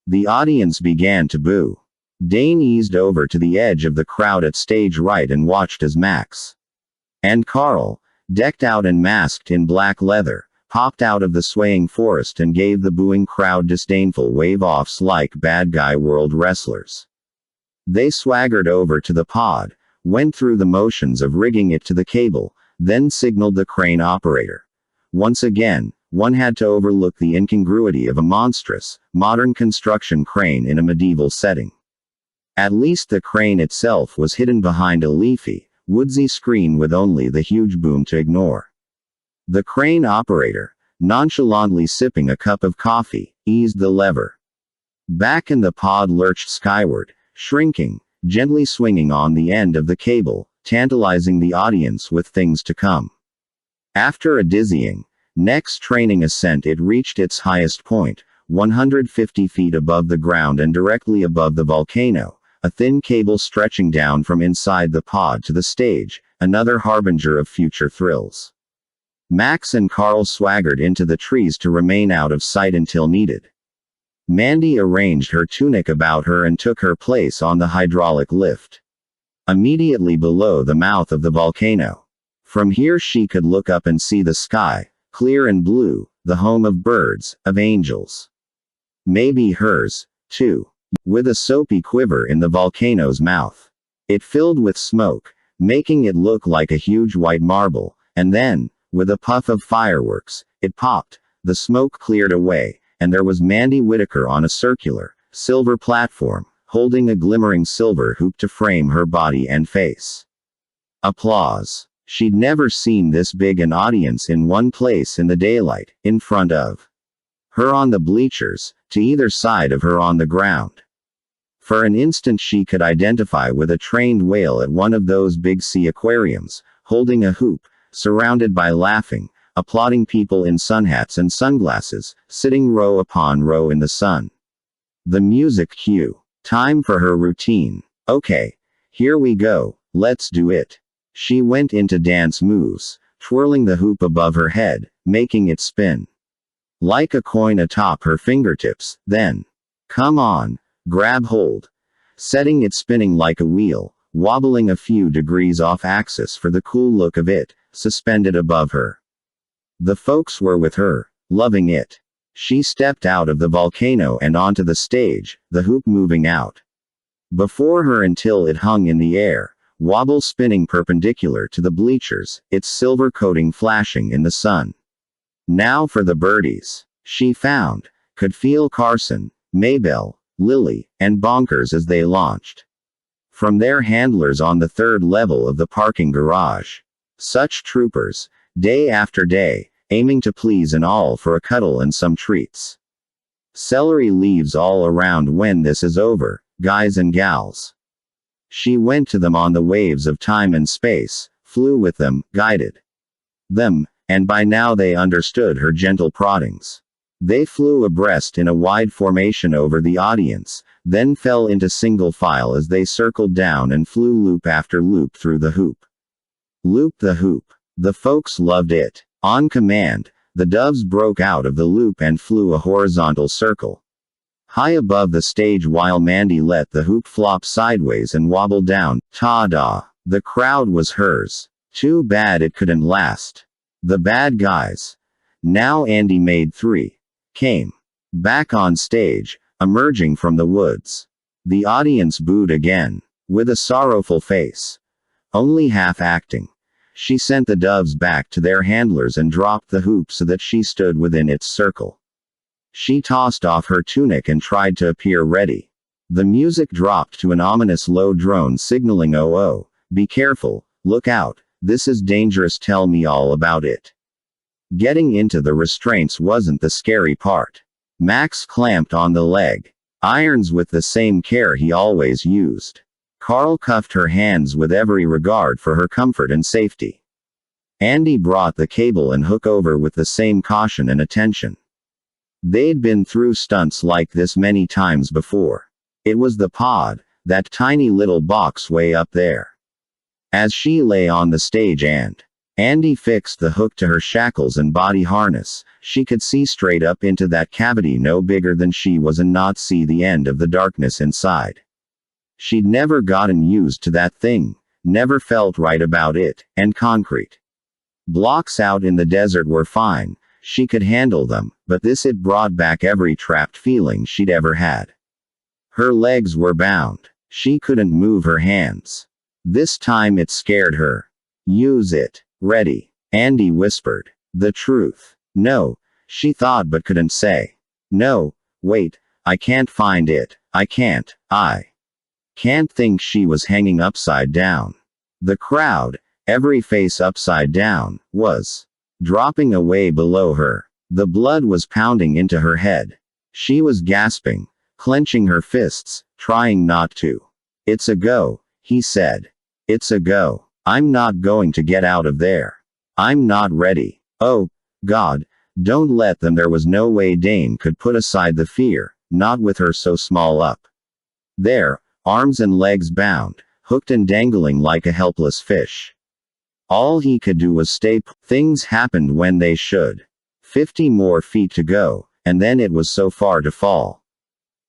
The audience began to boo. Dane eased over to the edge of the crowd at stage right and watched as Max and Carl, decked out and masked in black leather, popped out of the swaying forest and gave the booing crowd disdainful wave-offs like bad guy world wrestlers. They swaggered over to the pod, went through the motions of rigging it to the cable, then signaled the crane operator. Once again, one had to overlook the incongruity of a monstrous, modern construction crane in a medieval setting. At least the crane itself was hidden behind a leafy, woodsy screen with only the huge boom to ignore. The crane operator, nonchalantly sipping a cup of coffee, eased the lever. Back and the pod lurched skyward, shrinking, gently swinging on the end of the cable, tantalizing the audience with things to come. After a dizzying, neck-straining ascent it reached its highest point, 150 feet above the ground and directly above the volcano, a thin cable stretching down from inside the pod to the stage, another harbinger of future thrills. Max and Carl swaggered into the trees to remain out of sight until needed. Mandy arranged her tunic about her and took her place on the hydraulic lift, immediately below the mouth of the volcano. From here she could look up and see the sky, clear and blue, the home of birds, of angels. Maybe hers, too. With a soapy quiver in the volcano's mouth. It filled with smoke, making it look like a huge white marble, and then, with a puff of fireworks, it popped, the smoke cleared away, and there was Mandy Whitaker on a circular, silver platform, holding a glimmering silver hoop to frame her body and face. Applause. She'd never seen this big an audience in one place in the daylight, in front of Her on the bleachers, to either side of her on the ground. For an instant she could identify with a trained whale at one of those big sea aquariums, holding a hoop, surrounded by laughing, applauding people in sun hats and sunglasses, sitting row upon row in the sun. The music cue. Time for her routine. Okay. Here we go, let's do it. She went into dance moves, twirling the hoop above her head, making it spin like a coin atop her fingertips, then, come on, grab hold, setting it spinning like a wheel, wobbling a few degrees off axis for the cool look of it, suspended above her. The folks were with her, loving it. She stepped out of the volcano and onto the stage, the hoop moving out before her until it hung in the air, wobble spinning perpendicular to the bleachers, its silver coating flashing in the sun. Now for the birdies. She could feel Carson, Maybelle, Lily, and Bonkers as they launched from their handlers on the third level of the parking garage. Such troopers, day after day, aiming to please and all for a cuddle and some treats. Celery leaves all around when this is over, guys and gals. She went to them on the waves of time and space, flew with them, guided them, and by now they understood her gentle proddings. They flew abreast in a wide formation over the audience, then fell into single file as they circled down and flew loop after loop through the hoop. Loop the hoop. The folks loved it. On command, the doves broke out of the loop and flew a horizontal circle high above the stage while Mandy let the hoop flop sideways and wobble down. Ta-da! The crowd was hers. Too bad it couldn't last. The bad guys. Now Andy made 3. Came back on stage, emerging from the woods. The audience booed again, with a sorrowful face. Only half acting. She sent the doves back to their handlers and dropped the hoop so that she stood within its circle. She tossed off her tunic and tried to appear ready. The music dropped to an ominous low drone signaling "Oh, be careful, look out, this is dangerous, tell me all about it." Getting into the restraints wasn't the scary part. Max clamped on the leg irons with the same care he always used. Carl cuffed her hands with every regard for her comfort and safety. Andy brought the cable and hook over with the same caution and attention. They'd been through stunts like this many times before. It was the pod, that tiny little box way up there. As she lay on the stage and Andy fixed the hook to her shackles and body harness, she could see straight up into that cavity no bigger than she was and not see the end of the darkness inside. She'd never gotten used to that thing, never felt right about it, and concrete blocks out in the desert were fine, she could handle them, but this it brought back every trapped feeling she'd ever had. Her legs were bound. She couldn't move her hands. This time it scared her. Use it. Ready. Andy whispered. The truth. No, she thought but couldn't say. No, wait, I can't find it, I can't think. She was hanging upside down. The crowd, every face upside down, was dropping away below her. The blood was pounding into her head. She was gasping, clenching her fists, trying not to. It's a go, he said. It's a go. I'm not going to get out of there. I'm not ready. Oh, God, don't let them. There was no way Dane could put aside the fear, not with her so small up there, arms and legs bound, hooked and dangling like a helpless fish. All he could do was stay. Things happened when they should. 50 more feet to go, and then it was so far to fall.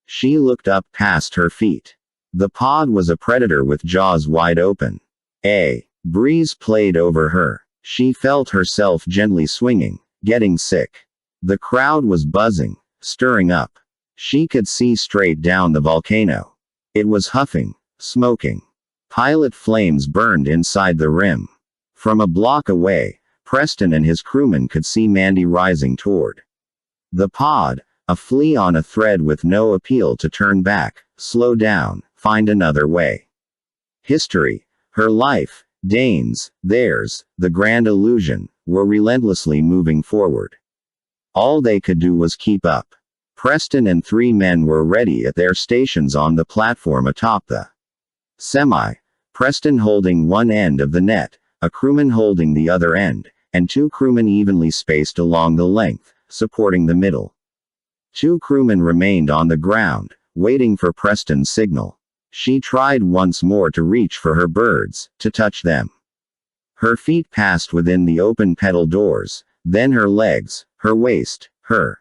She looked up past her feet. The pod was a predator with jaws wide open. A breeze played over her. She felt herself gently swinging, getting sick. The crowd was buzzing, stirring up. She could see straight down the volcano. It was huffing, smoking. Pilot flames burned inside the rim. From a block away, Preston and his crewmen could see Mandy rising toward the pod, a flea on a thread with no appeal to turn back, slow down, find another way. History, her life, Dane's, theirs, the grand illusion, were relentlessly moving forward. All they could do was keep up. Preston and 3 men were ready at their stations on the platform atop the semi. Preston holding one end of the net, a crewman holding the other end, and 2 crewmen evenly spaced along the length, supporting the middle. 2 crewmen remained on the ground, waiting for Preston's signal. She tried once more to reach for her birds, to touch them. Her feet passed within the open pedal doors, then her legs, her waist, her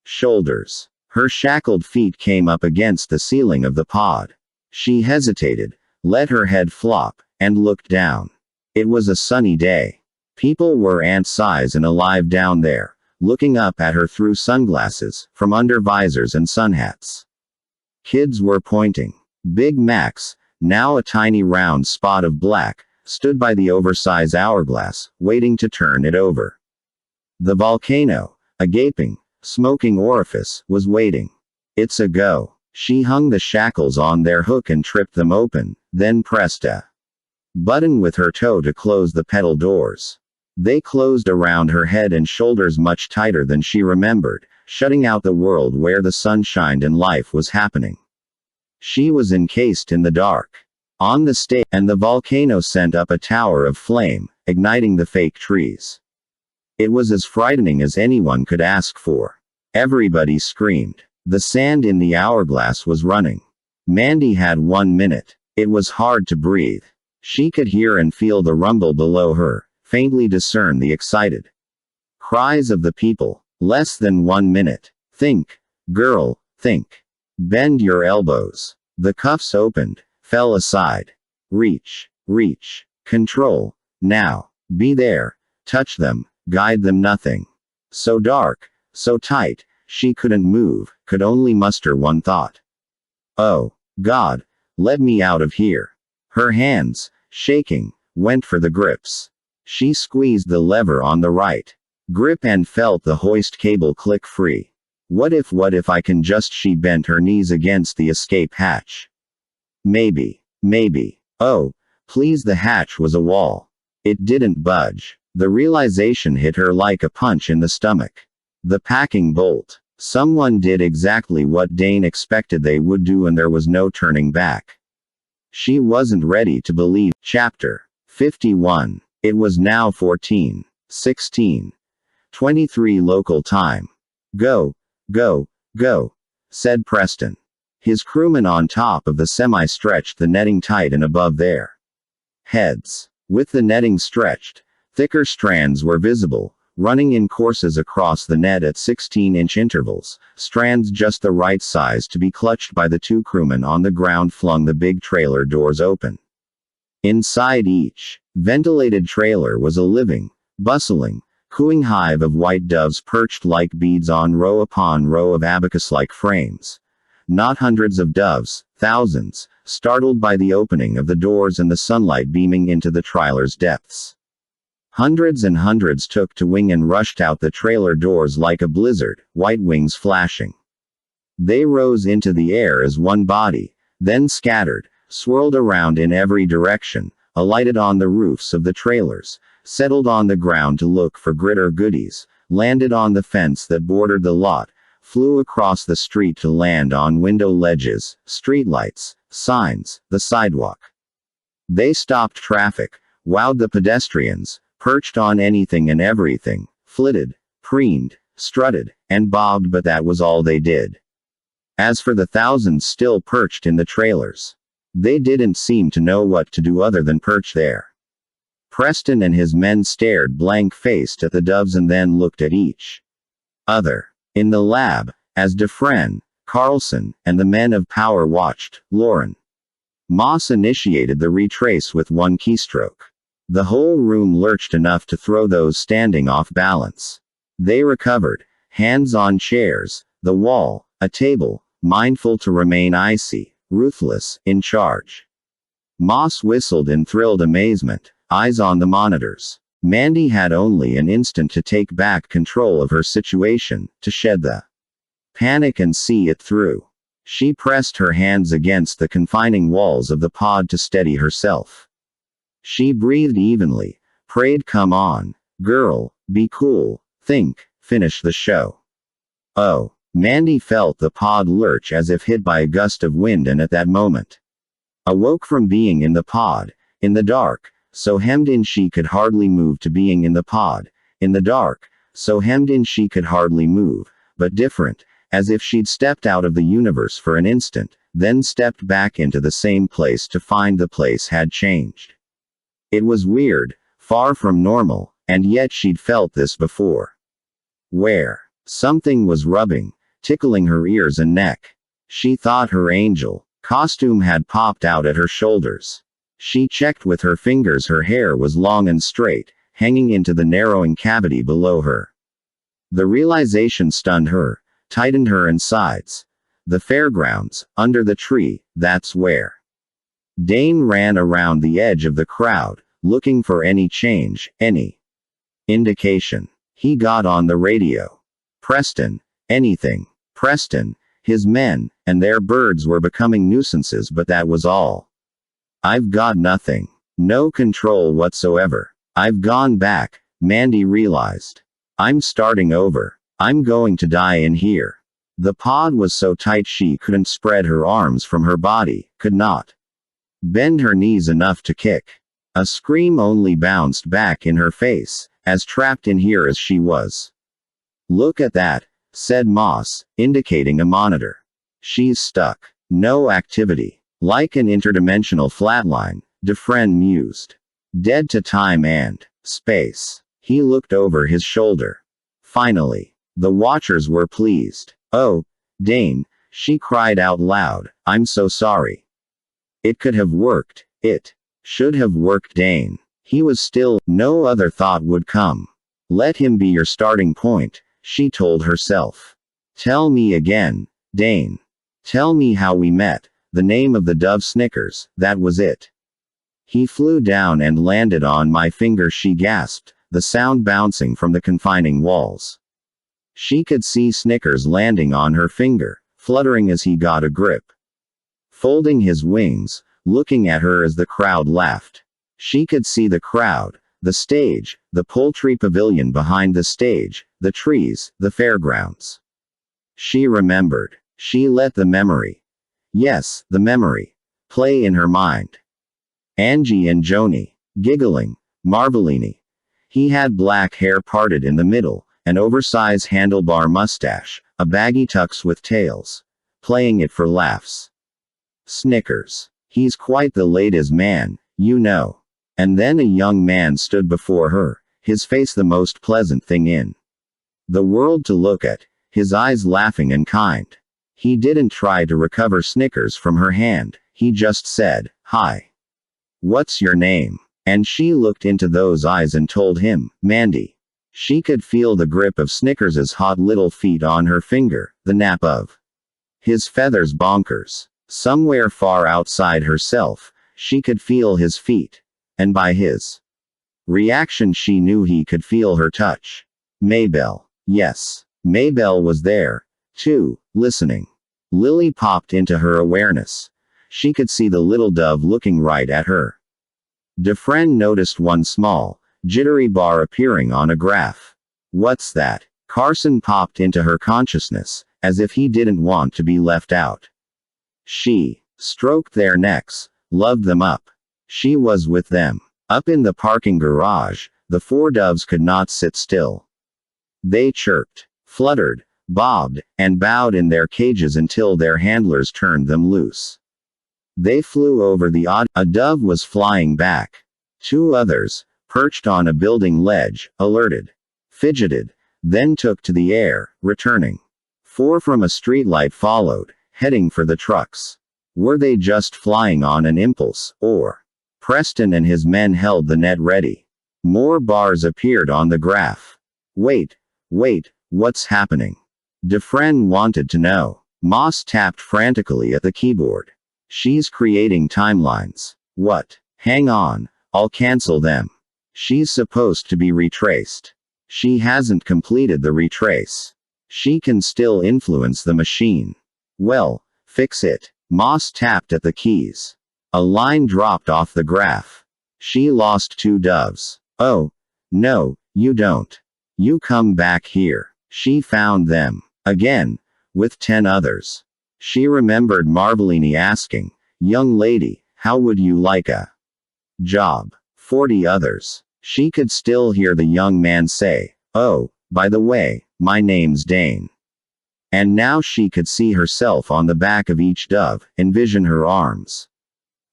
shoulders. Her shackled feet came up against the ceiling of the pod. She hesitated, let her head flop, and looked down. It was a sunny day. People were ant-size and alive down there, looking up at her through sunglasses, from under visors and sun hats. Kids were pointing. Big Max, now a tiny round spot of black, stood by the oversized hourglass, waiting to turn it over. The volcano, a gaping, smoking orifice, was waiting. It's a go. She hung the shackles on their hook and tripped them open, then pressed a button with her toe to close the pedal doors. They closed around her head and shoulders much tighter than she remembered, shutting out the world where the sun shined and life was happening. She was encased in the dark. On the stage, and the volcano sent up a tower of flame, igniting the fake trees. It was as frightening as anyone could ask for. Everybody screamed. The sand in the hourglass was running. Mandy had 1 minute. It was hard to breathe. She could hear and feel the rumble below her, faintly discern the excited cries of the people. Less than 1 minute. Think, girl, think. Bend your elbows. The cuffs opened, fell aside. Reach, reach, control, now. Be there, touch them, guide them. Nothing. So dark, so tight, she couldn't move, could only muster one thought. Oh, God, let me out of here. Her hands, shaking, went for the grips. She squeezed the lever on the right grip and felt the hoist cable click free. What if I can just. She bent her knees against the escape hatch. Maybe. Oh, please. The hatch was a wall. It didn't budge. The realization hit her like a punch in the stomach. The packing bolt. Someone did exactly what Dane expected they would do, and there was no turning back. She wasn't ready to believe. Chapter 51. It was now 14:16:23 local time. Go, said Preston. His crewmen on top of the semi stretched the netting tight and above their heads. With the netting stretched, thicker strands were visible, running in courses across the net at 16-inch intervals, strands just the right size to be clutched by the 2 crewmen on the ground. Flung the big trailer doors open. Inside each ventilated trailer was a living, bustling, cooing hive of white doves perched like beads on row upon row of abacus-like frames. Not hundreds of doves, thousands, startled by the opening of the doors and the sunlight beaming into the trailer's depths. Hundreds and hundreds took to wing and rushed out the trailer doors like a blizzard, white wings flashing. They rose into the air as one body, then scattered, swirled around in every direction, alighted on the roofs of the trailers, settled on the ground to look for grit or goodies, landed on the fence that bordered the lot, flew across the street to land on window ledges, streetlights, signs, the sidewalk. They stopped traffic, wowed the pedestrians, perched on anything and everything, flitted, preened, strutted, and bobbed, but that was all they did. As for the thousands still perched in the trailers, they didn't seem to know what to do other than perch there. Preston and his men stared blank-faced at the doves and then looked at each other. In the lab, as Dufresne, Carlson, and the men of power watched, Lauren Moss initiated the retrace with one keystroke. The whole room lurched enough to throw those standing off balance. They recovered, hands on chairs, the wall, a table, mindful to remain icy, ruthless, in charge. Moss whistled in thrilled amazement, eyes on the monitors. Mandy had only an instant to take back control of her situation, to shed the panic and see it through. She pressed her hands against the confining walls of the pod to steady herself. She breathed evenly, prayed, come on, girl, be cool, think, finish the show. Oh. Mandy felt the pod lurch as if hit by a gust of wind, and at that moment awoke from being in the pod, in the dark, so hemmed in she could hardly move, to being in the pod, in the dark, so hemmed in she could hardly move, but different, as if she'd stepped out of the universe for an instant, then stepped back into the same place to find the place had changed. It was weird, far from normal, and yet she'd felt this before. Where? Something was rubbing, tickling her ears and neck. She thought her angel costume had popped out at her shoulders. She checked with her fingers. Her hair was long and straight, hanging into the narrowing cavity below her. The realization stunned her, tightened her insides. The fairgrounds, under the tree, that's where. Dane ran around the edge of the crowd, looking for any change, any indication. He got on the radio. Preston, anything. Preston, his men, and their birds were becoming nuisances, but that was all. I've got nothing. No control whatsoever. I've gone back, Mandy realized. I'm starting over. I'm going to die in here. The pod was so tight she couldn't spread her arms from her body, could not bend her knees enough to kick. A scream only bounced back in her face, as trapped in here as she was. Look at that, said Moss, indicating a monitor. She's stuck. No activity. Like an interdimensional flatline, Dufresne mused. Dead to time and space. He looked over his shoulder. Finally. The watchers were pleased. Oh, Dane, she cried out loud, I'm so sorry. It could have worked. It should have worked. Dane. He was still, no other thought would come. Let him be your starting point, she told herself. Tell me again, Dane. Tell me how we met, the name of the dove Snickers, that was it. He flew down and landed on my finger, she gasped, the sound bouncing from the confining walls. She could see Snickers landing on her finger, fluttering as he got a grip. Folding his wings, looking at her as the crowd laughed. She could see the crowd, the stage, the poultry pavilion behind the stage, the trees, the fairgrounds. She remembered. She let the memory. Yes, the memory. Play in her mind. Angie and Joni. Giggling. Marvelini. He had black hair parted in the middle, an oversized handlebar mustache, a baggy tux with tails. Playing it for laughs. Snickers. He's quite the ladies' man, you know. And then a young man stood before her, his face the most pleasant thing in the world to look at, his eyes laughing and kind. He didn't try to recover Snickers from her hand, he just said, Hi. What's your name? And she looked into those eyes and told him, Mandy. She could feel the grip of Snickers's hot little feet on her finger, the nap of his feathers bonkers. Somewhere far outside herself, she could feel his feet. And by his reaction she knew he could feel her touch. Maybelle. Yes. Maybelle was there, too, listening. Lily popped into her awareness. She could see the little dove looking right at her. Dufresne noticed one small, jittery bar appearing on a graph. What's that? Carson popped into her consciousness, as if he didn't want to be left out. She stroked their necks, loved them up. She was with them. Up in the parking garage, the four doves could not sit still. They chirped, fluttered, bobbed, and bowed in their cages until their handlers turned them loose. They flew over the a dove was flying back. Two others, perched on a building ledge, alerted, fidgeted, then took to the air, returning. Four from a streetlight followed, heading for the trucks. Were they just flying on an impulse, or? Preston and his men held the net ready. More bars appeared on the graph. Wait, what's happening? Dufresne wanted to know. Moss tapped frantically at the keyboard. She's creating timelines. What? Hang on, I'll cancel them. She's supposed to be retraced. She hasn't completed the retrace. She can still influence the machine. Well, fix it. Moss tapped at the keys. A line dropped off the graph. She lost two doves. Oh, no, you don't. You come back here. She found them. Again. With 10 others. She remembered Marvelini asking, "Young lady, how would you like a job?" 40 others. She could still hear the young man say, "Oh, by the way, my name's Dane." And now she could see herself on the back of each dove, envision her arms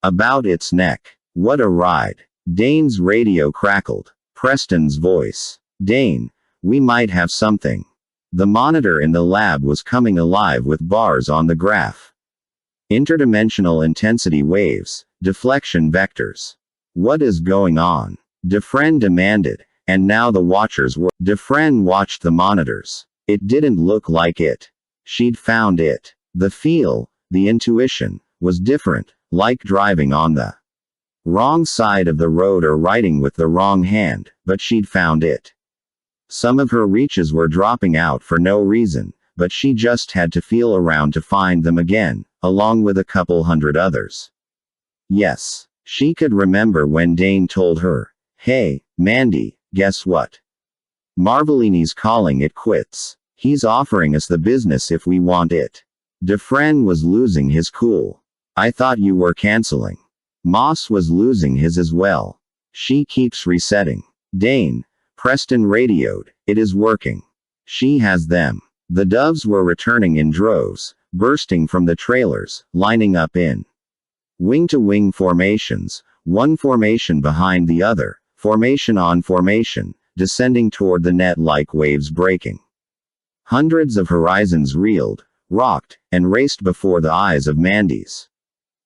about its neck. What a ride. Dane's radio crackled. Preston's voice. "Dane, we might have something." The monitor in the lab was coming alive with bars on the graph. Interdimensional intensity waves, deflection vectors. What is going on? Dufresne demanded, and now the watchers were. Dufresne watched the monitors. It didn't look like it. She'd found it. The feel, the intuition, was different, like driving on the wrong side of the road or writing with the wrong hand, but she'd found it. Some of her reaches were dropping out for no reason, but she just had to feel around to find them again, along with a couple hundred others. Yes, she could remember when Dane told her, "Hey, Mandy, guess what? Marvelini's calling it quits. He's offering us the business if we want it." Dufresne was losing his cool. "I thought you were canceling." Moss was losing his as well. "She keeps resetting." "Dane," Preston radioed, "it is working. She has them." The doves were returning in droves, bursting from the trailers, lining up in wing-to-wing formations, one formation behind the other, formation on formation, descending toward the net like waves breaking. Hundreds of horizons reeled, rocked, and raced before the eyes of Mandy's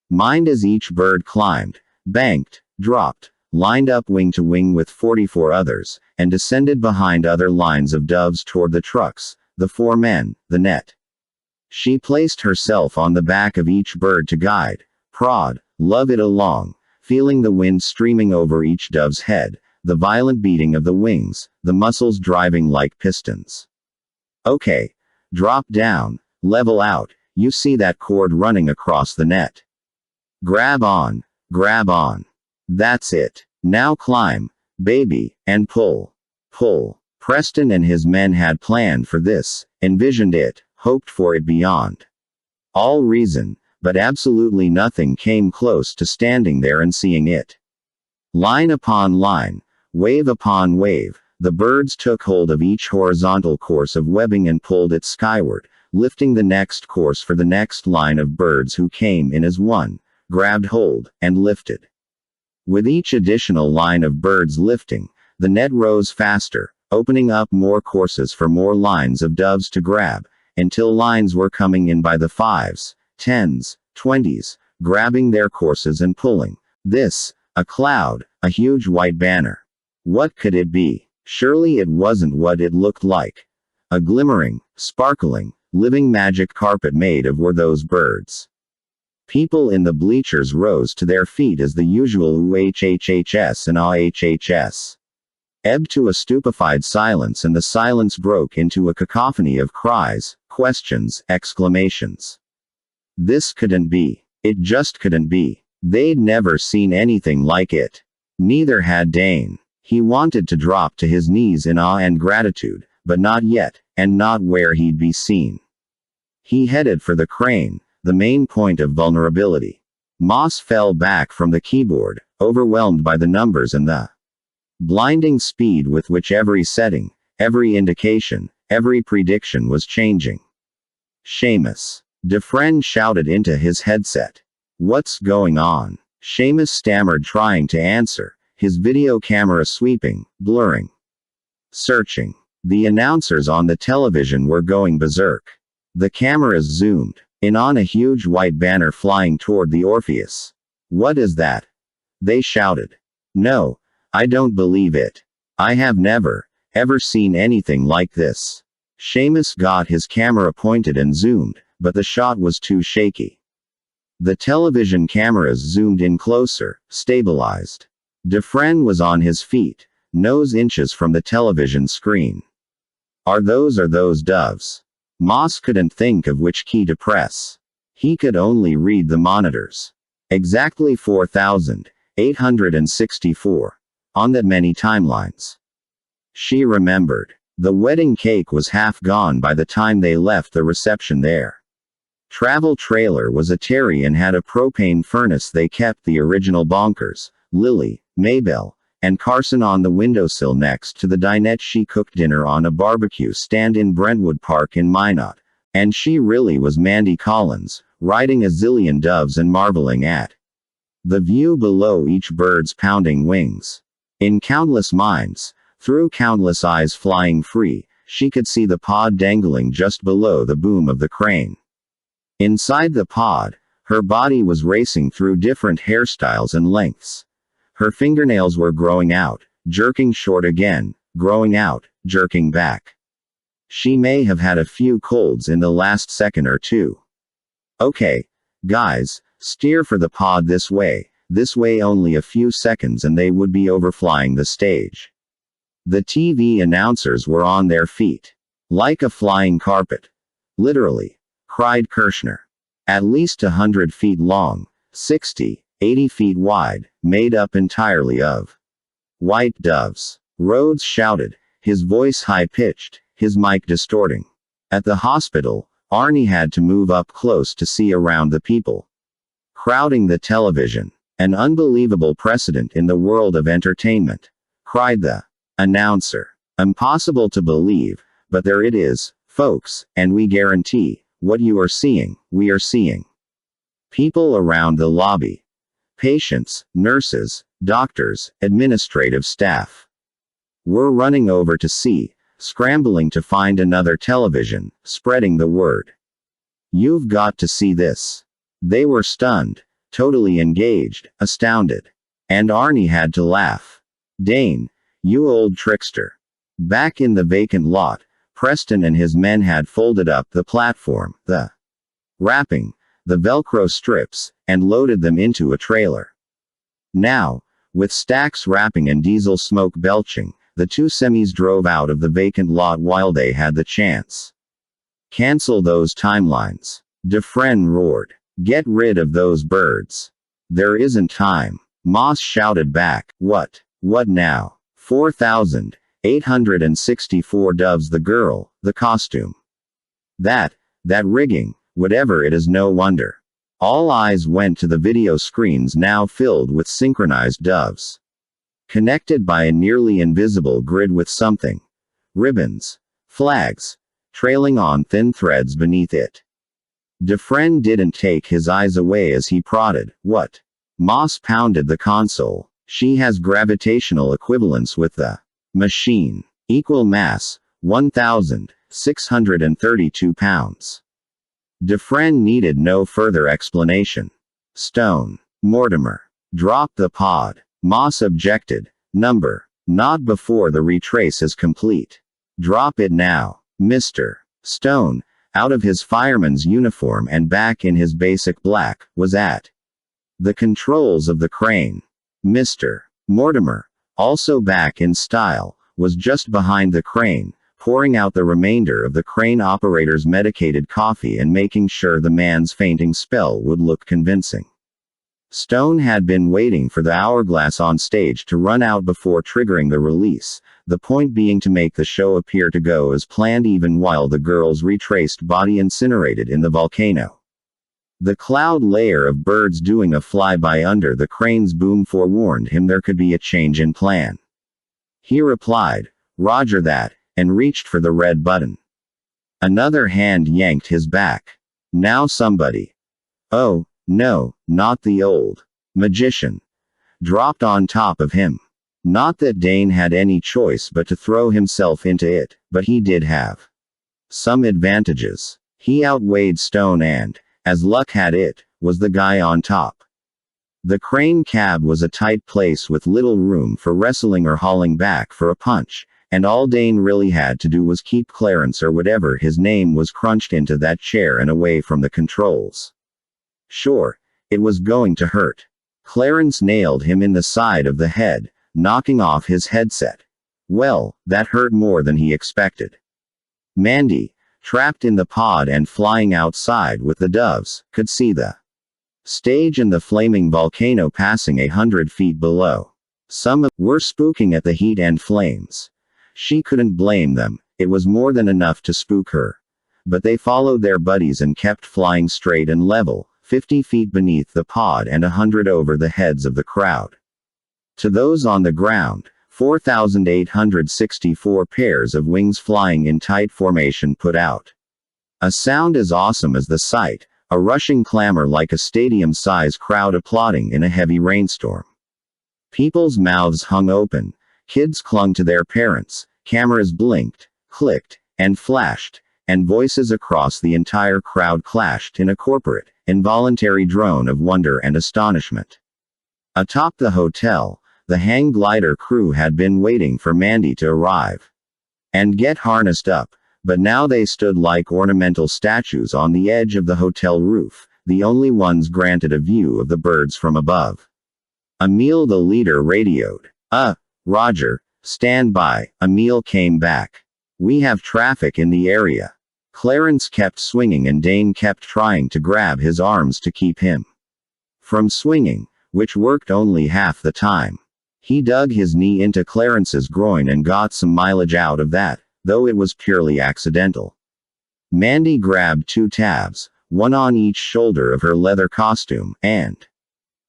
mind as each bird climbed, banked, dropped, lined up wing to wing with 44 others, and descended behind other lines of doves toward the trucks, the 4 men, the net. She placed herself on the back of each bird to guide, prod, love it along, feeling the wind streaming over each dove's head, the violent beating of the wings, the muscles driving like pistons. "Okay. Drop down, level out, you see that cord running across the net. Grab on, grab on. That's it. Now climb, baby, and pull. Pull." Preston and his men had planned for this, envisioned it, hoped for it beyond all reason, but absolutely nothing came close to standing there and seeing it. Line upon line, wave upon wave, the birds took hold of each horizontal course of webbing and pulled it skyward, lifting the next course for the next line of birds who came in as one, grabbed hold, and lifted. With each additional line of birds lifting, the net rose faster, opening up more courses for more lines of doves to grab, until lines were coming in by the 5s, 10s, 20s, grabbing their courses and pulling. This, a cloud, a huge white banner. What could it be? Surely it wasn't what it looked like. A glimmering, sparkling, living magic carpet made of were those birds. People in the bleachers rose to their feet as the usual uhhhs and ahhs ebbed to a stupefied silence, and the silence broke into a cacophony of cries, questions, exclamations. This couldn't be. It just couldn't be. They'd never seen anything like it. Neither had Dane. He wanted to drop to his knees in awe and gratitude, but not yet, and not where he'd be seen. He headed for the crane, the main point of vulnerability. Moss fell back from the keyboard, overwhelmed by the numbers and the blinding speed with which every setting, every indication, every prediction was changing. "Seamus!" Dufresne shouted into his headset. "What's going on?" Seamus stammered, trying to answer, his video camera sweeping, blurring, searching. The announcers on the television were going berserk. The cameras zoomed in on a huge white banner flying toward the Orpheus. "What is that?" they shouted. "No, I don't believe it. I have never, ever seen anything like this." Seamus got his camera pointed and zoomed, but the shot was too shaky. The television cameras zoomed in closer, stabilized. Dufresne was on his feet, nose inches from the television screen. Are those doves? Moss couldn't think of which key to press. He could only read the monitors. Exactly 4,864. On that many timelines. She remembered. The wedding cake was half gone by the time they left the reception there. Travel trailer was a Terry and had a propane furnace. They kept the original bonkers, Lily, Maybelle, and Carson on the windowsill next to the dinette. She cooked dinner on a barbecue stand in Brentwood Park in Minot. And she really was Mandy Collins, riding a zillion doves and marveling at the view below, each bird's pounding wings. In countless minds, through countless eyes flying free, she could see the pod dangling just below the boom of the crane. Inside the pod, her body was racing through different hairstyles and lengths. Her fingernails were growing out, jerking short again, growing out, jerking back. She may have had a few colds in the last second or two. Okay, guys, steer for the pod this way only a few seconds and they would be overflying the stage. The TV announcers were on their feet. Like a flying carpet. Literally, cried Kirshner. At least 100 feet long, 60, 80 feet wide, made up entirely of white doves. Rhodes shouted, his voice high-pitched, his mic distorting. At the hospital, Arnie had to move up close to see around the people crowding the television. An unbelievable precedent in the world of entertainment, cried the announcer. Impossible to believe, but there it is, folks, and we guarantee, what you are seeing, we are seeing. People around the lobby. Patients, nurses, doctors, administrative staff. We're running over to see, scrambling to find another television, spreading the word. You've got to see this. They were stunned, totally engaged, astounded. And Arnie had to laugh. Dane, you old trickster. Back in the vacant lot, Preston and his men had folded up the platform, the wrapping, the Velcro strips, and loaded them into a trailer. Now, with stacks wrapping and diesel smoke belching, the two semis drove out of the vacant lot while they had the chance. Cancel those timelines. Dufresne roared. Get rid of those birds. There isn't time. Moss shouted back. What? What now? 4,864 doves. The girl, the costume. That rigging, whatever it is, no wonder. All eyes went to the video screens now filled with synchronized doves. Connected by a nearly invisible grid with something. Ribbons. Flags. Trailing on thin threads beneath it. Dufresne didn't take his eyes away as he prodded. What? Moss pounded the console. She has gravitational equivalence with the machine. Equal mass, 1,632 pounds. Dufresne needed no further explanation. Stone. Mortimer. Drop the pod. Moss objected. Number. Not before the retrace is complete. Drop it now. Mr. Stone, out of his fireman's uniform and back in his basic black, was at the controls of the crane. Mr. Mortimer, also back in style, was just behind the crane, pouring out the remainder of the crane operator's medicated coffee and making sure the man's fainting spell would look convincing. Stone had been waiting for the hourglass on stage to run out before triggering the release, the point being to make the show appear to go as planned even while the girl's retraced body incinerated in the volcano. The cloud layer of birds doing a flyby under the crane's boom forewarned him there could be a change in plan. He replied, "Roger that," and reached for the red button. Another hand yanked his back. Now somebody. Oh, no, not the old magician. Dropped on top of him. Not that Dane had any choice but to throw himself into it, but he did have some advantages. He outweighed Stone and, as luck had it, was the guy on top. The crane cab was a tight place with little room for wrestling or hauling back for a punch, and all Dane really had to do was keep Clarence or whatever his name was crunched into that chair and away from the controls. Sure, it was going to hurt. Clarence nailed him in the side of the head, knocking off his headset. Well, that hurt more than he expected. Mandy, trapped in the pod and flying outside with the doves, could see the stage and the flaming volcano passing 100 feet below. Some were spooking at the heat and flames. She couldn't blame them. It was more than enough to spook her. But they followed their buddies and kept flying straight and level, 50 feet beneath the pod and 100 over the heads of the crowd. To those on the ground, 4,864 pairs of wings flying in tight formation put out a sound as awesome as the sight, a rushing clamor like a stadium-size crowd applauding in a heavy rainstorm. People's mouths hung open, kids clung to their parents, cameras blinked, clicked, and flashed, and voices across the entire crowd clashed in a corporate, involuntary drone of wonder and astonishment. Atop the hotel, the hang glider crew had been waiting for Mandy to arrive and get harnessed up, but now they stood like ornamental statues on the edge of the hotel roof, the only ones granted a view of the birds from above. Emil the leader radioed. Roger, stand by." Emil came back. "We have traffic in the area." Clarence kept swinging and Dane kept trying to grab his arms to keep him from swinging, which worked only half the time. He dug his knee into Clarence's groin and got some mileage out of that, though it was purely accidental. Mandy grabbed 2 tabs, one on each shoulder of her leather costume, and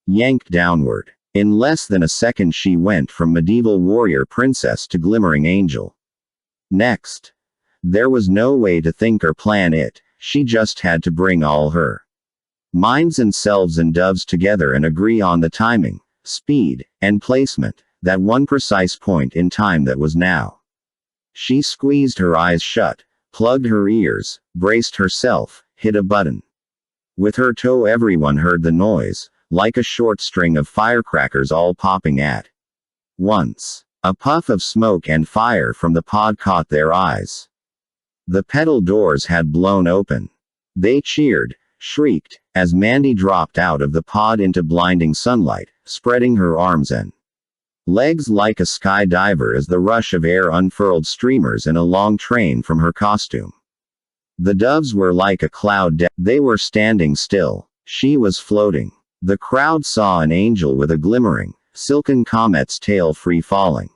yanked downward. In less than a second she went from medieval warrior princess to glimmering angel. Next. There was no way to think or plan it, she just had to bring all her minds and selves and doves together and agree on the timing, speed, and placement, that one precise point in time that was now. She squeezed her eyes shut, plugged her ears, braced herself, hit a button. With her toe everyone heard the noise, like a short string of firecrackers all popping at once. A puff of smoke and fire from the pod caught their eyes. The pedal doors had blown open. They cheered, shrieked, as Mandy dropped out of the pod into blinding sunlight, spreading her arms and legs like a skydiver as the rush of air unfurled streamers in a long train from her costume. The doves were like a cloud. They were standing still. She was floating. The crowd saw an angel with a glimmering, silken comet's tail free falling.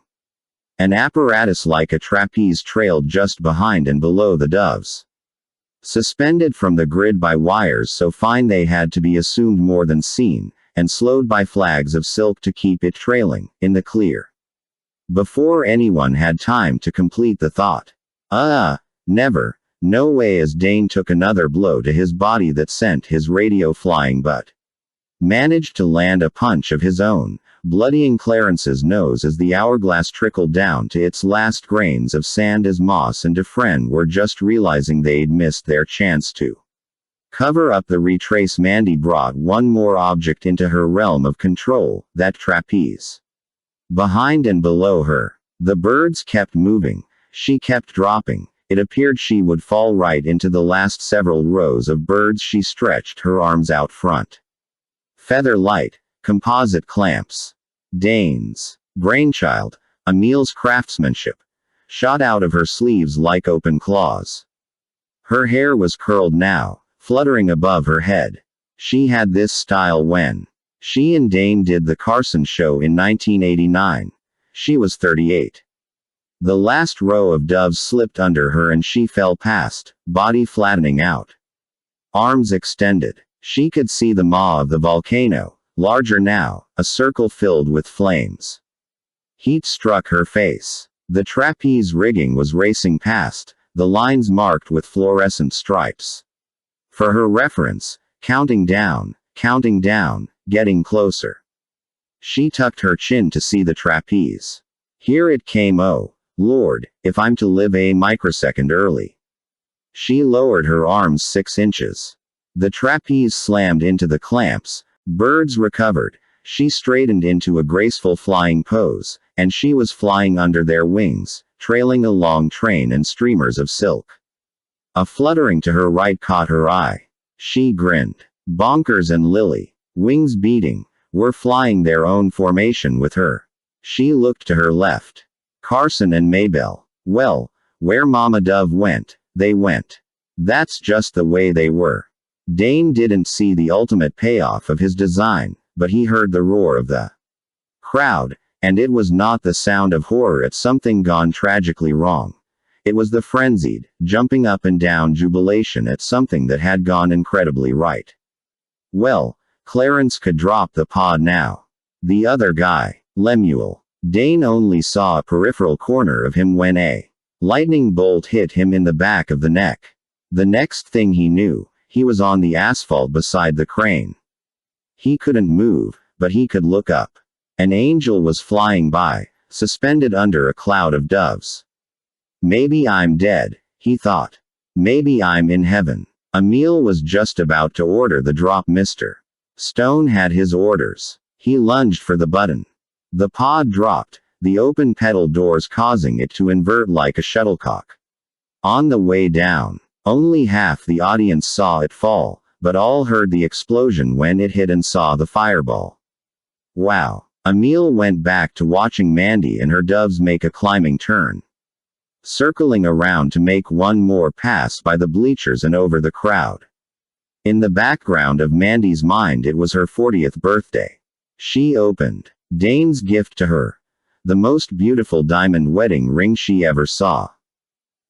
An apparatus like a trapeze trailed just behind and below the doves. Suspended from the grid by wires so fine they had to be assumed more than seen, and slowed by flags of silk to keep it trailing, in the clear. Before anyone had time to complete the thought. Never, no way, as Dane took another blow to his body that sent his radio flying but managed to land a punch of his own, bloodying Clarence's nose as the hourglass trickled down to its last grains of sand as Moss and Dufresne were just realizing they'd missed their chance to cover up the retrace. Mandy brought one more object into her realm of control, that trapeze. Behind and below her, the birds kept moving, she kept dropping. It appeared she would fall right into the last several rows of birds. She stretched her arms out front. Feather light, composite clamps. Dane's brainchild, Emil's craftsmanship, shot out of her sleeves like open claws. Her hair was curled now, fluttering above her head. She had this style when she and Dane did the Carson show in 1989. She was 38. The last row of doves slipped under her and she fell past, body flattening out. Arms extended. She could see the maw of the volcano, larger now, a circle filled with flames. Heat struck her face. The trapeze rigging was racing past, the lines marked with fluorescent stripes. For her reference, counting down, getting closer. She tucked her chin to see the trapeze. Here it came. Oh, Lord, if I'm to live a microsecond early. She lowered her arms 6 inches. The trapeze slammed into the clamps, birds recovered, she straightened into a graceful flying pose, and she was flying under their wings, trailing a long train and streamers of silk. A fluttering to her right caught her eye. She grinned. Bonkers and Lily, wings beating, were flying their own formation with her. She looked to her left. Carson and Maybelle. Well, where Mama Dove went, they went. That's just the way they were. Dane didn't see the ultimate payoff of his design, but he heard the roar of the crowd, and it was not the sound of horror at something gone tragically wrong. It was the frenzied, jumping up and down jubilation at something that had gone incredibly right. Well, Clarence could drop the pod now. The other guy, Lemuel. Dane only saw a peripheral corner of him when a lightning bolt hit him in the back of the neck. The next thing he knew, he was on the asphalt beside the crane. He couldn't move, but he could look up. An angel was flying by, suspended under a cloud of doves. Maybe I'm dead, he thought. Maybe I'm in heaven. Emil was just about to order the drop. Mr. Stone had his orders. He lunged for the button. The pod dropped, the open pedal doors causing it to invert like a shuttlecock. On the way down, only half the audience saw it fall, but all heard the explosion when it hit and saw the fireball. Wow. Emil went back to watching Mandy and her doves make a climbing turn, circling around to make one more pass by the bleachers and over the crowd. In the background of Mandy's mind, it was her 40th birthday. She opened Dane's gift to her, the most beautiful diamond wedding ring she ever saw.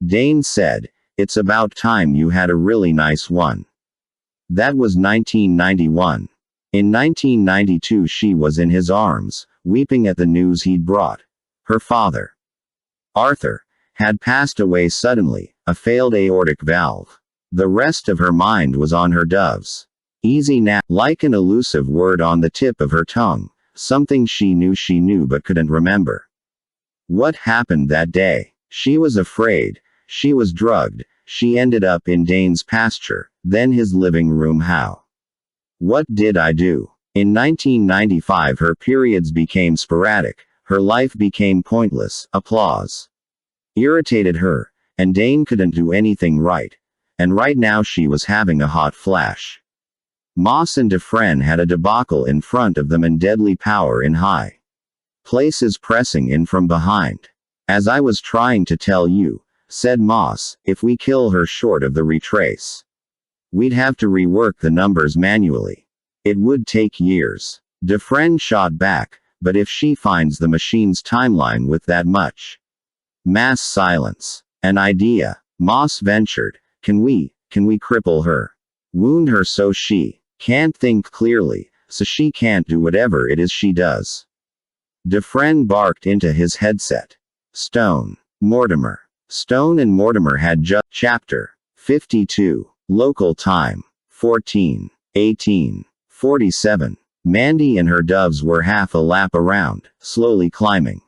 Dane said, "It's about time you had a really nice one." That was 1991. In 1992 she was in his arms, weeping at the news he'd brought. Her father, Arthur, had passed away suddenly, a failed aortic valve. The rest of her mind was on her doves. Easy now, like an elusive word on the tip of her tongue, something she knew but couldn't remember. What happened that day? She was afraid. She was drugged. She ended up in Dane's pasture, then his living room. How? What did I do? In 1995 her periods became sporadic, her life became pointless. Applause irritated her, and Dane couldn't do anything right. And right now she was having a hot flash. Moss and Dufresne had a debacle in front of them and deadly power in high places pressing in from behind. "As I was trying to tell you," said Moss, "if we kill her short of the retrace, we'd have to rework the numbers manually. It would take years." Dufresne shot back, "But if she finds the machine's timeline with that much?" Mass silence. "An idea," Moss ventured. Can we cripple her? Wound her so she can't think clearly, so she can't do whatever it is she does." Dufresne barked into his headset. Stone. Mortimer. Stone and Mortimer had just. Chapter 52. Local time. 14:18:47. Mandy and her doves were half a lap around, slowly climbing.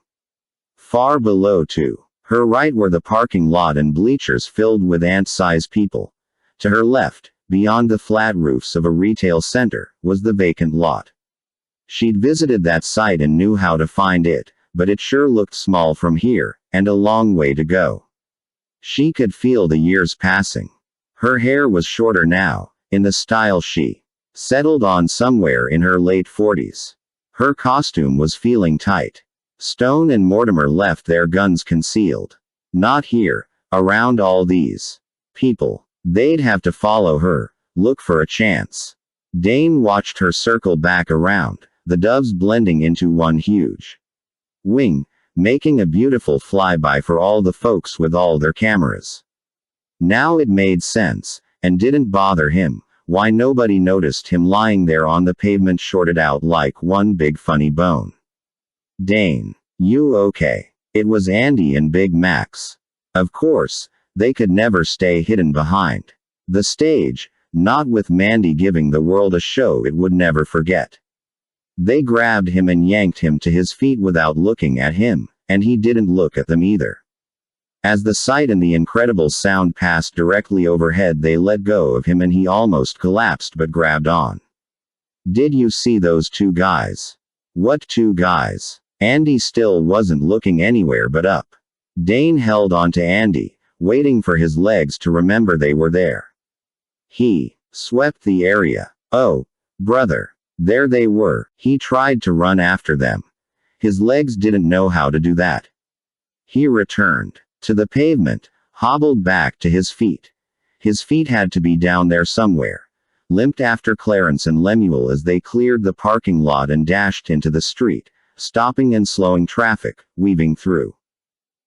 Far below to her right were the parking lot and bleachers filled with ant-sized people. To her left, beyond the flat roofs of a retail center, was the vacant lot. She'd visited that site and knew how to find it, but it sure looked small from here, and a long way to go. She could feel the years passing. Her hair was shorter now, in the style she settled on somewhere in her late 40s. Her costume was feeling tight. Stone and Mortimer left their guns concealed. Not here, around all these people. They'd have to follow her, look for a chance. Dane watched her circle back around, the doves blending into one huge wing, making a beautiful flyby for all the folks with all their cameras. Now it made sense, and didn't bother him, why nobody noticed him lying there on the pavement shorted out like one big funny bone. "Dane, you okay?" It was Andy and Big Max. Of course, they could never stay hidden behind the stage, not with Mandy giving the world a show it would never forget. They grabbed him and yanked him to his feet without looking at him, and he didn't look at them either. As the sight and the incredible sound passed directly overhead, they let go of him and he almost collapsed but grabbed on. "Did you see those two guys?" "What two guys?" Andy still wasn't looking anywhere but up. Dane held on to Andy, waiting for his legs to remember they were there. He swept the area. "Oh, brother." There they were. He tried to run after them. His legs didn't know how to do that. He returned to the pavement, hobbled back to his feet. His feet had to be down there somewhere. Limped after Clarence and Lemuel as they cleared the parking lot and dashed into the street, stopping and slowing traffic, weaving through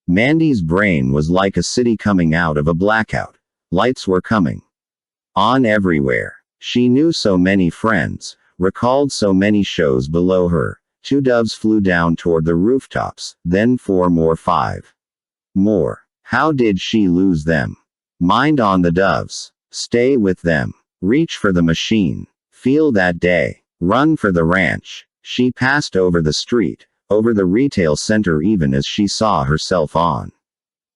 Mandy's brain was like a city coming out of a blackout. Lights were coming on everywhere. She knew so many friends, recalled so many shows below her. 2 doves flew down toward the rooftops, then 4 more, 5 more. How did she lose them? Mind on the doves. Stay with them. Reach for the machine. Feel that day. Run for the ranch. She passed over the street, over the retail center even as she saw herself on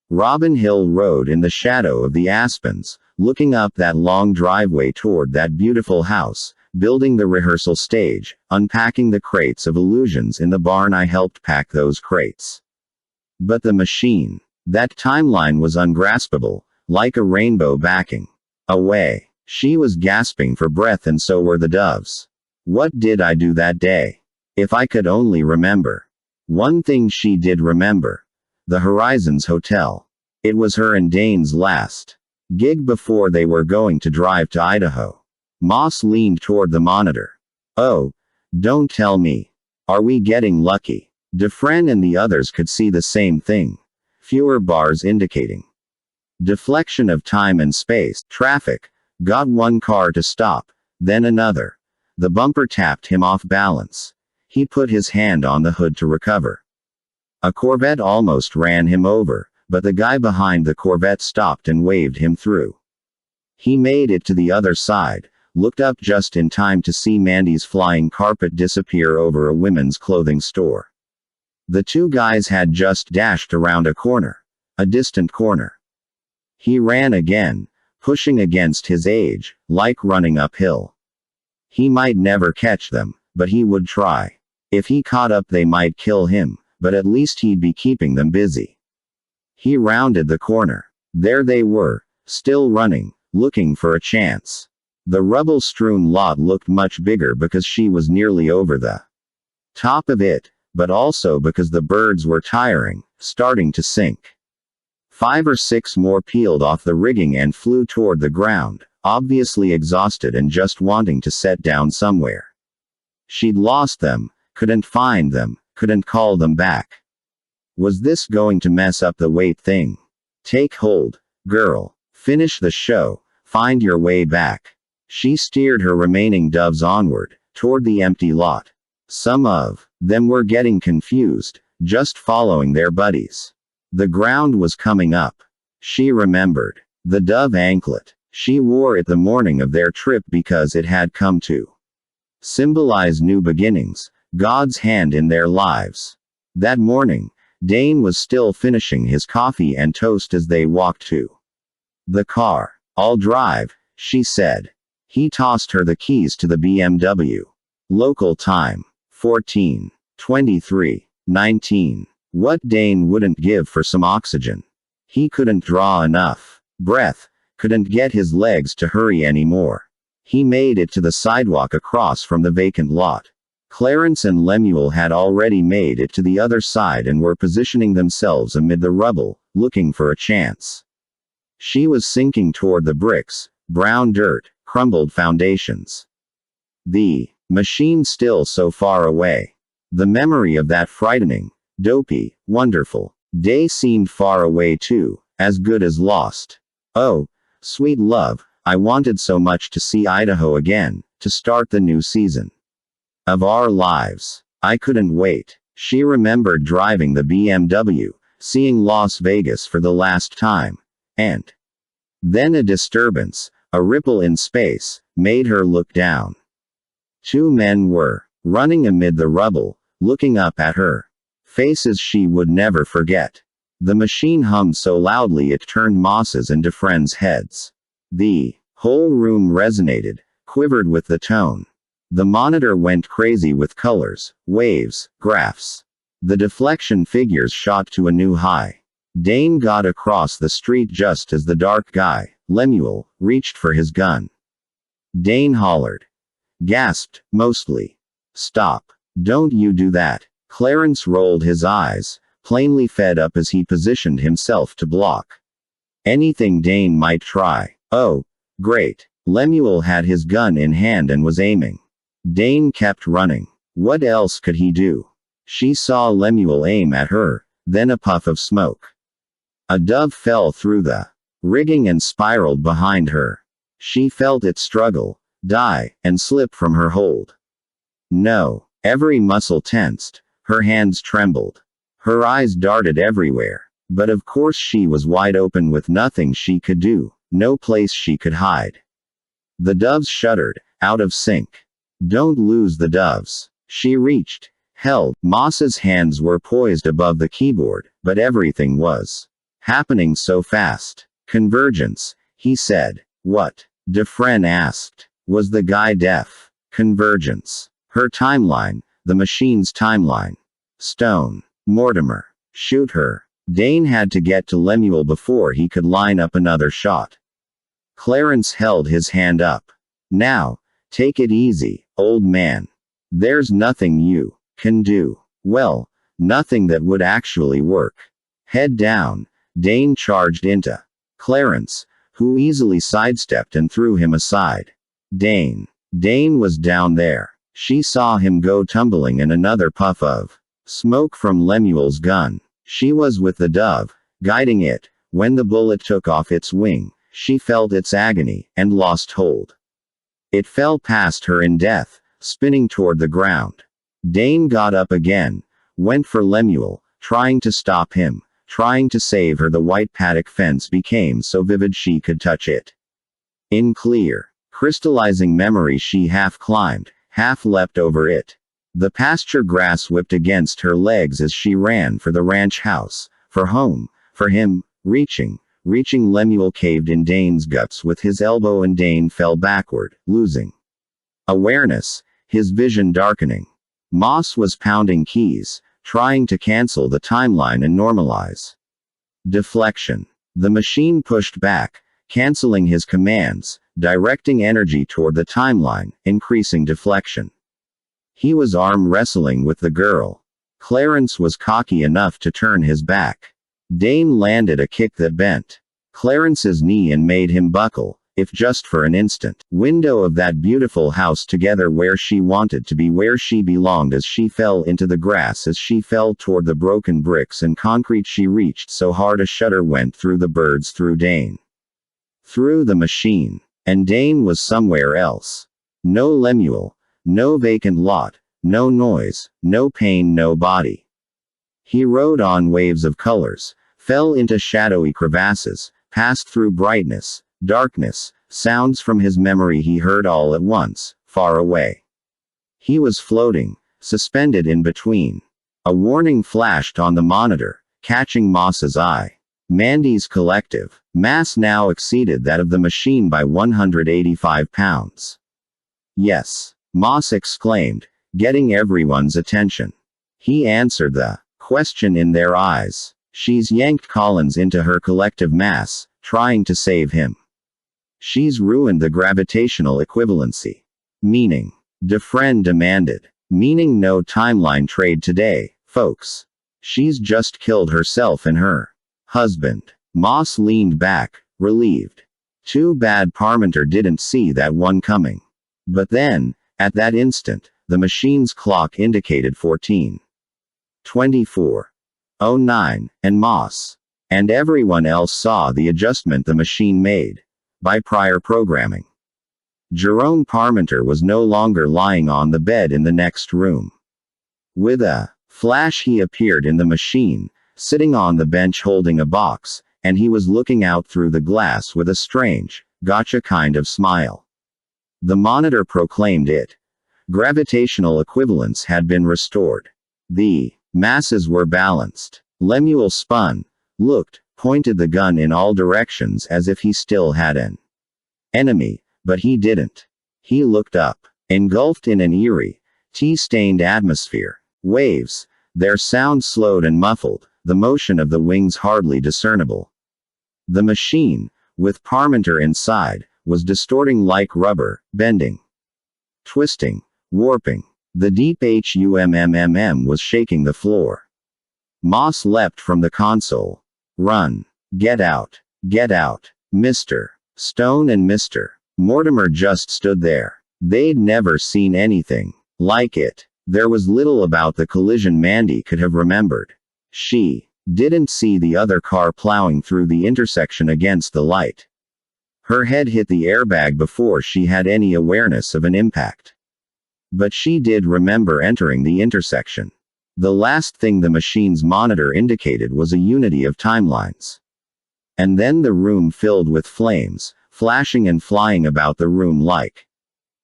Robin Hill Road in the shadow of the aspens, looking up that long driveway toward that beautiful house, building the rehearsal stage, unpacking the crates of illusions in the barn. I helped pack those crates. But the machine. That timeline was ungraspable, like a rainbow backing away. She was gasping for breath and so were the doves. What did I do that day? If I could only remember. One thing she did remember. The Horizons Hotel. It was her and Dane's last gig before they were going to drive to Idaho. Moss leaned toward the monitor. Oh, don't tell me. Are we getting lucky? Dufresne and the others could see the same thing. Fewer bars indicating deflection of time and space. Traffic. Got one car to stop, then another. The bumper tapped him off balance. He put his hand on the hood to recover. A Corvette almost ran him over, but the guy behind the Corvette stopped and waved him through. He made it to the other side, looked up just in time to see Mandy's flying carpet disappear over a women's clothing store. The 2 guys had just dashed around a corner. A distant corner. He ran again, pushing against his age, like running uphill. He might never catch them, but he would try. If he caught up they might kill him, but at least he'd be keeping them busy. He rounded the corner. There they were, still running, looking for a chance. The rubble-strewn lot looked much bigger because she was nearly over the top of it, but also because the birds were tiring, starting to sink. 5 or 6 more peeled off the rigging and flew toward the ground, obviously exhausted and just wanting to set down somewhere. She'd lost them, couldn't find them, couldn't call them back. Was this going to mess up the weight thing? Take hold, girl. Finish the show, find your way back. She steered her remaining doves onward, toward the empty lot. Some of them were getting confused, just following their buddies. The ground was coming up. She remembered. The dove anklet. She wore it the morning of their trip because it had come to symbolize new beginnings, God's hand in their lives. That morning, Dane was still finishing his coffee and toast as they walked to the car. I'll drive, she said. He tossed her the keys to the BMW. Local time. 14:23:19. What Dane wouldn't give for some oxygen. He couldn't draw enough breath, couldn't get his legs to hurry anymore. He made it to the sidewalk across from the vacant lot. Clarence and Lemuel had already made it to the other side and were positioning themselves amid the rubble, looking for a chance. She was sinking toward the bricks, brown dirt, crumbled foundations. The machine still so far away. The memory of that frightening, dopey, wonderful day seemed far away too, as good as lost. Oh, sweet love, I wanted so much to see Idaho again, to start the new season of our lives. I couldn't wait. She remembered driving the BMW, seeing Las Vegas for the last time, and then a disturbance, a ripple in space, made her look down. 2 men were running amid the rubble, looking up at her. Faces she would never forget. The machine hummed so loudly it turned Moss's and Dufresne's heads. The whole room resonated, quivered with the tone. The monitor went crazy with colors, waves, graphs. The deflection figures shot to a new high. Dane got across the street just as the dark guy, Lemuel, reached for his gun. Dane hollered. Gasped, mostly. Stop. Don't you do that. Clarence rolled his eyes, plainly fed up as he positioned himself to block anything Dane might try. Oh, great. Lemuel had his gun in hand and was aiming. Dane kept running. What else could he do? She saw Lemuel aim at her, then a puff of smoke. A dove fell through the rigging and spiraled behind her. She felt it struggle, die, and slip from her hold. No. Every muscle tensed. Her hands trembled. Her eyes darted everywhere. But of course she was wide open with nothing she could do, no place she could hide. The doves shuddered, out of sync. Don't lose the doves. She reached, held. Moss's hands were poised above the keyboard, but everything was happening so fast. Convergence, he said. What? Dufresne asked. Was the guy deaf? Convergence. Her timeline, the machine's timeline. Stone. Mortimer. Shoot her. Dane had to get to Lemuel before he could line up another shot. Clarence held his hand up. Now, take it easy, old man. There's nothing you can do. Well, nothing that would actually work. Head down. Dane charged into Clarence, who easily sidestepped and threw him aside. Dane. Dane was down there. She saw him go tumbling and another puff of smoke from Lemuel's gun. She was with the dove, guiding it. When the bullet took off its wing, she felt its agony, and lost hold. It fell past her in death, spinning toward the ground. Dane got up again, went for Lemuel, trying to stop him, trying to save her. The white paddock fence became so vivid she could touch it. In clear, crystallizing memory she half climbed, half leapt over it. The pasture grass whipped against her legs as she ran for the ranch house, for home, for him, reaching. Lemuel caved in Dane's guts with his elbow and Dane fell backward, losing awareness, his vision darkening. Moss was pounding keys, trying to cancel the timeline and normalize. Deflection. The machine pushed back, canceling his commands, directing energy toward the timeline, increasing deflection. He was arm wrestling with the girl. Clarence was cocky enough to turn his back. Dane landed a kick that bent Clarence's knee and made him buckle, if just for an instant. Window of that beautiful house together where she wanted to be, where she belonged. As she fell into the grass, as she fell toward the broken bricks and concrete, she reached so hard a shudder went through the birds, through Dane, through the machine. And Dane was somewhere else. No Lemuel, no vacant lot, no noise, no pain, no body. He rode on waves of colors, fell into shadowy crevasses, passed through brightness, darkness, sounds from his memory he heard all at once, far away. He was floating, suspended in between. A warning flashed on the monitor, catching Moss's eye. Mandy's collective mass now exceeded that of the machine by 185 pounds. Yes, Moss exclaimed, getting everyone's attention. He answered the question in their eyes. She's yanked Collins into her collective mass, trying to save him. She's ruined the gravitational equivalency. Meaning? Dufresne demanded. Meaning no timeline trade today, folks. She's just killed herself and her husband. Moss leaned back, relieved. Too bad Parmenter didn't see that one coming. But then, at that instant, the machine's clock indicated 14:24:09, and Moss and everyone else saw the adjustment the machine made by prior programming. Jerome Parmenter was no longer lying on the bed in the next room. With a flash he appeared in the machine, sitting on the bench holding a box, and he was looking out through the glass with a strange, gotcha kind of smile. The monitor proclaimed it. Gravitational equivalence had been restored. The masses were balanced. Lemuel spun, looked, pointed the gun in all directions as if he still had an enemy, but he didn't. He looked up, engulfed in an eerie, tea-stained atmosphere. Waves, their sound slowed and muffled, the motion of the wings hardly discernible. The machine, with Parmenter inside, was distorting like rubber, bending, twisting, warping. The deep HUMMM was shaking the floor. Moss leapt from the console. Run. Get out. Get out. Mr. Stone and Mr. Mortimer just stood there. They'd never seen anything like it. There was little about the collision Mandy could have remembered. She Didn't see the other car plowing through the intersection against the light. Her head hit the airbag before she had any awareness of an impact. But she did remember entering the intersection. The last thing the machine's monitor indicated was a unity of timelines. And then the room filled with flames, flashing and flying about the room like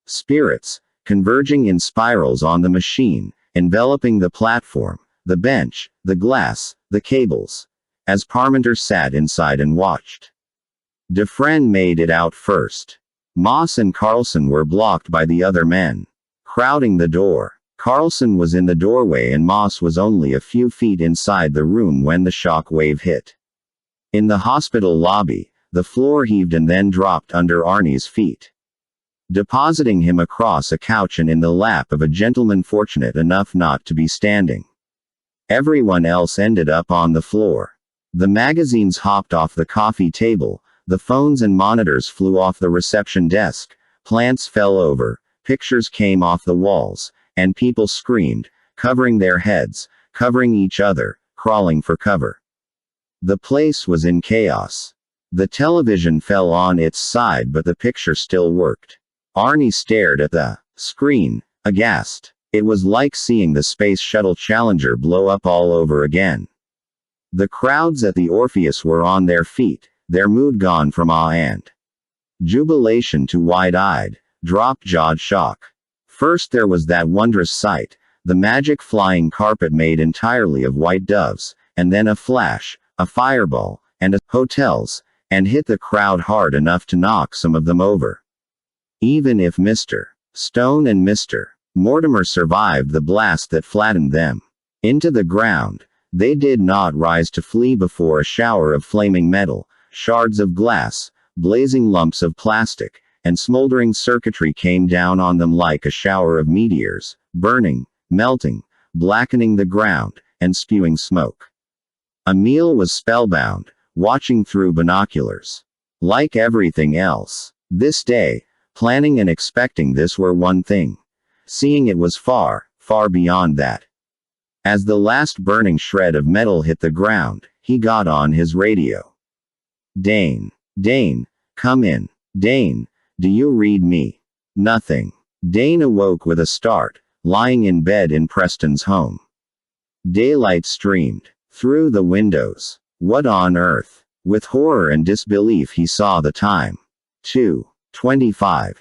spirits, converging in spirals on the machine, enveloping the platform, the bench, the glass, the cables. As Parmenter sat inside and watched. Dufresne made it out first. Moss and Carlson were blocked by the other men, crowding the door. Carlson was in the doorway and Moss was only a few feet inside the room when the shock wave hit. In the hospital lobby, the floor heaved and then dropped under Arnie's feet, depositing him across a couch and in the lap of a gentleman fortunate enough not to be standing. Everyone else ended up on the floor. The magazines hopped off the coffee table, the phones and monitors flew off the reception desk, plants fell over, pictures came off the walls, and people screamed, covering their heads, covering each other, crawling for cover. The place was in chaos. The television fell on its side but the picture still worked. Arnie stared at the screen, aghast. It was like seeing the Space Shuttle Challenger blow up all over again. The crowds at the Orpheus were on their feet, their mood gone from awe and jubilation to wide-eyed, drop-jawed shock. First there was that wondrous sight, the magic flying carpet made entirely of white doves, and then a flash, a fireball, and hotels, and hit the crowd hard enough to knock some of them over. Even if Mr. Stone and Mr. Mortimer survived the blast that flattened them into the ground, they did not rise to flee before a shower of flaming metal, shards of glass, blazing lumps of plastic, and smoldering circuitry came down on them like a shower of meteors, burning, melting, blackening the ground, and spewing smoke. Emile was spellbound, watching through binoculars. Like everything else, this day, planning and expecting this were one thing. Seeing it was far, far beyond that. As the last burning shred of metal hit the ground, he got on his radio. Dane. Dane. Come in. Dane. Do you read me? Nothing. Dane awoke with a start, lying in bed in Preston's home. Daylight streamed through the windows. What on earth? With horror and disbelief he saw the time. 2:25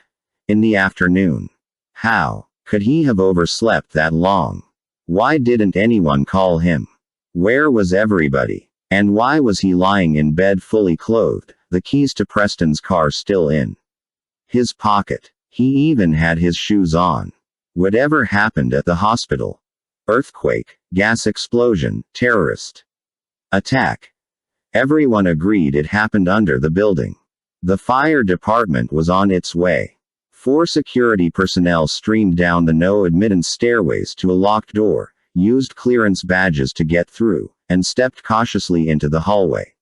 in the afternoon. How could he have overslept that long? Why didn't anyone call him? Where was everybody? And why was he lying in bed fully clothed, the keys to Preston's car still in his pocket? He even had his shoes on. Whatever happened at the hospital? Earthquake, gas explosion, terrorist attack. Everyone agreed it happened under the building. The fire department was on its way. 4 security personnel streamed down the no-admittance stairways to a locked door, used clearance badges to get through, and stepped cautiously into the hallway.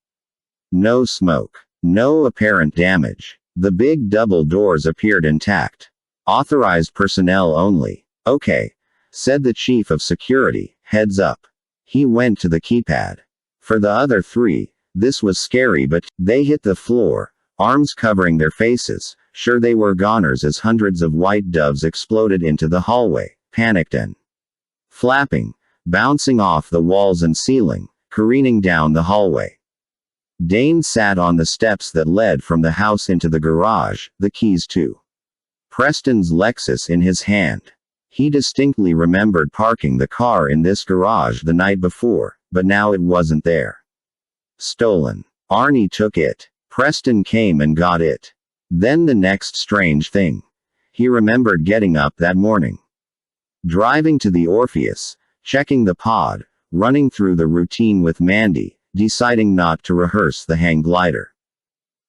No smoke. No apparent damage. The big double doors appeared intact. Authorized personnel only. Okay, said the chief of security, heads up. He went to the keypad. For the other 3, this was scary but they hit the floor, arms covering their faces, sure they were goners as hundreds of white doves exploded into the hallway, panicked and flapping, bouncing off the walls and ceiling, careening down the hallway. Dane sat on the steps that led from the house into the garage, the keys to Preston's Lexus in his hand. He distinctly remembered parking the car in this garage the night before, but now it wasn't there. Stolen. Arnie took it. Preston came and got it. Then the next strange thing. He remembered getting up that morning, driving to the Orpheus, checking the pod, running through the routine with Mandy, deciding not to rehearse the hang glider.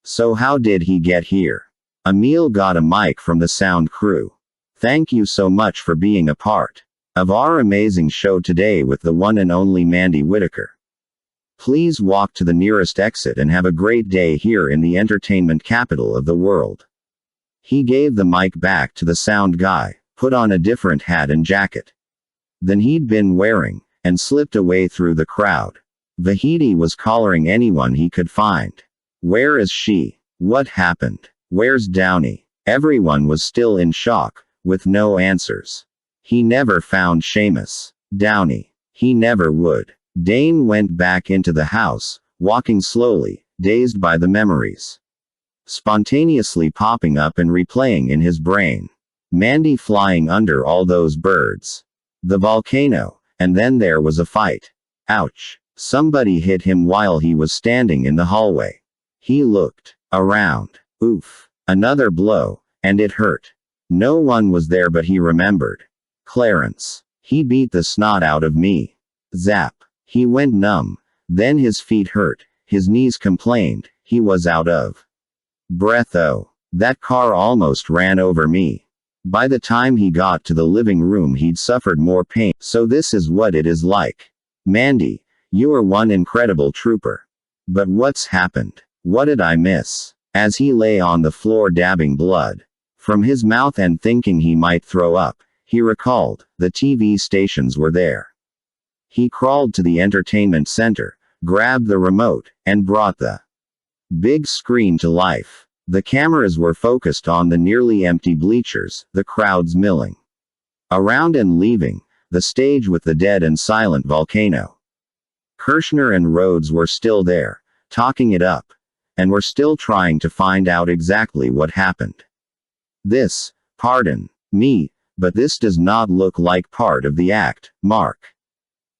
So how did he get here? Emile got a mic from the sound crew. Thank you so much for being a part of our amazing show today with the one and only Mandy Whitaker. Please walk to the nearest exit and have a great day here in the entertainment capital of the world. He gave the mic back to the sound guy, put on a different hat and jacket than he'd been wearing, and slipped away through the crowd. Vahidi was collaring anyone he could find. Where is she? What happened? Where's Downey? Everyone was still in shock, with no answers. He never found Seamus. Downey. He never would. Dane went back into the house, walking slowly, dazed by the memories spontaneously popping up and replaying in his brain. Mandy flying under all those birds. The volcano, and then there was a fight. Ouch. Somebody hit him while he was standing in the hallway. He looked around. Oof. Another blow, and it hurt. No one was there but he remembered. Clarence. He beat the snot out of me. Zap. He went numb. Then his feet hurt, his knees complained, he was out of breath. Oh. That car almost ran over me. By the time he got to the living room he'd suffered more pain. So this is what it is like. Mandy, you are one incredible trooper. But what's happened? What did I miss? As he lay on the floor dabbing blood from his mouth and thinking he might throw up, he recalled, the TV stations were there. He crawled to the entertainment center, grabbed the remote, and brought the big screen to life. The cameras were focused on the nearly empty bleachers, the crowds milling around and leaving, the stage with the dead and silent volcano. Kirshner and Rhodes were still there, talking it up, and were still trying to find out exactly what happened. This, pardon me, but this does not look like part of the act, Mark.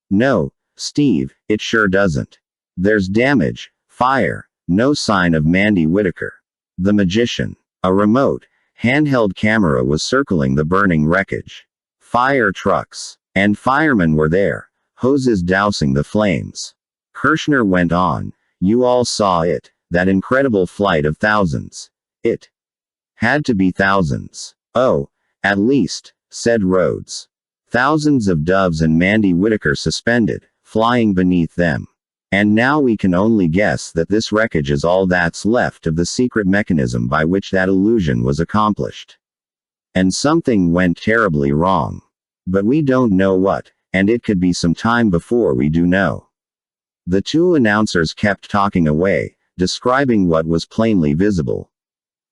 No, Steve, it sure doesn't. There's damage, fire, no sign of Mandy Whitaker. The magician. A remote, handheld camera was circling the burning wreckage. Fire trucks and firemen were there, hoses dousing the flames. Kirshner went on, you all saw it, that incredible flight of thousands. It had to be thousands. Oh, at least, said Rhodes. Thousands of doves and Mandy Whitaker suspended, flying beneath them. And now we can only guess that this wreckage is all that's left of the secret mechanism by which that illusion was accomplished. And something went terribly wrong. But we don't know what, and it could be some time before we do know. The two announcers kept talking away, describing what was plainly visible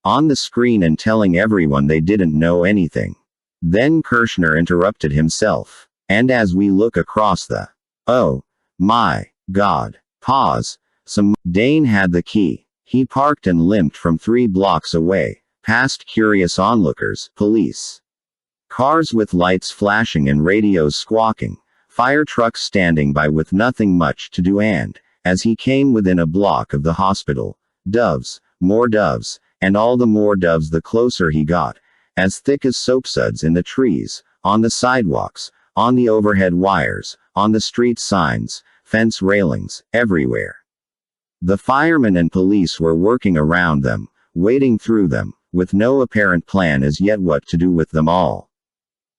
on the screen and telling everyone they didn't know anything. Then Kirshner interrupted himself. And as we look across the, oh my God. Pause. Dane had the key. He parked and limped from 3 blocks away, past curious onlookers, police cars with lights flashing and radios squawking, fire trucks standing by with nothing much to do, and, as he came within a block of the hospital, doves, more doves, and all the more doves the closer he got, as thick as soapsuds in the trees, on the sidewalks, on the overhead wires, on the street signs, fence railings, everywhere. The firemen and police were working around them, wading through them, with no apparent plan as yet what to do with them all.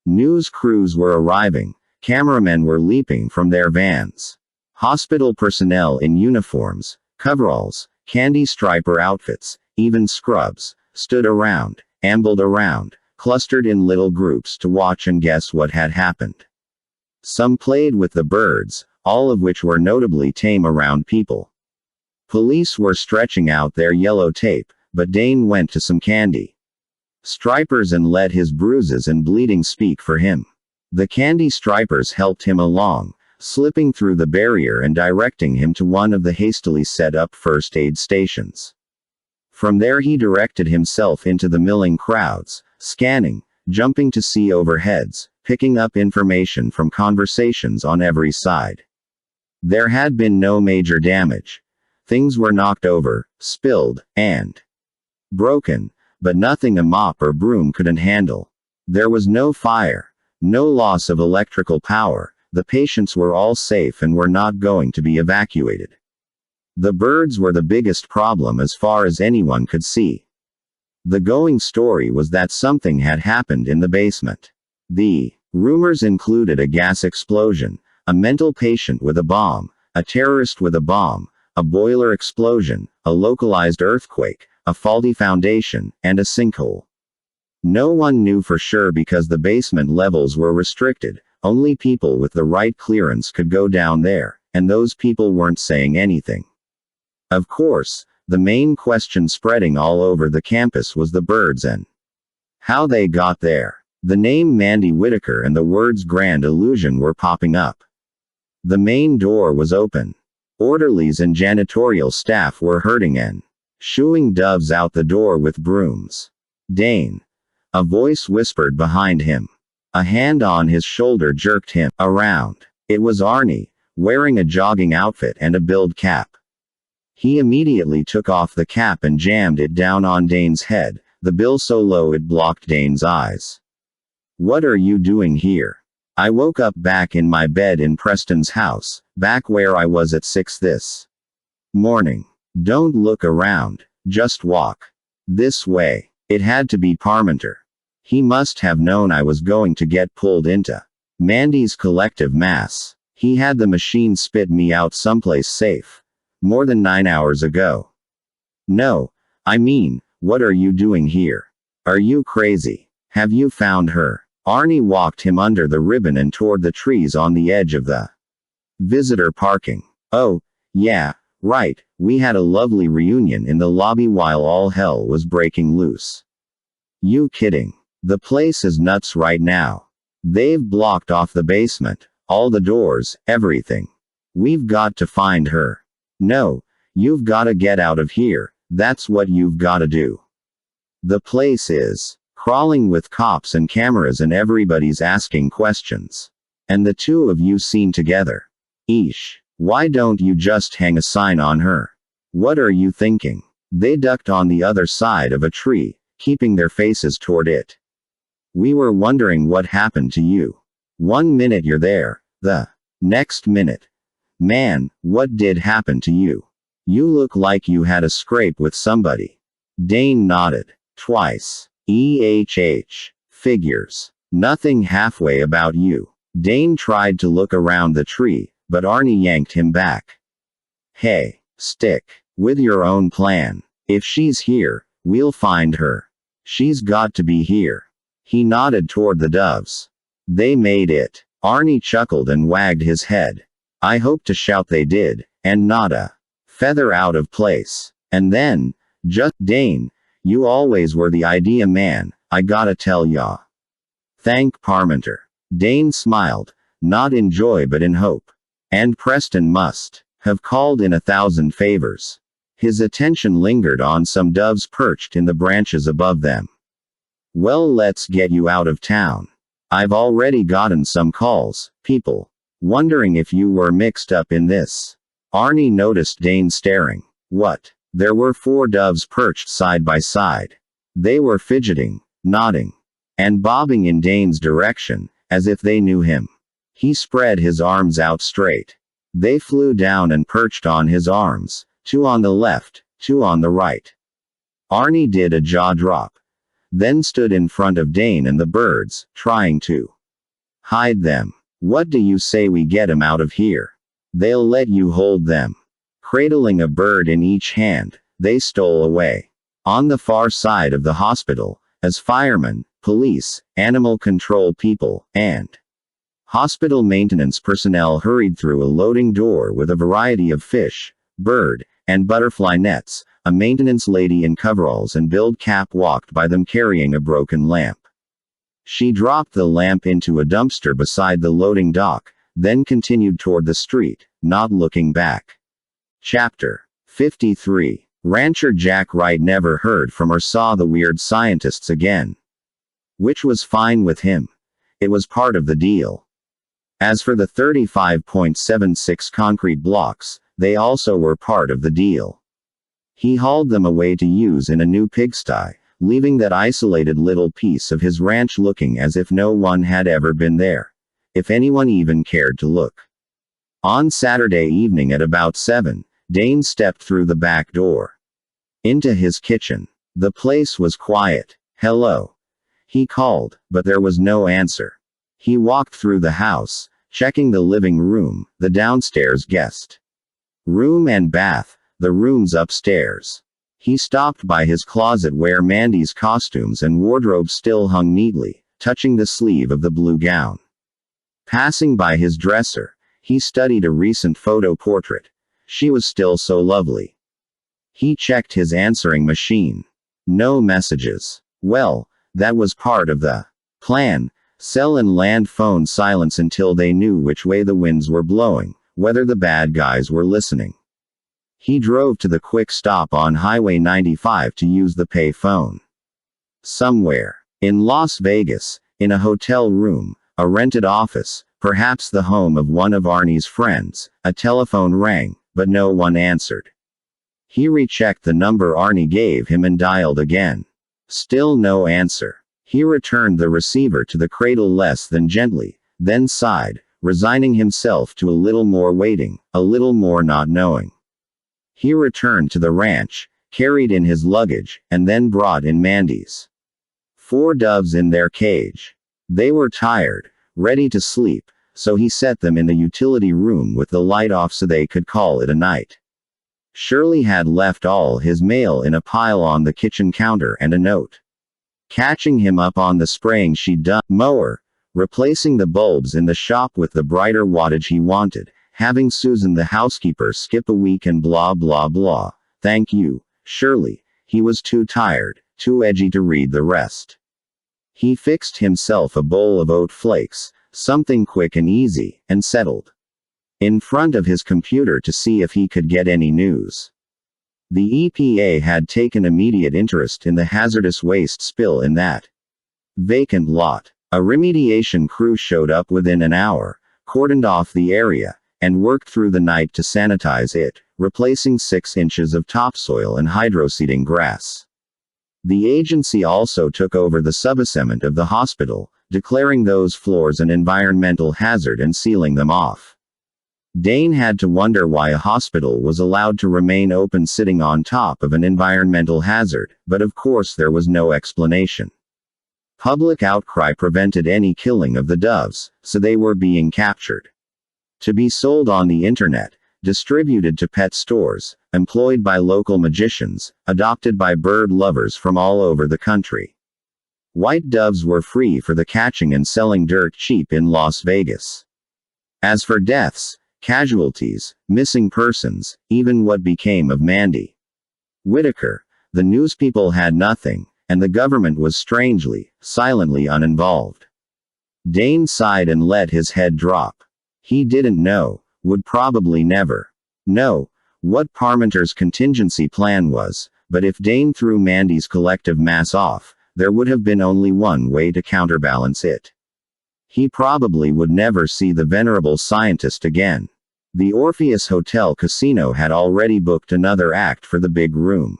News crews were arriving, cameramen were leaping from their vans. Hospital personnel in uniforms, coveralls, candy striper outfits, even scrubs, stood around, ambled around, clustered in little groups to watch and guess what had happened. Some played with the birds, all of which were notably tame around people. Police were stretching out their yellow tape, but Dane went to some candy stripers and let his bruises and bleeding speak for him. The candy stripers helped him along, slipping through the barrier and directing him to one of the hastily set up first aid stations. From there he directed himself into the milling crowds, scanning, jumping to see overheads, picking up information from conversations on every side. There had been no major damage. Things were knocked over, spilled, and broken, but nothing a mop or broom couldn't handle. There was no fire, no loss of electrical power, the patients were all safe and were not going to be evacuated. The birds were the biggest problem as far as anyone could see. The going story was that something had happened in the basement. The rumors included a gas explosion, a mental patient with a bomb, a terrorist with a bomb, a boiler explosion, a localized earthquake, a faulty foundation, and a sinkhole. No one knew for sure because the basement levels were restricted, only people with the right clearance could go down there, and those people weren't saying anything. Of course, the main question spreading all over the campus was the birds and how they got there. The name Mandy Whitaker and the words Grand Illusion were popping up. The main door was open. Orderlies and janitorial staff were herding and shooing doves out the door with brooms. Dane. A voice whispered behind him. A hand on his shoulder jerked him around. It was Arnie, wearing a jogging outfit and a build cap. He immediately took off the cap and jammed it down on Dane's head, the bill so low it blocked Dane's eyes. "What are you doing here?" "I woke up back in my bed in Preston's house, back where I was at 6 this morning. Don't look around, just walk this way." It had to be Parmenter. He must have known I was going to get pulled into Mandy's collective mass. He had the machine spit me out someplace safe. More than 9 hours ago. "No, I mean, what are you doing here? Are you crazy? Have you found her?" Arnie walked him under the ribbon and toward the trees on the edge of the visitor parking. "Oh, yeah, right, we had a lovely reunion in the lobby while all hell was breaking loose." "You kidding? The place is nuts right now. They've blocked off the basement, all the doors, everything. We've got to find her." "No, you've gotta get out of here, that's what you've gotta do. The place is crawling with cops and cameras and everybody's asking questions. And the two of you seen together. Eesh. Why don't you just hang a sign on her? What are you thinking?" They ducked on the other side of a tree, keeping their faces toward it. "We were wondering what happened to you. 1 minute you're there, the next minute. Man, what did happen to you? You look like you had a scrape with somebody." Dane nodded. "Twice. Figures. Nothing halfway about you." Dane tried to look around the tree, but Arnie yanked him back. "Hey, stick with your own plan. If she's here, we'll find her. She's got to be here." He nodded toward the doves. "They made it." Arnie chuckled and wagged his head. "I hope to shout they did, and not a feather out of place. And then, just Dane, you always were the idea man, I gotta tell ya." "Thank Parmenter." Dane smiled, not in joy but in hope. And Preston must have called in 1,000 favors. His attention lingered on some doves perched in the branches above them. "Well, let's get you out of town. I've already gotten some calls, people wondering if you were mixed up in this." Arnie noticed Dane staring. "What?" There were 4 doves perched side by side. They were fidgeting, nodding, and bobbing in Dane's direction, as if they knew him. He spread his arms out straight. They flew down and perched on his arms, 2 on the left, 2 on the right. Arnie did a jaw drop. Then stood in front of Dane and the birds, trying to hide them. "What do you say we get 'em out of here? They'll let you hold them." Cradling a bird in each hand, they stole away. On the far side of the hospital, as firemen, police, animal control people, and hospital maintenance personnel hurried through a loading door with a variety of fish, bird, and butterfly nets, a maintenance lady in coveralls and build cap walked by them carrying a broken lamp. She dropped the lamp into a dumpster beside the loading dock, then continued toward the street, not looking back. Chapter 53. Rancher Jack Wright never heard from or saw the weird scientists again. Which was fine with him. It was part of the deal. As for the 35.76 concrete blocks, they also were part of the deal. He hauled them away to use in a new pigsty, leaving that isolated little piece of his ranch looking as if no one had ever been there. If anyone even cared to look. On Saturday evening at about 7, Dane stepped through the back door. Into his kitchen. The place was quiet. "Hello," he called, but there was no answer. He walked through the house, checking the living room, the downstairs guest room and bath, the rooms upstairs. He stopped by his closet where Mandy's costumes and wardrobe still hung neatly, touching the sleeve of the blue gown. Passing by his dresser, He studied a recent photo portrait. She was still so lovely. He checked his answering machine. No messages. Well, that was part of the plan. Cell and land phone silence until they knew which way the winds were blowing, whether the bad guys were listening. He drove to the quick stop on Highway 95 to use the pay phone. Somewhere in Las Vegas, in a hotel room, a rented office, perhaps the home of one of Arnie's friends, a telephone rang, but no one answered. He rechecked the number Arnie gave him and dialed again. Still no answer. He returned the receiver to the cradle less than gently, then sighed, resigning himself to a little more waiting, a little more not knowing. He returned to the ranch, carried in his luggage, and then brought in Mandy's 4 doves in their cage. They were tired, ready to sleep, so he set them in the utility room with the light off so they could call it a night. Shirley had left all his mail in a pile on the kitchen counter and a note. Catching him up on the spraying she'd done mower, replacing the bulbs in the shop with the brighter wattage he wanted, having Susan the housekeeper skip a week and blah blah blah. Thank you, Shirley. He was too tired, too edgy to read the rest. He fixed himself a bowl of oat flakes, something quick and easy, and settled in front of his computer to see if he could get any news. The EPA had taken immediate interest in the hazardous waste spill in that vacant lot. A remediation crew showed up within an hour, cordoned off the area, and worked through the night to sanitize it, replacing 6 inches of topsoil and hydroseeding grass. The agency also took over the subassessment of the hospital, declaring those floors an environmental hazard and sealing them off. Dane had to wonder why a hospital was allowed to remain open sitting on top of an environmental hazard, but of course there was no explanation. Public outcry prevented any killing of the doves, so they were being captured to be sold on the internet, distributed to pet stores, employed by local magicians, adopted by bird lovers from all over the country. White doves were free for the catching and selling dirt cheap in Las Vegas. As for deaths, casualties, missing persons, even what became of Mandy Whitaker, the newspeople had nothing, and the government was strangely, silently uninvolved. Dane sighed and let his head drop. He didn't know, would probably never know, what Parmenter's contingency plan was, but if Dane threw Mandy's collective mass off, there would have been only one way to counterbalance it. He probably would never see the venerable scientist again. The Orpheus Hotel Casino had already booked another act for the big room.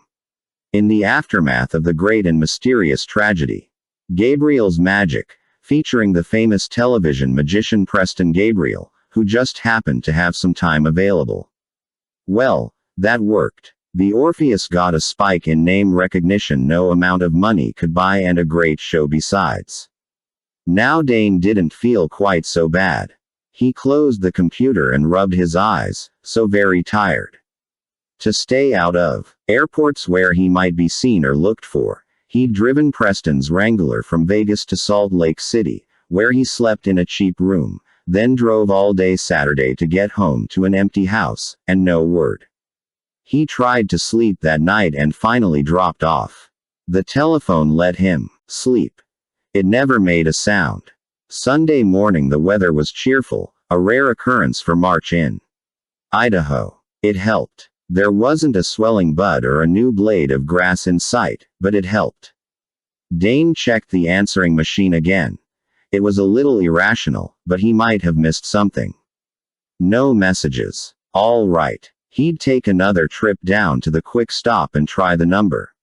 In the aftermath of the great and mysterious tragedy, Gabriel's Magic, featuring the famous television magician Preston Gabriel, who just happened to have some time available. Well, that worked. The Orpheus got a spike in name recognition no amount of money could buy and a great show besides. Now Dane didn't feel quite so bad. He closed the computer and rubbed his eyes, so very tired. To stay out of airports where he might be seen or looked for, he'd driven Preston's Wrangler from Vegas to Salt Lake City, where he slept in a cheap room, then drove all day Saturday to get home to an empty house, and no word. He tried to sleep that night and finally dropped off. The telephone let him sleep. It never made a sound. Sunday morning the weather was cheerful, a rare occurrence for March in Idaho. It helped. There wasn't a swelling bud or a new blade of grass in sight, but it helped. Dane checked the answering machine again. It was a little irrational, but he might have missed something. No messages. All right. He'd take another trip down to the quick stop and try the number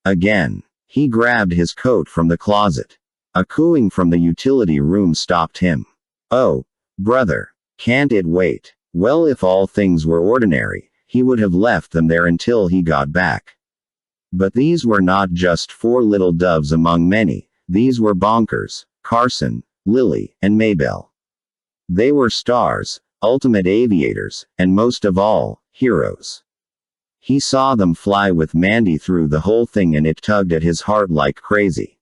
again. He grabbed his coat from the closet. A cooing from the utility room stopped him. Oh, brother. Can't it wait? Well, if all things were ordinary, he would have left them there until he got back. But these were not just 4 little doves among many. These were Bonkers, Carson, Lily, and Maybelle. They were stars, ultimate aviators, and most of all, heroes. He saw them fly with Mandy through the whole thing and it tugged at his heart like crazy.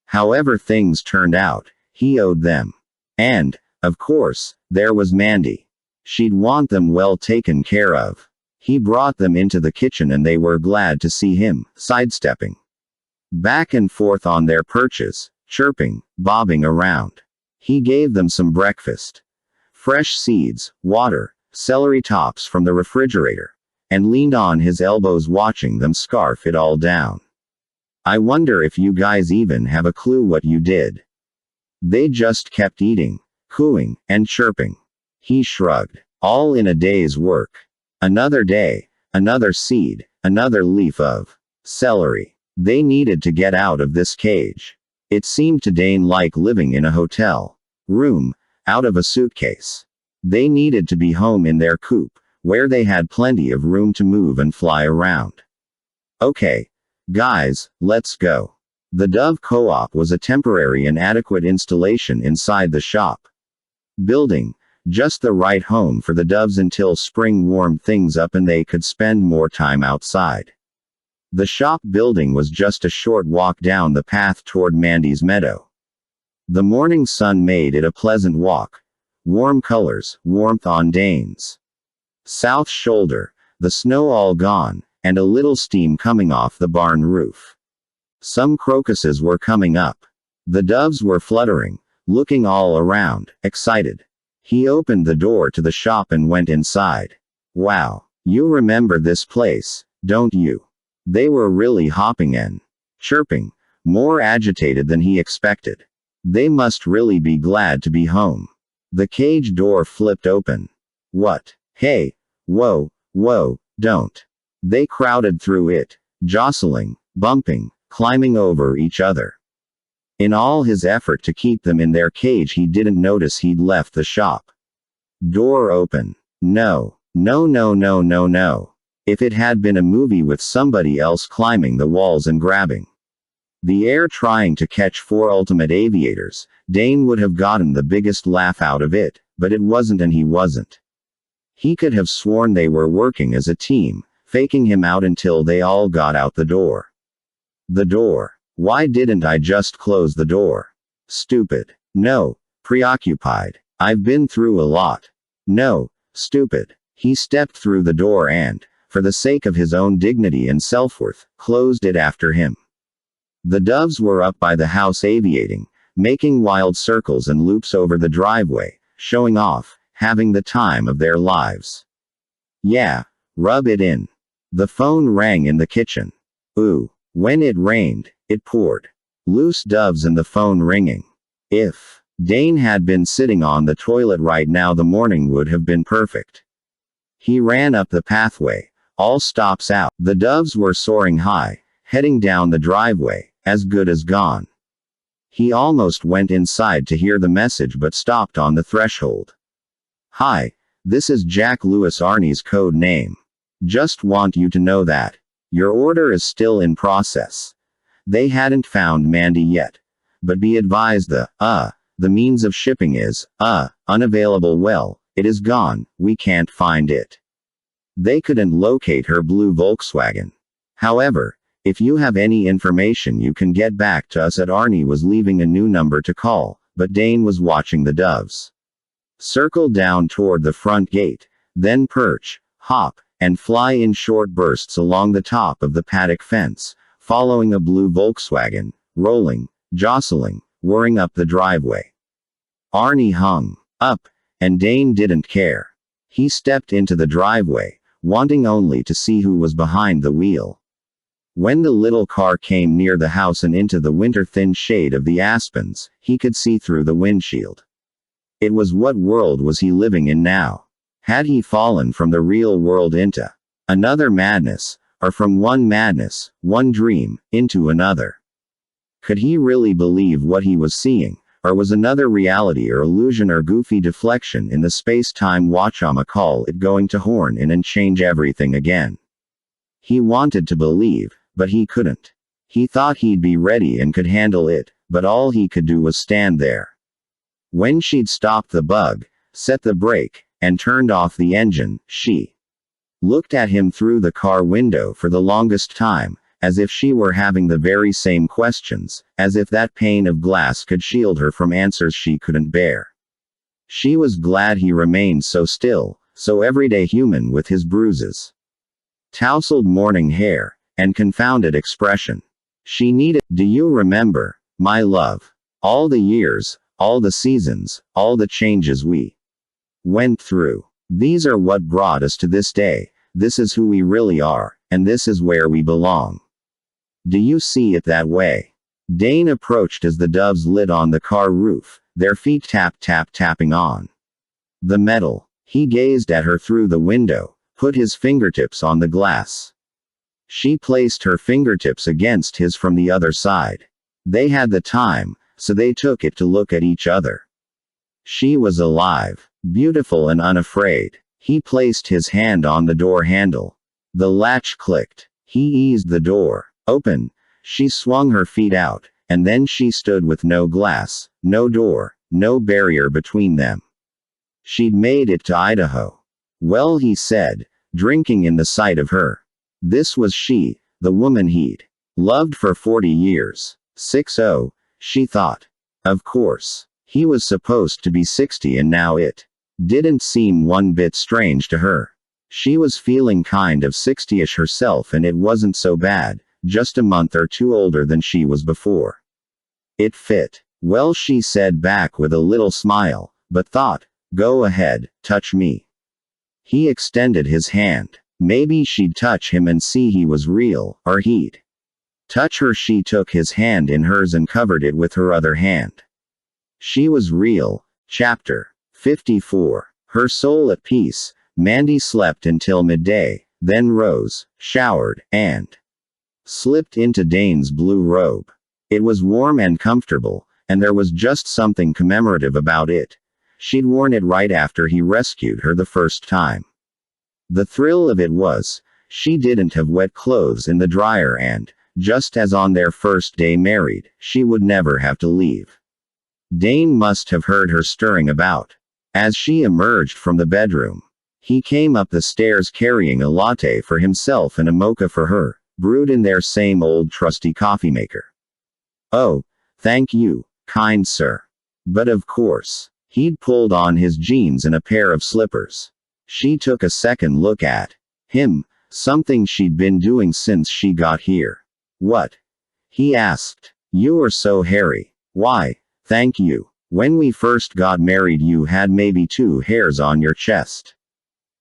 However things turned out, he owed them. And, of course, there was Mandy. She'd want them well taken care of. He brought them into the kitchen and they were glad to see him, sidestepping back and forth on their perches, chirping, bobbing around. He gave them some breakfast. Fresh seeds, water, celery tops from the refrigerator, and leaned on his elbows watching them scarf it all down. I wonder if you guys even have a clue what you did. They just kept eating, cooing, and chirping. He shrugged. All in a day's work. Another day, another seed, another leaf of celery. They needed to get out of this cage. It seemed to Dane like living in a hotel room, out of a suitcase. They needed to be home in their coop, where they had plenty of room to move and fly around. Okay, guys, let's go. The Dove Co-op was a temporary and adequate installation inside the shop building, just the right home for the doves until spring warmed things up and they could spend more time outside. The shop building was just a short walk down the path toward Mandy's meadow. The morning sun made it a pleasant walk. Warm colors, warmth on Dane's south shoulder, the snow all gone, and a little steam coming off the barn roof. Some crocuses were coming up. The doves were fluttering, looking all around, excited. He opened the door to the shop and went inside. Wow, you remember this place, don't you? They were really hopping and chirping, more agitated than he expected. They must really be glad to be home. The cage door flipped open. What? Hey, whoa, don't. They crowded through it, jostling, bumping, climbing over each other. In all his effort to keep them in their cage, he didn't notice he'd left the shop door open. No. If it had been a movie with somebody else climbing the walls and grabbing the air trying to catch 4 ultimate aviators, Dane would have gotten the biggest laugh out of it, but it wasn't and he wasn't. He could have sworn they were working as a team, faking him out until they all got out the door. The door. Why didn't I just close the door? Stupid. No. Preoccupied. I've been through a lot. No. Stupid. He stepped through the door and, for the sake of his own dignity and self-worth, closed it after him. The doves were up by the house aviating, making wild circles and loops over the driveway, showing off, having the time of their lives. Yeah, rub it in. The phone rang in the kitchen. Ooh, when it rained, it poured. Loose doves and the phone ringing. If Dane had been sitting on the toilet right now, the morning would have been perfect. He ran up the pathway, all stops out. The doves were soaring high, heading down the driveway, as good as gone. He almost went inside to hear the message but stopped on the threshold. Hi, this is Jack Lewis, Arnie's code name. Just want you to know that your order is still in process. They hadn't found Mandy yet. But be advised the means of shipping is, unavailable. Well, it is gone, we can't find it. They couldn't locate her blue Volkswagen. However, if you have any information you can get back to us. Arnie was leaving a new number to call, but Dane was watching the doves circle down toward the front gate, then perch, hop, and fly in short bursts along the top of the paddock fence, following a blue Volkswagen, rolling, jostling, whirring up the driveway. Arnie hung up, and Dane didn't care. He stepped into the driveway, wanting only to see who was behind the wheel. When the little car came near the house and into the winter-thin shade of the aspens, he could see through the windshield. It was what world was he living in now? Had he fallen from the real world into another madness, or from one madness, one dream, into another? Could he really believe what he was seeing, or was another reality or illusion or goofy deflection in the space-time? Call it going to horn in and change everything again. He wanted to believe, but he couldn't. He thought he'd be ready and could handle it, but all he could do was stand there. When she'd stopped the bug, set the brake, and turned off the engine, she looked at him through the car window for the longest time, as if she were having the very same questions, as if that pane of glass could shield her from answers she couldn't bear. She was glad he remained so still, so everyday human with his bruises, tousled morning hair, and confounded expression. She needed, do you remember, my love? All the years, all the seasons, all the changes we went through. These are what brought us to this day, this is who we really are, and this is where we belong. Do you see it that way? Dane approached as the doves lit on the car roof, their feet tapping on the metal. He gazed at her through the window, put his fingertips on the glass. She placed her fingertips against his from the other side. They had the time, so they took it to look at each other. She was alive, beautiful and unafraid. He placed his hand on the door handle. The latch clicked. He eased the door open. She swung her feet out, and then she stood with no glass, no door, no barrier between them. She'd made it to Idaho. Well, he said, drinking in the sight of her. This was she, the woman he'd loved for 40 years. 60, she thought. Of course. He was supposed to be 60 and now it didn't seem one bit strange to her. She was feeling kind of 60ish herself and it wasn't so bad, just a month or two older than she was before. It fit. Well, she said back with a little smile, but thought, go ahead, touch me. He extended his hand. Maybe she'd touch him and see he was real, or he'd touch her. She took his hand in hers and covered it with her other hand. She was real. Chapter 54. Her soul at peace. Mandy slept until midday, then rose, showered, and slipped into Dane's blue robe. It was warm and comfortable, and there was just something commemorative about it. She'd worn it right after he rescued her the first time. The thrill of it was, she didn't have wet clothes in the dryer and, just as on their first day married, she would never have to leave. Dane must have heard her stirring about. As she emerged from the bedroom, he came up the stairs carrying a latte for himself and a mocha for her, brewed in their same old trusty coffee maker. Oh, thank you, kind sir. But of course, he'd pulled on his jeans and a pair of slippers. She took a second look at him, something she'd been doing since she got here. What? He asked. You are so hairy. Why, thank you. When we first got married you had maybe 2 hairs on your chest.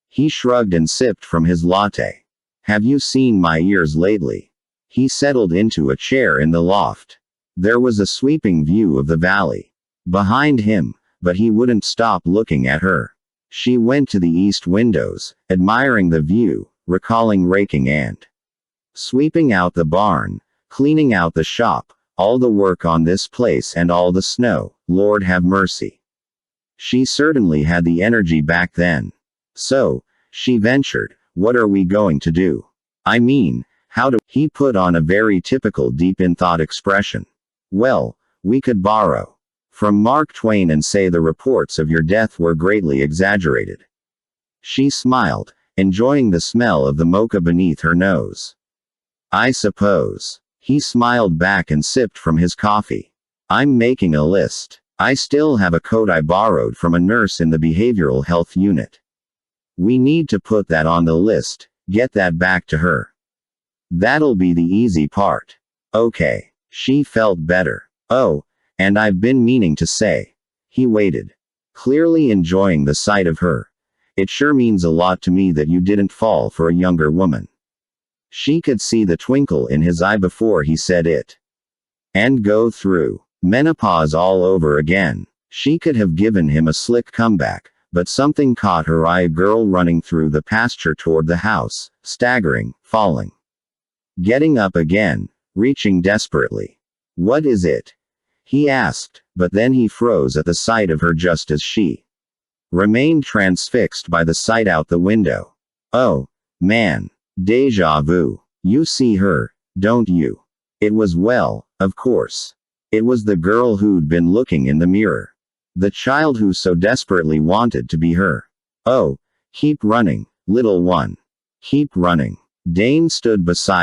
He shrugged and sipped from his latte. Have you seen my ears lately? He settled into a chair in the loft. There was a sweeping view of the valley behind him, but he wouldn't stop looking at her. She went to the east windows, admiring the view, recalling raking and sweeping out the barn, cleaning out the shop, all the work on this place and all the snow, Lord have mercy. She certainly had the energy back then. So, she ventured, what are we going to do? I mean, how do— He put on a very typical deep-in-thought expression. Well, we could borrow from Mark Twain and say the reports of your death were greatly exaggerated. She smiled, enjoying the smell of the mocha beneath her nose. I suppose. He smiled back and sipped from his coffee. I'm making a list. I still have a coat I borrowed from a nurse in the behavioral health unit. We need to put that on the list, get that back to her. That'll be the easy part. Okay. She felt better. Oh, and I've been meaning to say. He waited, clearly enjoying the sight of her. It sure means a lot to me that you didn't fall for a younger woman. She could see the twinkle in his eye before he said it. And go through menopause all over again. She could have given him a slick comeback, but something caught her eye. A girl running through the pasture toward the house, staggering, falling. Getting up again, reaching desperately. What is it? He asked, but then he froze at the sight of her just as she remained transfixed by the sight out the window. Oh, man. Deja vu. You see her, don't you? It was, well, of course. It was the girl who'd been looking in the mirror. The child who so desperately wanted to be her. Oh, keep running, little one. Keep running. Dane stood beside